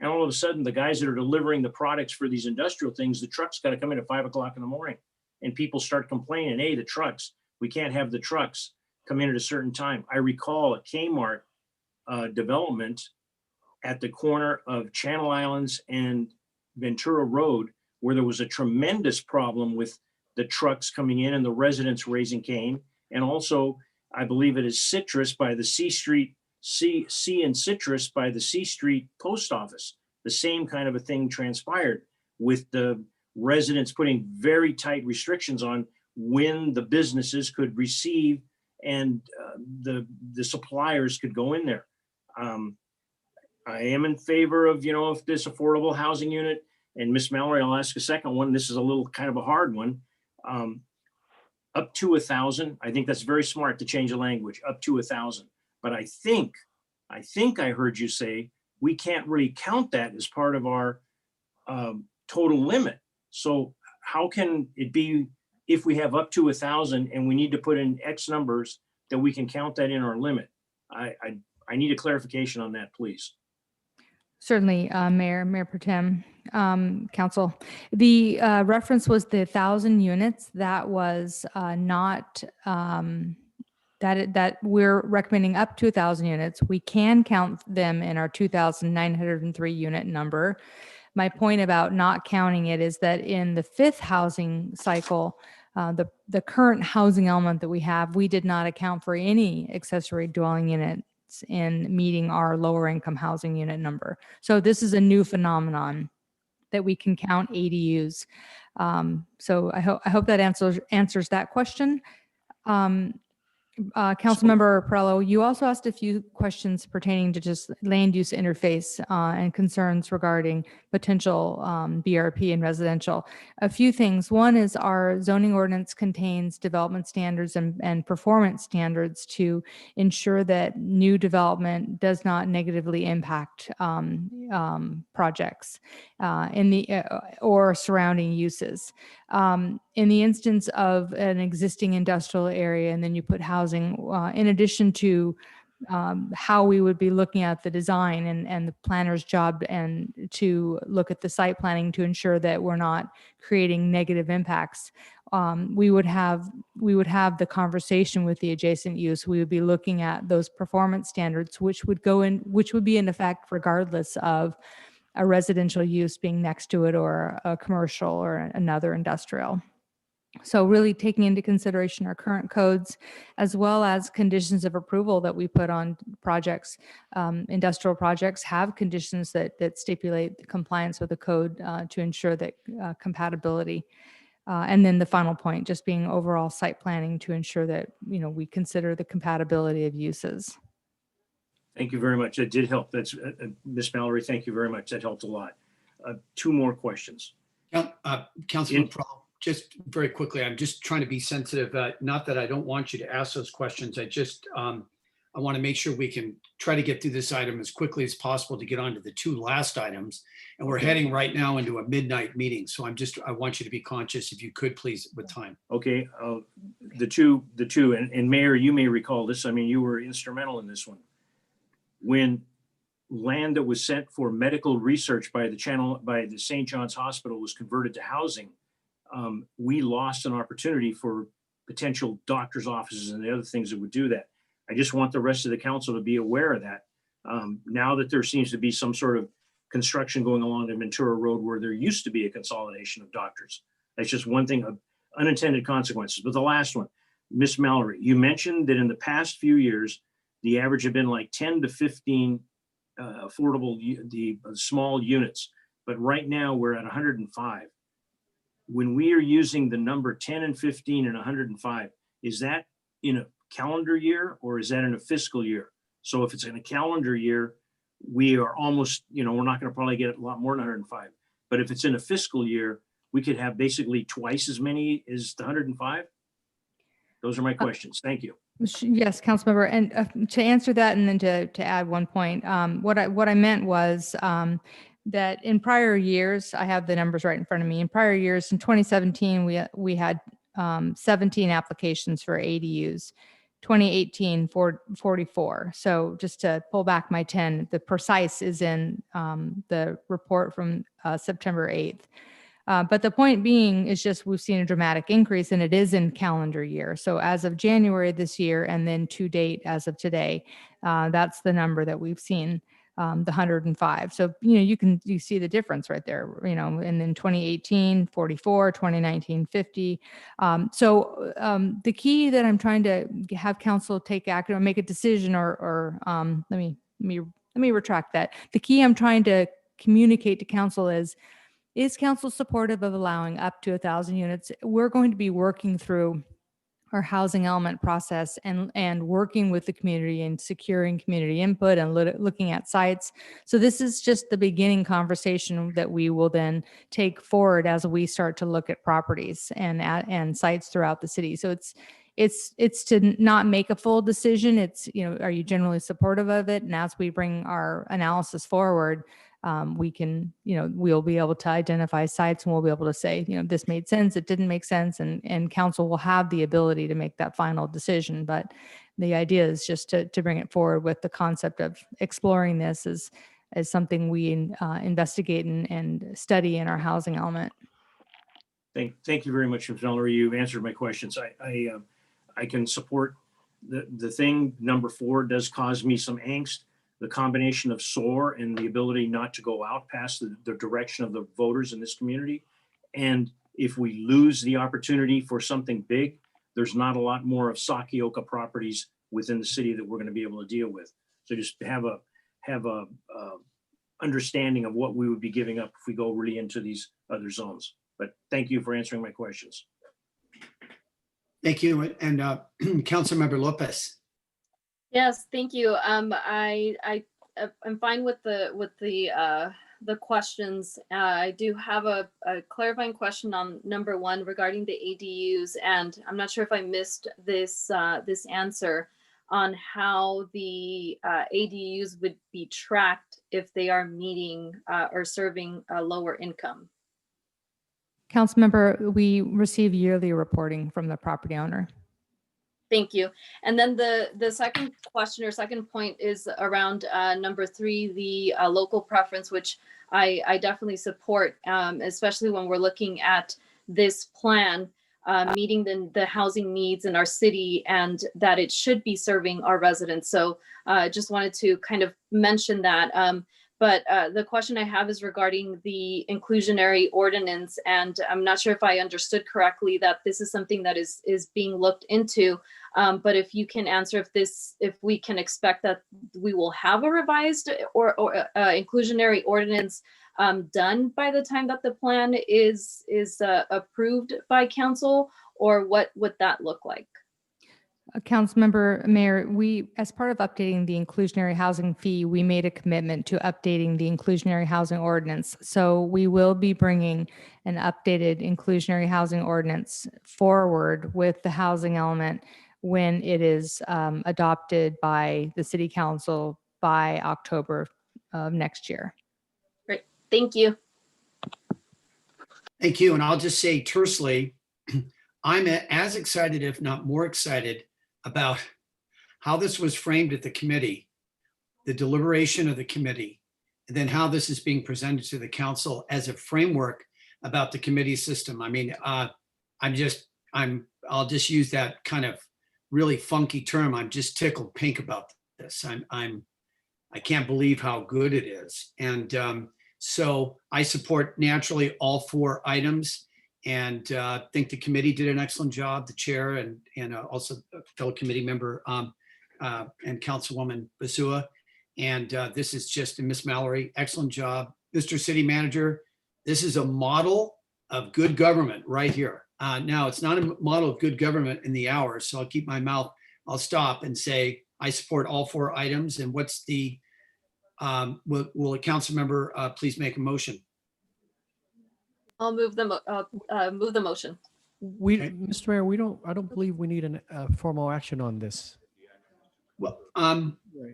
And all of a sudden, the guys that are delivering the products for these industrial things, the trucks got to come in at 5 o'clock in the morning. And people start complaining, hey, the trucks, we can't have the trucks come in at a certain time. I recall a Kmart development at the corner of Channel Islands and Ventura Road, where there was a tremendous problem with the trucks coming in and the residents raising Cain. And also, I believe it is Citrus by the C and Citrus by the C Street post office. The same kind of a thing transpired with the residents putting very tight restrictions on when the businesses could receive and the suppliers could go in there. I am in favor of, if this affordable housing unit, and Miss Mallory, I'll ask a second one. This is a little kind of a hard one. Up to 1,000. I think that's very smart to change the language, up to 1,000. But I think I heard you say we can't really count that as part of our total limit. So how can it be if we have up to 1,000 and we need to put in X numbers that we can count that in our limit? I need a clarification on that, please. Certainly, Mayor Pro Tem, Council. The reference was the 1,000 units. That was not, that we're recommending up to 1,000 units. We can count them in our 2,903 unit number. My point about not counting it is that in the fifth housing cycle, the current housing element that we have, we did not account for any accessory dwelling units in meeting our lower income housing unit number. So this is a new phenomenon that we can count ADUs. So I hope that answers that question. Councilmember Perello, you also asked a few questions pertaining to just land use interface and concerns regarding potential BRP and residential. A few things. One is our zoning ordinance contains development standards and performance standards to ensure that new development does not negatively impact projects or surrounding uses. In the instance of an existing industrial area, and then you put housing, in addition to how we would be looking at the design and the planner's job and to look at the site planning to ensure that we're not creating negative impacts, we would have the conversation with the adjacent use. We would be looking at those performance standards, which would be in effect regardless of a residential use being next to it or a commercial or another industrial. So really taking into consideration our current codes, as well as conditions of approval that we put on projects. Industrial projects have conditions that stipulate compliance with the code to ensure that compatibility. And then the final point, just being overall site planning to ensure that, we consider the compatibility of uses. Thank you very much. That did help. That's Miss Mallory. Thank you very much. That helped a lot. Two more questions. Councilman Perello, just very quickly, I'm just trying to be sensitive. Not that I don't want you to ask those questions. I just, I want to make sure we can try to get through this item as quickly as possible to get on to the two last items. And we're heading right now into a midnight meeting. So I want you to be conscious, if you could please, with time. Okay. The two, and Mayor, you may recall this. I mean, you were instrumental in this one. When land that was sent for medical research by the St. John's Hospital was converted to housing, we lost an opportunity for potential doctor's offices and the other things that would do that. I just want the rest of the council to be aware of that. Now that there seems to be some sort of construction going along the Ventura Road where there used to be a consolidation of doctors. That's just one thing of unintended consequences. But the last one, Miss Mallory, you mentioned that in the past few years, the average had been like 10 to 15 affordable, the small units. But right now we're at 105. When we are using the number 10 and 15 and 105, is that in a calendar year or is that in a fiscal year? So if it's in a calendar year, we are almost, we're not going to probably get a lot more than 105. But if it's in a fiscal year, we could have basically twice as many as the 105. Those are my questions. Thank you. Yes, Councilmember. And to answer that, and then to add one point, what I meant was that in prior years, I have the numbers right in front of me. In prior years, in 2017, we had 17 applications for ADUs. 2018, 44. So just to pull back my 10, the precise is in the report from September 8th. But the point being is just we've seen a dramatic increase, and it is in calendar year. So as of January this year, and then to date as of today, that's the number that we've seen, the 105. So, you see the difference right there, and then 2018, 44, 2019, 50. So the key that I'm trying to have council take action or make a decision or let me retract that. The key I'm trying to communicate to council is Is council supportive of allowing up to 1,000 units? We're going to be working through our housing element process and working with the community and securing community input and looking at sites. So this is just the beginning conversation that we will then take forward as we start to look at properties and sites throughout the city. So it's to not make a full decision. It's, are you generally supportive of it? And as we bring our analysis forward, we can, we'll be able to identify sites and we'll be able to say, this made sense, it didn't make sense, and council will have the ability to make that final decision. But the idea is just to bring it forward with the concept of exploring this as something we investigate and study in our housing element. Thank you very much, Ms. Mallory. You've answered my questions. I can support the thing. Number 4 does cause me some angst. The combination of SOAR and the ability not to go out past the direction of the voters in this community. And if we lose the opportunity for something big, there's not a lot more of Sakioka properties within the city that we're going to be able to deal with. So just have a understanding of what we would be giving up if we go really into these other zones. But thank you for answering my questions. Thank you. And Councilmember Lopez. Yes, thank you. I'm fine with the questions. I do have a clarifying question on number 1 regarding the ADUs, and I'm not sure if I missed this answer on how the ADUs would be tracked if they are meeting or serving a lower income. Councilmember, we receive yearly reporting from the property owner. Thank you. And then the second question or second point is around number 3, the local preference, which I definitely support, especially when we're looking at this plan, meeting the housing needs in our city and that it should be serving our residents. So just wanted to kind of mention that. But the question I have is regarding the inclusionary ordinance, and I'm not sure if I understood correctly that this is something that is being looked into. But if you can answer if we can expect that we will have a revised or inclusionary ordinance done by the time that the plan is approved by council, or what would that look like? Councilmember Mayor, we, as part of updating the inclusionary housing fee, we made a commitment to updating the inclusionary housing ordinance. So we will be bringing an updated inclusionary housing ordinance forward with the housing element when it is adopted by the city council by October of next year. Great, thank you. Thank you. And I'll just say tersely, I'm as excited, if not more excited, about how this was framed at the committee, the deliberation of the committee, and then how this is being presented to the council as a framework about the committee system. I mean, I'll just use that kind of really funky term. I'm just tickled pink about this. I can't believe how good it is. And so I support naturally all 4 items. And think the committee did an excellent job, the chair and also a fellow committee member and Councilwoman Basua. And this is just, and Ms. Mallory, excellent job. Mr. City Manager, this is a model of good government right here. Now, it's not a model of good government in the hour, so I'll keep my mouth, I'll stop and say, I support all 4 items. And what's the, will a council member please make a motion? I'll move the motion. Mr. Mayor, I don't believe we need a formal action on this. Well,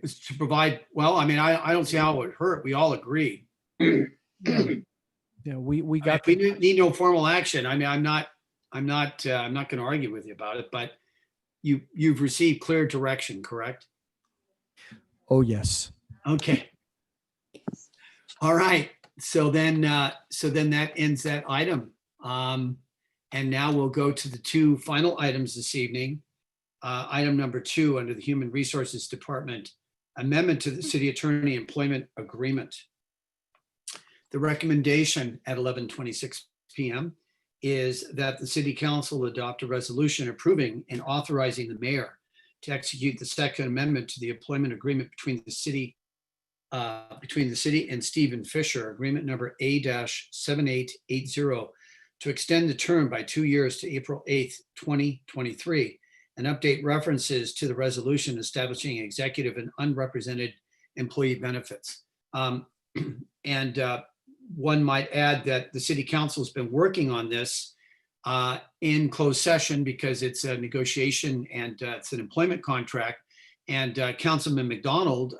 it's to provide, well, I mean, I don't see how it would hurt. We all agree. Yeah, we need no formal action. I mean, I'm not going to argue with you about it, but you've received clear direction, correct? Oh, yes. Okay. All right. So then that ends that item. And now we'll go to the 2 final items this evening. Item number 2 under the Human Resources Department, amendment to the City Attorney Employment Agreement. The recommendation at 11:26 p.m. is that the City Council adopt a resolution approving and authorizing the mayor to execute the second amendment to the employment agreement between the City between the city and Stephen Fisher, agreement number A-7880, to extend the term by 2 years to April 8th, 2023, and update references to the resolution establishing executive and unrepresented employee benefits. And one might add that the city council has been working on this in closed session because it's a negotiation and it's an employment contract. And Councilman McDonald,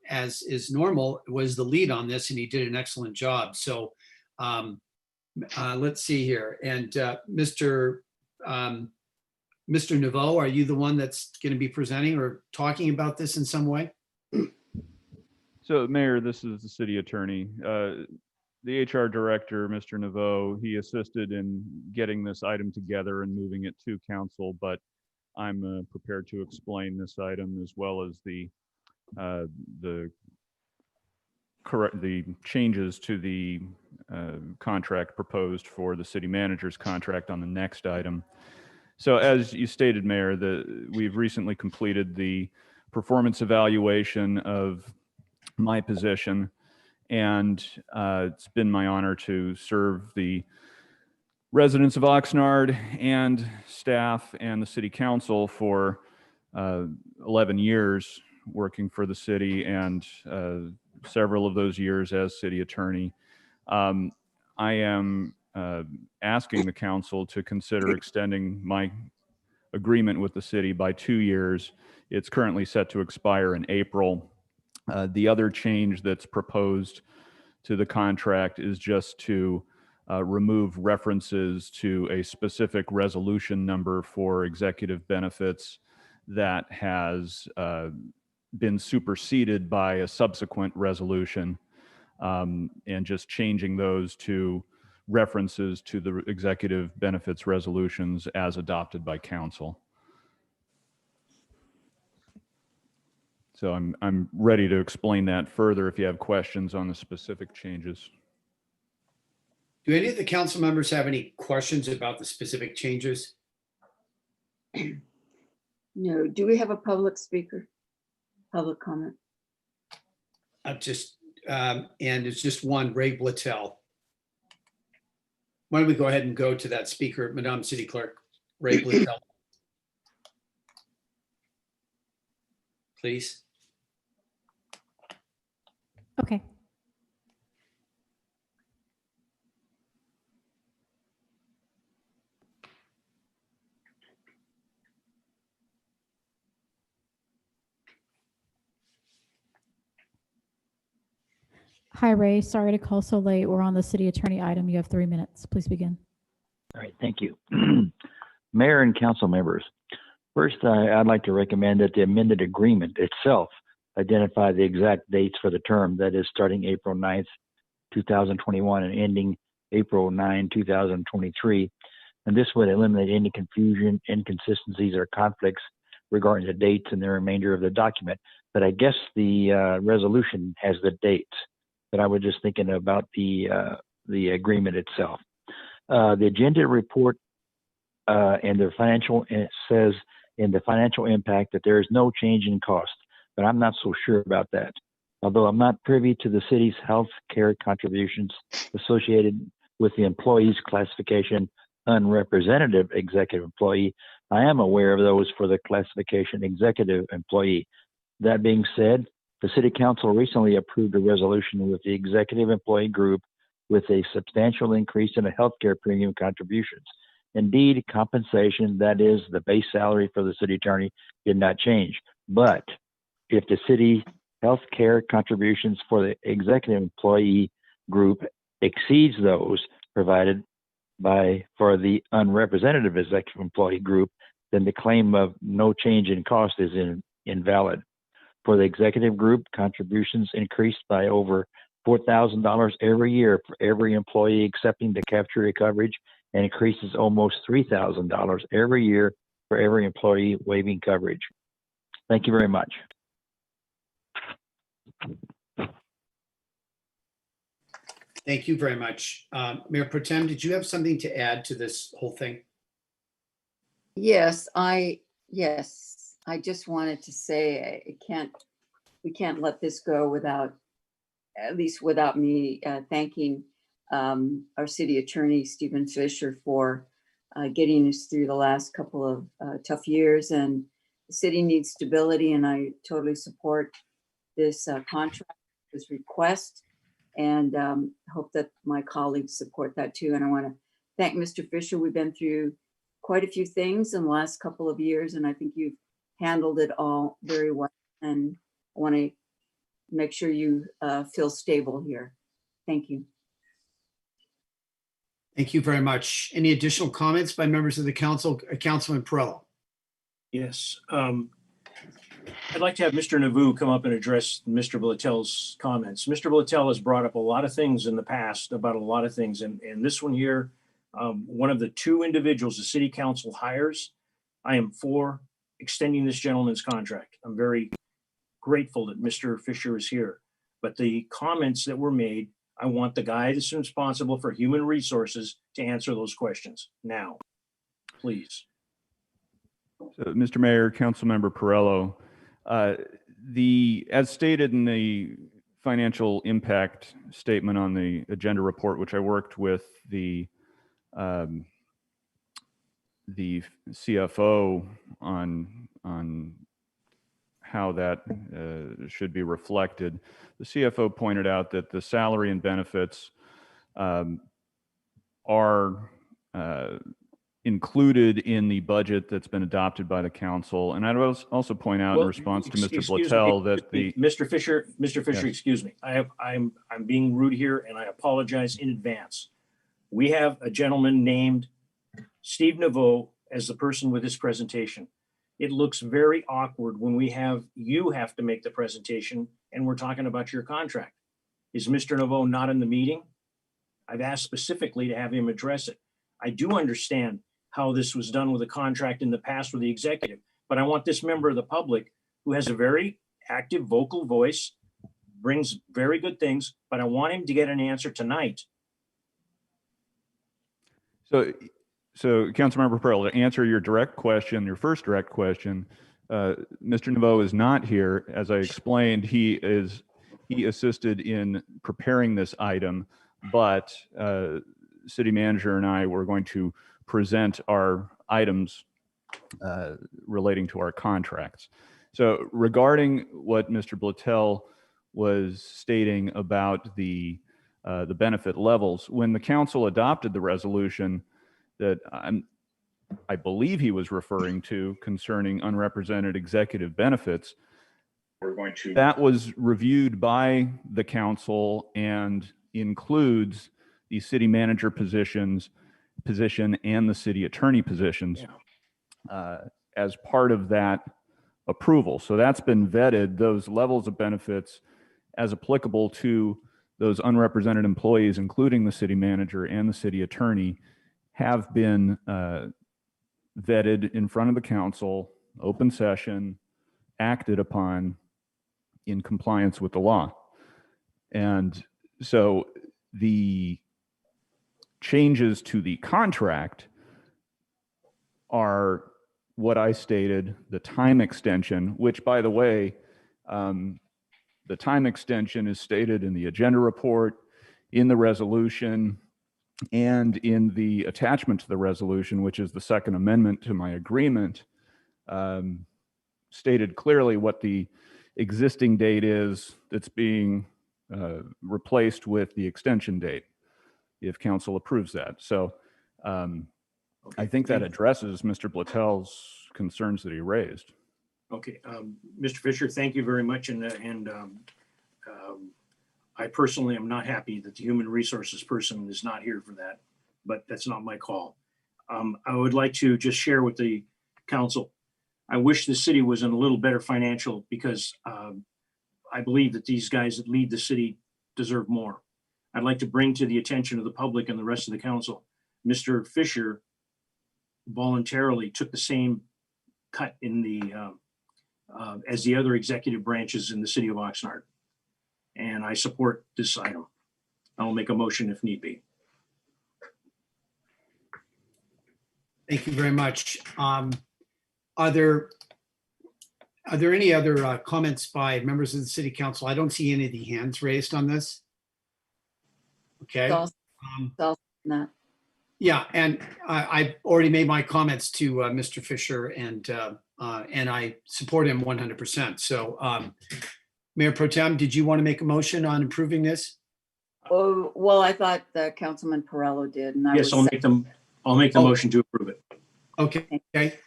as is normal, was the lead on this, and he did an excellent job. So let's see here. And Mr. Naveau, are you the one that's going to be presenting or talking about this in some way? So, Mayor, this is the city attorney. The HR director, Mr. Naveau, he assisted in getting this item together and moving it to council, but I'm prepared to explain this item as well as the changes to the contract proposed for the city manager's contract on the next item. So as you stated, Mayor, we've recently completed the performance evaluation of my position, and it's been my honor to serve the residents of Oxnard and staff and the city council for 11 years working for the city, and several of those years as city attorney. I am asking the council to consider extending my agreement with the city by 2 years. It's currently set to expire in April. The other change that's proposed to the contract is just to remove references to a specific resolution number for executive benefits that has been superseded by a subsequent resolution, and just changing those to references to the executive benefits resolutions as adopted by council. So I'm ready to explain that further if you have questions on the specific changes. Do any of the council members have any questions about the specific changes? No. Do we have a public speaker? Public comment? And it's just one, Ray Blattel. Why don't we go ahead and go to that speaker, Madam City Clerk, Ray Blattel. Please. Okay. Hi, Ray. Sorry to call so late. We're on the city attorney item. You have 3 minutes. Please begin. All right, thank you. Mayor and council members, first, I'd like to recommend that the amended agreement itself identify the exact dates for the term, that is starting April 9th, 2021 and ending April 9, 2023. And this would eliminate any confusion, inconsistencies, or conflicts regarding the dates and the remainder of the document. But I guess the resolution has the dates, but I was just thinking about the agreement itself. The agenda report and the financial, it says in the financial impact that there is no change in cost, but I'm not so sure about that. Although I'm not privy to the city's health care contributions associated with the employee's classification unrepresentative executive employee, I am aware of those for the classification executive employee. That being said, the City Council recently approved a resolution with the executive employee group with a substantial increase in the healthcare premium contributions. Indeed, compensation, that is the base salary for the city attorney, did not change. But if the city healthcare contributions for the executive employee group exceeds those provided for the unrepresentative executive employee group, then the claim of no change in cost is invalid. For the executive group, contributions increased by over $4,000 every year for every employee accepting the cafeteria coverage, and increases almost $3,000 every year for every employee waiving coverage. Thank you very much. Thank you very much. Mayor Pro Tem, did you have something to add to this whole thing? Yes, I just wanted to say we can't let this go without at least without me thanking our city attorney, Stephen Fisher, for getting us through the last couple of tough years. And the city needs stability, and I totally support this contract, this request, and hope that my colleagues support that too. And I want to thank Mr. Fisher. We've been through quite a few things in the last couple of years, and I think you've handled it all very well. And I want to make sure you feel stable here. Thank you. Thank you very much. Any additional comments by members of the council? Councilman Perrello. Yes. I'd like to have Mr. Navu come up and address Mr. Blatel's comments. Mr. Blatel has brought up a lot of things in the past about a lot of things. And this one here, one of the two individuals the city council hires, I am for extending this gentleman's contract. I'm very grateful that Mr. Fisher is here. But the comments that were made, I want the guy that's responsible for human resources to answer those questions now, please. So, Mr. Mayor, Councilmember Perrello, as stated in the financial impact statement on the agenda report, which I worked with the CFO on how that should be reflected. The CFO pointed out that the salary and benefits are included in the budget that's been adopted by the council. And I'd also point out in response to Mr. Blatel that Mr. Fisher, Yes. excuse me. I'm being rude here, and I apologize in advance. We have a gentleman named Steve Naveau as the person with this presentation. It looks very awkward when you have to make the presentation and we're talking about your contract. Is Mr. Naveau not in the meeting? I've asked specifically to have him address it. I do understand how this was done with a contract in the past with the executive, but I want this member of the public who has a very active vocal voice, brings very good things, but I want him to get an answer tonight. So Councilmember Perrello, to answer your direct question, your first direct question, Mr. Naveau is not here. As I explained, he assisted in preparing this item, but city manager and I were going to present our items relating to our contracts. So regarding what Mr. Blatel was stating about the benefit levels, when the council adopted the resolution that I believe he was referring to concerning unrepresented executive benefits, that was reviewed by the council and includes the city manager position and the city attorney positions as part of that approval. So that's been vetted, those levels of benefits as applicable to those unrepresented employees, including the city manager and the city attorney, have been vetted in front of the council, open session, acted upon in compliance with the law. And so the changes to the contract are what I stated, the time extension, which, by the way, the time extension is stated in the agenda report, in the resolution, and in the attachment to the resolution, which is the second amendment to my agreement, stated clearly what the existing date is that's being replaced with the extension date, if council approves that. So I think that addresses Mr. Blatel's concerns that he raised. Okay, Mr. Fisher, thank you very much. And I personally am not happy that the human resources person is not here for that, but that's not my call. I would like to just share with the council, I wish the city was in a little better financial, because I believe that these guys that lead the city deserve more. I'd like to bring to the attention of the public and the rest of the council, Mr. Fisher voluntarily took the same cut in the as the other executive branches in the city of Oxnard. And I support this item. I'll make a motion if need be. Thank you very much. Are there Are there any other comments by members of the city council? I don't see any of the hands raised on this. Okay. Not. Yeah, and I've already made my comments to Mr. Fisher, and I support him 100%. So, Mayor Pro Tem, did you want to make a motion on improving this? Oh, well, I thought Councilman Perrello did. And Yes, I'll make the motion to approve it. Okay. Okay.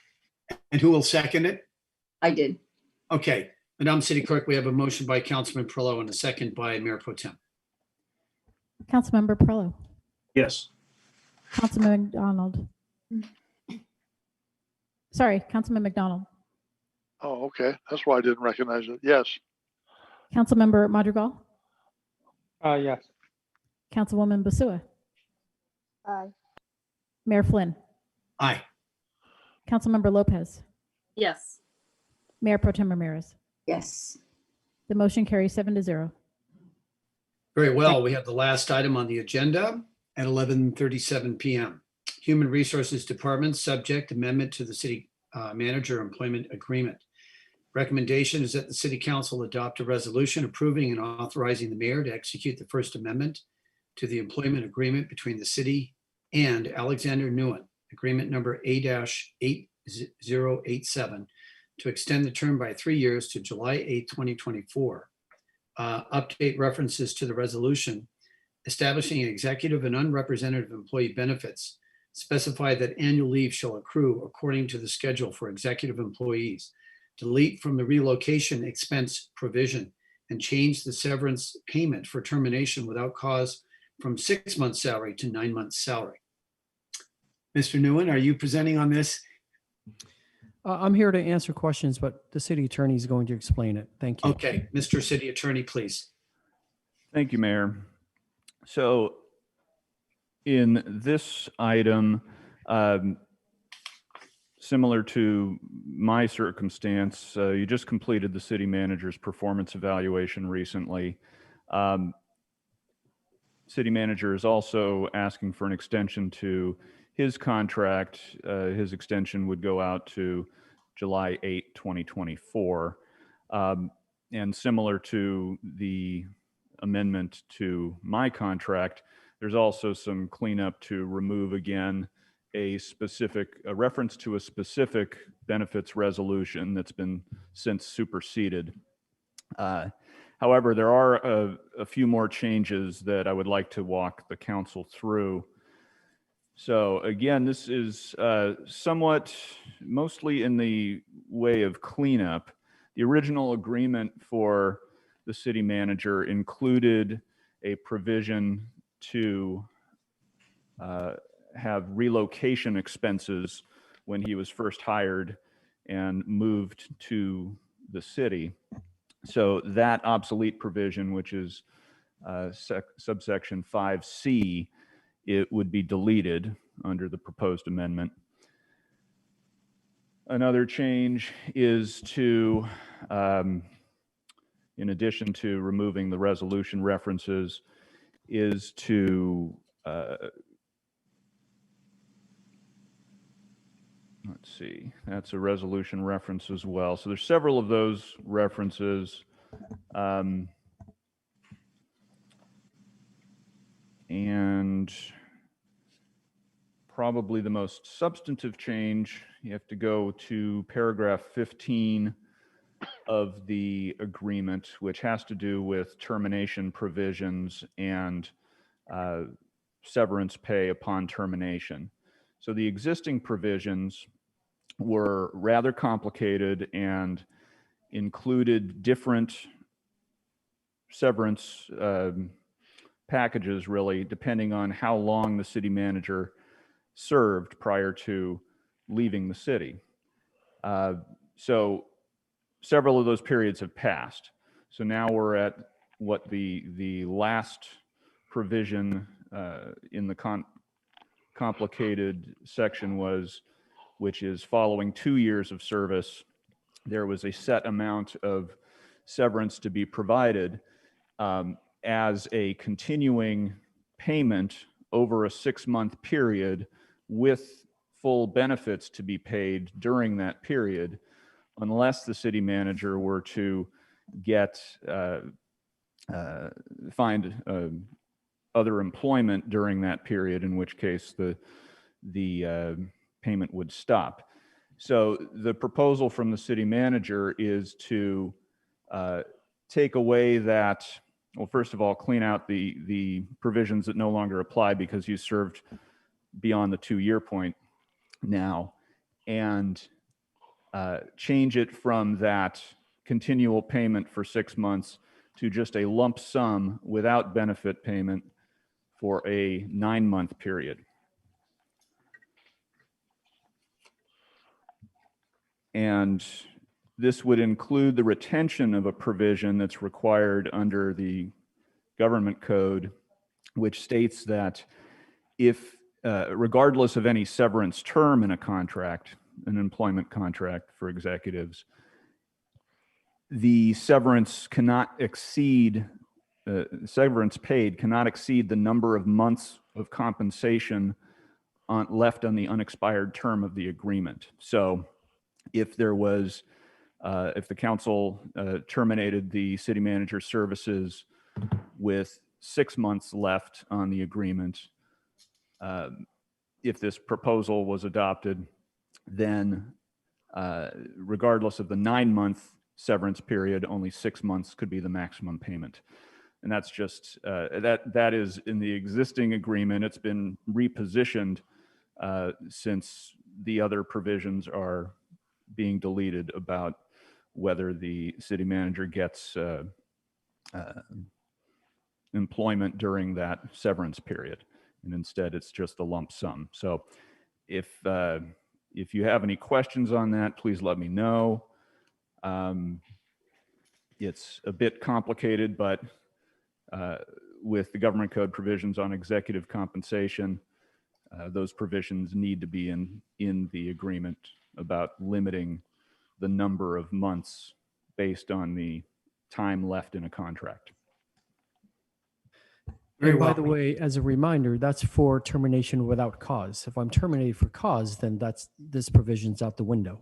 And who will second it? I did. Okay. Madam City Clerk, we have a motion by Councilman Perrello and a second by Mayor Pro Tem. Councilmember Perrello. Yes. Councilman McDonald. Sorry, Councilman McDonald. Oh, okay. That's why I didn't recognize it. Yes. Councilmember Madrigal. Yes. Councilwoman Basua. Aye. Mayor Flynn. Aye. Councilmember Lopez. Yes. Mayor Pro Tem Ramirez. Yes. The motion carries 7-0. Very well. We have the last item on the agenda at 11:37 p.m. Human Resources Department, subject amendment to the city manager employment agreement. Recommendation is that the city council adopt a resolution approving and authorizing the mayor to execute the First Amendment to the employment agreement between the city and Alexander Nguyen, agreement number A-8087, to extend the term by 3 years to July 8, 2024. Update references to the resolution, establishing executive and unrepresentative employee benefits, specify that annual leave shall accrue according to the schedule for executive employees, delete from the relocation expense provision, and change the severance payment for termination without cause from 6 months' salary to 9 months' salary. Mr. Nguyen, are you presenting on this? I'm here to answer questions, but the city attorney is going to explain it. Thank you. Okay, Mr. City Attorney, please. Thank you, Mayor. So in this item, similar to my circumstance, you just completed the city manager's performance evaluation recently. City manager is also asking for an extension to his contract. His extension would go out to July 8, 2024. And similar to the amendment to my contract, there's also some cleanup to remove again a reference to a specific benefits resolution that's been since superseded. However, there are a few more changes that I would like to walk the council through. So again, this is mostly in the way of cleanup. The original agreement for the city manager included a provision to have relocation expenses when he was first hired and moved to the city. So that obsolete provision, which is subsection 5C, it would be deleted under the proposed amendment. Another change is to, in addition to removing the resolution references, is to, let's see, that's a resolution reference as well. So there's several of those references. And probably the most substantive change, you have to go to paragraph 15 of the agreement, which has to do with termination provisions and severance pay upon termination. So the existing provisions were rather complicated and included different severance packages, really, depending on how long the city manager served prior to leaving the city. So several of those periods have passed. So now we're at what the last provision in the complicated section was, which is following 2 years of service, there was a set amount of severance to be provided as a continuing payment over a 6-month period with full benefits to be paid during that period unless the city manager were to get find other employment during that period, in which case the payment would stop. So the proposal from the city manager is to take away that, well, first of all, clean out the provisions that no longer apply because you served beyond the 2-year point now, and change it from that continual payment for 6 months to just a lump sum without benefit payment for a 9-month period. And this would include the retention of a provision that's required under the government code, which states that if, regardless of any severance term in a contract, an employment contract for executives, the severance cannot exceed, severance paid cannot exceed the number of months of compensation left on the unexpired term of the agreement. So if there was, if the council terminated the city manager services with 6 months left on the agreement, if this proposal was adopted, then regardless of the 9-month severance period, only 6 months could be the maximum payment. And that's just, that is in the existing agreement. It's been repositioned since the other provisions are being deleted about whether the city manager gets employment during that severance period. And instead, it's just a lump sum. So if you have any questions on that, please let me know. It's a bit complicated, but with the government code provisions on executive compensation, those provisions need to be in the agreement about limiting the number of months based on the time left in a contract. And by the way, as a reminder, that's for termination without cause. If I'm terminated for cause, then this provision's out the window.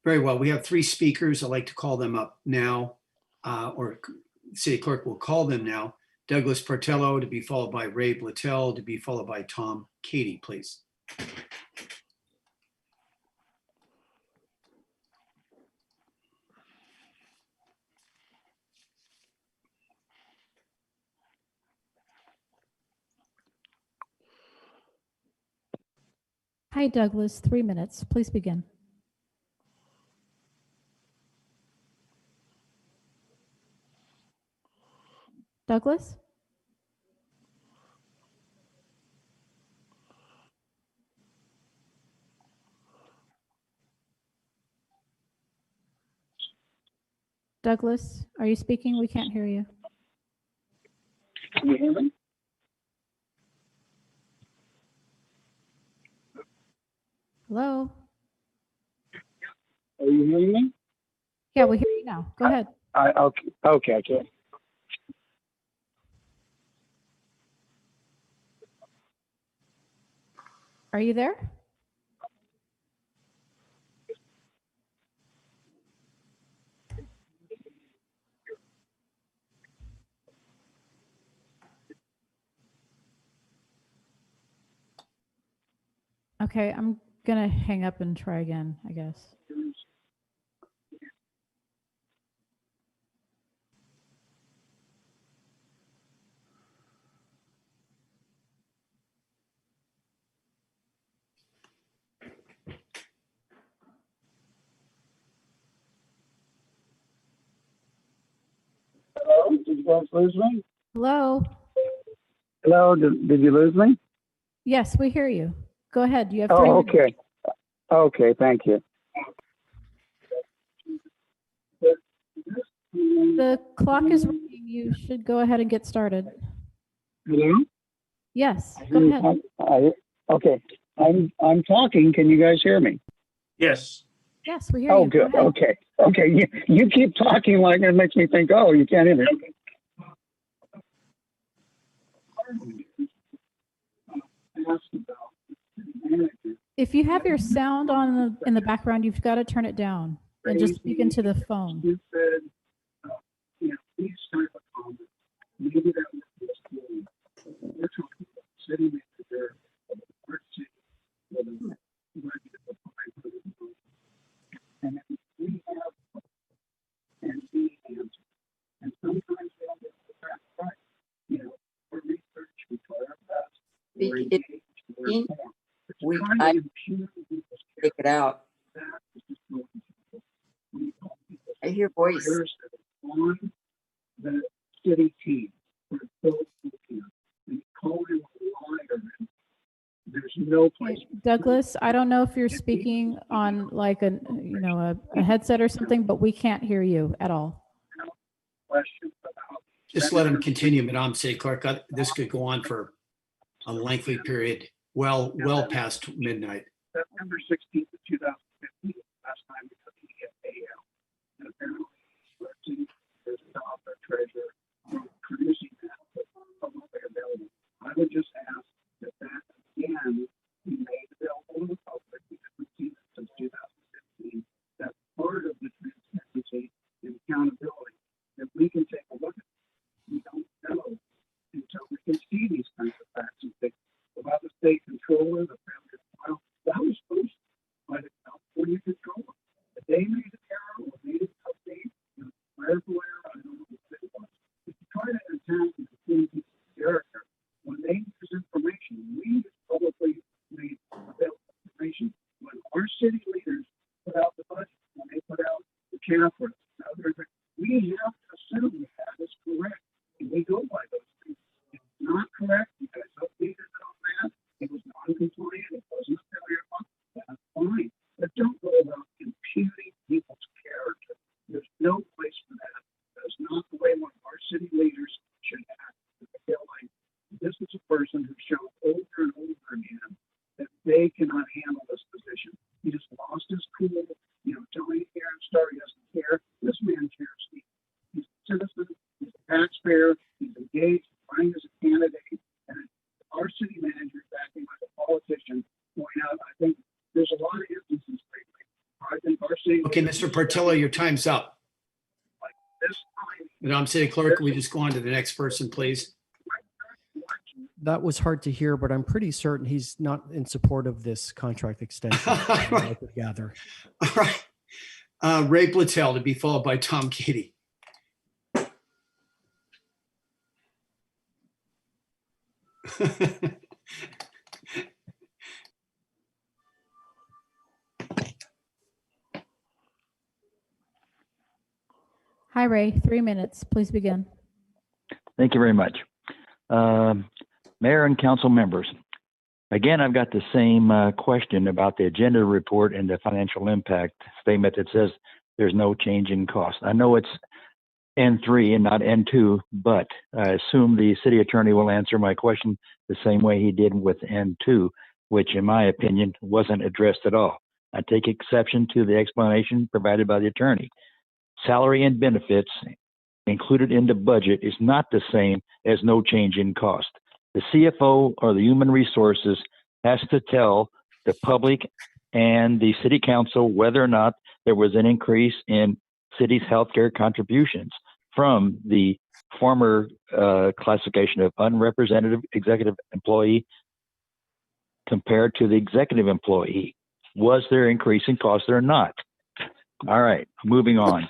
Very well. We have 3 speakers. I'd like to call them up now, or city clerk will call them now. Douglas Portello, to be followed by Ray Blattell, to be followed by Tom Katie, please. Hi, Douglas, 3 minutes. Please begin. Douglas? Douglas, are you speaking? We can't hear you. Can you hear me? Hello? Are you hearing me? Yeah, we hear you now. Go ahead. Okay, I can. Are you there? Okay, I'm gonna hang up and try again, I guess. Hello, did you guys lose me? Hello? Hello, did you lose me? Yes, we hear you. Go ahead. You have 3 Oh, minutes. okay. Okay, thank you. The clock is ringing. You should go ahead and get started. Hello? Yes, go ahead. Okay, I'm talking. Can you guys hear me? Yes. Yes, we hear Oh, you. good. Go ahead. Okay. You keep talking like it makes me think, oh, you can't hear me. If you have your sound on in the background, you've got to turn it down and just speak into the phone. You said, these type of comments, maybe that was just cool. We're talking about city manager of a large city with a budget of $500 million. And then we have and we answer. And sometimes we don't get the facts right. For research, we try our best. We're engaged, we're informed. I take it out. I hear voice. On the city team for those who can, and call him a liar. There's no place. Douglas, I don't know if you're speaking on like a headset or something, but we can't hear you at all. Just let him continue, Madam City Clerk. This could go on for a lengthy period, well past midnight. September 16th of 2015, last time we took the AL. And apparently, there's a dollar treasurer producing that publicly available. I would just ask that again be made available to the public because we've seen it since 2015. That's part of the transparency and accountability that we can take a look at. We don't know until we can see these kinds of facts and things about the state controller, the federal file. That was posted by the California controller. If they made an error or made an update, clerical error, I don't know what it was. If you try to attack the community character, when they use information, we publicly made available information. When our city leaders put out the budget, when they put out the CAFRA, we have to assume that is correct. And we go by those things. If it's not correct, you guys updated it on that. It was non-compliant. It wasn't failure. That's fine. But don't go about imputing people's character. There's no place for that. That's not the way one of our city leaders should act. I feel like this is a person who's shown over and over again that they cannot handle this position. He just lost his cool. Tony Star doesn't care. This man cares. He's a citizen. He's a taxpayer. He's engaged. Running as a candidate. And our city manager is acting like a politician. Point out, I think there's a lot of instances lately. I think our city. Okay, Mr. Portillo, your time's up. Like this time. Madam City Clerk, can we just go on to the next person, please? That was hard to hear, but I'm pretty certain he's not in support of this contract extension. I could gather. All right. Ray Platel to be followed by Tom Katie. Hi, Ray. 3 minutes. Please begin. Thank you very much. Mayor and council members, again, I've got the same question about the agenda report and the financial impact statement that says there's no change in cost. I know it's N3 and not N2, but I assume the city attorney will answer my question the same way he did with N2, which in my opinion wasn't addressed at all. I take exception to the explanation provided by the attorney. Salary and benefits included in the budget is not the same as no change in cost. The CFO or the human resources has to tell the public and the city council whether or not there was an increase in city's healthcare contributions from the former classification of unrepresentative executive employee compared to the executive employee. Was there increase in cost or not? All right, moving on.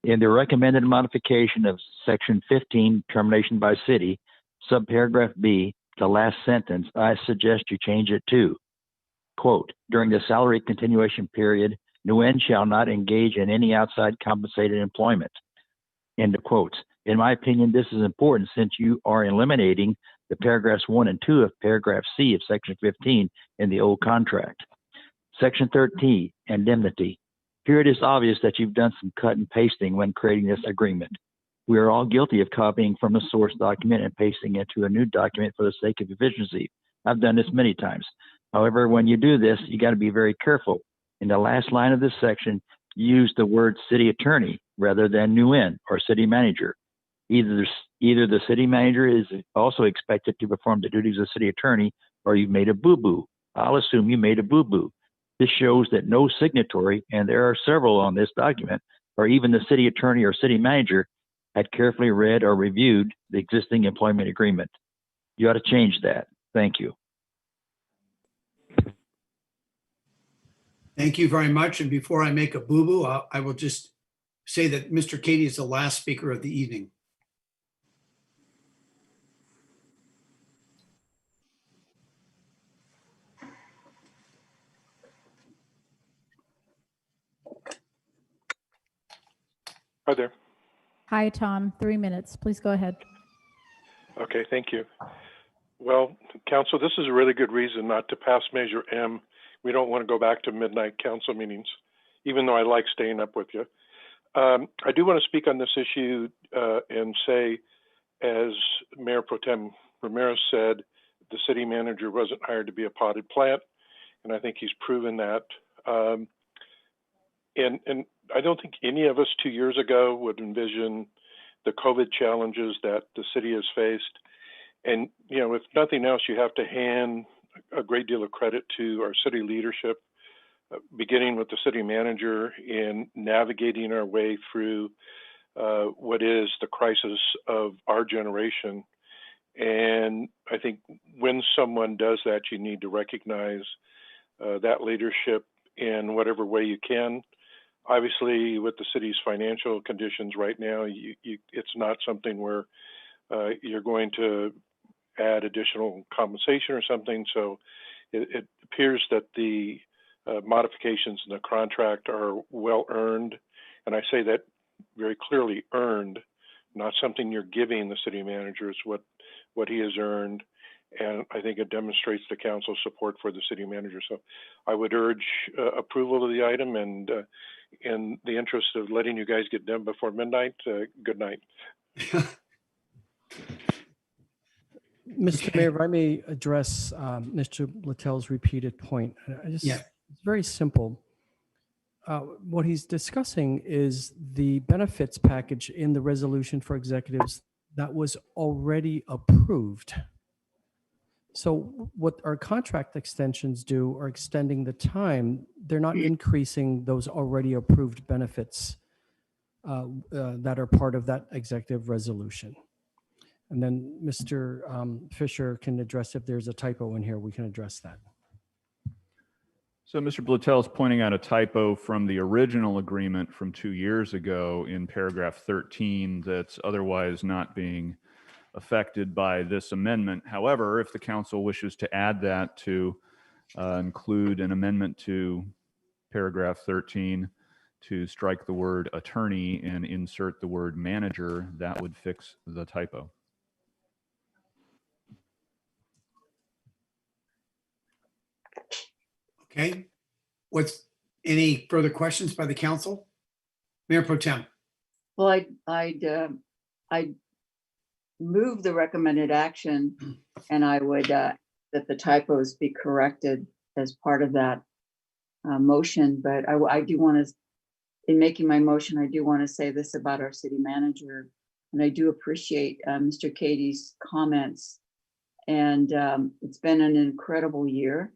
In the recommended modification of section 15, termination by city, subparagraph B, the last sentence, I suggest you change it to, quote, during the salary continuation period, Nguyen shall not engage in any outside compensated employment, end of quotes. In my opinion, this is important since you are eliminating the paragraphs 1 and 2 of paragraph C of section 15 in the old contract. Section 13, indemnity. Here it is obvious that you've done some cut and pasting when creating this agreement. We are all guilty of copying from a source document and pasting it to a new document for the sake of efficiency. I've done this many times. However, when you do this, you got to be very careful. In the last line of this section, use the word city attorney rather than Nguyen or city manager. Either the city manager is also expected to perform the duties of city attorney or you've made a boo-boo. I'll assume you made a boo-boo. This shows that no signatory, and there are several on this document, or even the city attorney or city manager, had carefully read or reviewed the existing employment agreement. You ought to change that. Thank you. Thank you very much. And before I make a boo-boo, I will just say that Mr. Katie is the last speaker of the evening. Hi there. Hi, Tom. 3 minutes. Please go ahead. Okay, thank you. Well, council, this is a really good reason not to pass Measure M. We don't want to go back to midnight council meetings, even though I like staying up with you. I do want to speak on this issue and say, as Mayor Pro Tem Ramirez said, the city manager wasn't hired to be a potted plant, and I think he's proven that. And I don't think any of us 2 years ago would envision the COVID challenges that the city has faced. And, you know, if nothing else, you have to hand a great deal of credit to our city leadership, beginning with the city manager in navigating our way through what is the crisis of our generation. And I think when someone does that, you need to recognize that leadership in whatever way you can. Obviously, with the city's financial conditions right now, it's not something where you're going to add additional compensation or something. So it appears that the modifications in the contract are well earned. And I say that very clearly, earned, not something you're giving the city manager. It's what he has earned. And I think it demonstrates the council's support for the city manager. So I would urge approval of the item, and in the interest of letting you guys get done before midnight, good night. Mr. Mayor, if I may address Mr. Littell's repeated point. It's very simple. What he's discussing is the benefits package in the resolution for executives that was already approved. So what our contract extensions do are extending the time. They're not increasing those already approved benefits that are part of that executive resolution. And then Mr. Fisher can address if there's a typo in here, we can address that. So Mr. Blittel is pointing out a typo from the original agreement from 2 years ago in paragraph 13 that's otherwise not being affected by this amendment. However, if the council wishes to add that to include an amendment to paragraph 13 to strike the word attorney and insert the word manager, that would fix the typo. Okay. Any further questions by the council? Mayor Pro Tem. Well, I'd move the recommended action, and I would that the typos be corrected as part of that motion. But I do want to, in making my motion, I do want to say this about our city manager, and I do appreciate Mr. Katie's comments. And it's been an incredible year,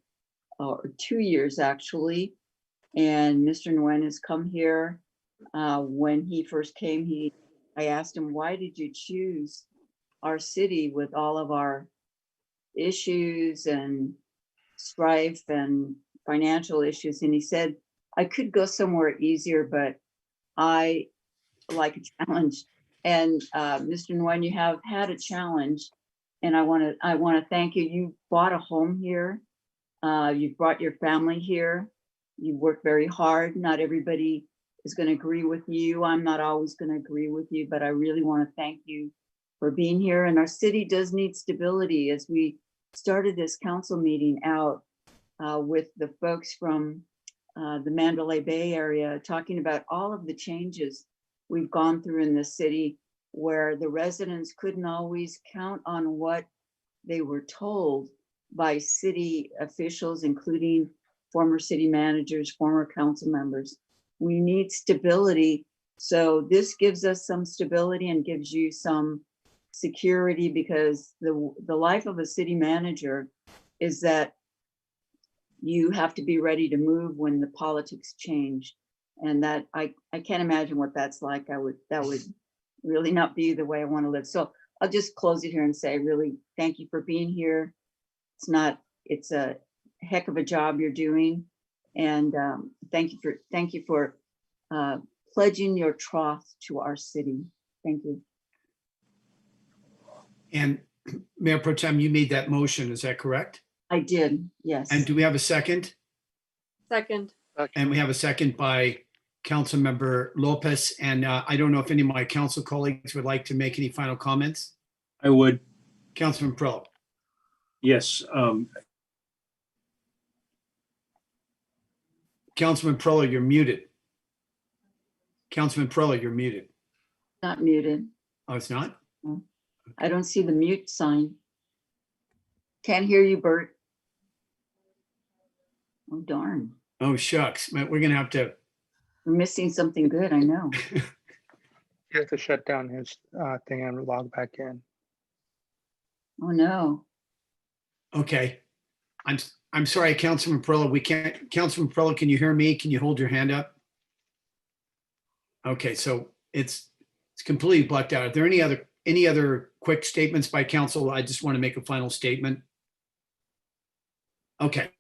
or 2 years actually. And Mr. Nguyen has come here. When he first came, I asked him, why did you choose our city with all of our issues and strife and financial issues? And he said, I could go somewhere easier, but I like a challenge. And Mr. Nguyen, you have had a challenge, and I want to thank you. You bought a home here. You brought your family here. You worked very hard. Not everybody is going to agree with you. I'm not always going to agree with you, but I really want to thank you for being here. And our city does need stability. As we started this council meeting out with the folks from the Mandalay Bay area, talking about all of the changes we've gone through in the city, where the residents couldn't always count on what they were told by city officials, including former city managers, former council members. We need stability. So this gives us some stability and gives you some security, because the life of a city manager is that you have to be ready to move when the politics change. And that I can't imagine what that's like. That would really not be the way I want to live. So I'll just close it here and say, really, thank you for being here. It's a heck of a job you're doing. And thank you for pledging your trust to our city. Thank you. And Mayor Pro Tem, you made that motion, is that correct? I did, yes. And do we have a second? Second. And we have a second by Councilmember Lopez. And I don't know if any of my council colleagues would like to make any final comments. I would. Councilman Pro. Yes. Councilman Prolo, you're muted. Councilman Prolo, you're muted. Not muted. Oh, it's not? No. I don't see the mute sign. Can't hear you, Bert. Oh, darn. Oh, shucks. We're going to have to. We're missing something good, I know. You have to shut down his thing and log back in. Oh, no. Okay. I'm sorry, Councilman Prolo. We can't. Councilman Prolo, can you hear me? Can you hold your hand up? Okay, so it's completely blacked out. Are there any other quick statements by council? I just want to make a final statement. Okay.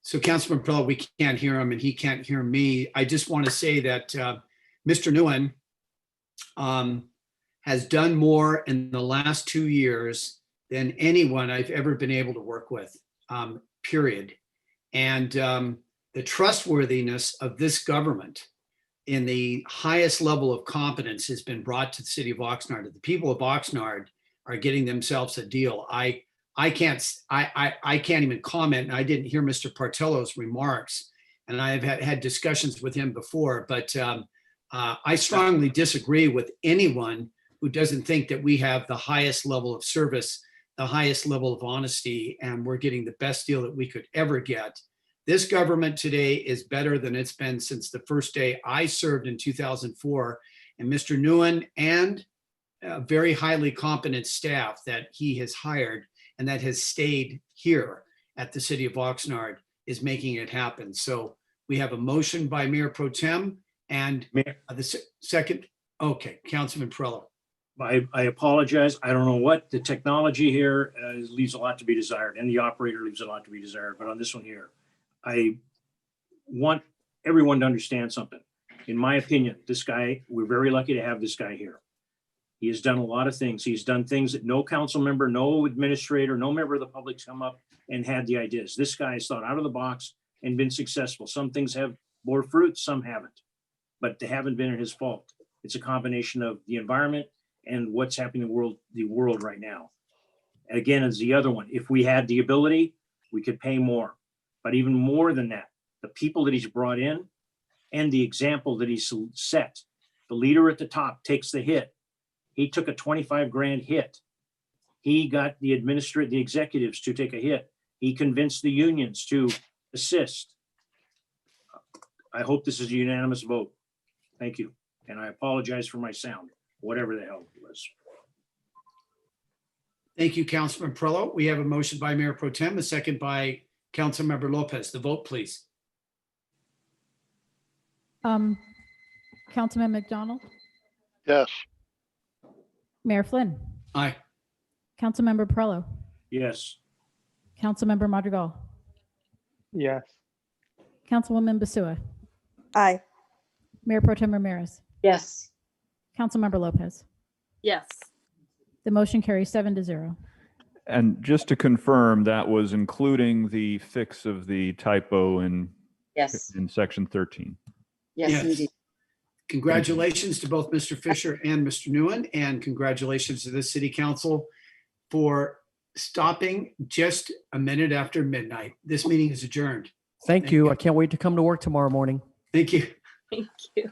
So Councilman Prolo, we can't hear him and he can't hear me. I just want to say that Mr. Nguyen has done more in the last 2 years than anyone I've ever been able to work with, period. And the trustworthiness of this government in the highest level of competence has been brought to the city of Oxnard. The people of Oxnard are getting themselves a deal. I can't even comment. And I didn't hear Mr. Partello's remarks, and I have had discussions with him before, but I strongly disagree with anyone who doesn't think that we have the highest level of service, the highest level of honesty, and we're getting the best deal that we could ever get. This government today is better than it's been since the first day I served in 2004. And Mr. Nguyen and a very highly competent staff that he has hired and that has stayed here at the city of Oxnard is making it happen. So we have a motion by Mayor Pro Tem and the second. Okay, Councilman Prello. I apologize. I don't know what the technology here leaves a lot to be desired, and the operator leaves a lot to be desired. But on this one here, I want everyone to understand something. In my opinion, this guy, we're very lucky to have this guy here. He has done a lot of things. He's done things that no council member, no administrator, no member of the public's come up and had the ideas. This guy has thought out of the box and been successful. Some things have bore fruit, some haven't, but they haven't been his fault. It's a combination of the environment and what's happening in the world right now. And again, as the other one, if we had the ability, we could pay more. But even more than that, the people that he's brought in and the example that he's set, the leader at the top takes the hit. He took a 25 grand hit. He got the executives to take a hit. He convinced the unions to assist. I hope this is a unanimous vote. Thank you. And I apologize for my sound, whatever the hell it was. Thank you, Councilman Prello. We have a motion by Mayor Pro Tem, a second by Councilmember Lopez. The vote, please. Councilman McDonald, Yes. Mayor Flynn, Aye. Councilmember Prello, Yes. Councilmember Madrigal, Yes. Councilwoman Basua, Aye. Mayor Pro Tem Ramirez, Yes. Councilmember Lopez. Yes. The motion carries 7-0. And just to confirm, that was including the fix of the typo in section 13. Yes, indeed. Congratulations to both Mr. Fisher and Mr. Nguyen, and congratulations to the City Council for stopping just a minute after midnight. This meeting is adjourned. Thank you. I can't wait to come to work tomorrow morning. Thank you. Thank you.